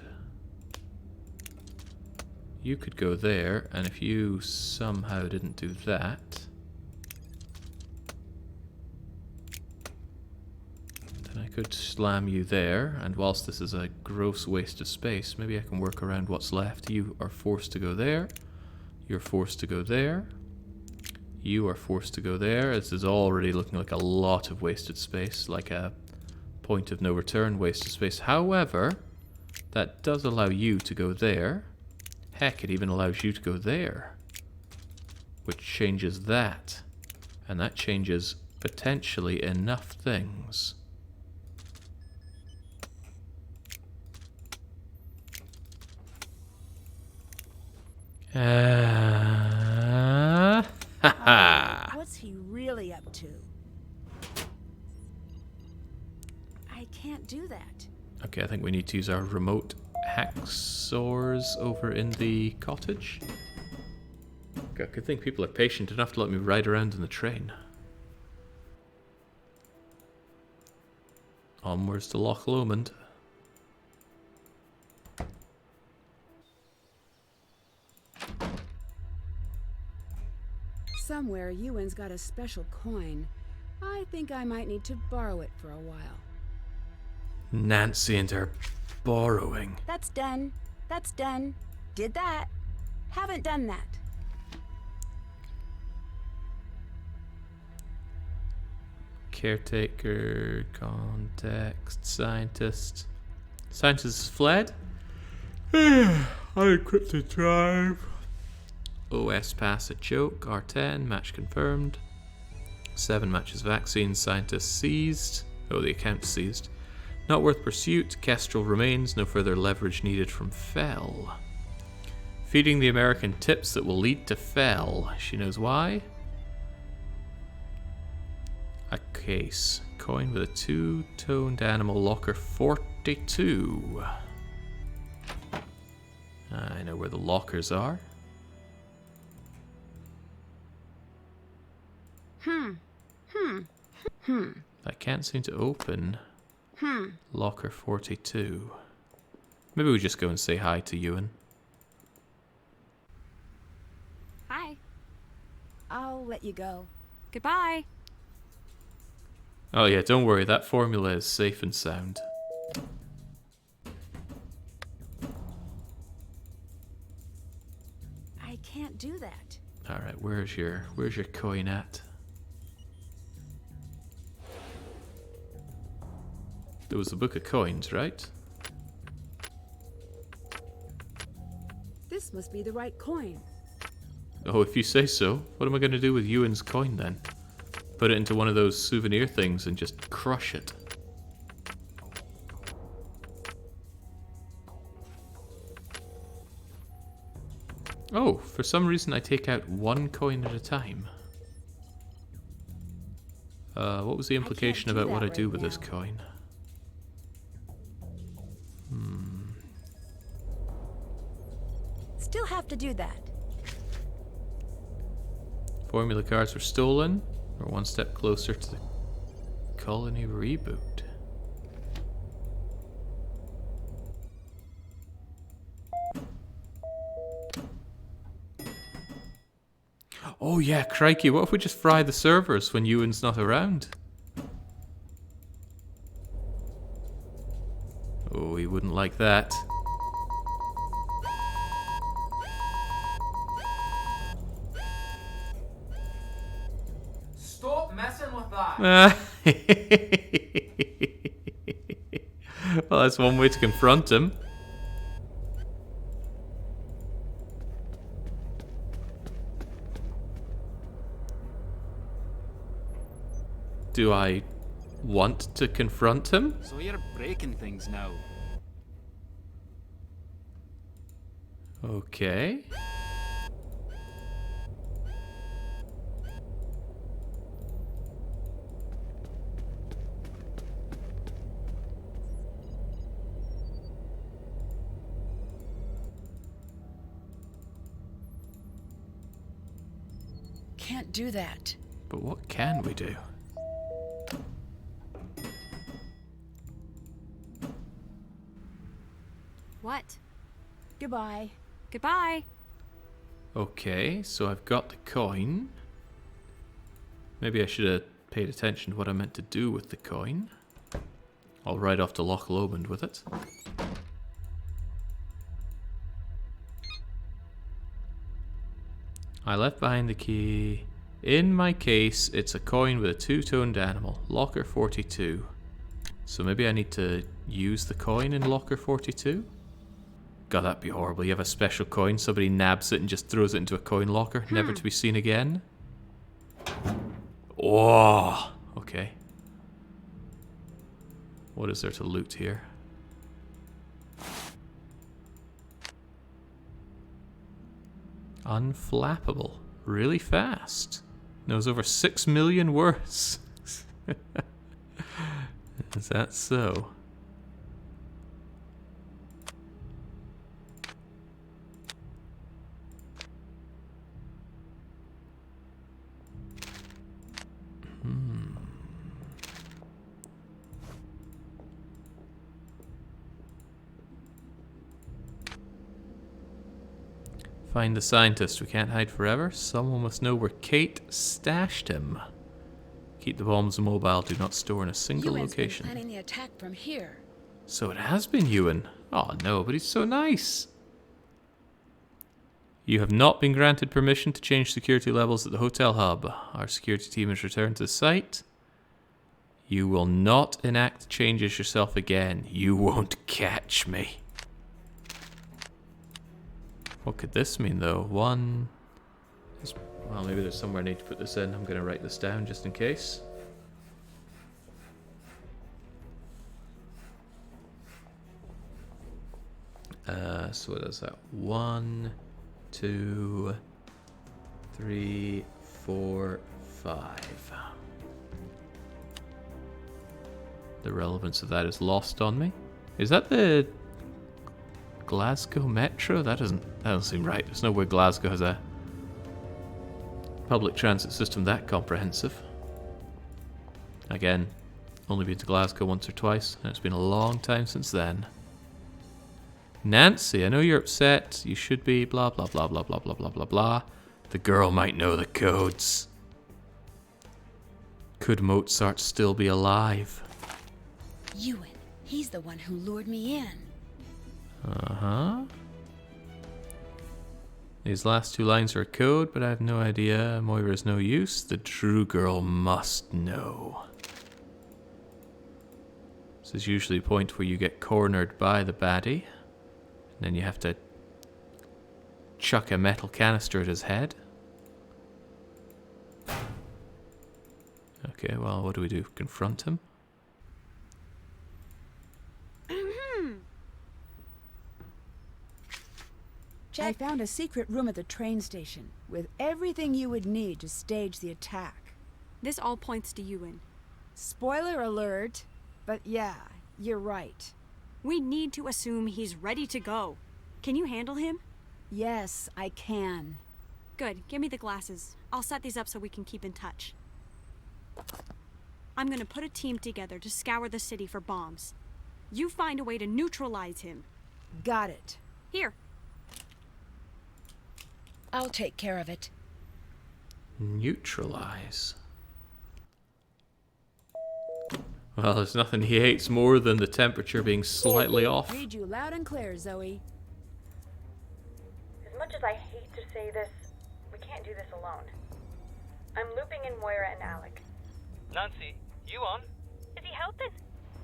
You could go there, and if you somehow didn't do that... then I could slam you there, and whilst this is a gross waste of space, maybe I can work around what's left. You are forced to go there. You're forced to go there. You are forced to go there. This is already looking like a lot of wasted space, like a point of no return waste of space. However, that does allow you to go there. Heck, it even allows you to go there, which changes that. And that changes potentially enough things. What's he really up to? I can't do that. Okay, I think we need to use our remote hacksaws over in the cottage. Okay, I could think people are patient enough to let me ride around in the train. Onwards to Loch Lomond. Somewhere Ewan's got a special coin. I think I might need to borrow it for a while. Nancy and her borrowing. That's done. That's done. Did that. Haven't done that. Caretaker, context, scientist. Scientist fled? Unencrypted drive. OS pass a joke. R10, match confirmed. 7 matches vaccine. Scientist seized. Oh, the account seized. Not worth pursuit. Kestrel remains. No further leverage needed from Fell. Feeding the American tips that will lead to Fell. She knows why. A case. Coin with a 2-toned animal. Locker 42. I know where the lockers are. I can't seem to open Locker 42. Maybe we just go and say hi to Ewan. Hi. I'll let you go. Goodbye. Oh yeah, don't worry, that formula is safe and sound. I can't do that. Alright, where's your coin at? There was a book of coins, right? This must be the right coin. Oh, if you say so. What am I going to do with Ewan's coin then? Put it into one of those souvenir things and just crush it. Oh, for some reason I take out 1 coin at a time. What was the implication about what I do with this coin? Still have to do that. Formula cards were stolen. We're one step closer to the colony reboot. Oh yeah, crikey, what if we just fry the servers when Ewan's not around? Oh, he wouldn't like that. Stop messing with that! Well, that's one way to confront him. Do I want to confront him? So you're breaking things now. Okay. Can't do that. But what can we do? What? Goodbye. Goodbye. Okay, so I've got the coin. Maybe I should have paid attention to what I meant to do with the coin. I'll ride off to Loch Lomond with it. I left behind the key. In my case, it's a coin with a two-toned animal. Locker 42. So maybe I need to use the coin in Locker 42? God, that'd be horrible. You have a special coin, somebody nabs it and just throws it into a coin locker, never to be seen again. Oh, okay. What is there to loot here? Unflappable. Really fast. Knows over 6 million words. Is that so? Find the scientist. We can't hide forever. Someone must know where Kate stashed him. Keep the bombs mobile. Do not store in a single Ewan's location. been planning the attack from here. So it has been Ewan. Oh no, but he's so nice. You have not been granted permission to change security levels at the hotel hub. Our security team has returned to the site. You will not enact changes yourself again. You won't catch me. What could this mean, though? Well, maybe there's somewhere I need to put this in. I'm going to write this down just in case. So what is that? 1, 2, 3, 4, 5. The relevance of that is lost on me. Is that the Glasgow Metro? That doesn't seem right. There's no way Glasgow has a public transit system that comprehensive. Again, only been to Glasgow once or twice, and it's been a long time since then. Nancy, I know you're upset. You should be. Blah blah blah blah blah blah blah blah blah. The girl might know the codes. Could Mozart still be alive? Ewan, he's the one who lured me in. Uh-huh. These last two lines are a code, but I have no idea. Moira's no use. The true girl must know. This is usually a point where you get cornered by the baddie. And then you have to chuck a metal canister at his head. Okay, well, what do we do? Confront him? I found a secret room at the train station with everything you would need to stage the attack. This all points to Ewan. Spoiler alert, but yeah, you're right. We need to assume he's ready to go. Can you handle him? Yes, I can. Good. Give me the glasses. I'll set these up so we can keep in touch. I'm gonna put a team together to scour the city for bombs. You find a way to neutralize him. Got it. Here. I'll take care of it. Neutralize. Well, there's nothing he hates more than the temperature being slightly off. Read you loud and clear, Zoe. As much as I hate to say this, we can't do this alone. I'm looping in Moira and Alec. Nancy, you on? Is he helping?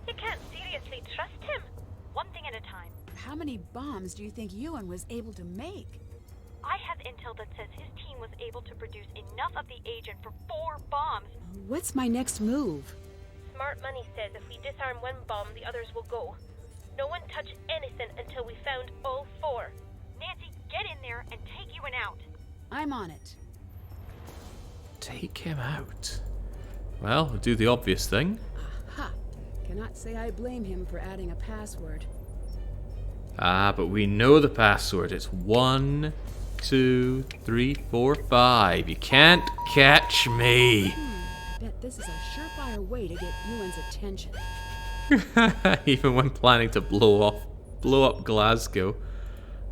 You can't seriously trust him. One thing at a time. How many bombs do you think Ewan was able to make? I have intel that says his team was able to produce enough of the agent for 4 bombs. What's my next move? Smart Money says if we disarm one bomb, the others will go. No one touch anything until we found all 4. Nancy, get in there and take Ewan out. I'm on it. Take him out. Well, we'll do the obvious thing. Aha! Cannot say I blame him for adding a password. Ah, but we know the password. It's 1, 2, 3, 4, 5. You can't catch me. I bet this is a surefire way to get Ewan's attention. Even when planning to blow up Glasgow,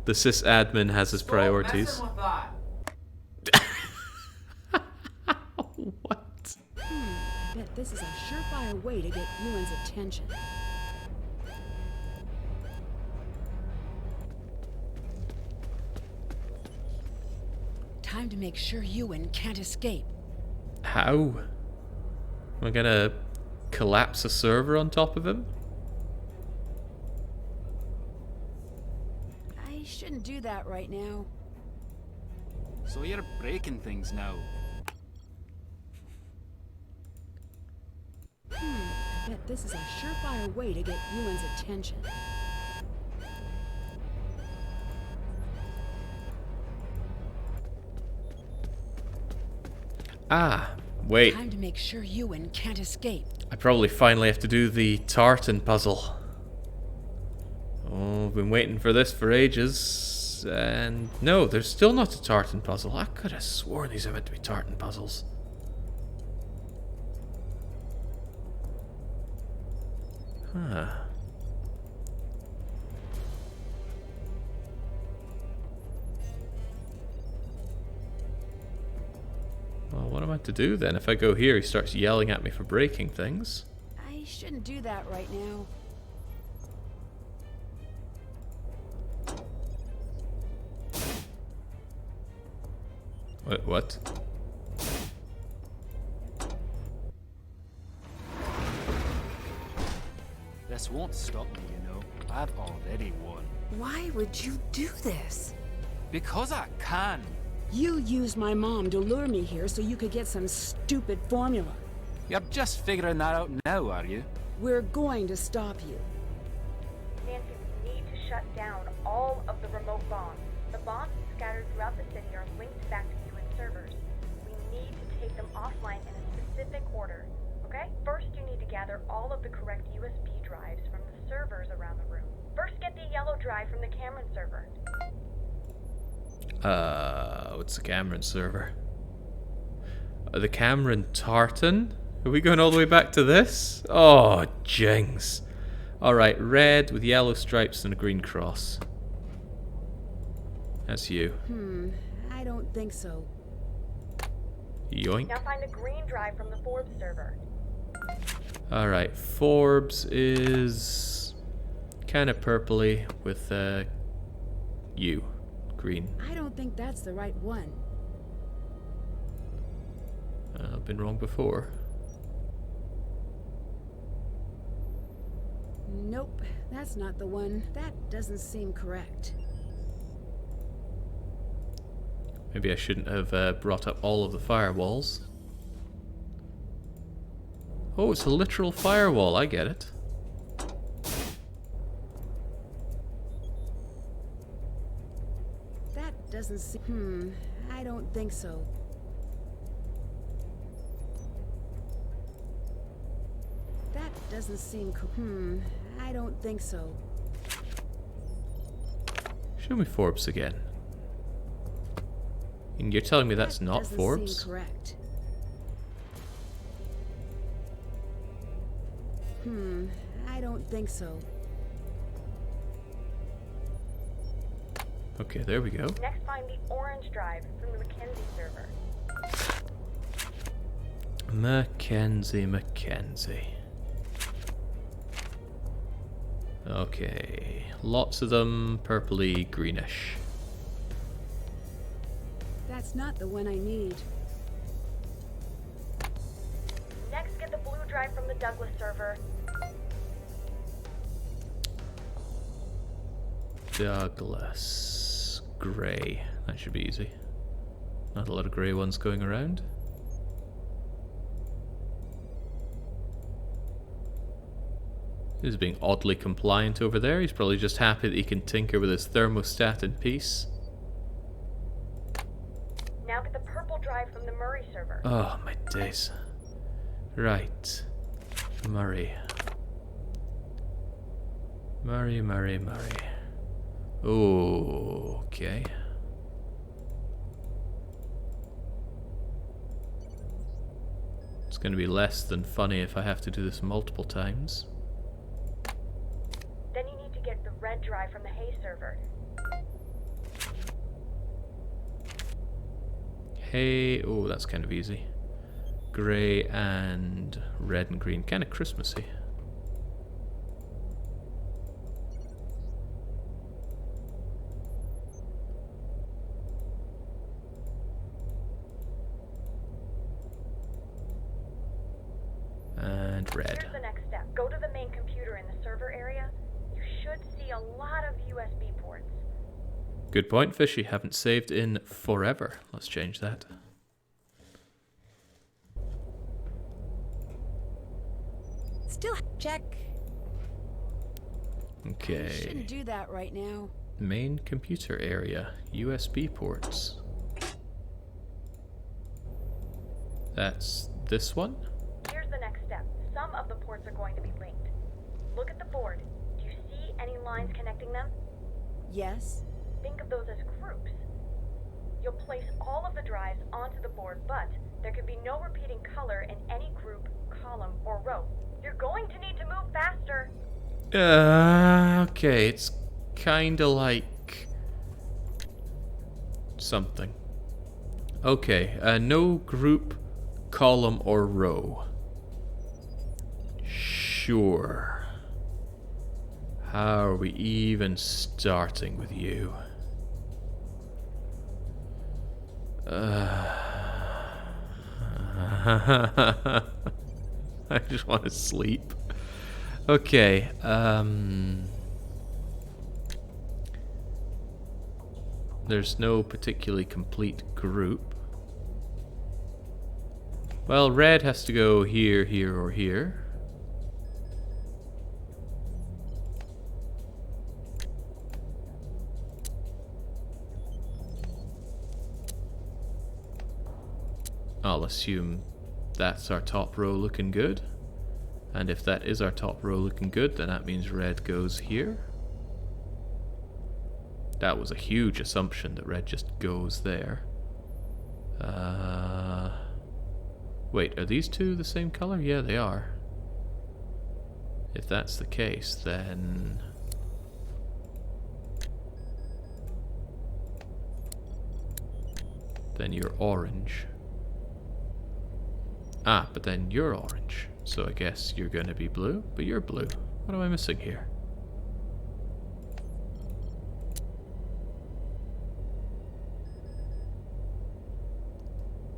the sysadmin has his priorities. What? I bet this is a surefire way to get Ewan's attention. Time to make sure Ewan can't escape. How? Am I gonna collapse a server on top of him? I shouldn't do that right now. So you're breaking things now. I bet this is a surefire way to get Ewan's attention. Ah, wait. Time to make sure Ewan can't escape. I probably finally have to do the tartan puzzle. Oh, I've been waiting for this for ages. And no, there's still not a tartan puzzle. I could have sworn these are meant to be tartan puzzles. Huh. Well, what am I to do then? If I go here, he starts yelling at me for breaking things. I shouldn't do that right now. What? This won't stop me, you know. I've already won. Why would you do this? Because I can. You used my mom to lure me here so you could get some stupid formula. You're just figuring that out now, are you? We're going to stop you. Nancy, we need to shut down all of the remote bombs. The bombs scattered throughout the city are linked back to UN servers. We need to take them offline in a specific order, okay? First, you need to gather all of the correct USB drives from the servers around the room. First, get the yellow drive from the Cameron server. What's the Cameron server? The Cameron tartan? Are we going all the way back to this? Oh, jinx. Alright, red with yellow stripes and a green cross. That's you. I don't think so. Yoink. Now find the green drive from the Forbes server. Alright, Forbes is kind of purpley with you. Green. I don't think that's the right one. I've been wrong before. Nope, that's not the one. That doesn't seem correct. Maybe I shouldn't have brought up all of the firewalls. Oh, it's a literal firewall. I get it. That doesn't seem... I don't think so. That doesn't seem... I don't think so. Show me Forbes again. And you're telling me that's not Forbes? Seem correct. I don't think so. Okay, there we go. Next, find the orange drive from the Mackenzie server. Mackenzie. Okay, lots of them, purpley greenish. That's not the one I need. Next, get the blue drive from the Douglas server. Douglas. Grey. That should be easy. Not a lot of grey ones going around. He's being oddly compliant over there. He's probably just happy that he can tinker with his thermostat in peace. Now get the purple drive from the Murray server. Oh, my days. Right. Murray. Murray. Oh, okay. It's going to be less than funny if I have to do this multiple times. Then you need to get the red drive from the Hay server. Hay, oh, that's kind of easy. Grey and red and green, kind of Christmassy. And red. Here's the next step. Go to the main computer in the server area. You should see a lot of USB ports. Good point, Fishy. Haven't saved in forever. Let's change that. Still check. Okay. Shouldn't do that right now. Main computer area. USB ports. That's this one? Here's the next step. Some of the ports are going to be linked. Look at the board. Do you see any lines connecting them? Yes. Think of those as groups. You'll place all of the drives onto the board, but there can be no repeating color in any group, column, or row. You're going to need to move faster. Okay, it's kinda like something. Okay, no group, column, or row. Sure. How are we even starting with you? I just want to sleep. Okay, there's no particularly complete group. Well, red has to go here, here, or here. I'll assume that's our top row looking good. And if that is our top row looking good, then that means red goes here. That was a huge assumption that red just goes there. Wait, are these two the same color? Yeah, they are. If that's the case, then... then you're orange. Ah, but then you're orange. So I guess you're going to be blue, but you're blue. What am I missing here?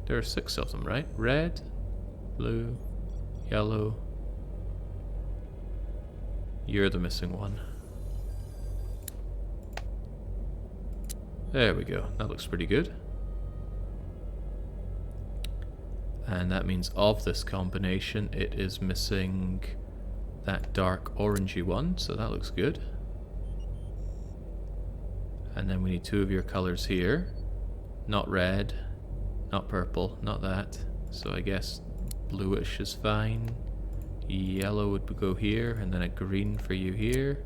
There are 6 of them, right? Red, blue, yellow. You're the missing one. There we go. That looks pretty good. And that means of this combination, it is missing that dark orangey one, so that looks good. And then we need 2 of your colors here. Not red, not purple, not that. So I guess bluish is fine. Yellow would go here, and then a green for you here.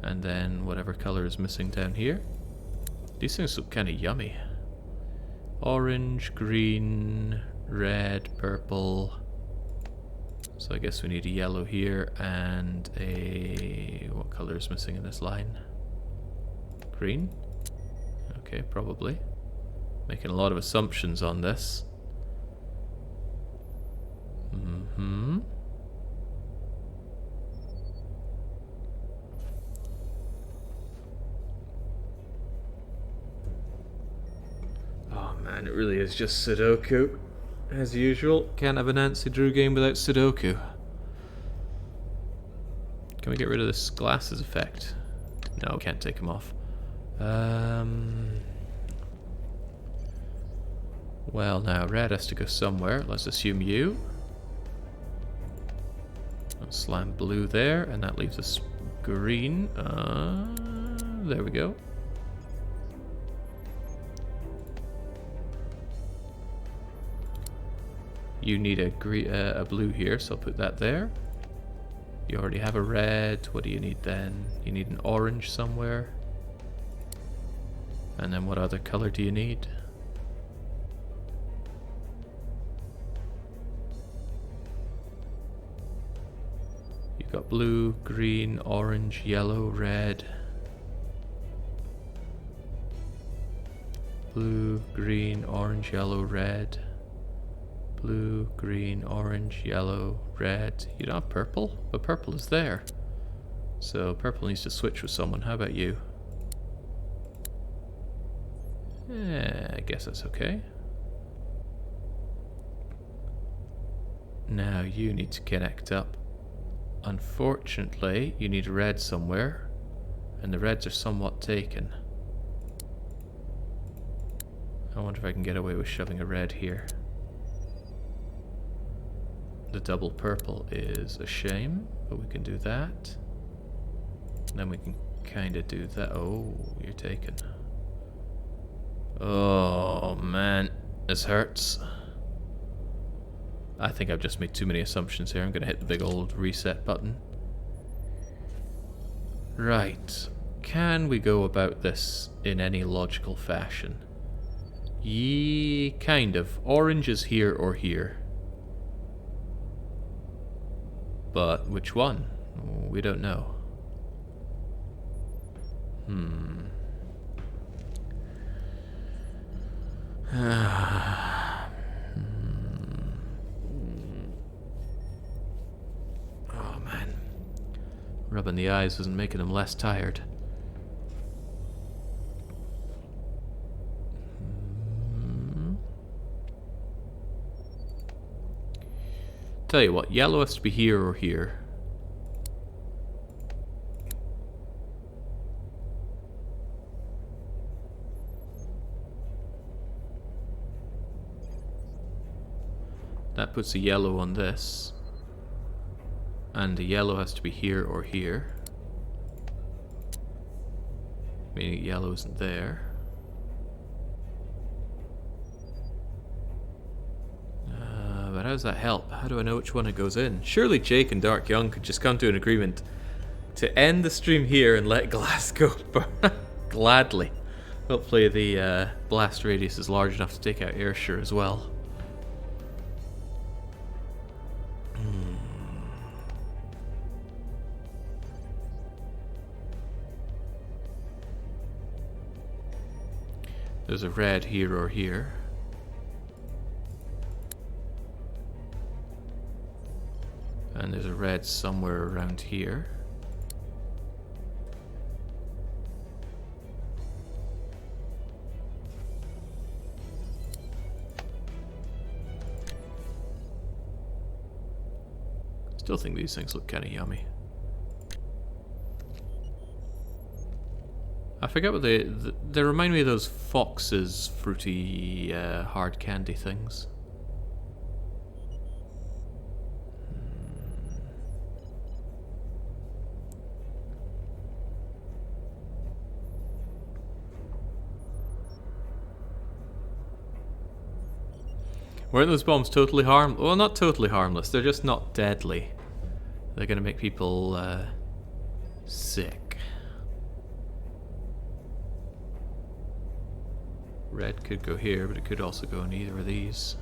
And then whatever color is missing down here. These things look kind of yummy. Orange, green, red, purple. So I guess we need a yellow here and a... what color is missing in this line? Green? Okay, probably. Making a lot of assumptions on this. Hmm? Oh man, it really is just Sudoku. As usual, can't have a Nancy Drew game without Sudoku. Can we get rid of this glasses effect? No, we can't take them off. Well, now, red has to go somewhere. Let's assume you. Let's slam blue there, and that leaves us green. There we go. You need a blue here, so I'll put that there. You already have a red. What do you need then? You need an orange somewhere. And then what other color do you need? You've got blue, green, orange, yellow, red. Blue, green, orange, yellow, red. Blue, green, orange, yellow, red. You don't have purple? But purple is there. So purple needs to switch with someone. How about you? I guess that's okay. Now you need to connect up. Unfortunately, you need red somewhere. And the reds are somewhat taken. I wonder if I can get away with shoving a red here. The double purple is a shame, but we can do that. Then we can kind of do that. Oh, you're taken. Oh man, this hurts. I think I've just made too many assumptions here. I'm going to hit the big old reset button. Right. Can we go about this in any logical fashion? Kind of. Orange is here or here. But which one? We don't know. Oh man. Rubbing the eyes isn't making them less tired. Tell you what, yellow has to be here or here. That puts a yellow on this. And the yellow has to be here or here. Meaning yellow isn't there. But how does that help? How do I know which one it goes in? Surely Jake and Dark Young could just come to an agreement to end the stream here and let glass go gladly. Hopefully the blast radius is large enough to take out Ayrshire as well. There's a red here or here. And there's a red somewhere around here. Still think these things look kind of yummy. I forget what they remind me of those Fox's fruity hard candy things. Weren't those bombs totally harmless? Well, not totally harmless. They're just not deadly. They're going to make people sick. Red could go here, but it could also go in either of these.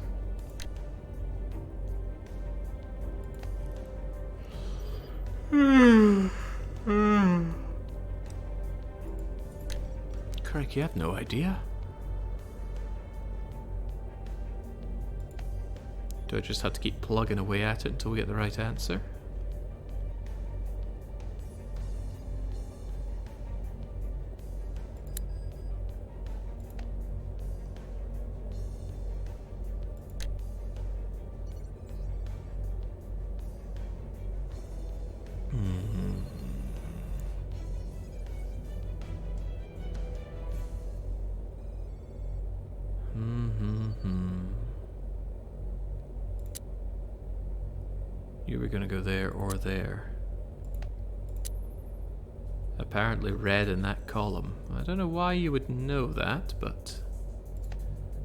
Crikey, I have no idea. Do I just have to keep plugging away at it until we get the right answer? You were gonna go there or there. Apparently red in that column. I don't know why you would know that, but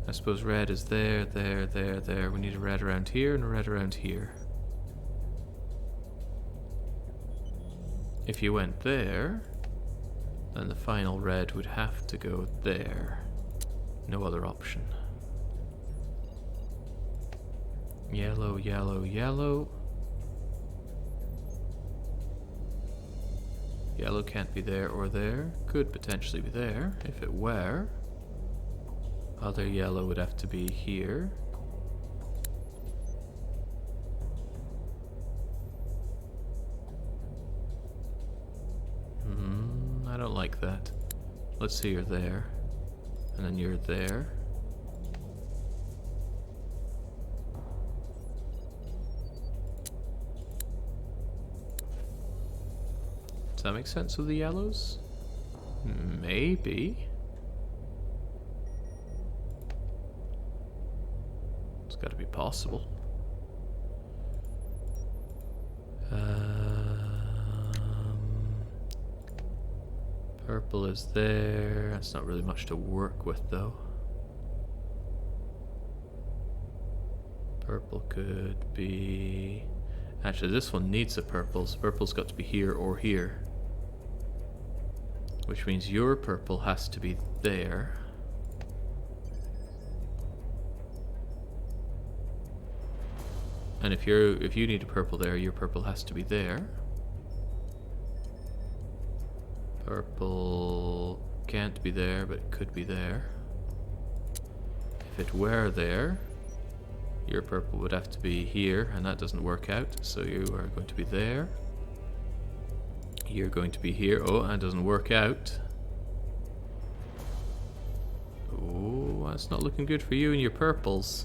I suppose red is there, there, there, there. We need a red around here and a red around here. If you went there, then the final red would have to go there. No other option. Yellow, yellow, yellow. Yellow can't be there or there. Could potentially be there if it were. Other yellow would have to be here. I don't like that. Let's say you're there. And then you're there. Does that make sense with the yellows? Maybe. It's got to be possible. Purple is there. That's not really much to work with, though. Purple could be... Actually, this one needs a purple, so purple's got to be here or here. Which means your purple has to be there. And if you need a purple there, your purple has to be there. Purple can't be there, but it could be there. If it were there, your purple would have to be here, and that doesn't work out, so you are going to be there. You're going to be here. Oh, that doesn't work out. Oh, that's not looking good for you and your purples.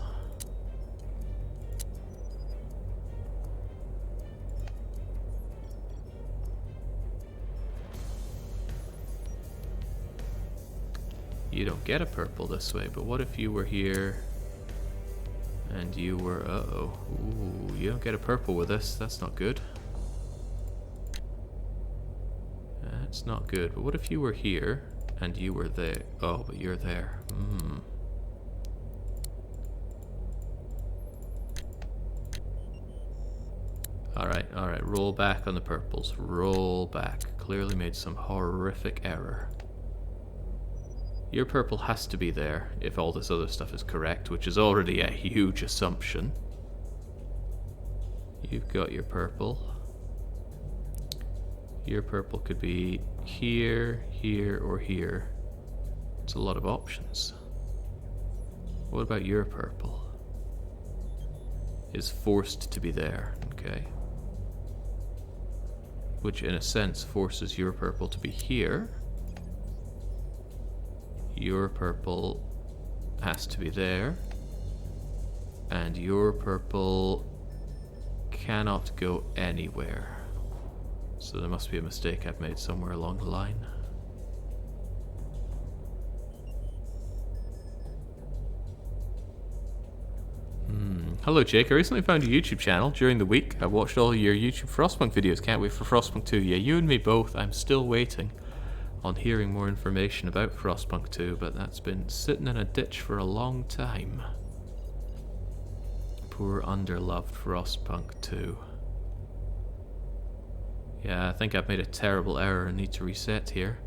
You don't get a purple this way, but what if you were here and you were... Uh-oh. Ooh, you don't get a purple with this. That's not good. That's not good. But what if you were here and you were there? Oh, but you're there. Alright, roll back on the purples. Roll back. Clearly made some horrific error. Your purple has to be there if all this other stuff is correct, which is already a huge assumption. You've got your purple. Your purple could be here, here, or here. It's a lot of options. What about your purple? Is forced to be there, okay. Which in a sense forces your purple to be here. Your purple has to be there. And your purple cannot go anywhere. So there must be a mistake I've made somewhere along the line. Hello Jake, I recently found your YouTube channel during the week. I watched all your YouTube Frostpunk videos. Can't wait for Frostpunk 2. Yeah, you and me both. I'm still waiting on hearing more information about Frostpunk 2, but that's been sitting in a ditch for a long time. Poor underloved Frostpunk 2. Yeah, I think I've made a terrible error and need to reset here,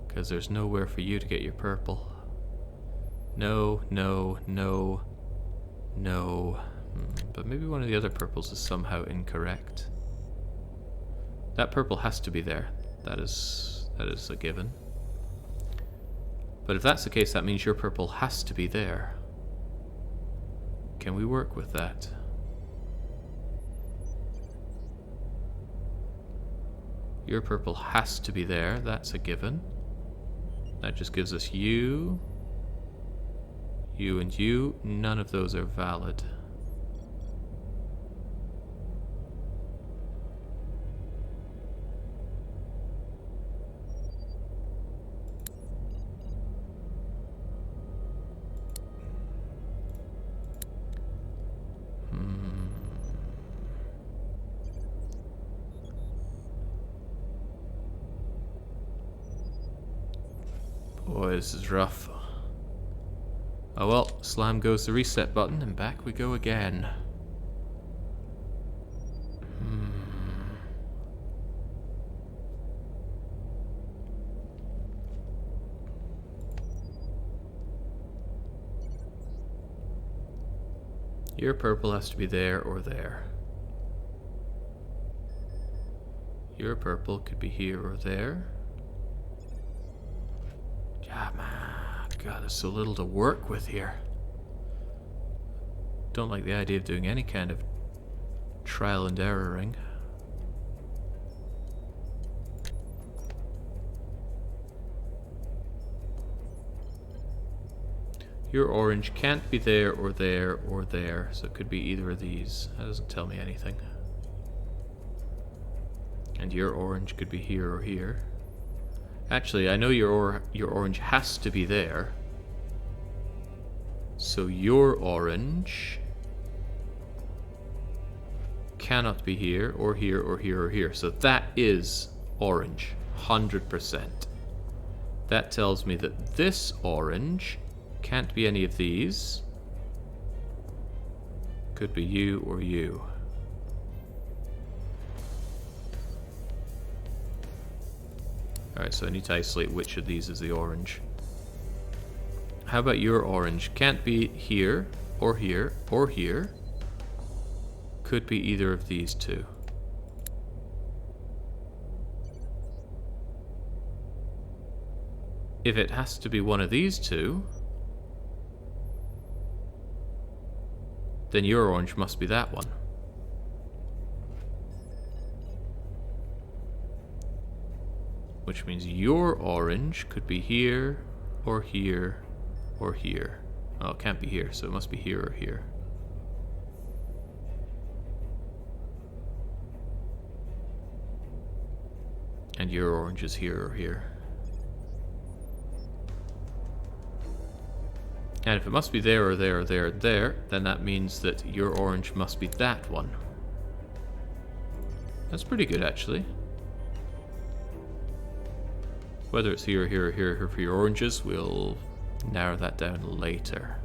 because there's nowhere for you to get your purple. No, no, no, no. But maybe one of the other purples is somehow incorrect. That purple has to be there. That is a given. But if that's the case, that means your purple has to be there. Can we work with that? Your purple has to be there. That's a given. That just gives us you. You and you. None of those are valid. Boy, this is rough. Oh well, slam goes the reset button, and back we go again. Your purple has to be there or there. Your purple could be here or there. Ah, man, God, there's so little to work with here. Don't like the idea of doing any kind of trial and erroring. Your orange can't be there or there or there, so it could be either of these. That doesn't tell me anything. And your orange could be here or here. Actually, I know your orange has to be there. So your orange cannot be here or here or here or here. So that is orange, 100%. That tells me that this orange can't be any of these. Could be you or you. Alright, so I need to isolate which of these is the orange. How about your orange? Can't be here, or here, or here. Could be either of these two. If it has to be one of these two, then your orange must be that one. Which means your orange could be here, or here, or here. Oh, it can't be here, so it must be here or here. And your orange is here or here. And if it must be there or there or there or there, then that means that your orange must be that one. That's pretty good, actually. Whether it's here, here, or here for your oranges, we'll narrow that down later.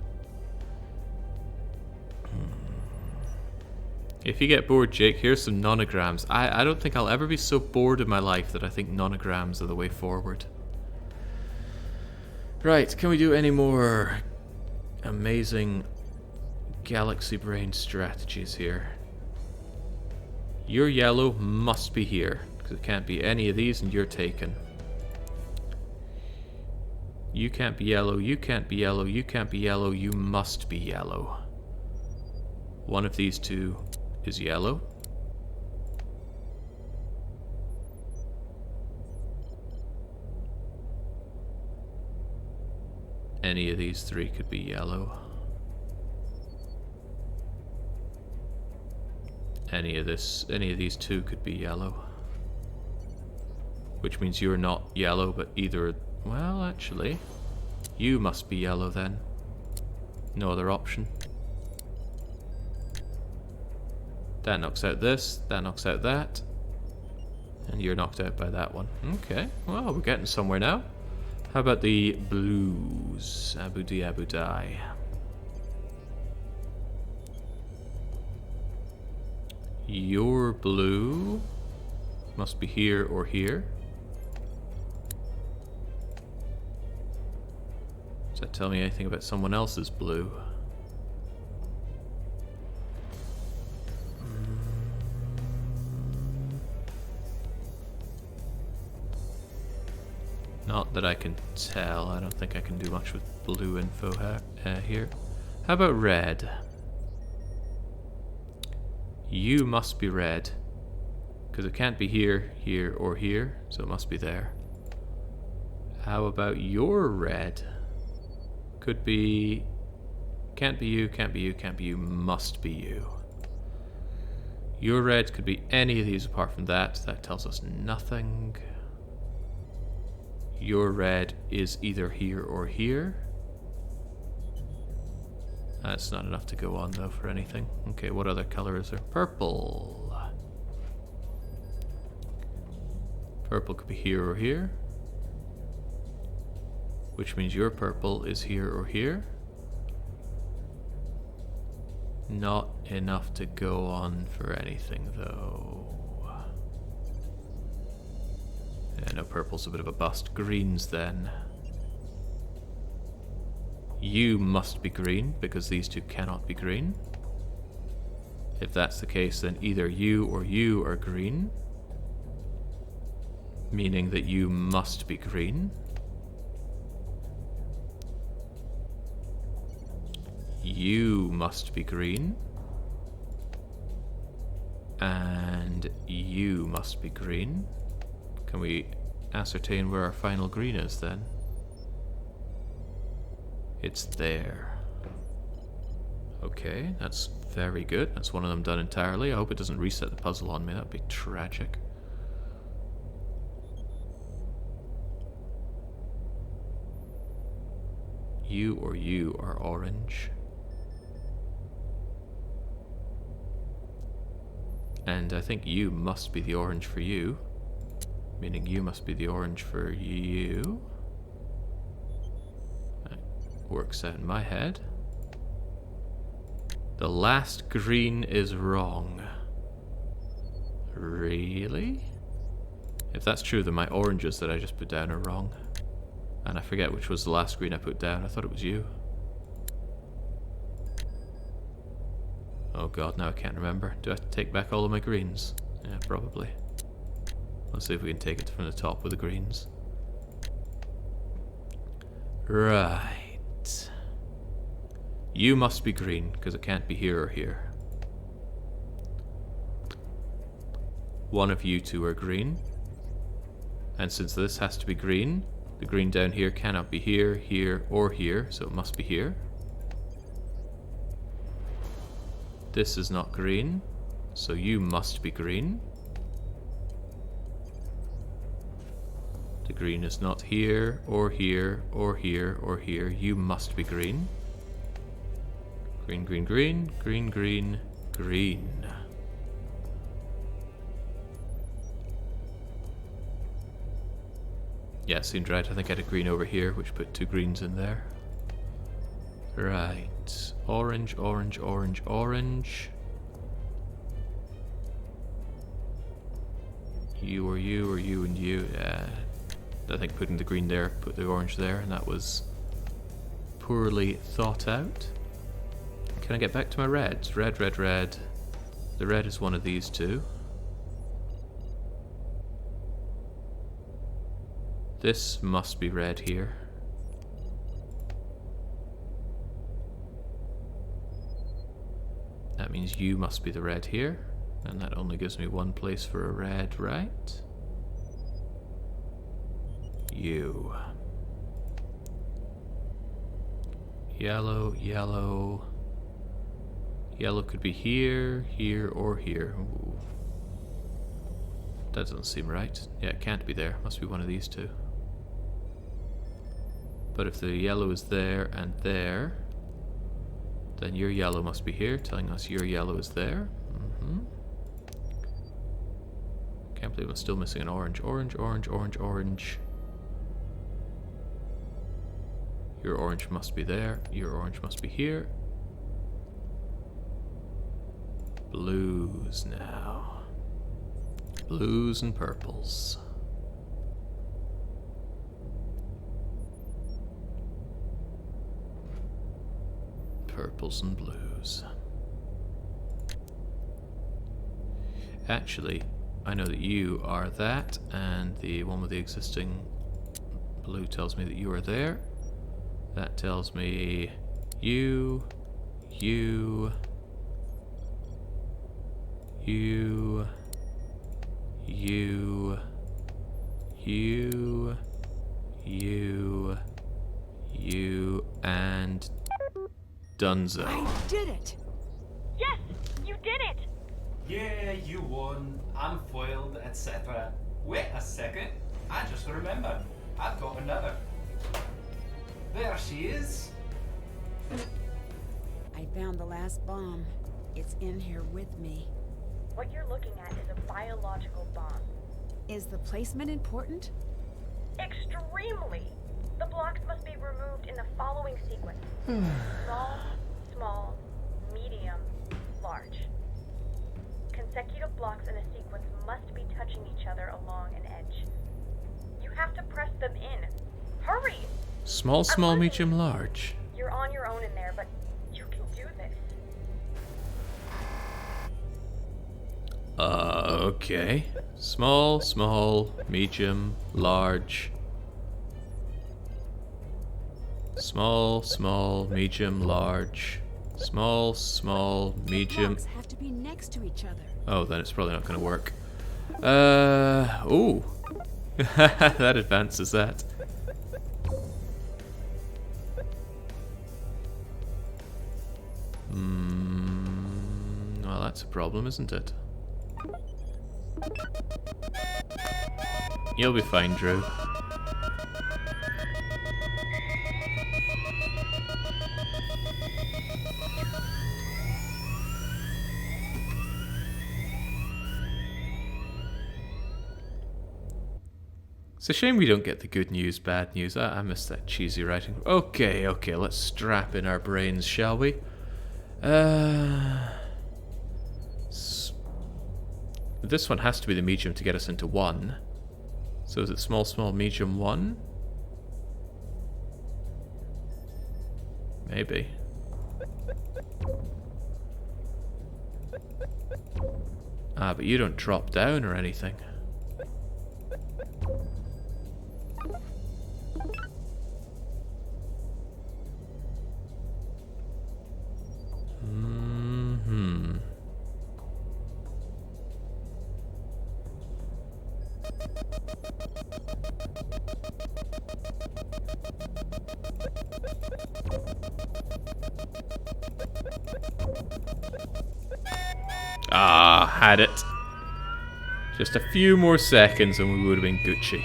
If you get bored, Jake, here's some nonograms. I don't think I'll ever be so bored in my life that I think nonograms are the way forward. Right, can we do any more amazing galaxy brain strategies here? Your yellow must be here, because it can't be any of these and you're taken. You can't be yellow, you can't be yellow, you can't be yellow, you must be yellow. One of these two is yellow. Any of these three could be yellow. Any of these two could be yellow. Which means you're not yellow, but either... Well, actually, you must be yellow then. No other option. That knocks out this, that knocks out that. And you're knocked out by that one. Okay, well, we're getting somewhere now. How about the blues? Abu di Abu Dai. Your blue must be here or here. Does that tell me anything about someone else's blue? Not that I can tell. I don't think I can do much with blue info here. How about red? You must be red. Because it can't be here, here, or here, so it must be there. How about your red? Could be... Can't be you, can't be you, can't be you, must be you. Your red could be any of these apart from that. That tells us nothing. Your red is either here or here. That's not enough to go on though for anything. Okay, what other color is there? Purple. Purple could be here or here. Which means your purple is here or here. Not enough to go on for anything though. Yeah, no, purple's a bit of a bust. Greens then. You must be green, because these two cannot be green. If that's the case, then either you or you are green. Meaning that you must be green. You must be green. And you must be green. Can we ascertain where our final green is then? It's there. Okay, that's very good. That's one of them done entirely. I hope it doesn't reset the puzzle on me. That would be tragic. You or you are orange. And I think you must be the orange for you. Meaning you must be the orange for you. That works out in my head. The last green is wrong. Really? If that's true, then my oranges that I just put down are wrong. And I forget which was the last green I put down. I thought it was you. Oh god, now I can't remember. Do I have to take back all of my greens? Yeah, probably. Let's see if we can take it from the top with the greens. Right. You must be green, because it can't be here or here. One of you two are green. And since this has to be green, the green down here cannot be here, here, or here, so it must be here. This is not green, so you must be green. The green is not here, or here, or here, or here. You must be green. Green, green, green, green, green, green. Yeah, seemed right. I think I had a green over here, which put two greens in there. Right. Orange, orange, orange, orange. You or you or you and you. Yeah. I think putting the green there, put the orange there, and that was poorly thought out. Can I get back to my reds? Red, red, red. The red is one of these two. This must be red here. That means you must be the red here. And that only gives me one place for a red, right? You. Yellow, yellow. Yellow could be here, here, or here. Ooh. That doesn't seem right. Yeah, it can't be there. Must be one of these two. But if the yellow is there and there, then your yellow must be here, telling us your yellow is there. Can't believe I'm still missing an orange. Orange, orange, orange, orange. Your orange must be there. Your orange must be here. Blues now. Blues and purples. Purples and blues. Actually, I know that you are that, and the one with the existing blue tells me that you are there. That tells me you, you, you, You, and Dunzo. I did it! Yes, you did it! Yeah, you won. I'm foiled, etc. Wait a second. I just remembered. I've got another. There she is. I found the last bomb. It's in here with me. What you're looking at is a biological bomb. Is the placement important? Extremely! The blocks must be removed in the following sequence. Small, small, medium, large. Consecutive blocks in a sequence must be touching each other along an edge. You have to press them in. Hurry! Small, small, medium, large. You're on your own in there, but you can do this. Okay. Small, small, medium, large. Small, small, medium, large. Small, small, medium. Blocks have to be next to each other. Oh, then it's probably not going to work. Ooh. That advances that. Well, that's a problem, isn't it? You'll be fine, Drew. It's a shame we don't get the good news, bad news. I miss that cheesy writing. Okay, let's strap in our brains, shall we? This one has to be the medium to get us into 1. So is it small, small, medium 1? Maybe. Ah, but you don't drop down or anything. Ah, had it. Just a few more seconds and we would have been Gucci.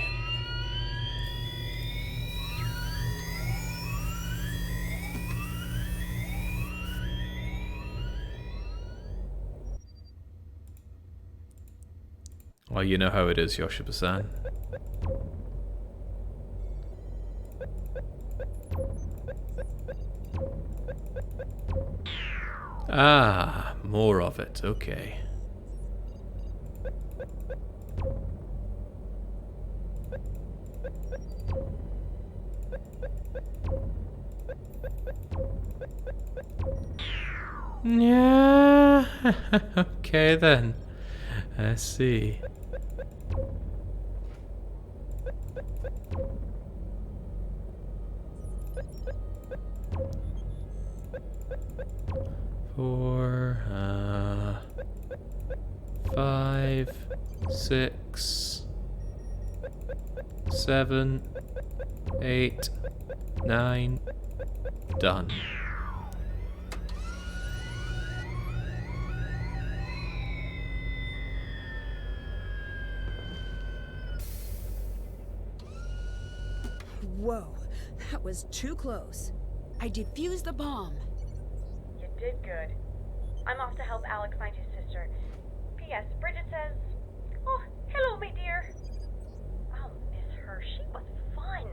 Well, you know how it is, Yoshiba-san. Ah, more of it, okay. Yeah. Okay then. I see. Four, 5, 6, 7, 8, 9, done. Whoa, that was too close. I defused the bomb. You did good. I'm off to help Alex find his sister. P.S. Bridget says, "Oh, hello, my dear." I'll miss her. She was fun.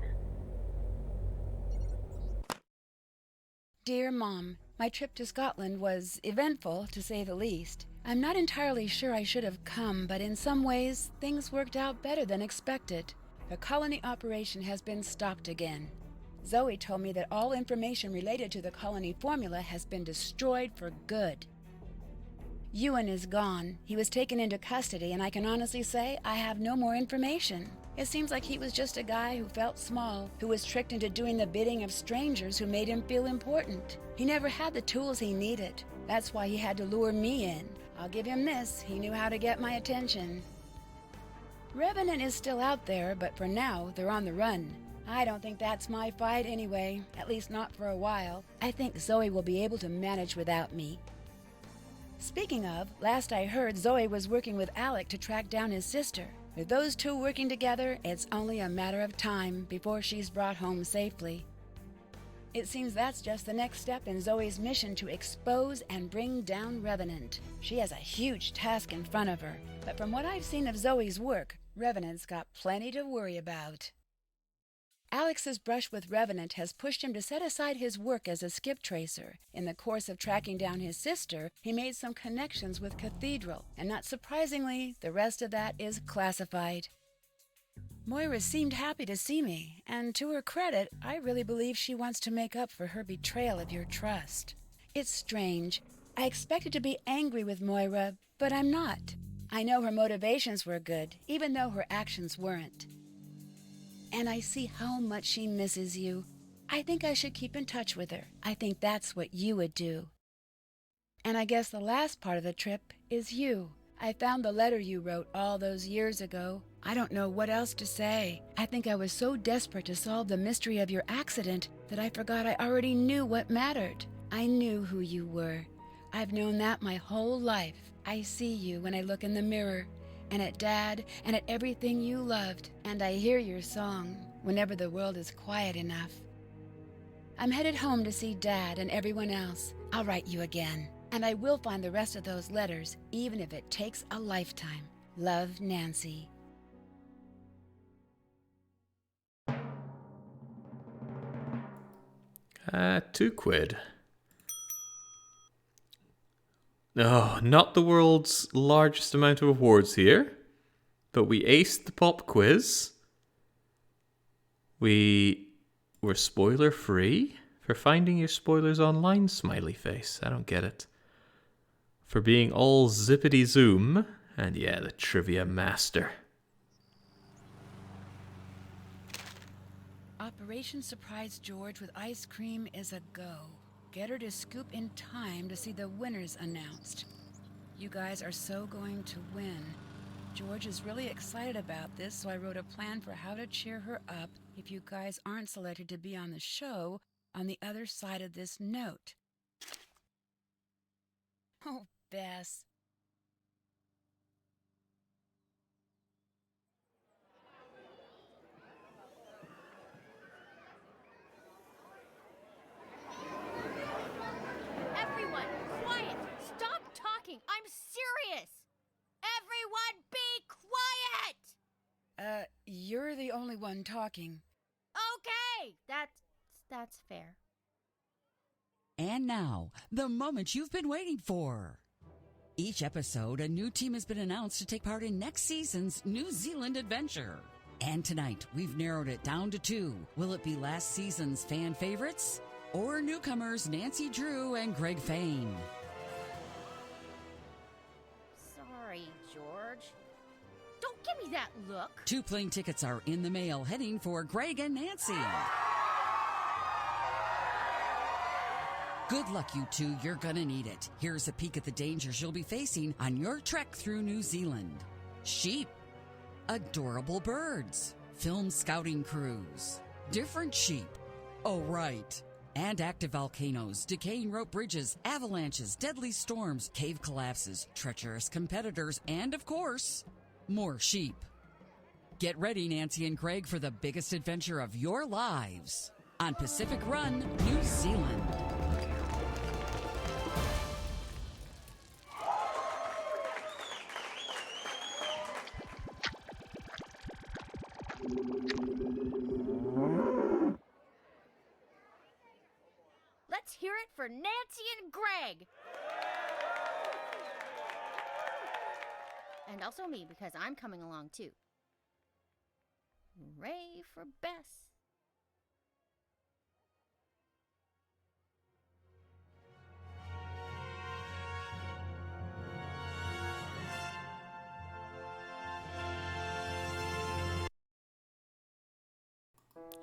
Dear Mom, my trip to Scotland was eventful, to say the least. I'm not entirely sure I should have come, but in some ways, things worked out better than expected. The colony operation has been stopped again. Zoe told me that all information related to the colony formula has been destroyed for good. Ewan is gone. He was taken into custody, and I can honestly say I have no more information. It seems like he was just a guy who felt small, who was tricked into doing the bidding of strangers who made him feel important. He never had the tools he needed. That's why he had to lure me in. I'll give him this. He knew how to get my attention. Revenant is still out there, but for now, they're on the run. I don't think that's my fight anyway, at least not for a while. I think Zoe will be able to manage without me. Speaking of, last I heard Zoe was working with Alec to track down his sister. With those two working together, it's only a matter of time before she's brought home safely. It seems that's just the next step in Zoe's mission to expose and bring down Revenant. She has a huge task in front of her, but from what I've seen of Zoe's work, Revenant's got plenty to worry about. Alex's brush with Revenant has pushed him to set aside his work as a skip tracer. In the course of tracking down his sister, he made some connections with Cathedral, and not surprisingly, the rest of that is classified. Moira seemed happy to see me, and to her credit, I really believe she wants to make up for her betrayal of your trust. It's strange. I expected to be angry with Moira, but I'm not. I know her motivations were good, even though her actions weren't. And I see how much she misses you. I think I should keep in touch with her. I think that's what you would do. And I guess the last part of the trip is you. I found the letter you wrote all those years ago. I don't know what else to say. I think I was so desperate to solve the mystery of your accident that I forgot I already knew what mattered. I knew who you were. I've known that my whole life. I see you when I look in the mirror, and at Dad, and at everything you loved, and I hear your song whenever the world is quiet enough. I'm headed home to see Dad and everyone else. I'll write you again, and I will find the rest of those letters, even if it takes a lifetime. Love, Nancy. 2 quid. No, not the world's largest amount of awards here, but we aced the pop quiz. We were spoiler free for finding your spoilers online, smiley face. I don't get it. For being all zippity zoom, and yeah, the trivia master. Operation Surprise George with ice cream is a go. Get her to scoop in time to see the winners announced. You guys are so going to win. George is really excited about this, so I wrote a plan for how to cheer her up if you guys aren't selected to be on the show on the other side of this note. Oh, Bess. Everyone, quiet! Stop talking! I'm serious! Everyone be quiet! You're the only one talking. Okay! That's fair. And now, the moment you've been waiting for. Each episode, a new team has been announced to take part in next season's New Zealand adventure. And tonight, we've narrowed it down to 2. Will it be last season's fan favorites? Or newcomers Nancy Drew and Greg Fain? Sorry, George. Don't give me that look. 2 plane tickets are in the mail heading for Greg and Nancy. Good luck, you two. You're gonna need it. Here's a peek at the dangers you'll be facing on your trek through New Zealand. Sheep. Adorable birds. Film scouting crews. Different sheep. Oh, right. And active volcanoes, decaying rope bridges, avalanches, deadly storms, cave collapses, treacherous competitors, and, of course, more sheep. Get ready, Nancy and Greg, for the biggest adventure of your lives on Pacific Run, New Zealand. Let's hear it for Nancy and Greg. And also me, because I'm coming along too. Hooray for Bess.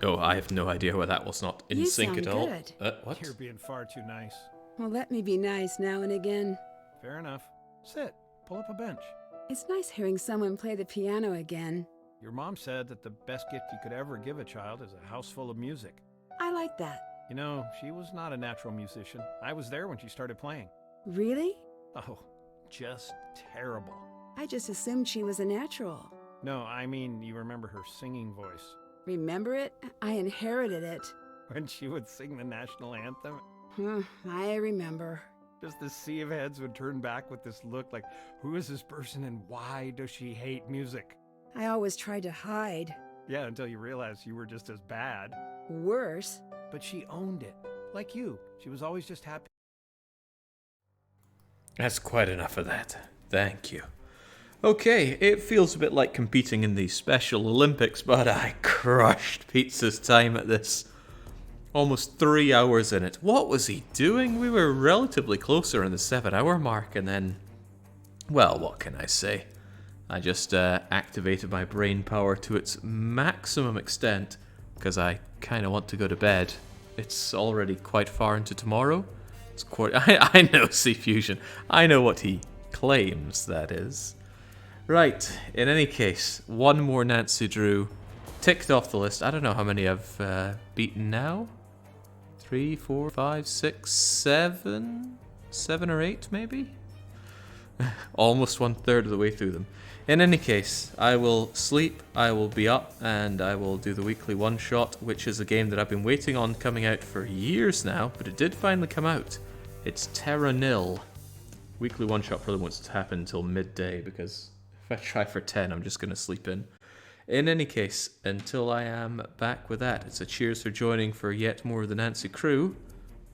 Oh, I have no idea why that was not in You sync sound at all. good. What? You're being far too nice. Well, let me be nice now and again. Fair enough. Sit. Pull up a bench. It's nice hearing someone play the piano again. Your mom said that the best gift you could ever give a child is a house full of music. I like that. You know, she was not a natural musician. I was there when she started playing. Really? Oh, just terrible. I just assumed she was a natural. No, I mean, you remember her singing voice. Remember it? I inherited it. When she would sing the national anthem? I remember. Just the sea of heads would turn back with this look like, who is this person and why does she hate music? I always tried to hide. Yeah, until you realized you were just as bad. Worse. But she owned it. Like you. She was always just happy. That's quite enough of that. Thank you. Okay, it feels a bit like competing in the Special Olympics, but I crushed Pizza's time at this. Almost 3 hours in it. What was he doing? We were relatively closer in the 7-hour mark, and then... Well, what can I say? I just activated my brain power to its maximum extent, because I kind of want to go to bed. It's already quite far into tomorrow. It's quite... I know C-Fusion. I know what he claims, that is. Right, in any case, one more Nancy Drew ticked off the list. I don't know how many I've beaten now. 3, 4, 5, 6, 7? 7 or 8, maybe? Almost 1/3 of the way through them. In any case, I will sleep, I will be up, and I will do the weekly one-shot, which is a game that I've been waiting on coming out for years now, but it did finally come out. It's Terra Nil. Weekly one-shot probably won't happen until midday, because if I try for 10, I'm just going to sleep in. In any case, until I am back with that, it's a cheers for joining for yet more of the Nancy crew,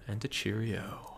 and a cheerio.